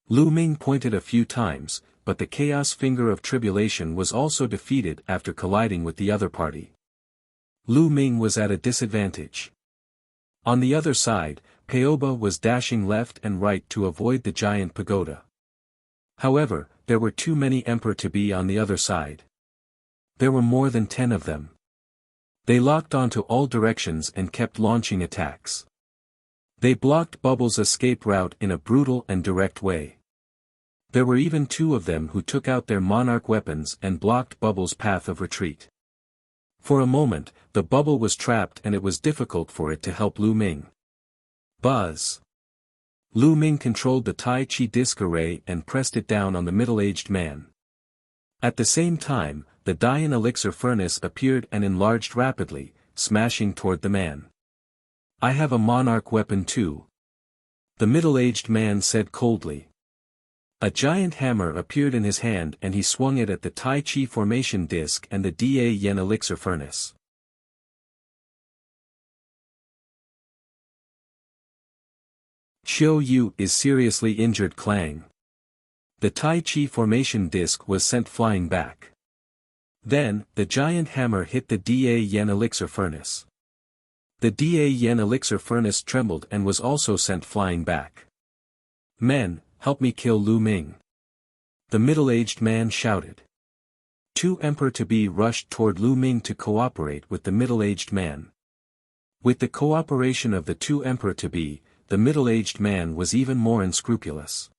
Lu Ming pointed a few times, but the chaos finger of tribulation was also defeated after colliding with the other party. Lu Ming was at a disadvantage. On the other side, Paoba was dashing left and right to avoid the giant pagoda. However, there were too many emperor-to-be on the other side. There were more than 10 of them. They locked onto all directions and kept launching attacks. They blocked Bubble's escape route in a brutal and direct way. There were even 2 of them who took out their monarch weapons and blocked Bubble's path of retreat. For a moment, the bubble was trapped and it was difficult for it to help Lu Ming. Buzz! Lu Ming controlled the Tai Chi disc array and pressed it down on the middle-aged man. At the same time, the Dian elixir furnace appeared and enlarged rapidly, smashing toward the man. I have a monarch weapon too. The middle-aged man said coldly. A giant hammer appeared in his hand and he swung it at the Tai Chi formation disc and the Da Yen elixir furnace. Qiu Yu is seriously injured. Clang. The Tai Chi formation disc was sent flying back. Then, the giant hammer hit the Da Yen elixir furnace. The Da Yen elixir furnace trembled and was also sent flying back. Men, help me kill Lu Ming. The middle-aged man shouted. 2 emperor-to-be rushed toward Lu Ming to cooperate with the middle-aged man. With the cooperation of the 2 emperor-to-be, the middle-aged man was even more unscrupulous.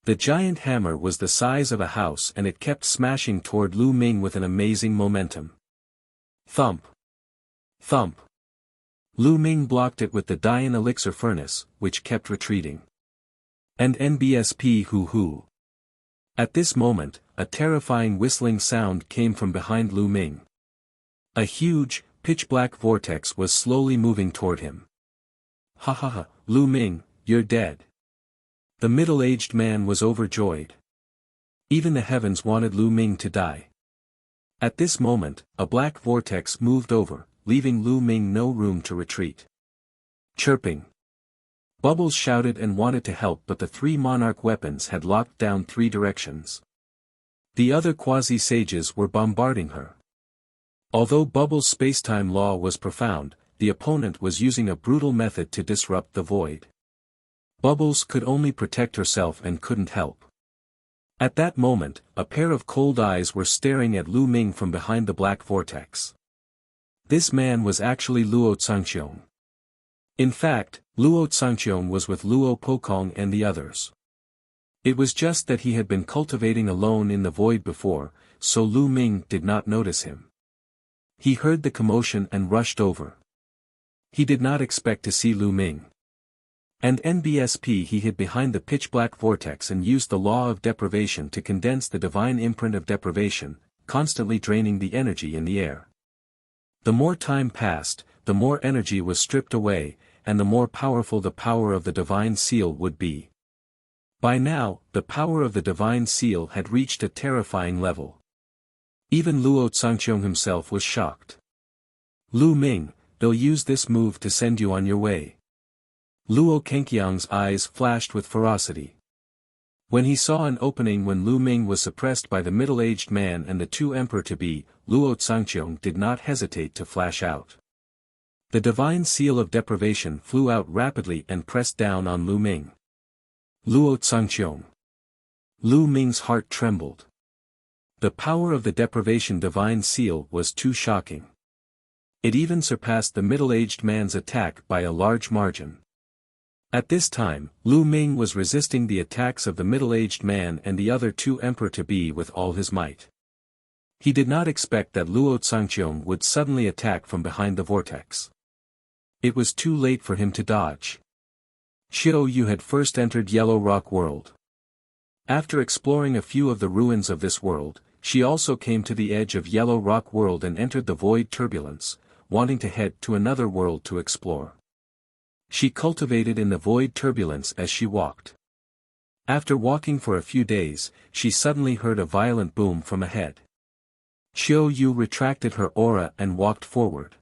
The giant hammer was the size of a house and it kept smashing toward Lu Ming with an amazing momentum. Thump! Thump! Lu Ming blocked it with the Dian elixir furnace, which kept retreating. And NBSP hoo-hoo. At this moment, a terrifying whistling sound came from behind Lu Ming. A huge, pitch-black vortex was slowly moving toward him. Ha ha ha, Lu Ming, you're dead. The middle-aged man was overjoyed. Even the heavens wanted Lu Ming to die. At this moment, a black vortex moved over, leaving Lu Ming no room to retreat. Chirping. Bubbles shouted and wanted to help, but the 3 monarch weapons had locked down 3 directions. The other quasi-sages were bombarding her. Although Bubbles' spacetime law was profound, the opponent was using a brutal method to disrupt the void. Bubbles could only protect herself and couldn't help. At that moment, a pair of cold eyes were staring at Lu Ming from behind the black vortex. This man was actually Luo Changqiong. In fact, Luo Changqiong was with Luo Pokong and the others. It was just that he had been cultivating alone in the void before, so Lu Ming did not notice him. He heard the commotion and rushed over. He did not expect to see Lu Ming. And NBSP he hid behind the pitch-black vortex and used the law of deprivation to condense the divine imprint of deprivation, constantly draining the energy in the air. The more time passed, the more energy was stripped away, and the more powerful the power of the divine seal would be. By now, the power of the divine seal had reached a terrifying level. Even Luo Changqiong himself was shocked. Lu Ming, they'll use this move to send you on your way. Luo Kenqiang's eyes flashed with ferocity. When he saw an opening when Lu Ming was suppressed by the middle-aged man and the 2 emperor-to-be, Luo Changqiong did not hesitate to flash out. The divine seal of deprivation flew out rapidly and pressed down on Lu Ming. Luo Changqiong. Lu Ming's heart trembled. The power of the deprivation divine seal was too shocking. It even surpassed the middle-aged man's attack by a large margin. At this time, Lu Ming was resisting the attacks of the middle-aged man and the other 2 emperor-to-be with all his might. He did not expect that Luo Zhangqiong would suddenly attack from behind the vortex. It was too late for him to dodge. Qiu Yu had first entered Yellow Rock World. After exploring a few of the ruins of this world, she also came to the edge of Yellow Rock World and entered the Void Turbulence, wanting to head to another world to explore. She cultivated in the Void Turbulence as she walked. After walking for a few days, she suddenly heard a violent boom from ahead. Qiu Yu retracted her aura and walked forward.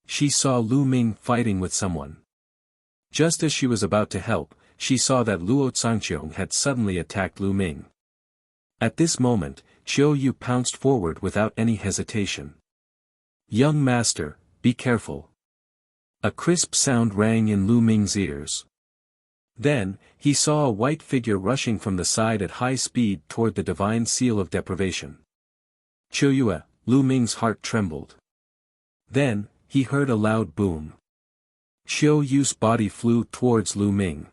She saw Lu Ming fighting with someone. Just as she was about to help, she saw that Luo Zhangqiong had suddenly attacked Lu Ming. At this moment, Qiu Yu pounced forward without any hesitation. "Young master, be careful." A crisp sound rang in Lu Ming's ears. Then, he saw a white figure rushing from the side at high speed toward the divine seal of deprivation. "Qiu Yue," Lu Ming's heart trembled. Then, he heard a loud boom. Qiu Yu's body flew towards Lu Ming.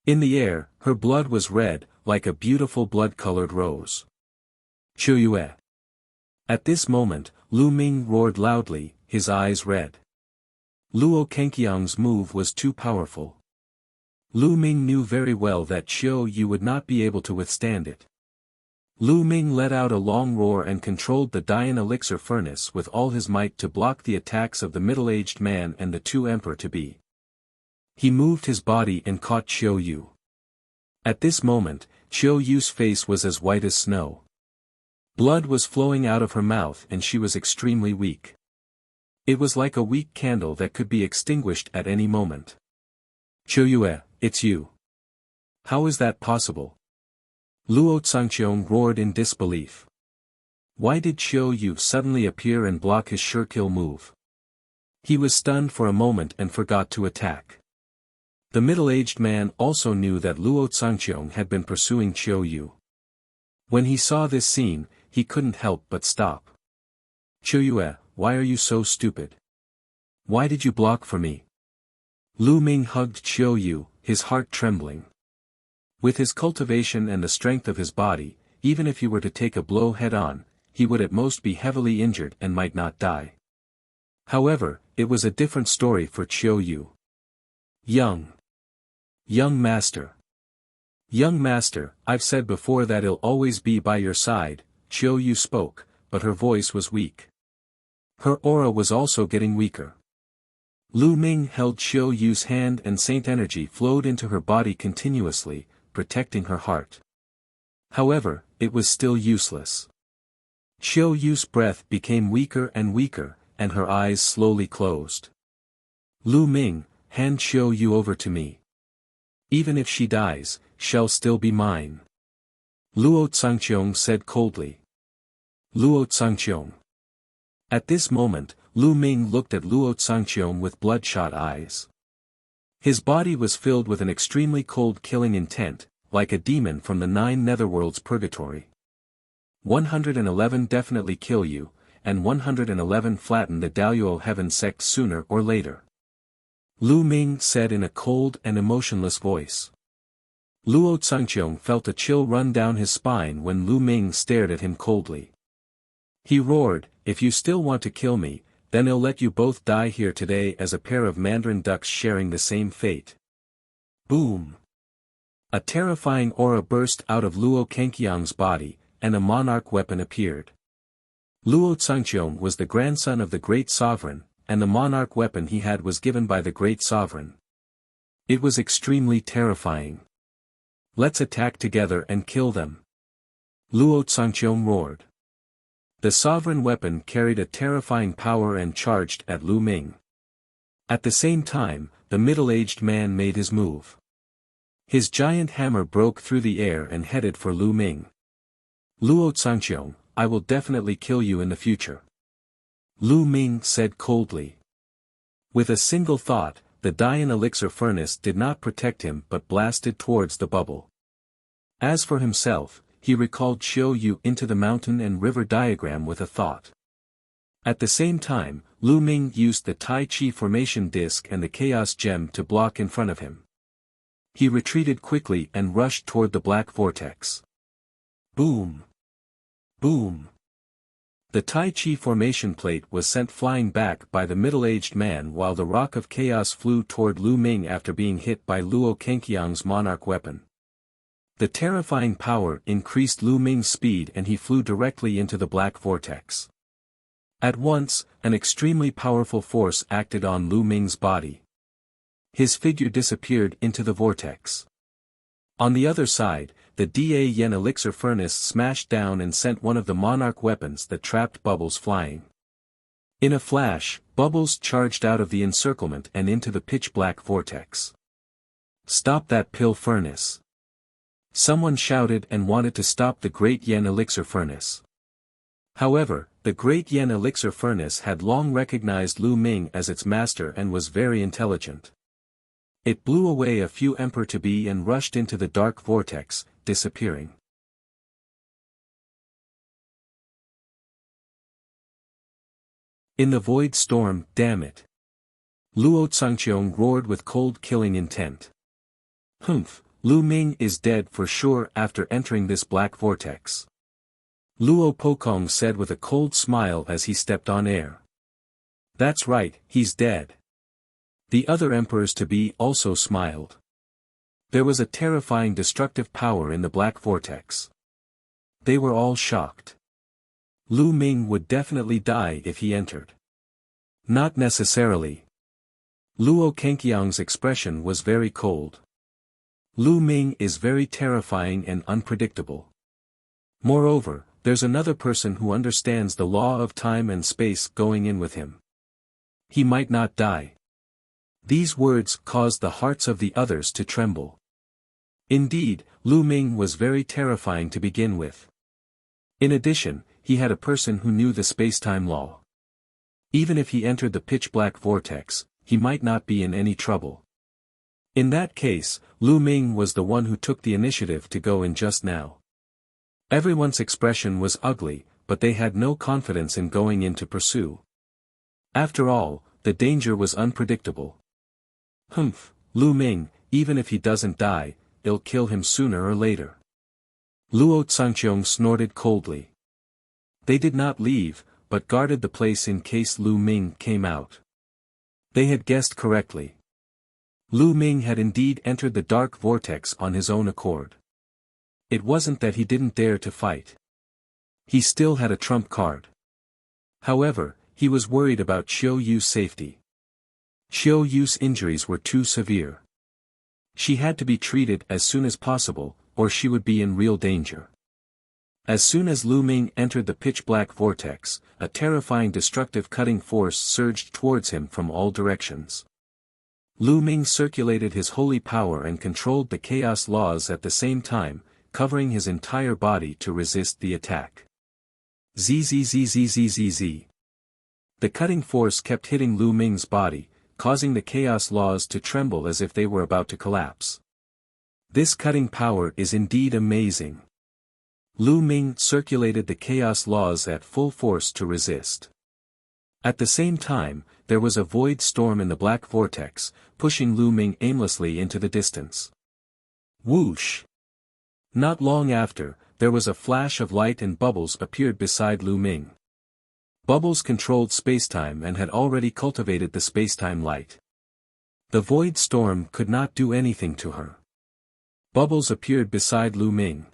In the air, her blood was red, like a beautiful blood-colored rose. "Qiu Yue." At this moment, Lu Ming roared loudly, his eyes red. Luo Kenqiang's move was too powerful. Lu Ming knew very well that Qiu Yu would not be able to withstand it. Lu Ming let out a long roar and controlled the Dian elixir furnace with all his might to block the attacks of the middle-aged man and the two emperor-to-be. He moved his body and caught Qiu Yu. At this moment, Qiu Yu's face was as white as snow. Blood was flowing out of her mouth and she was extremely weak. It was like a weak candle that could be extinguished at any moment. "Qiu Yue, it's you. How is that possible?" Luo Zhangqiong roared in disbelief. Why did Qiu Yu suddenly appear and block his sure-kill move? He was stunned for a moment and forgot to attack. The middle-aged man also knew that Luo Zhangqiong had been pursuing Qiu Yu. When he saw this scene, he couldn't help but stop. "Qiu Yue, why are you so stupid? Why did you block for me?" Lu Ming hugged Qiu Yu, his heart trembling. With his cultivation and the strength of his body, even if he were to take a blow head-on, he would at most be heavily injured and might not die. However, it was a different story for Qiu Yu. Young master. "Young master, I've said before that I'll always be by your side," Qiu Yu spoke, but her voice was weak. Her aura was also getting weaker. Lu Ming held Qiu Yu's hand and saint energy flowed into her body continuously, protecting her heart. However, it was still useless. Qiu Yu's breath became weaker and weaker, and her eyes slowly closed. "Lu Ming, hand Qiu Yu over to me. Even if she dies, she'll still be mine," Luo Zhangqiong said coldly. "Luo Zhangqiong." At this moment, Lu Ming looked at Luo Zhangqiong with bloodshot eyes. His body was filled with an extremely cold killing intent, like a demon from the 9 netherworlds purgatory. 111 definitely kill you, and 111 flatten the Daluo heaven sect sooner or later. Lu Ming said in a cold and emotionless voice. Luo Zhangqiong felt a chill run down his spine when Lu Ming stared at him coldly. He roared, "If you still want to kill me, then I'll let you both die here today as a pair of mandarin ducks sharing the same fate." Boom! A terrifying aura burst out of Luo Kenqiang's body, and a monarch weapon appeared. Luo Zhangqiong was the grandson of the great sovereign, and the monarch weapon he had was given by the great sovereign. It was extremely terrifying. "Let's attack together and kill them," Luo Zhangqiong roared. The sovereign weapon carried a terrifying power and charged at Lu Ming. At the same time, the middle-aged man made his move. His giant hammer broke through the air and headed for Lu Ming. "Luo Zhangqiong, I will definitely kill you in the future," Lu Ming said coldly. With a single thought, the Dian elixir furnace did not protect him but blasted towards the bubble. As for himself, he recalled Qiu Yu into the mountain and river diagram with a thought. At the same time, Lu Ming used the Tai Chi formation disc and the chaos gem to block in front of him. He retreated quickly and rushed toward the black vortex. Boom! Boom! The Tai Chi formation plate was sent flying back by the middle-aged man while the Rock of Chaos flew toward Lu Ming after being hit by Luo Kangqiang's monarch weapon. The terrifying power increased Lu Ming's speed and he flew directly into the black vortex. At once, an extremely powerful force acted on Lu Ming's body. His figure disappeared into the vortex. On the other side, the Da Yen elixir furnace smashed down and sent one of the monarch weapons that trapped Bubbles flying. In a flash, Bubbles charged out of the encirclement and into the pitch-black vortex. "Stop that pill furnace!" Someone shouted and wanted to stop the Great Yen elixir furnace. However, the Great Yen elixir furnace had long recognized Lu Ming as its master and was very intelligent. It blew away a few emperor-to-be and rushed into the dark vortex, disappearing. In the void storm, damn it! Luo Zhangqiang roared with cold killing intent. "Humph, Lu Ming is dead for sure after entering this black vortex." Luo Pokong said with a cold smile as he stepped on air. "That's right, he's dead." The other emperors-to-be also smiled. There was a terrifying destructive power in the black vortex. They were all shocked. Lu Ming would definitely die if he entered. Not necessarily. Luo Kangqiang's expression was very cold. Lu Ming is very terrifying and unpredictable. Moreover, there's another person who understands the law of time and space going in with him. He might not die. These words caused the hearts of the others to tremble. Indeed, Lu Ming was very terrifying to begin with. In addition, he had a person who knew the space-time law. Even if he entered the pitch-black vortex, he might not be in any trouble. In that case, Lu Ming was the one who took the initiative to go in just now. Everyone's expression was ugly, but they had no confidence in going in to pursue. After all, the danger was unpredictable. "Humph, Lu Ming, even if he doesn't die, it'll kill him sooner or later." Luo Zhangqiang snorted coldly. They did not leave, but guarded the place in case Lu Ming came out. They had guessed correctly. Lu Ming had indeed entered the dark vortex on his own accord. It wasn't that he didn't dare to fight. He still had a trump card. However, he was worried about Qiu Yu's safety. Qiu Yu's injuries were too severe. She had to be treated as soon as possible, or she would be in real danger. As soon as Lu Ming entered the pitch-black vortex, a terrifying destructive cutting force surged towards him from all directions. Lu Ming circulated his holy power and controlled the chaos laws at the same time, covering his entire body to resist the attack. Zzzzzzzzz. The cutting force kept hitting Lu Ming's body, causing the chaos laws to tremble as if they were about to collapse. This cutting power is indeed amazing. Lu Ming circulated the chaos laws at full force to resist. At the same time, there was a void storm in the black vortex, pushing Lu Ming aimlessly into the distance. Whoosh! Not long after, there was a flash of light and Bubbles appeared beside Lu Ming. Bubbles controlled spacetime and had already cultivated the spacetime light. The void storm could not do anything to her. Bubbles appeared beside Lu Ming.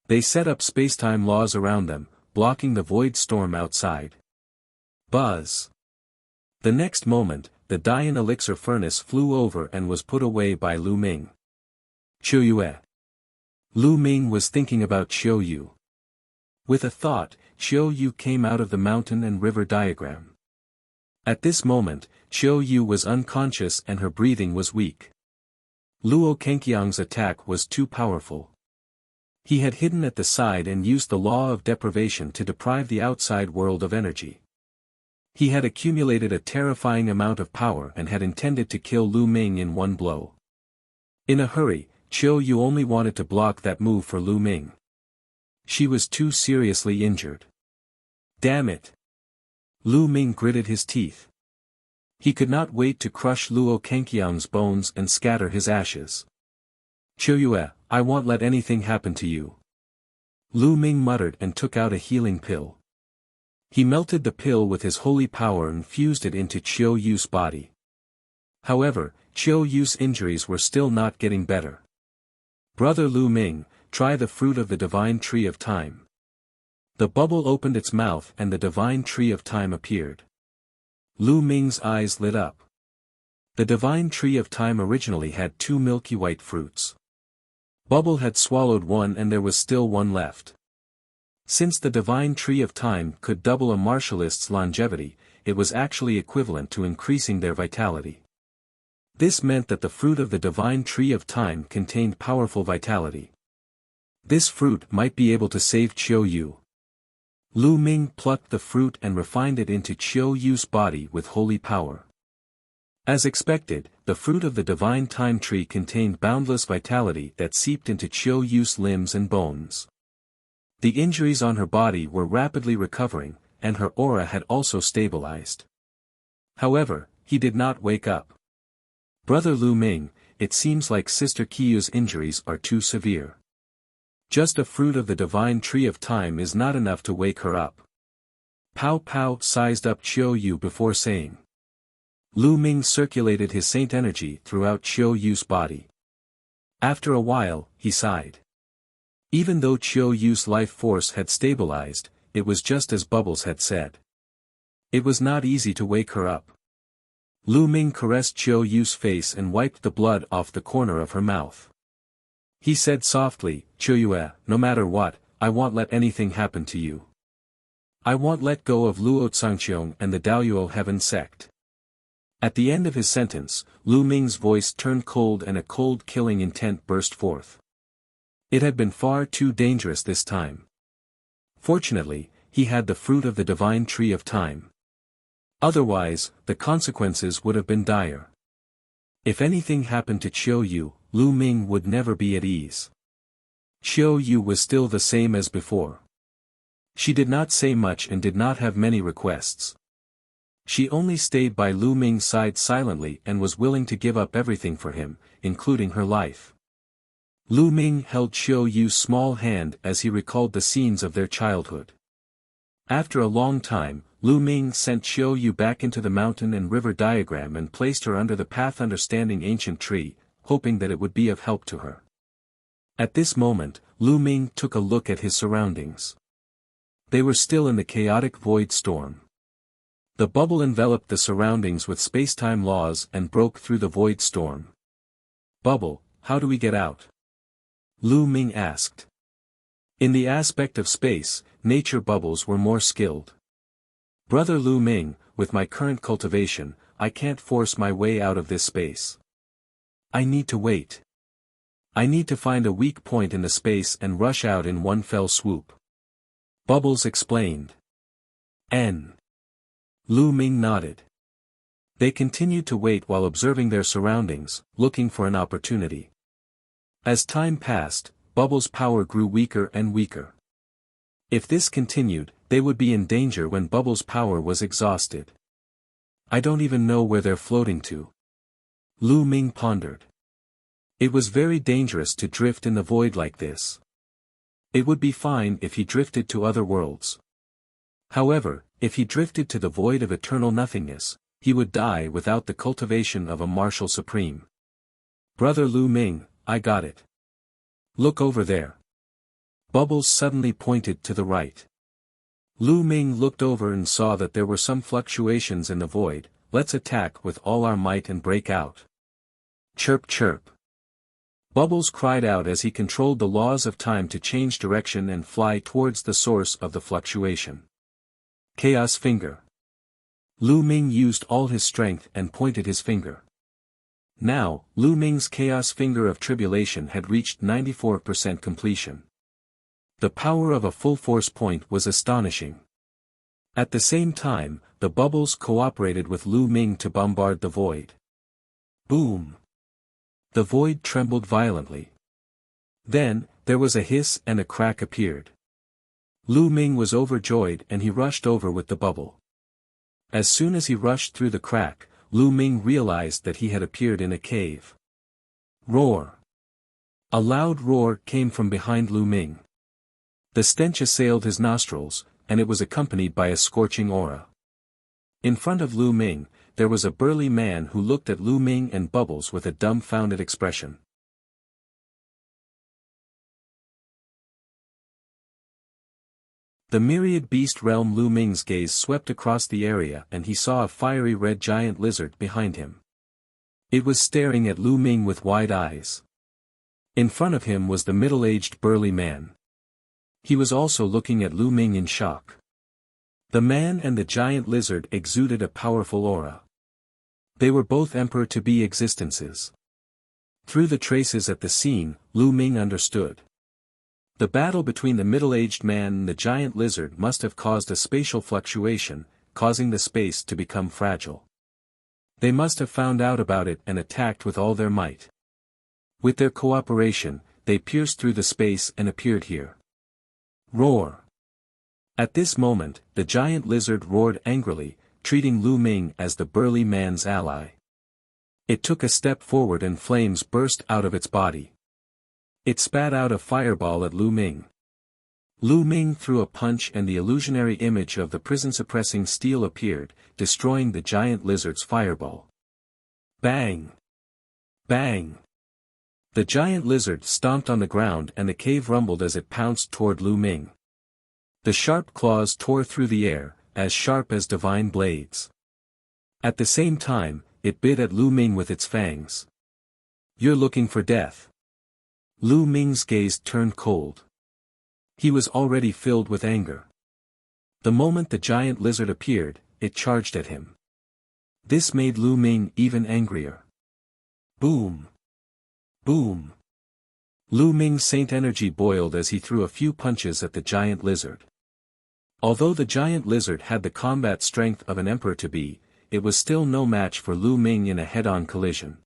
They set up spacetime laws around them, blocking the void storm outside. Buzz! The next moment, the Dian elixir furnace flew over and was put away by Lu Ming. Qiu Yue. Lu Ming was thinking about Qiu Yu. With a thought, Qiu Yu came out of the mountain and river diagram. At this moment, Qiu Yu was unconscious and her breathing was weak. Luo Kangqiang's attack was too powerful. He had hidden at the side and used the law of deprivation to deprive the outside world of energy. He had accumulated a terrifying amount of power and had intended to kill Lu Ming in one blow. In a hurry, Qiu Yu only wanted to block that move for Lu Ming. She was too seriously injured. Damn it! Lu Ming gritted his teeth. He could not wait to crush Luo Kangqiang's bones and scatter his ashes. Qiu Yue, I won't let anything happen to you. Lu Ming muttered and took out a healing pill. He melted the pill with his holy power and fused it into Qiu Yu's body. However, Qiu Yu's injuries were still not getting better. "Brother Lu Ming, try the fruit of the divine tree of time." The bubble opened its mouth and the divine tree of time appeared. Lu Ming's eyes lit up. The divine tree of time originally had 2 milky white fruits. Bubble had swallowed one and there was still one left. Since the divine tree of time could double a martialist's longevity, it was actually equivalent to increasing their vitality. This meant that the fruit of the divine tree of time contained powerful vitality. This fruit might be able to save Qiu Yu. Lu Ming plucked the fruit and refined it into Qiu Yu's body with holy power. As expected, the fruit of the divine time tree contained boundless vitality that seeped into Qiu Yu's limbs and bones. The injuries on her body were rapidly recovering, and her aura had also stabilized. However, he did not wake up. "Brother Lu Ming, it seems like Sister Qiu's injuries are too severe. Just a fruit of the divine tree of time is not enough to wake her up." Pow Pow sized up Qiu Yu before saying. Lu Ming circulated his saint energy throughout Qiu Yu's body. After a while, he sighed. Even though Qiu Yu's life force had stabilized, it was just as Bubbles had said. It was not easy to wake her up. Lu Ming caressed Qiu Yu's face and wiped the blood off the corner of her mouth. He said softly, "Qiu Yue, no matter what, I won't let anything happen to you. I won't let go of Luo Tsangqiong and the Daoyuo Heaven sect." At the end of his sentence, Lu Ming's voice turned cold and a cold killing intent burst forth. It had been far too dangerous this time. Fortunately, he had the fruit of the divine tree of time. Otherwise, the consequences would have been dire. If anything happened to Qiu Yu, Lu Ming would never be at ease. Qiu Yu was still the same as before. She did not say much and did not have many requests. She only stayed by Lu Ming's side silently and was willing to give up everything for him, including her life. Lu Ming held Qiu Yu's small hand as he recalled the scenes of their childhood. After a long time, Lu Ming sent Qiu Yu back into the mountain and river diagram and placed her under the path understanding ancient tree, hoping that it would be of help to her. At this moment, Lu Ming took a look at his surroundings. They were still in the chaotic void storm. The bubble enveloped the surroundings with space-time laws and broke through the void storm. "Bubble, how do we get out?" Lu Ming asked. In the aspect of space, nature bubbles were more skilled. "Brother Lu Ming, with my current cultivation, I can't force my way out of this space. I need to wait. I need to find a weak point in the space and rush out in one fell swoop." Bubbles explained. N. Lu Ming nodded. They continued to wait while observing their surroundings, looking for an opportunity. As time passed, Bubbles' power grew weaker and weaker. If this continued, they would be in danger when Bubbles' power was exhausted. "I don't even know where they're floating to," Lu Ming pondered. It was very dangerous to drift in the void like this. It would be fine if he drifted to other worlds. However, if he drifted to the void of eternal nothingness, he would die without the cultivation of a martial supreme. "Brother Lu Ming, I got it. Look over there." Bubbles suddenly pointed to the right. Lu Ming looked over and saw that there were some fluctuations in the void. "Let's attack with all our might and break out." Chirp chirp. Bubbles cried out as he controlled the laws of time to change direction and fly towards the source of the fluctuation. Chaos Finger. Lu Ming used all his strength and pointed his finger. Now, Lu Ming's Chaos Finger of Tribulation had reached 94% completion. The power of a full force point was astonishing. At the same time, the bubbles cooperated with Lu Ming to bombard the void. Boom! The void trembled violently. Then, there was a hiss and a crack appeared. Lu Ming was overjoyed and he rushed over with the bubble. As soon as he rushed through the crack, Lu Ming realized that he had appeared in a cave. Roar! A loud roar came from behind Lu Ming. The stench assailed his nostrils, and it was accompanied by a scorching aura. In front of Lu Ming, there was a burly man who looked at Lu Ming and Bubbles with a dumbfounded expression. The myriad beast realm. Lu Ming's gaze swept across the area and he saw a fiery red giant lizard behind him. It was staring at Lu Ming with wide eyes. In front of him was the middle-aged burly man. He was also looking at Lu Ming in shock. The man and the giant lizard exuded a powerful aura. They were both emperor-to-be existences. Through the traces at the scene, Lu Ming understood. The battle between the middle-aged man and the giant lizard must have caused a spatial fluctuation, causing the space to become fragile. They must have found out about it and attacked with all their might. With their cooperation, they pierced through the space and appeared here. Roar! At this moment, the giant lizard roared angrily, treating Lu Ming as the burly man's ally. It took a step forward and flames burst out of its body. It spat out a fireball at Lu Ming. Lu Ming threw a punch and the illusionary image of the prison-suppressing steel appeared, destroying the giant lizard's fireball. Bang! Bang! The giant lizard stomped on the ground and the cave rumbled as it pounced toward Lu Ming. The sharp claws tore through the air, as sharp as divine blades. At the same time, it bit at Lu Ming with its fangs. "You're looking for death." Lu Ming's gaze turned cold. He was already filled with anger. The moment the giant lizard appeared, it charged at him. This made Lu Ming even angrier. Boom! Boom! Lu Ming's saint energy boiled as he threw a few punches at the giant lizard. Although the giant lizard had the combat strength of an emperor-to-be, it was still no match for Lu Ming in a head-on collision.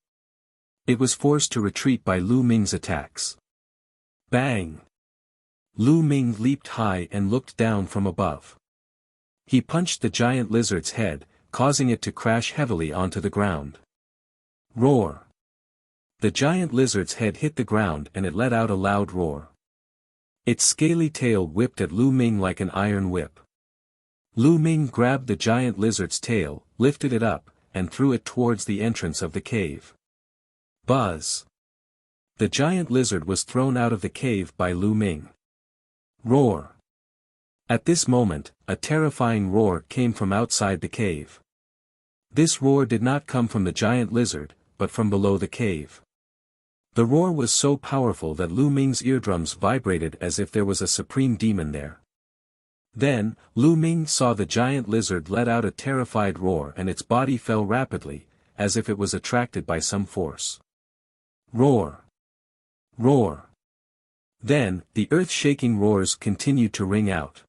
It was forced to retreat by Lu Ming's attacks. Bang! Lu Ming leaped high and looked down from above. He punched the giant lizard's head, causing it to crash heavily onto the ground. Roar! The giant lizard's head hit the ground and it let out a loud roar. Its scaly tail whipped at Lu Ming like an iron whip. Lu Ming grabbed the giant lizard's tail, lifted it up, and threw it towards the entrance of the cave. Buzz! The giant lizard was thrown out of the cave by Lu Ming. Roar! At this moment, a terrifying roar came from outside the cave. This roar did not come from the giant lizard, but from below the cave. The roar was so powerful that Lu Ming's eardrums vibrated as if there was a supreme demon there. Then, Lu Ming saw the giant lizard let out a terrified roar and its body fell rapidly, as if it was attracted by some force. Roar! Roar! Then, the earth-shaking roars continued to ring out.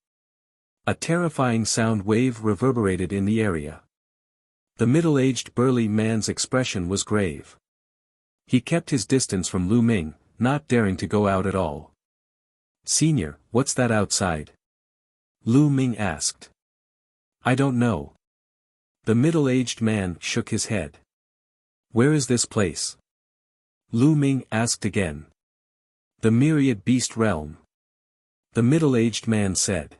A terrifying sound wave reverberated in the area. The middle-aged burly man's expression was grave. He kept his distance from Lu Ming, not daring to go out at all. "Senior, what's that outside?" Lu Ming asked. "I don't know." The middle-aged man shook his head. "Where is this place?" Lu Ming asked again. "The myriad beast realm." The middle-aged man said.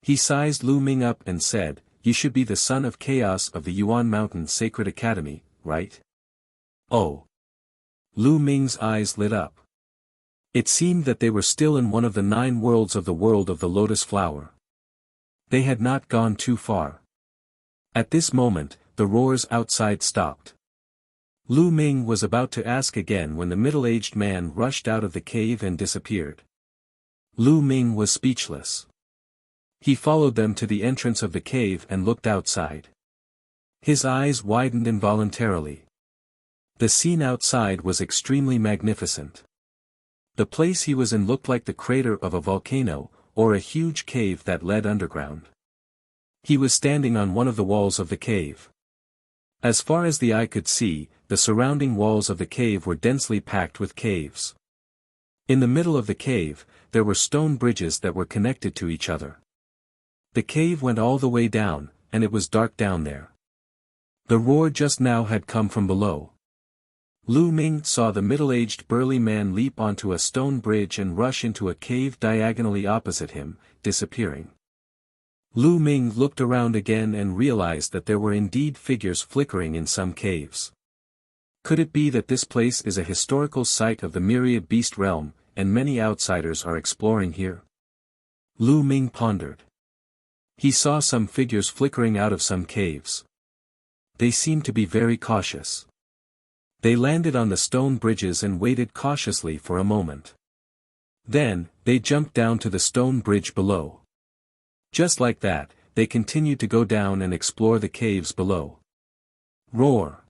He sized Lu Ming up and said, "You should be the son of chaos of the Yuan Mountain Sacred Academy, right?" "Oh." Lu Ming's eyes lit up. It seemed that they were still in one of the 9 worlds of the world of the lotus flower. They had not gone too far. At this moment, the roars outside stopped. Lu Ming was about to ask again when the middle-aged man rushed out of the cave and disappeared. Lu Ming was speechless. He followed them to the entrance of the cave and looked outside. His eyes widened involuntarily. The scene outside was extremely magnificent. The place he was in looked like the crater of a volcano, or a huge cave that led underground. He was standing on one of the walls of the cave. As far as the eye could see, the surrounding walls of the cave were densely packed with caves. In the middle of the cave, there were stone bridges that were connected to each other. The cave went all the way down, and it was dark down there. The roar just now had come from below. Lu Ming saw the middle-aged burly man leap onto a stone bridge and rush into a cave diagonally opposite him, disappearing. Lu Ming looked around again and realized that there were indeed figures flickering in some caves. Could it be that this place is a historical site of the myriad beast realm, and many outsiders are exploring here? Lu Ming pondered. He saw some figures flickering out of some caves. They seemed to be very cautious. They landed on the stone bridges and waited cautiously for a moment. Then, they jumped down to the stone bridge below. Just like that, they continued to go down and explore the caves below. Roar!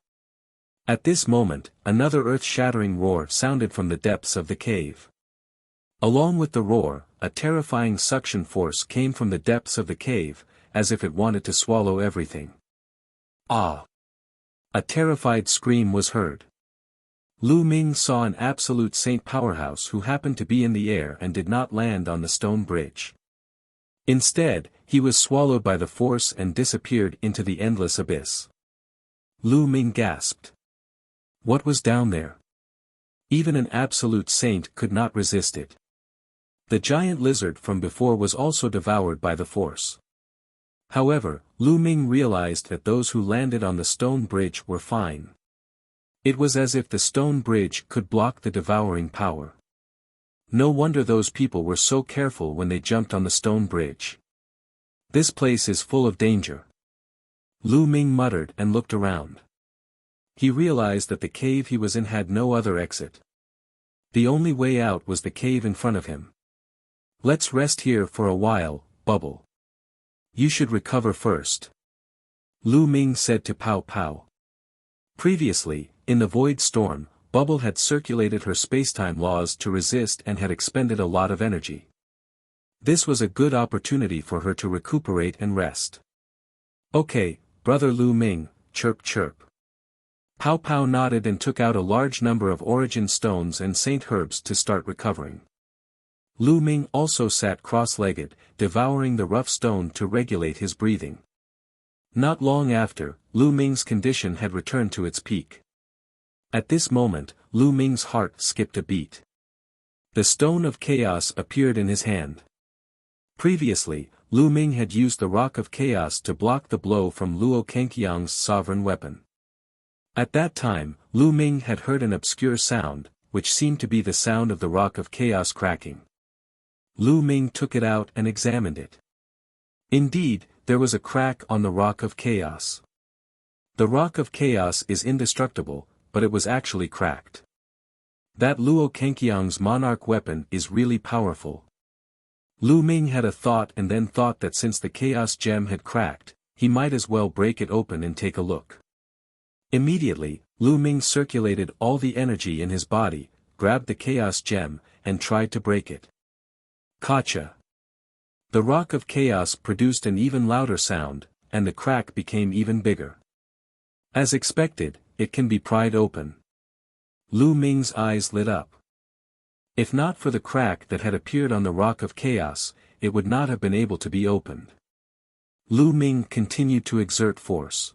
At this moment, another earth-shattering roar sounded from the depths of the cave. Along with the roar, a terrifying suction force came from the depths of the cave, as if it wanted to swallow everything. Ah! A terrified scream was heard. Lu Ming saw an absolute saint powerhouse who happened to be in the air and did not land on the stone bridge. Instead, he was swallowed by the force and disappeared into the endless abyss. Lu Ming gasped. What was down there? Even an absolute saint could not resist it. The giant lizard from before was also devoured by the force. However, Lu Ming realized that those who landed on the stone bridge were fine. It was as if the stone bridge could block the devouring power. No wonder those people were so careful when they jumped on the stone bridge. This place is full of danger. Lu Ming muttered and looked around. He realized that the cave he was in had no other exit. The only way out was the cave in front of him. Let's rest here for a while, Bubble. You should recover first. Lu Ming said to Pow Pow. Previously, in the Void Storm, Bubble had circulated her spacetime laws to resist and had expended a lot of energy. This was a good opportunity for her to recuperate and rest. Okay, brother Lu Ming, chirp chirp. Pow Pow nodded and took out a large number of origin stones and saint herbs to start recovering. Lu Ming also sat cross-legged, devouring the rough stone to regulate his breathing. Not long after, Lu Ming's condition had returned to its peak. At this moment, Lu Ming's heart skipped a beat. The stone of chaos appeared in his hand. Previously, Lu Ming had used the rock of chaos to block the blow from Luo Kangqiang's sovereign weapon. At that time, Lu Ming had heard an obscure sound, which seemed to be the sound of the rock of chaos cracking. Lu Ming took it out and examined it. Indeed, there was a crack on the rock of chaos. The rock of chaos is indestructible, but it was actually cracked. That Luo Kangqiang's monarch weapon is really powerful. Lu Ming had a thought and then thought that since the chaos gem had cracked, he might as well break it open and take a look. Immediately, Lu Ming circulated all the energy in his body, grabbed the chaos gem, and tried to break it. Gotcha! The rock of chaos produced an even louder sound, and the crack became even bigger. As expected, it can be pried open. Lu Ming's eyes lit up. If not for the crack that had appeared on the rock of chaos, it would not have been able to be opened. Lu Ming continued to exert force.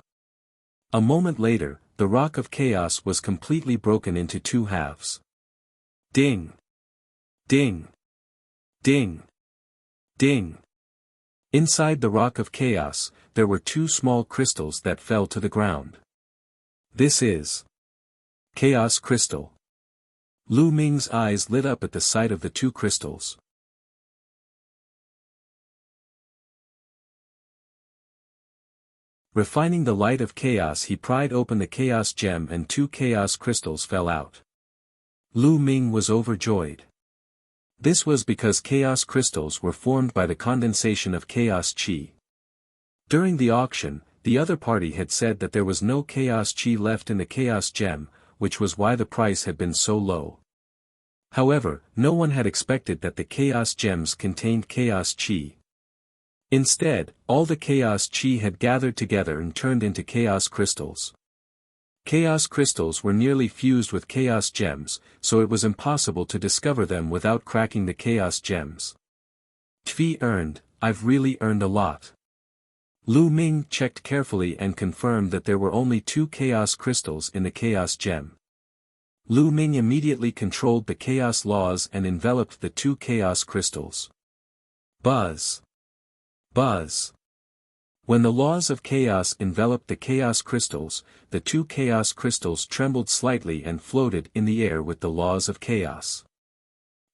A moment later, the rock of chaos was completely broken into two halves. Ding! Ding! Ding! Ding! Inside the rock of chaos, there were two small crystals that fell to the ground. This is Chaos Crystal. Lu Ming's eyes lit up at the sight of the two crystals. Refining the light of chaos, he pried open the chaos gem and two chaos crystals fell out. Lu Ming was overjoyed. This was because chaos crystals were formed by the condensation of chaos chi. During the auction, the other party had said that there was no chaos chi left in the chaos gem, which was why the price had been so low. However, no one had expected that the chaos gems contained chaos chi. Instead, all the chaos chi had gathered together and turned into chaos crystals. Chaos crystals were nearly fused with chaos gems, so it was impossible to discover them without cracking the chaos gems. Tvi earned, I've really earned a lot. Lu Ming checked carefully and confirmed that there were only two chaos crystals in the chaos gem. Lu Ming immediately controlled the chaos laws and enveloped the two chaos crystals. Buzz! Buzz! When the laws of chaos enveloped the chaos crystals, the two chaos crystals trembled slightly and floated in the air with the laws of chaos.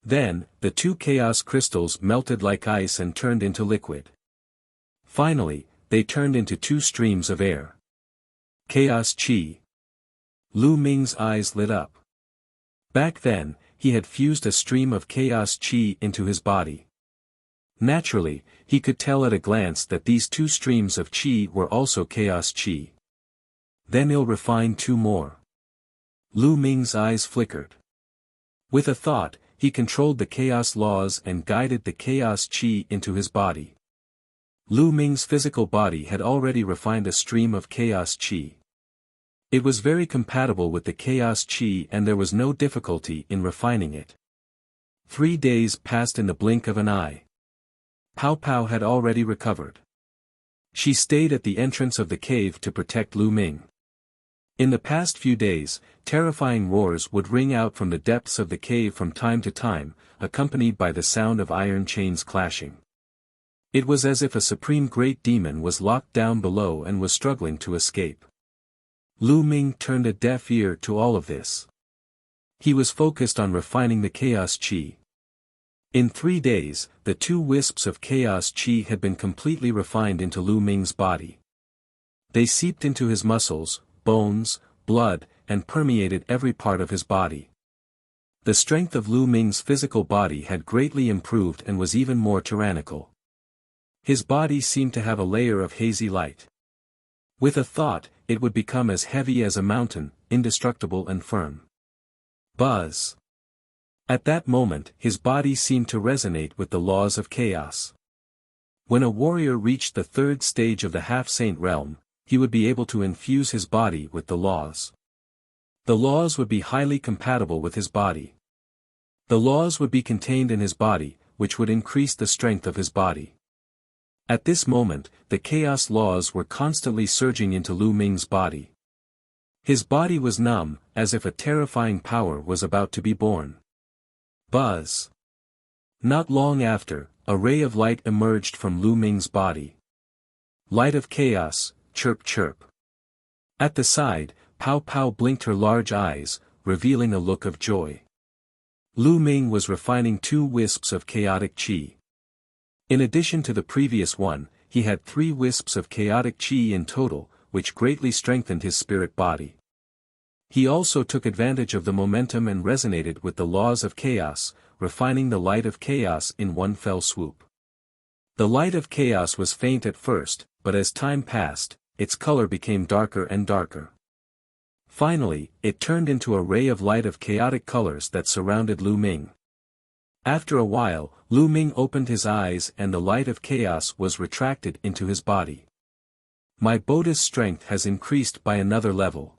Then, the two chaos crystals melted like ice and turned into liquid. Finally, they turned into two streams of air. Chaos Chi. Lu Ming's eyes lit up. Back then, he had fused a stream of chaos Chi into his body. Naturally, he could tell at a glance that these two streams of Chi were also chaos Chi. Then he'll refine two more. Lu Ming's eyes flickered. With a thought, he controlled the chaos laws and guided the chaos Chi into his body. Lu Ming's physical body had already refined a stream of chaos Chi. It was very compatible with the chaos Chi and there was no difficulty in refining it. 3 days passed in the blink of an eye. Pao Pao had already recovered. She stayed at the entrance of the cave to protect Lu Ming. In the past few days, terrifying roars would ring out from the depths of the cave from time to time, accompanied by the sound of iron chains clashing. It was as if a supreme great demon was locked down below and was struggling to escape. Lu Ming turned a deaf ear to all of this. He was focused on refining the chaos Chi. In 3 days, the two wisps of chaos Chi had been completely refined into Lu Ming's body. They seeped into his muscles, bones, blood, and permeated every part of his body. The strength of Lu Ming's physical body had greatly improved and was even more tyrannical. His body seemed to have a layer of hazy light. With a thought, it would become as heavy as a mountain, indestructible and firm. Buzz. At that moment, his body seemed to resonate with the laws of chaos. When a warrior reached the 3rd stage of the half-saint realm, he would be able to infuse his body with the laws. The laws would be highly compatible with his body. The laws would be contained in his body, which would increase the strength of his body. At this moment, the chaos laws were constantly surging into Lu Ming's body. His body was numb, as if a terrifying power was about to be born. Buzz. Not long after, a ray of light emerged from Lu Ming's body. Light of chaos, chirp chirp. At the side, Pao Pao blinked her large eyes, revealing a look of joy. Lu Ming was refining 2 wisps of chaotic Chi. In addition to the previous one, he had 3 wisps of chaotic Chi in total, which greatly strengthened his spirit body. He also took advantage of the momentum and resonated with the laws of chaos, refining the light of chaos in one fell swoop. The light of chaos was faint at first, but as time passed, its color became darker and darker. Finally, it turned into a ray of light of chaotic colors that surrounded Lu Ming. After a while, Lu Ming opened his eyes and the light of chaos was retracted into his body. My Buddha's strength has increased by another level.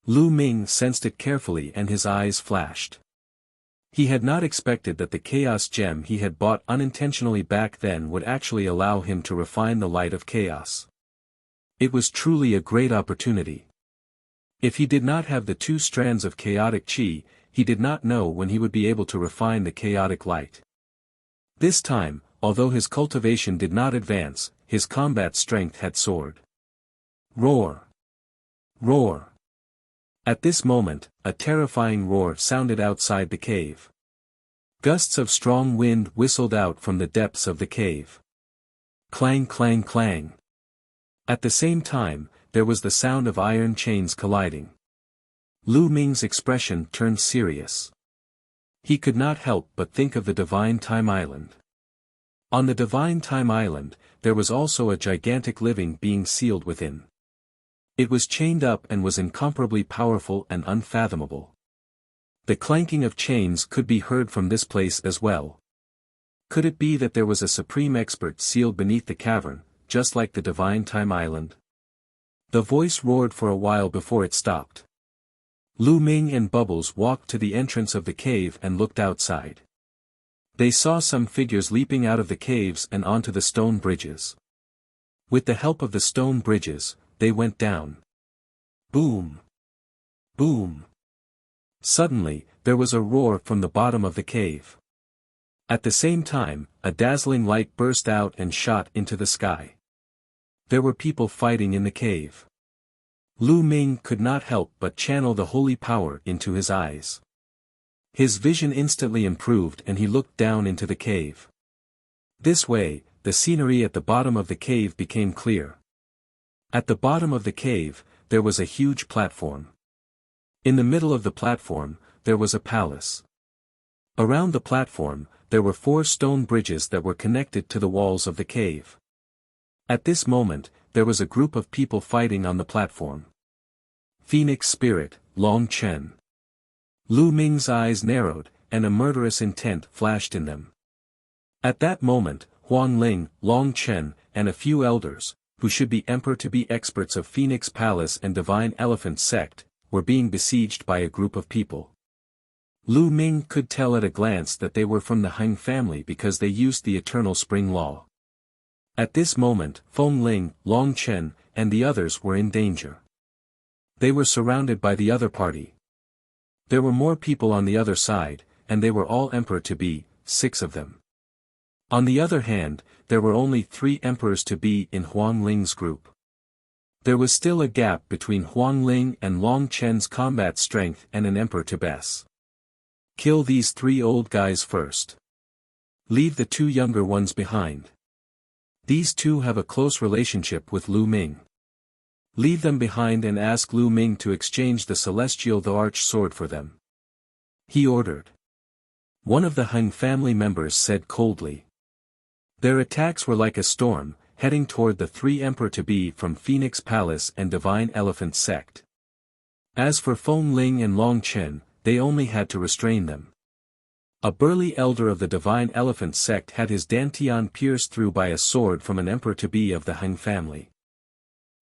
Lu Ming sensed it carefully and his eyes flashed. He had not expected that the chaos gem he had bought unintentionally back then would actually allow him to refine the light of chaos. It was truly a great opportunity. If he did not have the 2 strands of chaotic Chi, he did not know when he would be able to refine the chaotic light. This time, although his cultivation did not advance, his combat strength had soared. Roar! Roar! At this moment, a terrifying roar sounded outside the cave. Gusts of strong wind whistled out from the depths of the cave. Clang clang clang. At the same time, there was the sound of iron chains colliding. Lu Ming's expression turned serious. He could not help but think of the Divine Time Island. On the Divine Time Island, there was also a gigantic living being sealed within. It was chained up and was incomparably powerful and unfathomable. The clanking of chains could be heard from this place as well. Could it be that there was a supreme expert sealed beneath the cavern, just like the Divine Time Island? The voice roared for a while before it stopped. Lu Ming and Bubbles walked to the entrance of the cave and looked outside. They saw some figures leaping out of the caves and onto the stone bridges. With the help of the stone bridges, they went down. Boom! Boom! Suddenly, there was a roar from the bottom of the cave. At the same time, a dazzling light burst out and shot into the sky. There were people fighting in the cave. Lu Ming could not help but channel the holy power into his eyes. His vision instantly improved and he looked down into the cave. This way, the scenery at the bottom of the cave became clear. At the bottom of the cave, there was a huge platform. In the middle of the platform, there was a palace. Around the platform, there were 4 stone bridges that were connected to the walls of the cave. At this moment, there was a group of people fighting on the platform. Phoenix Spirit, Long Chen. Lu Ming's eyes narrowed, and a murderous intent flashed in them. At that moment, Huang Ling, Long Chen, and a few elders, who should be emperor-to-be experts of Phoenix Palace and Divine Elephant Sect, were being besieged by a group of people. Lu Ming could tell at a glance that they were from the Han family because they used the Eternal Spring Law. At this moment, Feng Ling, Long Chen, and the others were in danger. They were surrounded by the other party. There were more people on the other side, and they were all emperor-to-be, 6 of them. On the other hand, there were only 3 emperors-to-be in Huang Ling's group. There was still a gap between Huang Ling and Long Chen's combat strength and an emperor-to-bes. Kill these 3 old guys first. Leave the 2 younger ones behind. These 2 have a close relationship with Lu Ming. Leave them behind and ask Lu Ming to exchange the Celestial the Arch Sword for them. He ordered. One of the Han family members said coldly. Their attacks were like a storm, heading toward the 3 emperor-to-be from Phoenix Palace and Divine Elephant Sect. As for Feng Ling and Long Chen, they only had to restrain them. A burly elder of the Divine Elephant Sect had his dantian pierced through by a sword from an emperor-to-be of the Han family.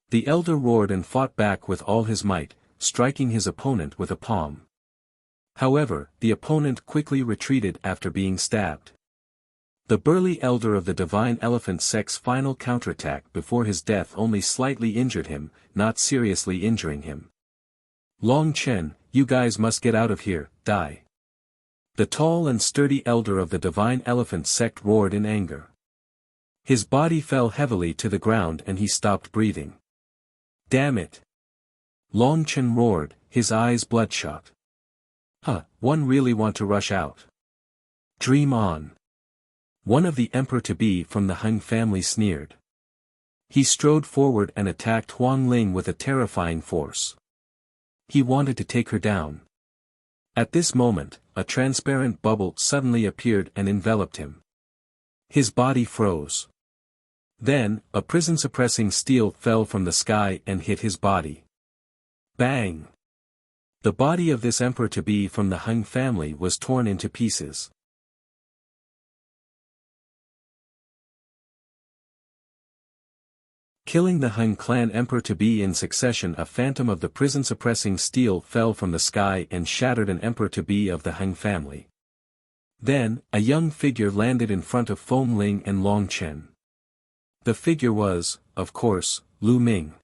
The elder roared and fought back with all his might, striking his opponent with a palm. However, the opponent quickly retreated after being stabbed. The burly elder of the Divine Elephant Sect's final counterattack before his death only slightly injured him, not seriously injuring him. Long Chen, you guys must get out of here, die. The tall and sturdy elder of the Divine Elephant Sect roared in anger. His body fell heavily to the ground and he stopped breathing. Damn it! Long Chen roared, his eyes bloodshot. One really want to rush out. Dream on. One of the emperor-to-be from the Han family sneered. He strode forward and attacked Huang Ling with a terrifying force. He wanted to take her down. At this moment, a transparent bubble suddenly appeared and enveloped him. His body froze. Then, a prison-suppressing steel fell from the sky and hit his body. Bang! The body of this emperor-to-be from the Han family was torn into pieces. Killing the Han clan emperor-to-be in succession, a phantom of the prison-suppressing steel fell from the sky and shattered an emperor-to-be of the Han family. Then, a young figure landed in front of Feng Ling and Long Chen. The figure was, of course, Lu Ming.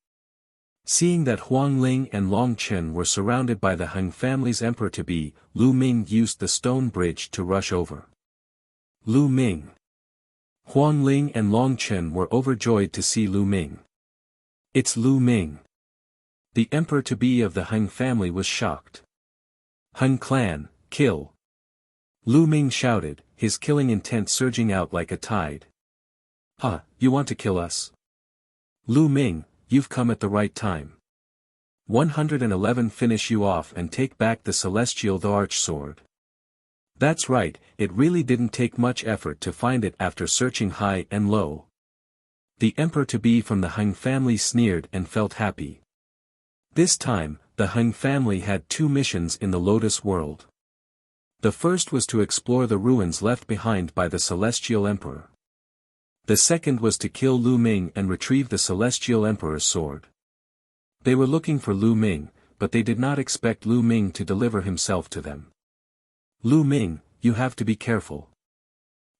Seeing that Huang Ling and Long Chen were surrounded by the Han family's emperor-to-be, Lu Ming used the stone bridge to rush over. Lu Ming. Huang Ling and Long Chen were overjoyed to see Lu Ming. It's Lu Ming. The emperor-to-be of the Han family was shocked. Han clan, kill. Lu Ming shouted, his killing intent surging out like a tide. You want to kill us? Lu Ming, you've come at the right time. 111 Finish you off and take back the Celestial the Arch Sword. That's right, it really didn't take much effort to find it after searching high and low. The emperor-to-be from the Han family sneered and felt happy. This time, the Han family had 2 missions in the Lotus world. The first was to explore the ruins left behind by the Celestial Emperor. The second was to kill Lu Ming and retrieve the Celestial Emperor's sword. They were looking for Lu Ming, but they did not expect Lu Ming to deliver himself to them. Lu Ming, you have to be careful.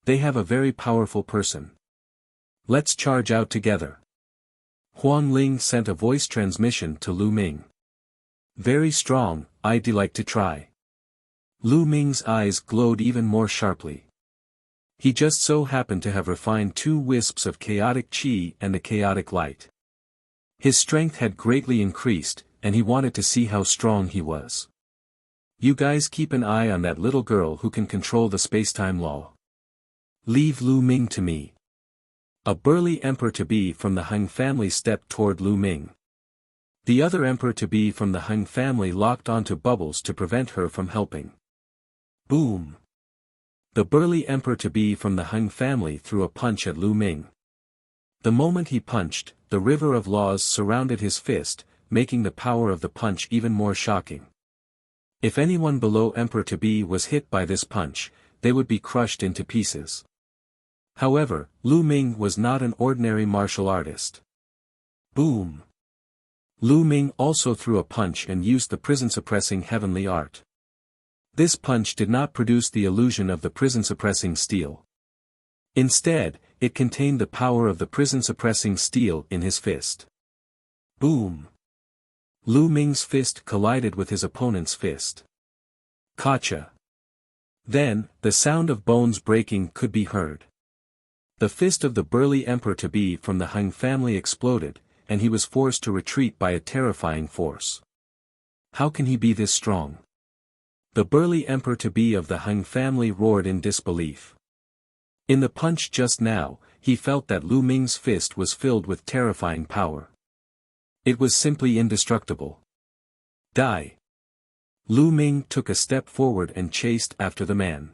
They have a very powerful person. Let's charge out together. Huang Ling sent a voice transmission to Lu Ming. Very strong, I'd like to try. Lu Ming's eyes glowed even more sharply. He just so happened to have refined 2 wisps of chaotic qi and the chaotic light. His strength had greatly increased, and he wanted to see how strong he was. You guys keep an eye on that little girl who can control the spacetime law. Leave Lu Ming to me. A burly emperor-to-be from the Heng family stepped toward Lu Ming. The other emperor-to-be from the Heng family locked onto Bubbles to prevent her from helping. Boom! The burly emperor-to-be from the Heng family threw a punch at Lu Ming. The moment he punched, the river of laws surrounded his fist, making the power of the punch even more shocking. If anyone below emperor-to-be was hit by this punch, they would be crushed into pieces. However, Lu Ming was not an ordinary martial artist. Boom! Lu Ming also threw a punch and used the prison-suppressing heavenly art. This punch did not produce the illusion of the prison-suppressing steel. Instead, it contained the power of the prison-suppressing steel in his fist. Boom! Lu Ming's fist collided with his opponent's fist. Gotcha! Then, the sound of bones breaking could be heard. The fist of the burly emperor-to-be from the Heng family exploded, and he was forced to retreat by a terrifying force. How can he be this strong? The burly emperor-to-be of the Heng family roared in disbelief. In the punch just now, he felt that Lu Ming's fist was filled with terrifying power. It was simply indestructible. Die! Lu Ming took a step forward and chased after the man.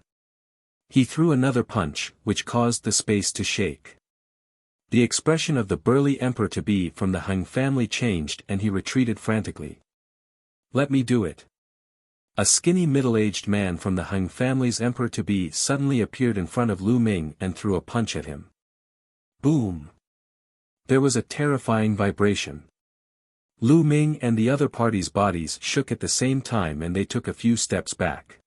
He threw another punch, which caused the space to shake. The expression of the burly emperor-to-be from the Heng family changed and he retreated frantically. Let me do it. A skinny middle-aged man from the Heng family's emperor-to-be suddenly appeared in front of Lu Ming and threw a punch at him. Boom! There was a terrifying vibration. Lu Ming and the other party's bodies shook at the same time and they took a few steps back.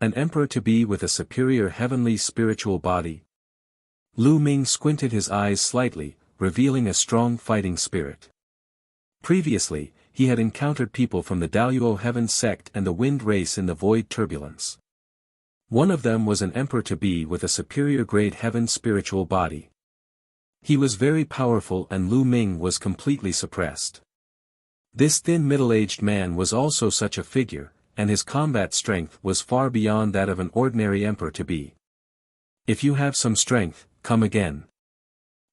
An emperor-to-be with a superior heavenly spiritual body. Lu Ming squinted his eyes slightly, revealing a strong fighting spirit. Previously, he had encountered people from the Daluo Heaven sect and the Wind race in the Void Turbulence. One of them was an emperor-to-be with a superior grade heaven spiritual body. He was very powerful and Lu Ming was completely suppressed. This thin middle-aged man was also such a figure, and his combat strength was far beyond that of an ordinary emperor-to-be. If you have some strength, come again.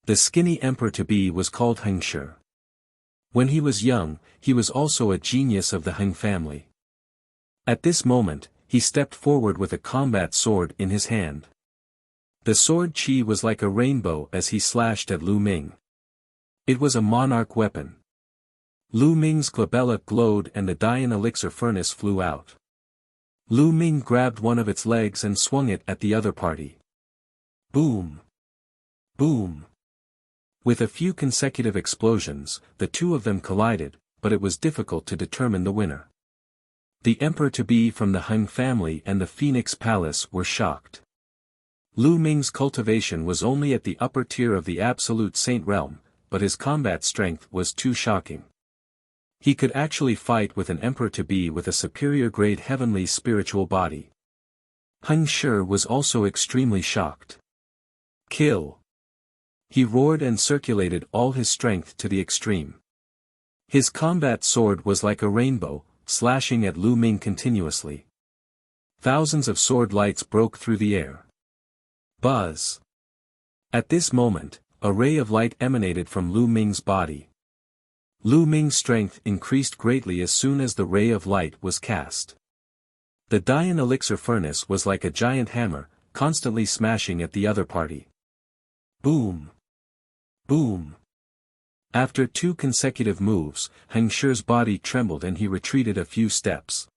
The skinny emperor-to-be was called Heng Shi. When he was young, he was also a genius of the Heng family. At this moment, he stepped forward with a combat sword in his hand. The sword chi was like a rainbow as he slashed at Lu Ming. It was a monarch weapon. Lu Ming's glabella glowed and the Dian elixir furnace flew out. Lu Ming grabbed one of its legs and swung it at the other party. Boom! Boom! With a few consecutive explosions, the two of them collided, but it was difficult to determine the winner. The emperor-to-be from the Heng family and the Phoenix Palace were shocked. Lu Ming's cultivation was only at the upper tier of the absolute saint realm, but his combat strength was too shocking. He could actually fight with an emperor-to-be with a superior grade heavenly spiritual body. Heng Shi was also extremely shocked. Kill! He roared and circulated all his strength to the extreme. His combat sword was like a rainbow, slashing at Lu Ming continuously. Thousands of sword lights broke through the air. Buzz! At this moment, a ray of light emanated from Lu Ming's body. Lu Ming's strength increased greatly as soon as the ray of light was cast. The Dian elixir furnace was like a giant hammer, constantly smashing at the other party. Boom! Boom! After two consecutive moves, Heng Shi's body trembled and he retreated a few steps.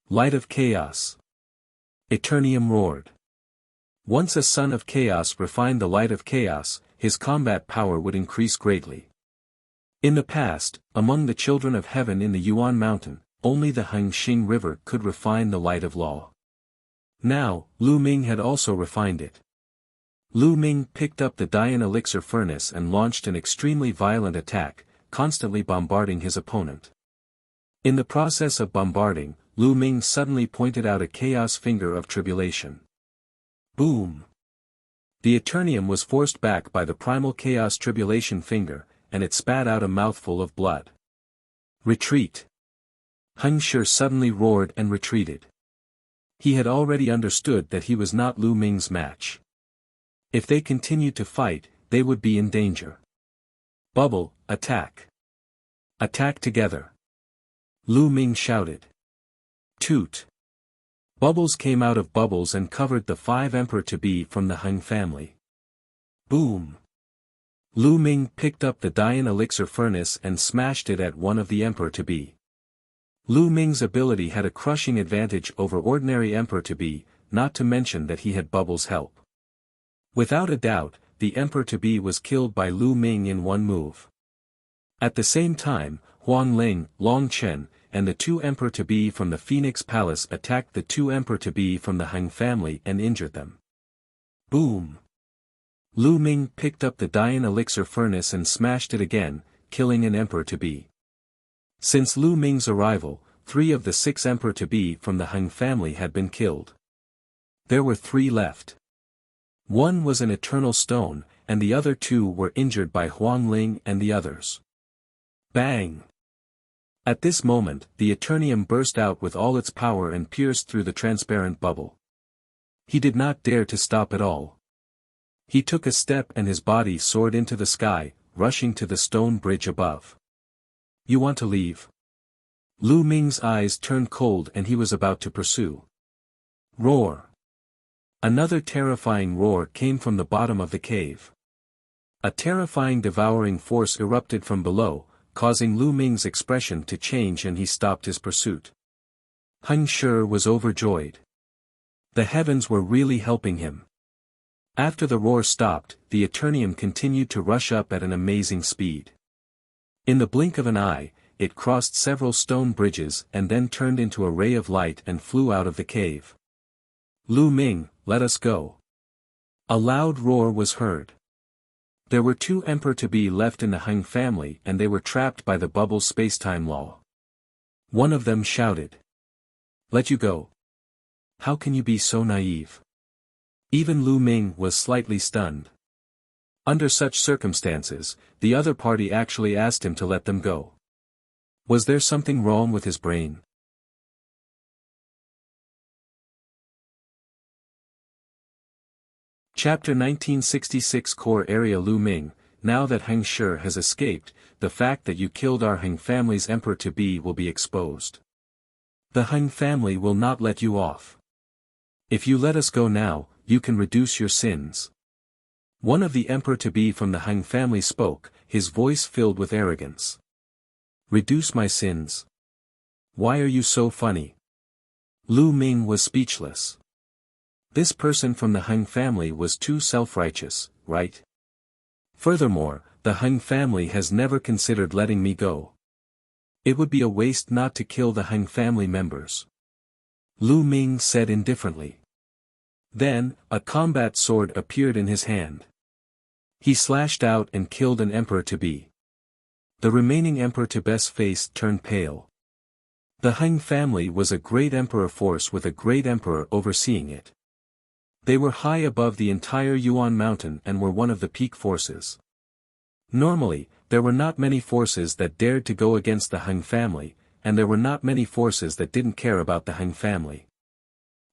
Light of Chaos! Eternium roared. Once a son of chaos refined the light of chaos, his combat power would increase greatly. In the past, among the children of heaven in the Yuan mountain, only the Hengxing river could refine the light of law. Now, Lu Ming had also refined it. Lu Ming picked up the Dian elixir furnace and launched an extremely violent attack, constantly bombarding his opponent. In the process of bombarding, Lu Ming suddenly pointed out a chaos finger of tribulation. Boom! The Eternium was forced back by the primal chaos tribulation finger, and it spat out a mouthful of blood. Retreat! Heng Shi suddenly roared and retreated. He had already understood that he was not Lu Ming's match. If they continued to fight, they would be in danger. Bubble, attack! Attack together! Lu Ming shouted. Toot! Bubbles came out of bubbles and covered the 5 emperor-to-be from the Heng family. Boom! Lu Ming picked up the Dian elixir furnace and smashed it at one of the emperor-to-be. Lu Ming's ability had a crushing advantage over ordinary emperor-to-be, not to mention that he had Bubbles' help. Without a doubt, the emperor-to-be was killed by Lu Ming in one move. At the same time, Huang Ling, Long Chen, and the 2 emperor-to-be from the Phoenix Palace attacked the 2 emperor-to-be from the Heng family and injured them. Boom! Lu Ming picked up the Dian elixir furnace and smashed it again, killing an emperor-to-be. Since Lu Ming's arrival, 3 of the 6 emperor-to-be from the Heng family had been killed. There were 3 left. One was an eternal stone, and the other 2 were injured by Huang Ling and the others. Bang! At this moment, the Eternium burst out with all its power and pierced through the transparent bubble. He did not dare to stop at all. He took a step and his body soared into the sky, rushing to the stone bridge above. You want to leave? Lu Ming's eyes turned cold and he was about to pursue. Roar! Another terrifying roar came from the bottom of the cave. A terrifying devouring force erupted from below, causing Lu Ming's expression to change and he stopped his pursuit. Heng Shi was overjoyed. The heavens were really helping him. After the roar stopped, the Eternium continued to rush up at an amazing speed. In the blink of an eye, it crossed several stone bridges and then turned into a ray of light and flew out of the cave. Lu Ming, let us go. A loud roar was heard. There were 2 emperor-to-be left in the Heng family and they were trapped by the bubble spacetime law. One of them shouted. Let you go. How can you be so naive? Even Lu Ming was slightly stunned. Under such circumstances, the other party actually asked him to let them go. Was there something wrong with his brain? Chapter 1966 Core Area Lu Ming, now that Heng Shi has escaped, the fact that you killed our Heng family's emperor-to-be will be exposed. The Heng family will not let you off. If you let us go now, you can reduce your sins. One of the emperor-to-be from the Heng family spoke, his voice filled with arrogance. Reduce my sins? Why are you so funny? Lu Ming was speechless. This person from the Heng family was too self-righteous, right? Furthermore, the Heng family has never considered letting me go. It would be a waste not to kill the Heng family members. Lu Ming said indifferently. Then, a combat sword appeared in his hand. He slashed out and killed an emperor-to-be. The remaining emperor-to-be's face turned pale. The Heng family was a great emperor force with a great emperor overseeing it. They were high above the entire Yuan mountain and were one of the peak forces. Normally, there were not many forces that dared to go against the Heng family, and there were not many forces that didn't care about the Heng family.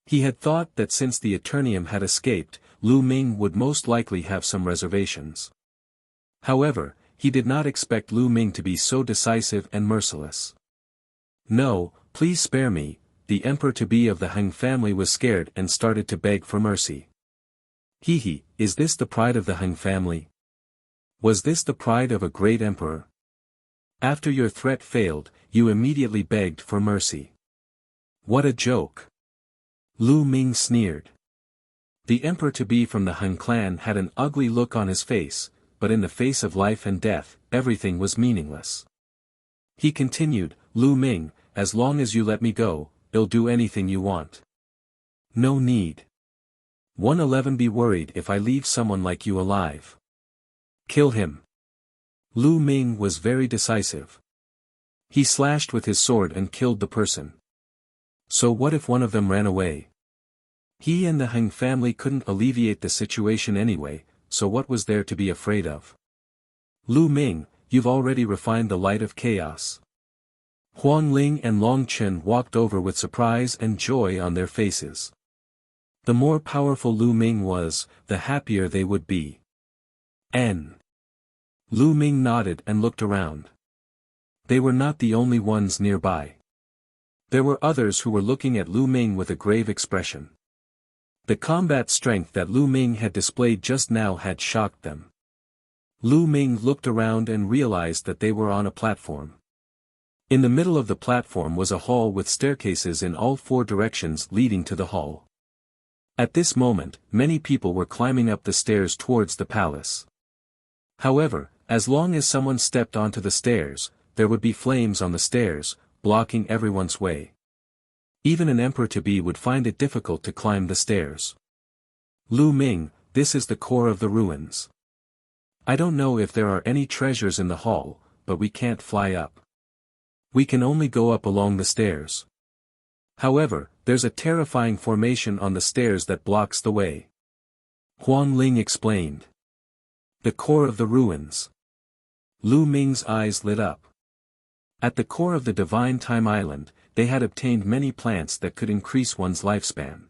He had thought that since the Eternium had escaped, Lu Ming would most likely have some reservations. However, he did not expect Lu Ming to be so decisive and merciless. No, please spare me. The emperor-to-be of the Heng family was scared and started to beg for mercy. Hee, is this the pride of the Heng family? Was this the pride of a great emperor? After your threat failed, you immediately begged for mercy. What a joke! Lu Ming sneered. The emperor-to-be from the Heng clan had an ugly look on his face, but in the face of life and death, everything was meaningless. He continued, Lu Ming, as long as you let me go, I'll do anything you want. No need. 111 Be worried if I leave someone like you alive. Kill him. Lu Ming was very decisive. He slashed with his sword and killed the person. So what if one of them ran away? He and the Heng family couldn't alleviate the situation anyway, so what was there to be afraid of? Lu Ming, you've already refined the light of chaos. Huang Ling and Long Chen walked over with surprise and joy on their faces. The more powerful Lu Ming was, the happier they would be. Lu Ming nodded and looked around. They were not the only ones nearby. There were others who were looking at Lu Ming with a grave expression. The combat strength that Lu Ming had displayed just now had shocked them. Lu Ming looked around and realized that they were on a platform. In the middle of the platform was a hall with staircases in all four directions leading to the hall. At this moment, many people were climbing up the stairs towards the palace. However, as long as someone stepped onto the stairs, there would be flames on the stairs, blocking everyone's way. Even an emperor-to-be would find it difficult to climb the stairs. Lu Ming, this is the core of the ruins. I don't know if there are any treasures in the hall, but we can't fly up. We can only go up along the stairs. However, there's a terrifying formation on the stairs that blocks the way. Huang Ling explained. The core of the ruins. Lu Ming's eyes lit up. At the core of the Divine Time Island, they had obtained many plants that could increase one's lifespan.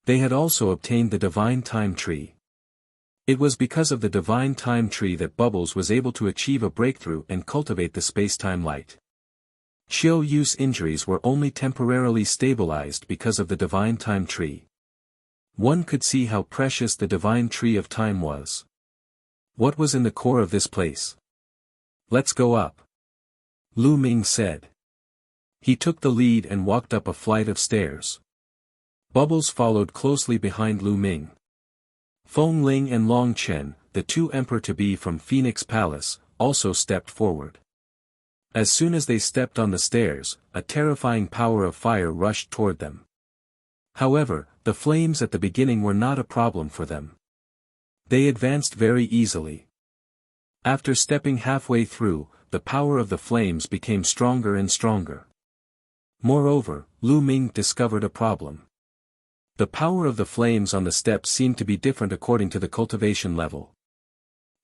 They had also obtained the Divine Time Tree. It was because of the Divine Time Tree that Bubbles was able to achieve a breakthrough and cultivate the space-time light. Qiu Yu's injuries were only temporarily stabilized because of the Divine Time Tree. One could see how precious the Divine Tree of Time was. What was in the core of this place? Let's go up. Lu Ming said. He took the lead and walked up a flight of stairs. Bubbles followed closely behind Lu Ming. Feng Ling and Long Chen, the two emperor-to-be from Phoenix Palace, also stepped forward. As soon as they stepped on the stairs, a terrifying power of fire rushed toward them. However, the flames at the beginning were not a problem for them. They advanced very easily. After stepping halfway through, the power of the flames became stronger and stronger. Moreover, Lu Ming discovered a problem. The power of the flames on the steps seemed to be different according to the cultivation level.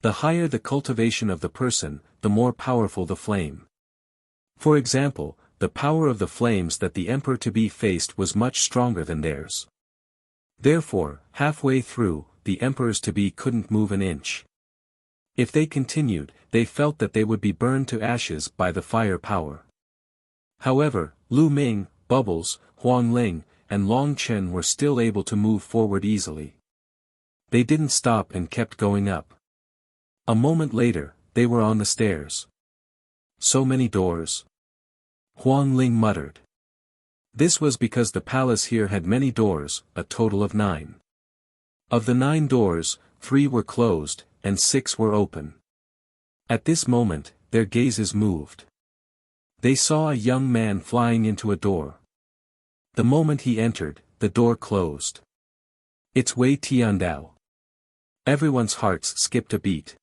The higher the cultivation of the person, the more powerful the flame. For example, the power of the flames that the emperor-to-be faced was much stronger than theirs. Therefore, halfway through, the emperors-to-be couldn't move an inch. If they continued, they felt that they would be burned to ashes by the fire power. However, Lu Ming, Bubbles, Huang Ling, and Long Chen were still able to move forward easily. They didn't stop and kept going up. A moment later, they were on the stairs. So many doors. Huang Ling muttered. This was because the palace here had many doors, a total of 9. Of the 9 doors, 3 were closed, and 6 were open. At this moment, their gazes moved. They saw a young man flying into a door. The moment he entered, the door closed. It's Wei Tiandao. Everyone's hearts skipped a beat.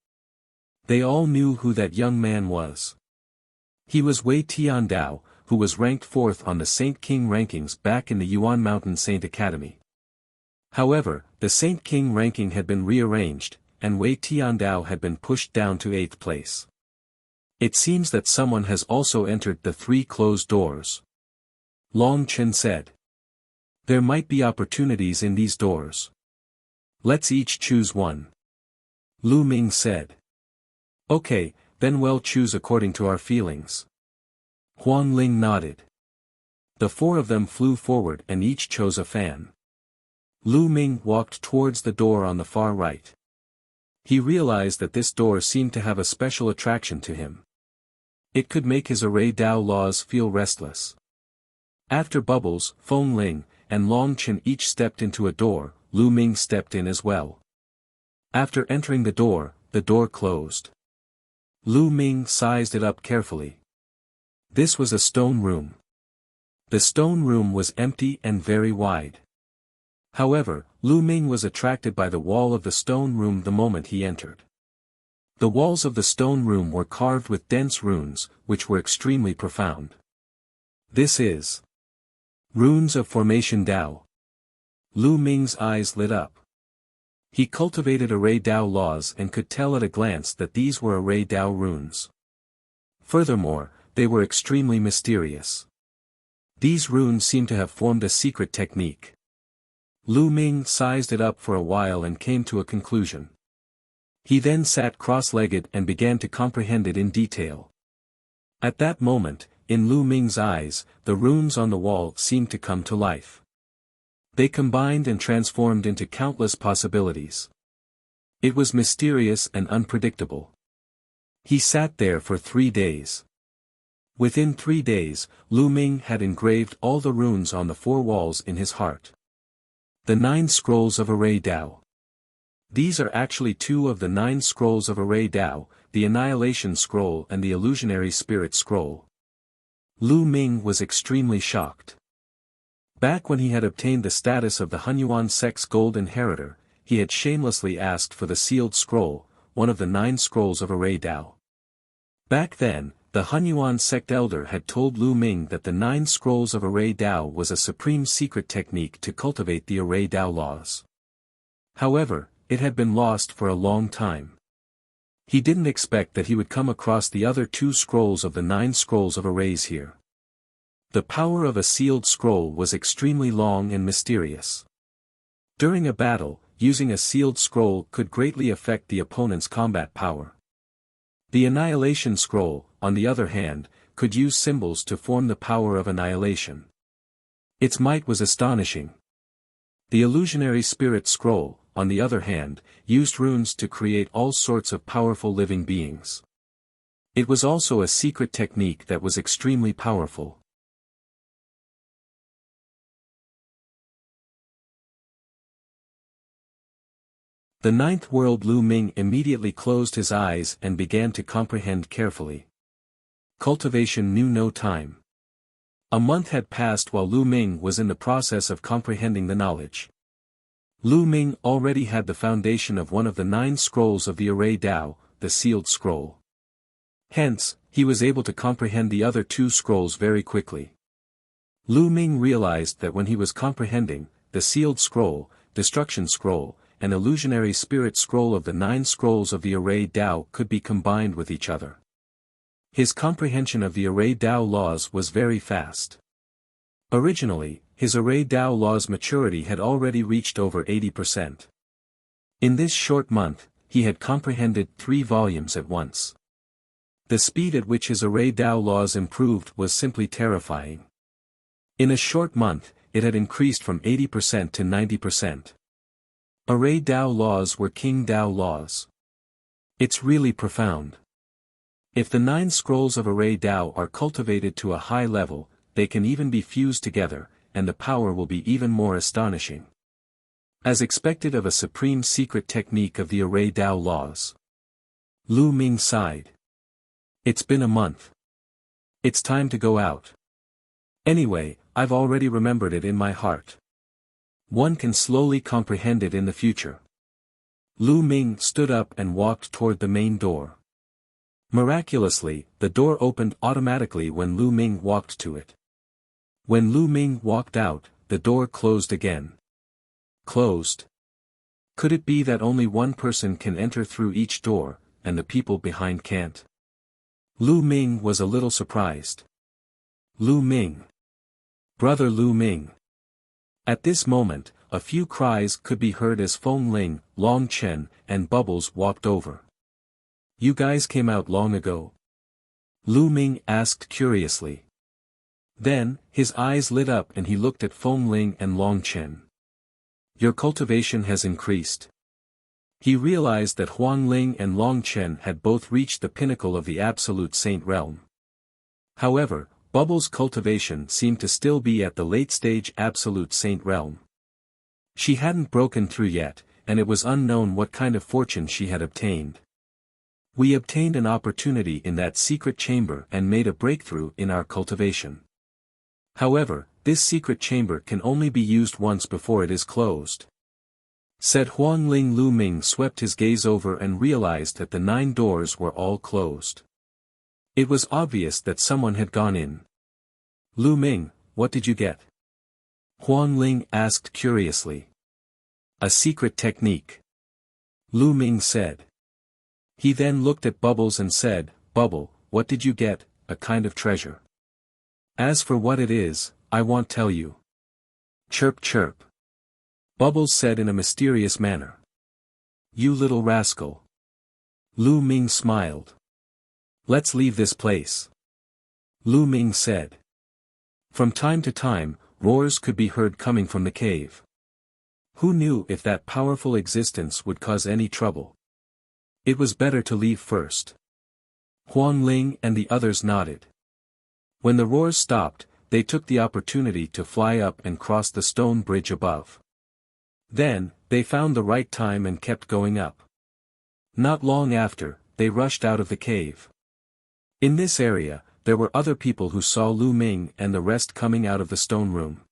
They all knew who that young man was. He was Wei Tiandao, who was ranked 4th on the Saint King rankings back in the Yuan Mountain Saint Academy. However, the Saint King ranking had been rearranged, and Wei Tiandao had been pushed down to 8th place. It seems that someone has also entered the 3 closed doors. Long Chen said. There might be opportunities in these doors. Let's each choose one. Lu Ming said. Okay, then we'll choose according to our feelings. Huang Ling nodded. The 4 of them flew forward and each chose a fan. Lu Ming walked towards the door on the far right. He realized that this door seemed to have a special attraction to him. It could make his array Dao laws feel restless. After Bubbles, Feng Ling, and Long Chen each stepped into a door, Lu Ming stepped in as well. After entering the door closed. Lu Ming sized it up carefully. This was a stone room. The stone room was empty and very wide. However, Lu Ming was attracted by the wall of the stone room the moment he entered. The walls of the stone room were carved with dense runes, which were extremely profound. This is Runes of Formation Dao. Lu Ming's eyes lit up. He cultivated array Dao laws and could tell at a glance that these were array Dao runes. Furthermore, they were extremely mysterious. These runes seemed to have formed a secret technique. Lu Ming sized it up for a while and came to a conclusion. He then sat cross-legged and began to comprehend it in detail. At that moment, in Lu Ming's eyes, the runes on the wall seemed to come to life. They combined and transformed into countless possibilities. It was mysterious and unpredictable. He sat there for 3 days. Within 3 days, Lu Ming had engraved all the runes on the 4 walls in his heart. The 9 scrolls of array Dao. These are actually 2 of the 9 scrolls of array Dao, the Annihilation Scroll and the Illusionary Spirit Scroll. Lu Ming was extremely shocked. Back when he had obtained the status of the Hunyuan sect's gold inheritor, he had shamelessly asked for the sealed scroll, one of the 9 scrolls of array Dao. Back then, the Hunyuan sect elder had told Lu Ming that the 9 scrolls of array Dao was a supreme secret technique to cultivate the array Dao laws. However, it had been lost for a long time. He didn't expect that he would come across the other 2 scrolls of the 9 scrolls of arrays here. The power of a sealed scroll was extremely long and mysterious. During a battle, using a sealed scroll could greatly affect the opponent's combat power. The Annihilation Scroll, on the other hand, could use symbols to form the power of annihilation. Its might was astonishing. The Illusionary Spirit Scroll, on the other hand, used runes to create all sorts of powerful living beings. It was also a secret technique that was extremely powerful. The 9th world. Lu Ming immediately closed his eyes and began to comprehend carefully. Cultivation knew no time. A month had passed while Lu Ming was in the process of comprehending the knowledge. Lu Ming already had the foundation of one of the 9 scrolls of the array Dao, the sealed scroll. Hence, he was able to comprehend the other 2 scrolls very quickly. Lu Ming realized that when he was comprehending, the sealed scroll, destruction scroll, and illusionary spirit scroll of the 9 scrolls of the array Dao could be combined with each other. His comprehension of the array Dao laws was very fast. Originally, his array Dao law's maturity had already reached over 80%. In this short month, he had comprehended 3 volumes at once. The speed at which his array Dao laws improved was simply terrifying. In a short month, it had increased from 80% to 90%. Array Dao laws were King Dao laws. It's really profound. If the 9 scrolls of array Dao are cultivated to a high level, they can even be fused together, and the power will be even more astonishing. As expected of a supreme secret technique of the array Dao laws. Lu Ming sighed. It's been a month. It's time to go out. Anyway, I've already remembered it in my heart. One can slowly comprehend it in the future. Lu Ming stood up and walked toward the main door. Miraculously, the door opened automatically when Lu Ming walked to it. When Lu Ming walked out, the door closed again. Closed? Could it be that only one person can enter through each door, and the people behind can't? Lu Ming was a little surprised. Lu Ming. Brother Lu Ming. At this moment, a few cries could be heard as Feng Ling, Long Chen, and Bubbles walked over. You guys came out long ago? Lu Ming asked curiously. Then, his eyes lit up and he looked at Feng Ling and Long Chen. Your cultivation has increased. He realized that Huang Ling and Long Chen had both reached the pinnacle of the Absolute Saint realm. However, Bubbles' cultivation seemed to still be at the late-stage Absolute Saint realm. She hadn't broken through yet, and it was unknown what kind of fortune she had obtained. We obtained an opportunity in that secret chamber and made a breakthrough in our cultivation. However, this secret chamber can only be used once before it is closed. Said Huang Ling. Lu Ming swept his gaze over and realized that the 9 doors were all closed. It was obvious that someone had gone in. Lu Ming, what did you get? Huang Ling asked curiously. A secret technique. Lu Ming said. He then looked at Bubbles and said, Bubble, what did you get? A kind of treasure. As for what it is, I won't tell you. Chirp chirp. Bubbles said in a mysterious manner. You little rascal. Lu Ming smiled. Let's leave this place. Lu Ming said. From time to time, roars could be heard coming from the cave. Who knew if that powerful existence would cause any trouble? It was better to leave first. Huang Ling and the others nodded. When the roars stopped, they took the opportunity to fly up and cross the stone bridge above. Then, they found the right time and kept going up. Not long after, they rushed out of the cave. In this area, there were other people who saw Lu Ming and the rest coming out of the stone room.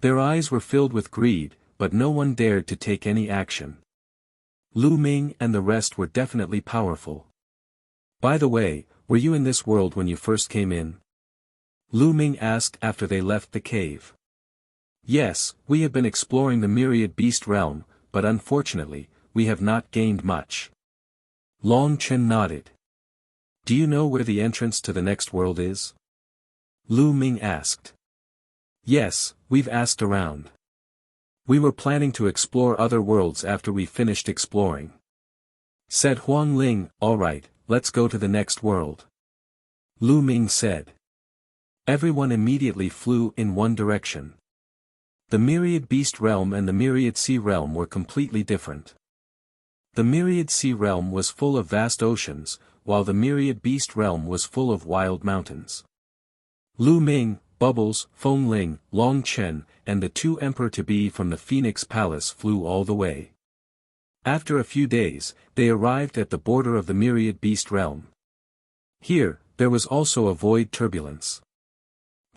Their eyes were filled with greed, but no one dared to take any action. Lu Ming and the rest were definitely powerful. By the way, were you in this world when you first came in? Lu Ming asked after they left the cave. Yes, we have been exploring the myriad beast realm, but unfortunately, we have not gained much. Long Chen nodded. Do you know where the entrance to the next world is? Lu Ming asked. Yes, we've asked around. We were planning to explore other worlds after we finished exploring. Said Huang Ling, alright, let's go to the next world. Lu Ming said. Everyone immediately flew in one direction. The myriad beast realm and the myriad sea realm were completely different. The myriad sea realm was full of vast oceans, while the myriad beast realm was full of wild mountains. Lu Ming, Bubbles, Feng Ling, Long Chen, and the two emperor-to-be from the Phoenix Palace flew all the way. After a few days, they arrived at the border of the myriad beast realm. Here, there was also a void turbulence.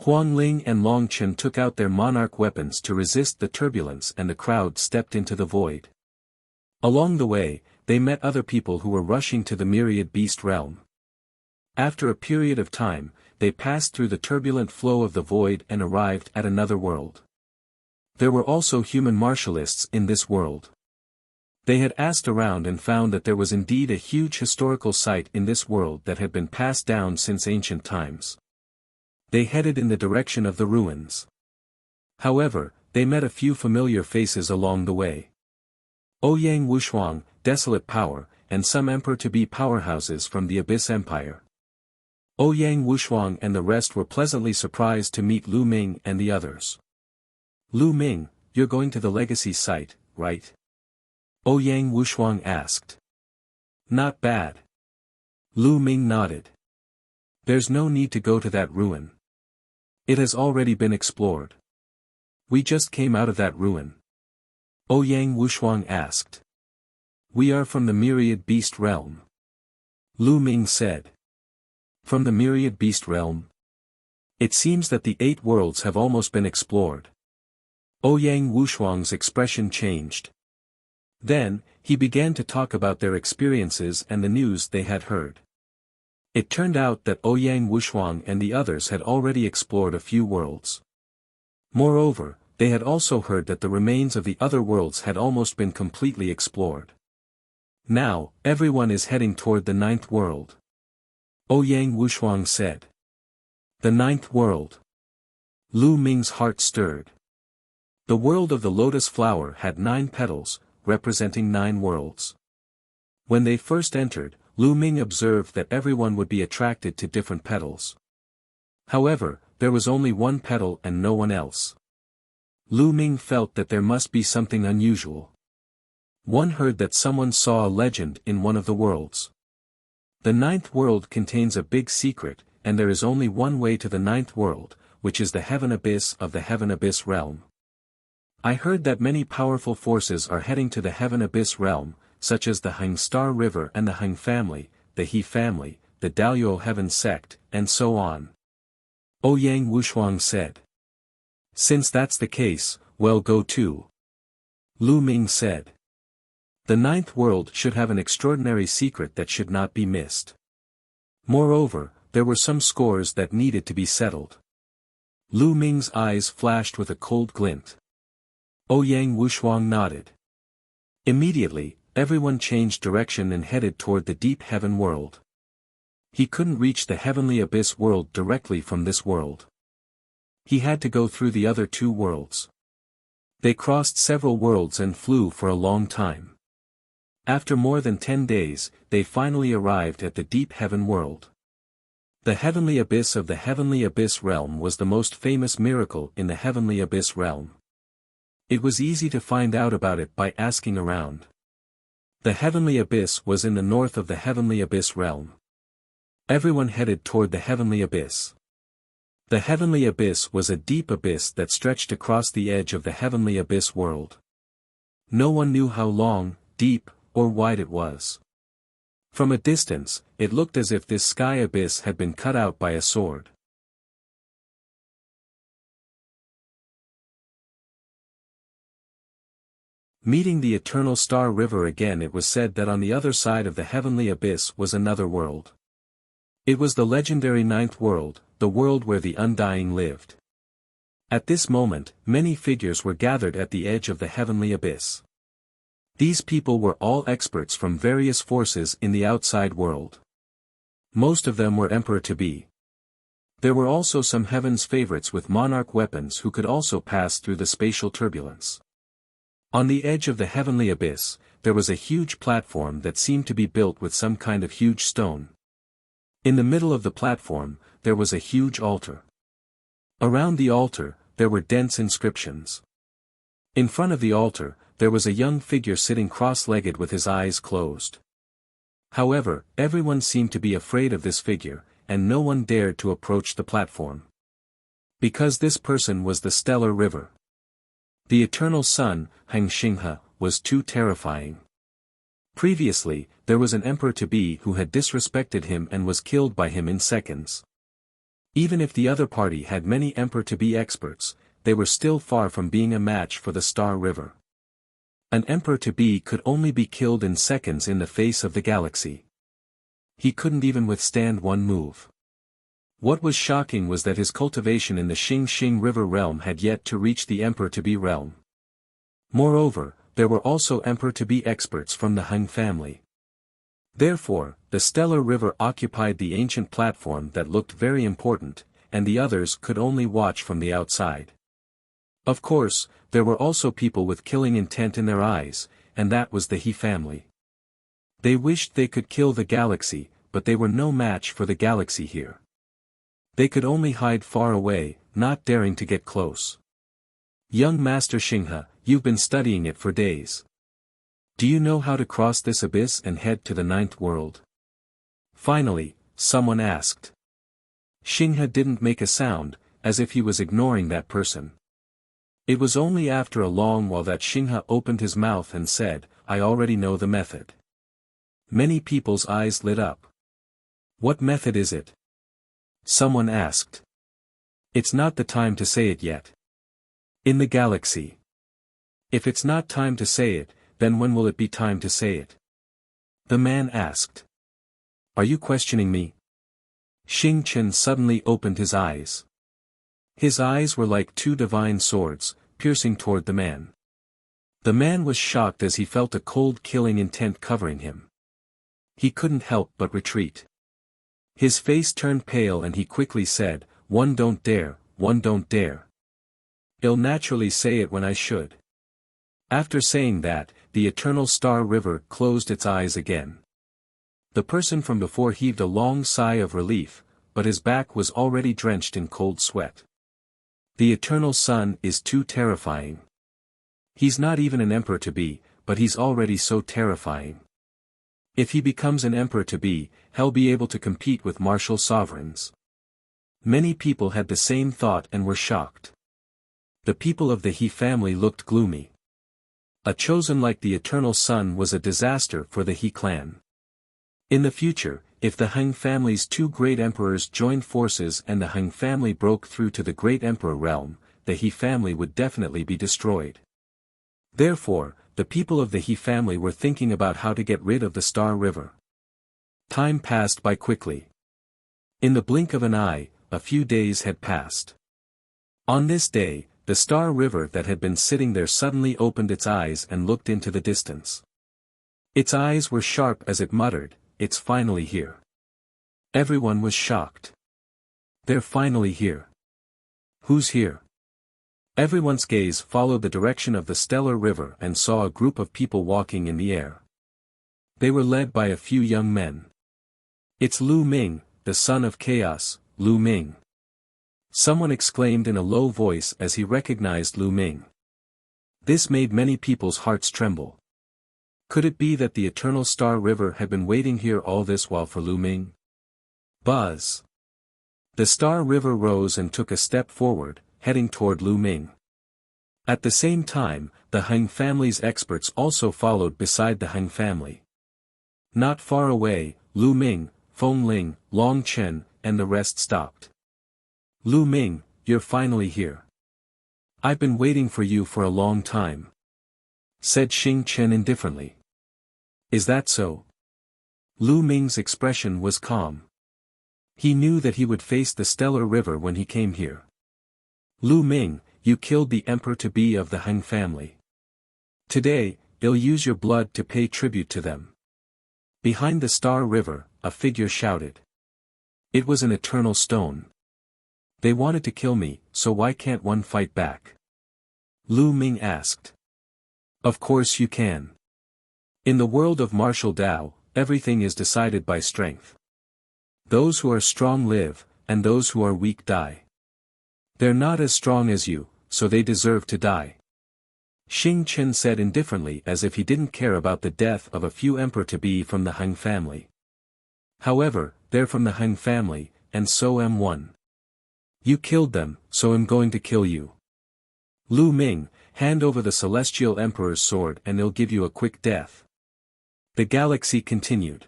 Huang Ling and Long Chen took out their monarch weapons to resist the turbulence and the crowd stepped into the void. Along the way, they met other people who were rushing to the myriad beast realm. After a period of time, they passed through the turbulent flow of the void and arrived at another world. There were also human martialists in this world. They had asked around and found that there was indeed a huge historical site in this world that had been passed down since ancient times. They headed in the direction of the ruins. However, they met a few familiar faces along the way. Ouyang Wushuang, Desolate Power, and some emperor-to-be powerhouses from the Abyss Empire. Ouyang Wushuang and the rest were pleasantly surprised to meet Lu Ming and the others. Lu Ming, you're going to the legacy site, right? Ouyang Wushuang asked. Not bad. Lu Ming nodded. There's no need to go to that ruin. It has already been explored. We just came out of that ruin. Ouyang Wushuang asked. We are from the myriad beast realm. Lu Ming said. From the myriad beast realm? It seems that the 8 worlds have almost been explored. Ouyang Wushuang's expression changed. Then, he began to talk about their experiences and the news they had heard. It turned out that Ouyang Wushuang and the others had already explored a few worlds. Moreover, they had also heard that the remains of the other worlds had almost been completely explored. Now, everyone is heading toward the 9th world. Ouyang Wushuang said. The 9th world. Lu Ming's heart stirred. The world of the lotus flower had 9 petals, representing 9 worlds. When they first entered, Lu Ming observed that everyone would be attracted to different petals. However, there was only one petal and no one else. Lu Ming felt that there must be something unusual. One heard that someone saw a legend in one of the worlds. The 9th world contains a big secret, and there is only one way to the 9th world, which is the Heaven Abyss of the Heaven Abyss realm. I heard that many powerful forces are heading to the Heaven Abyss realm, such as the Heng Star River and the Heng family, the He family, the Daoyuo Heaven sect, and so on. Ouyang Wushuang said. Since that's the case, well, go too. Lu Ming said. The 9th world should have an extraordinary secret that should not be missed. Moreover, there were some scores that needed to be settled. Lu Ming's eyes flashed with a cold glint. Ouyang Wushuang nodded. Immediately, everyone changed direction and headed toward the deep heaven world. He couldn't reach the heavenly abyss world directly from this world. He had to go through the other two worlds. They crossed several worlds and flew for a long time. After more than 10 days, they finally arrived at the deep heaven world. The heavenly abyss of the heavenly abyss realm was the most famous miracle in the heavenly abyss realm. It was easy to find out about it by asking around. The heavenly abyss was in the north of the heavenly abyss realm. Everyone headed toward the heavenly abyss. The heavenly abyss was a deep abyss that stretched across the edge of the heavenly abyss world. No one knew how long, deep, or wide it was. From a distance, it looked as if this sky abyss had been cut out by a sword. Meeting the eternal star river again, it was said that on the other side of the heavenly abyss was another world. It was the legendary ninth world, the world where the undying lived. At this moment, many figures were gathered at the edge of the heavenly abyss. These people were all experts from various forces in the outside world. Most of them were emperor-to-be. There were also some heaven's favorites with monarch weapons who could also pass through the spatial turbulence. On the edge of the heavenly abyss, there was a huge platform that seemed to be built with some kind of huge stone. In the middle of the platform, there was a huge altar. Around the altar, there were dense inscriptions. In front of the altar, there was a young figure sitting cross-legged with his eyes closed. However, everyone seemed to be afraid of this figure, and no one dared to approach the platform. Because this person was the stellar river. The eternal sun, Heng Xinghe, was too terrifying. Previously, there was an emperor-to-be who had disrespected him and was killed by him in seconds. Even if the other party had many emperor-to-be experts, they were still far from being a match for the Star River. An emperor-to-be could only be killed in seconds in the face of the galaxy. He couldn't even withstand one move. What was shocking was that his cultivation in the Xing River realm had yet to reach the emperor-to-be realm. Moreover, there were also emperor-to-be experts from the Heng family. Therefore, the stellar river occupied the ancient platform that looked very important, and the others could only watch from the outside. Of course, there were also people with killing intent in their eyes, and that was the He family. They wished they could kill the galaxy, but they were no match for the galaxy here. They could only hide far away, not daring to get close. Young Master Xinghe, you've been studying it for days. Do you know how to cross this abyss and head to the ninth world? Finally, someone asked. Xinghe didn't make a sound, as if he was ignoring that person. It was only after a long while that Xinghe opened his mouth and said, I already know the method. Many people's eyes lit up. What method is it? Someone asked. It's not the time to say it yet. In the galaxy. If it's not time to say it, then when will it be time to say it? The man asked. Are you questioning me? Xing Chen suddenly opened his eyes. His eyes were like two divine swords, piercing toward the man. The man was shocked as he felt a cold killing intent covering him. He couldn't help but retreat. His face turned pale and he quickly said, one don't dare, one don't dare. I'll naturally say it when I should. After saying that, the eternal star river closed its eyes again. The person from before heaved a long sigh of relief, but his back was already drenched in cold sweat. The eternal sun is too terrifying. He's not even an emperor-to-be, but he's already so terrifying. If he becomes an emperor-to-be, he'll be able to compete with martial sovereigns. Many people had the same thought and were shocked. The people of the He family looked gloomy. A chosen like the eternal sun was a disaster for the He clan. In the future, if the Heng family's two great emperors joined forces and the Heng family broke through to the great emperor realm, the He family would definitely be destroyed. Therefore, the people of the He family were thinking about how to get rid of the Star River. Time passed by quickly. In the blink of an eye, a few days had passed. On this day, the Star River that had been sitting there suddenly opened its eyes and looked into the distance. Its eyes were sharp as it muttered, "It's finally here." Everyone was shocked. "They're finally here. Who's here?" Everyone's gaze followed the direction of the stellar river and saw a group of people walking in the air. They were led by a few young men. "It's Lu Ming, the son of chaos, Lu Ming." Someone exclaimed in a low voice as he recognized Lu Ming. This made many people's hearts tremble. Could it be that the eternal star river had been waiting here all this while for Lu Ming? Buzz! The star river rose and took a step forward, heading toward Lu Ming. At the same time, the Heng family's experts also followed beside the Heng family. Not far away, Lu Ming, Feng Ling, Long Chen, and the rest stopped. "Lu Ming, you're finally here. I've been waiting for you for a long time," said Xing Chen indifferently. "Is that so?" Lu Ming's expression was calm. He knew that he would face the stellar river when he came here. "Lu Ming, you killed the emperor-to-be of the Heng family. Today, they'll use your blood to pay tribute to them." Behind the Star River, a figure shouted. It was an eternal stone. "They wanted to kill me, so why can't one fight back?" Lu Ming asked. "Of course you can. In the world of martial Tao, everything is decided by strength. Those who are strong live, and those who are weak die. They're not as strong as you, so they deserve to die." Xing Chen said indifferently as if he didn't care about the death of a few emperor-to-be from the Heng family. "However, they're from the Heng family, and so am one. You killed them, so I'm going to kill you. Lu Ming, hand over the Celestial Emperor's sword and they'll give you a quick death." The galaxy continued.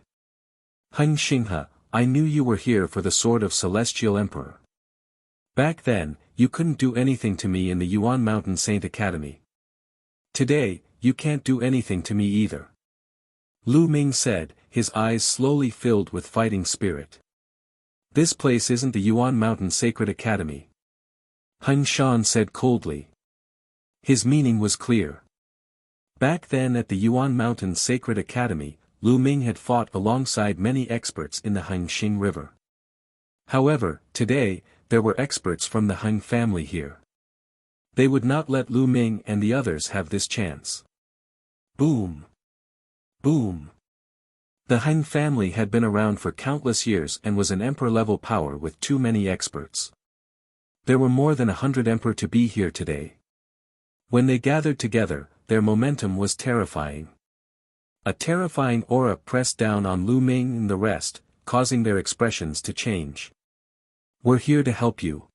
"Heng Xinghe, I knew you were here for the sword of Celestial Emperor. Back then, you couldn't do anything to me in the Yuan Mountain Saint Academy. Today, you can't do anything to me either." Lu Ming said, his eyes slowly filled with fighting spirit. "This place isn't the Yuan Mountain Sacred Academy," Heng Shan said coldly. His meaning was clear. Back then at the Yuan Mountain Sacred Academy, Lu Ming had fought alongside many experts in the Hengxing River. However, today, there were experts from the Heng family here. They would not let Lu Ming and the others have this chance. Boom! Boom! The Heng family had been around for countless years and was an emperor-level power with too many experts. There were more than 100 emperor-to-be here today. When they gathered together, their momentum was terrifying. A terrifying aura pressed down on Lu Ming and the rest, causing their expressions to change. "We're here to help you."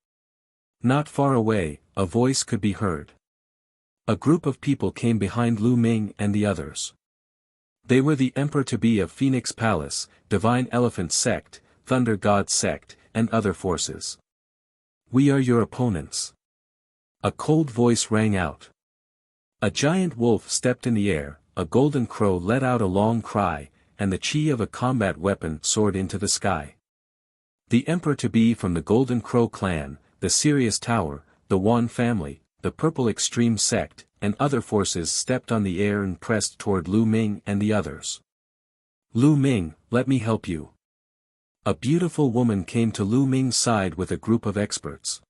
Not far away, a voice could be heard. A group of people came behind Lu Ming and the others. They were the Emperor-to-be of Phoenix Palace, Divine Elephant Sect, Thunder God Sect, and other forces. "We are your opponents." A cold voice rang out. A giant wolf stepped in the air, a golden crow let out a long cry, and the chi of a combat weapon soared into the sky. The Emperor-to-be from the Golden Crow clan, the Sirius Tower, the Wan family, the Purple Extreme Sect, and other forces stepped on the air and pressed toward Lu Ming and the others. "Lu Ming, let me help you." A beautiful woman came to Lu Ming's side with a group of experts.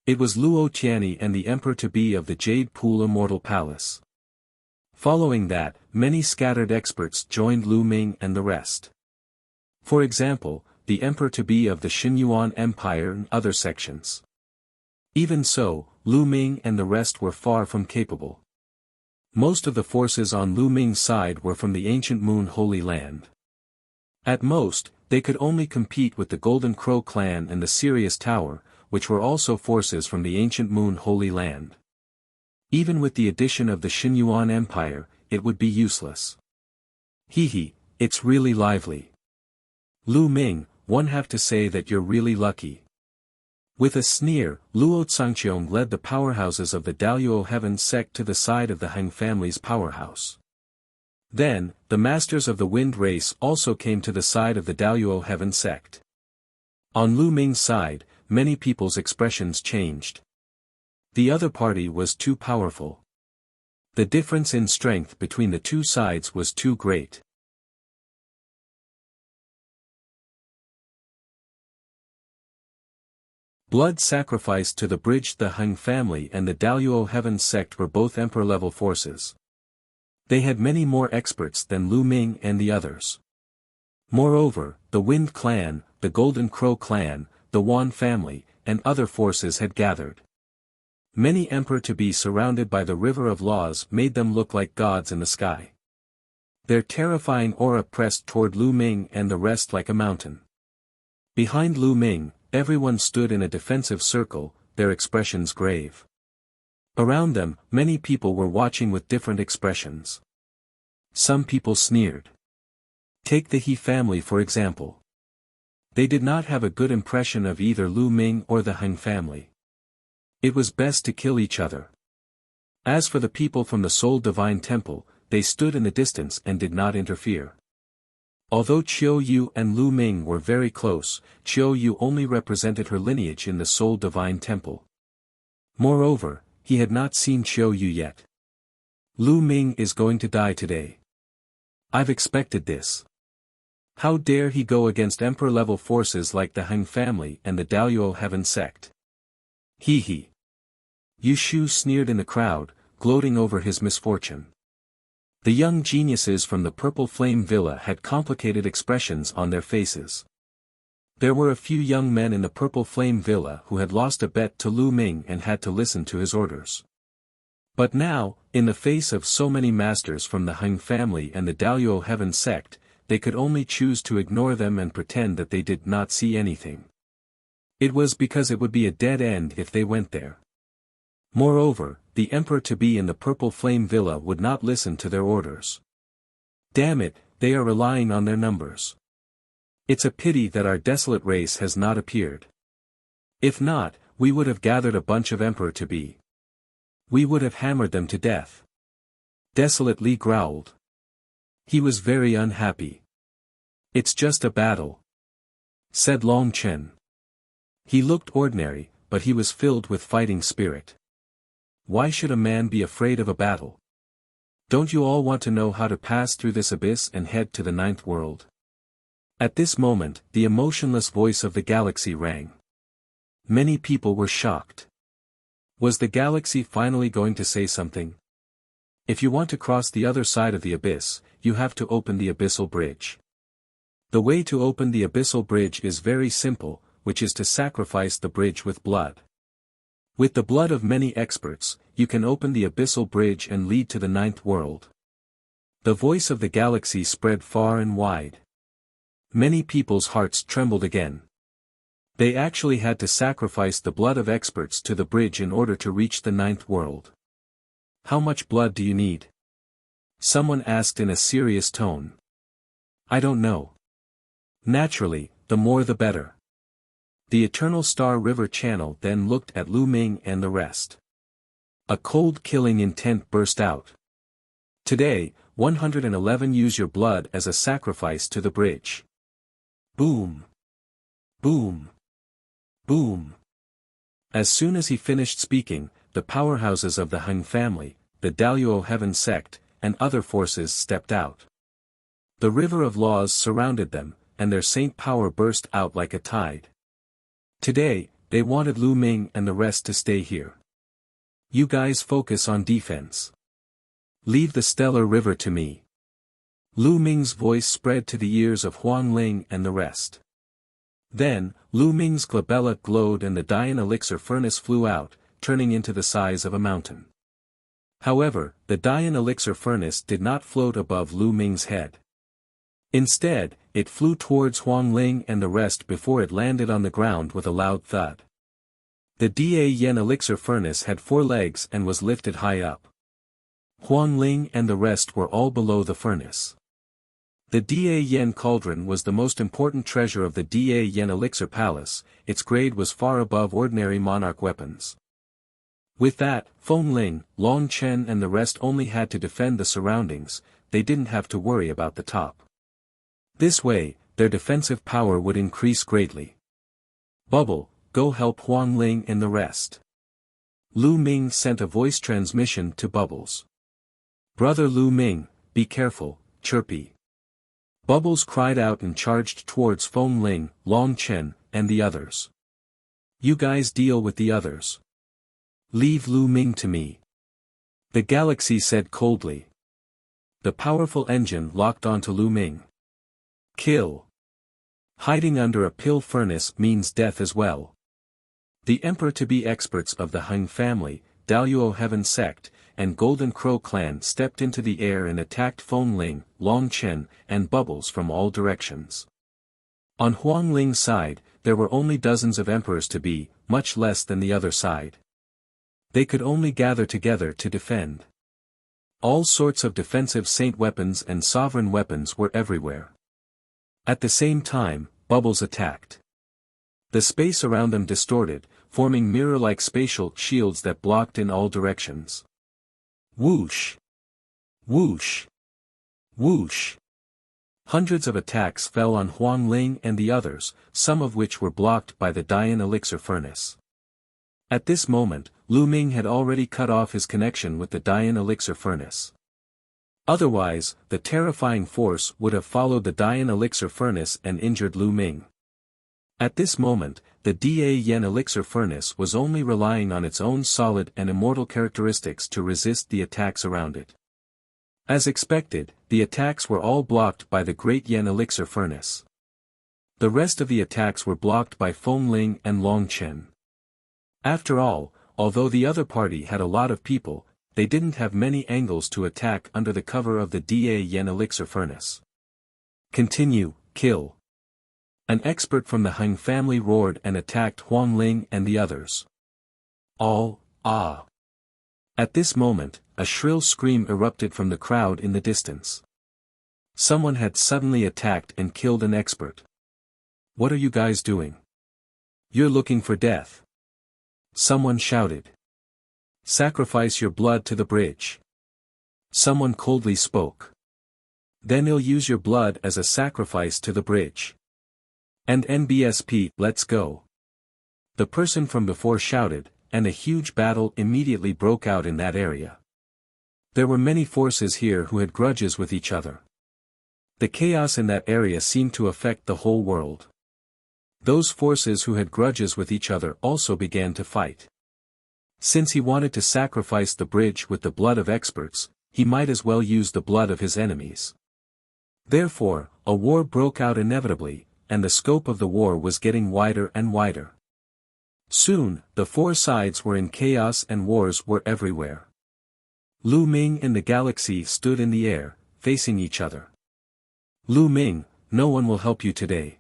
It was Luo Tianyi and the Emperor-to-be of the Jade Pool Immortal Palace. Following that, many scattered experts joined Lu Ming and the rest. For example, the Emperor-to-be of the Xinyuan Empire and other sections. Even so, Lu Ming and the rest were far from capable. Most of the forces on Lu Ming's side were from the ancient Moon Holy Land. At most, they could only compete with the Golden Crow clan and the Sirius Tower, which were also forces from the ancient Moon Holy Land. Even with the addition of the Xinyuan Empire, it would be useless. Hee, it's really lively. Lu Ming, one have to say that you're really lucky. With a sneer, Luo Zhangqiong led the powerhouses of the Daluo Heaven sect to the side of the Heng family's powerhouse. Then, the masters of the Wind race also came to the side of the Daluo Heaven sect. On Lu Ming's side, many people's expressions changed. The other party was too powerful. The difference in strength between the two sides was too great. Blood sacrificed to the bridge. The Hung family and the Daluo Heaven sect were both emperor-level forces. They had many more experts than Lu Ming and the others. Moreover, the Wind clan, the Golden Crow clan, the Wan family, and other forces had gathered. Many emperor-to-be surrounded by the river of laws made them look like gods in the sky. Their terrifying aura pressed toward Lu Ming and the rest like a mountain. Behind Lu Ming, everyone stood in a defensive circle, their expressions grave. Around them, many people were watching with different expressions. Some people sneered. Take the He family for example. They did not have a good impression of either Lu Ming or the Hung family. It was best to kill each other. As for the people from the Soul Divine Temple, they stood in the distance and did not interfere. Although Qiu Yu and Lu Ming were very close, Qiu Yu only represented her lineage in the Soul Divine Temple. Moreover, he had not seen Qiu Yu yet. Lu Ming is going to die today. I've expected this. How dare he go against emperor-level forces like the Hung family and the Daluo Heaven sect? He. Yu Shu sneered in the crowd, gloating over his misfortune. The young geniuses from the Purple Flame Villa had complicated expressions on their faces. There were a few young men in the Purple Flame Villa who had lost a bet to Lu Ming and had to listen to his orders. But now, in the face of so many masters from the Hung family and the Daluo Heaven sect, they could only choose to ignore them and pretend that they did not see anything. It was because it would be a dead end if they went there. Moreover, the emperor-to-be in the Purple Flame Villa would not listen to their orders. Damn it, they are relying on their numbers. It's a pity that our desolate race has not appeared. If not, we would have gathered a bunch of emperor-to-be. We would have hammered them to death. Desolate Li growled. He was very unhappy. It's just a battle, said Long Chen. He looked ordinary, but he was filled with fighting spirit. Why should a man be afraid of a battle? Don't you all want to know how to pass through this abyss and head to the ninth world? At this moment, the emotionless voice of the galaxy rang. Many people were shocked. Was the galaxy finally going to say something? If you want to cross the other side of the abyss, you have to open the abyssal bridge. The way to open the abyssal bridge is very simple, which is to sacrifice the bridge with blood. With the blood of many experts, you can open the abyssal bridge and lead to the ninth world. The voice of the galaxy spread far and wide. Many people's hearts trembled again. They actually had to sacrifice the blood of experts to the bridge in order to reach the ninth world. How much blood do you need? Someone asked in a serious tone. I don't know. Naturally, the more the better. The Eternal Star River Channel then looked at Lu Ming and the rest. A cold killing intent burst out. Today, 111 use your blood as a sacrifice to the bridge. Boom. Boom. Boom. As soon as he finished speaking, the powerhouses of the Hung family, the Daluo Heaven sect, and other forces stepped out. The river of laws surrounded them, and their saint power burst out like a tide. Today, they wanted Lu Ming and the rest to stay here. You guys focus on defense. Leave the stellar river to me. Lu Ming's voice spread to the ears of Huang Ling and the rest. Then, Lu Ming's glabella glowed and the Dian elixir furnace flew out, turning into the size of a mountain. However, the Dian elixir furnace did not float above Lu Ming's head. Instead, it flew towards Huang Ling and the rest before it landed on the ground with a loud thud. The Da Yen elixir furnace had 4 legs and was lifted high up. Huang Ling and the rest were all below the furnace. The Da Yen cauldron was the most important treasure of the Da Yen elixir palace, its grade was far above ordinary monarch weapons. With that, Feng Ling, Long Chen and the rest only had to defend the surroundings, they didn't have to worry about the top. This way, their defensive power would increase greatly. Bubble, go help Huang Ling and the rest. Lu Ming sent a voice transmission to Bubbles. Brother Lu Ming, be careful, Chirpy. Bubbles cried out and charged towards Feng Ling, Long Chen, and the others. You guys deal with the others. Leave Lu Ming to me. The galaxy said coldly. The powerful engine locked onto Lu Ming. Kill. Hiding under a pill furnace means death as well. The Emperor-to-be experts of the Hung family, Daluo Heaven Sect, and Golden Crow clan stepped into the air and attacked Feng Ling, Long Chen, and Bubbles from all directions. On Huang Ling's side, there were only dozens of Emperors-to-be, much less than the other side. They could only gather together to defend. All sorts of defensive saint weapons and sovereign weapons were everywhere. At the same time, Bubbles attacked. The space around them distorted, forming mirror-like spatial shields that blocked in all directions. Whoosh! Whoosh! Whoosh! Hundreds of attacks fell on Huang Ling and the others, some of which were blocked by the Dian elixir furnace. At this moment, Lu Ming had already cut off his connection with the Dian elixir furnace. Otherwise, the terrifying force would have followed the Dian elixir furnace and injured Lu Ming. At this moment, the Da Yen elixir furnace was only relying on its own solid and immortal characteristics to resist the attacks around it. As expected, the attacks were all blocked by the Great Yen elixir furnace. The rest of the attacks were blocked by Feng Ling and Long Chen. After all, although the other party had a lot of people, they didn't have many angles to attack under the cover of the Da Yen elixir furnace. Continue, kill. An expert from the Hung family roared and attacked Huang Ling and the others. All, ah! At this moment, a shrill scream erupted from the crowd in the distance. Someone had suddenly attacked and killed an expert. What are you guys doing? You're looking for death. Someone shouted. Sacrifice your blood to the bridge. Someone coldly spoke. Then he'll use your blood as a sacrifice to the bridge. And NBSP, let's go. The person from before shouted, and a huge battle immediately broke out in that area. There were many forces here who had grudges with each other. The chaos in that area seemed to affect the whole world. Those forces who had grudges with each other also began to fight. Since he wanted to sacrifice the bridge with the blood of experts, he might as well use the blood of his enemies. Therefore, a war broke out inevitably, and the scope of the war was getting wider and wider. Soon, the four sides were in chaos and wars were everywhere. Lu Ming and the galaxy stood in the air, facing each other. Lu Ming, no one will help you today.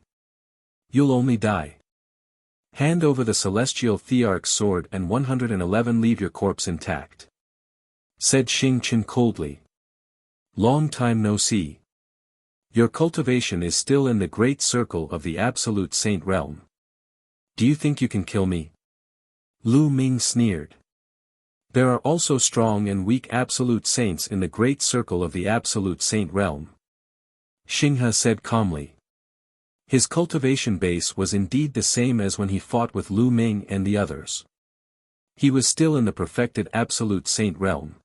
You'll only die. Hand over the celestial Thearch's sword and 111 leave your corpse intact. Said Xing Chen coldly. Long time no see. Your cultivation is still in the great circle of the absolute saint realm. Do you think you can kill me? Lu Ming sneered. There are also strong and weak absolute saints in the great circle of the absolute saint realm. Xinghe said calmly. His cultivation base was indeed the same as when he fought with Lu Ming and the others. He was still in the perfected absolute saint realm.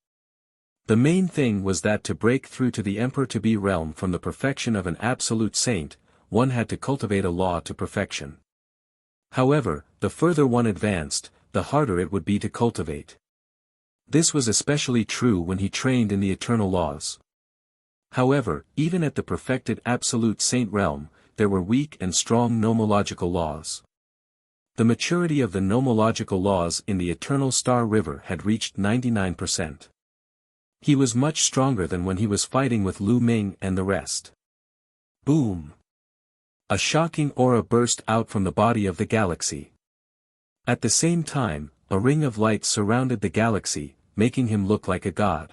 The main thing was that to break through to the Emperor-to-be realm from the perfection of an absolute saint, one had to cultivate a law to perfection. However, the further one advanced, the harder it would be to cultivate. This was especially true when he trained in the eternal laws. However, even at the perfected absolute saint realm, there were weak and strong nomological laws. The maturity of the nomological laws in the eternal star river had reached 99%. He was much stronger than when he was fighting with Lu Ming and the rest. Boom! A shocking aura burst out from the body of the galaxy. At the same time, a ring of light surrounded the galaxy, making him look like a god.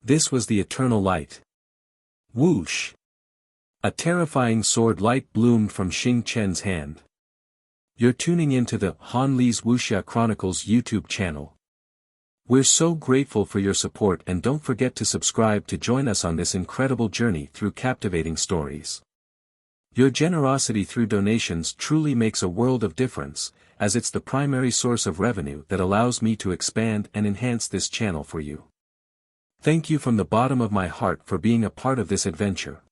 This was the eternal light. Whoosh! A terrifying sword light bloomed from Xing Chen's hand. You're tuning into the Han Li's Wuxia Chronicles YouTube channel. We're so grateful for your support and don't forget to subscribe to join us on this incredible journey through captivating stories. Your generosity through donations truly makes a world of difference, as it's the primary source of revenue that allows me to expand and enhance this channel for you. Thank you from the bottom of my heart for being a part of this adventure.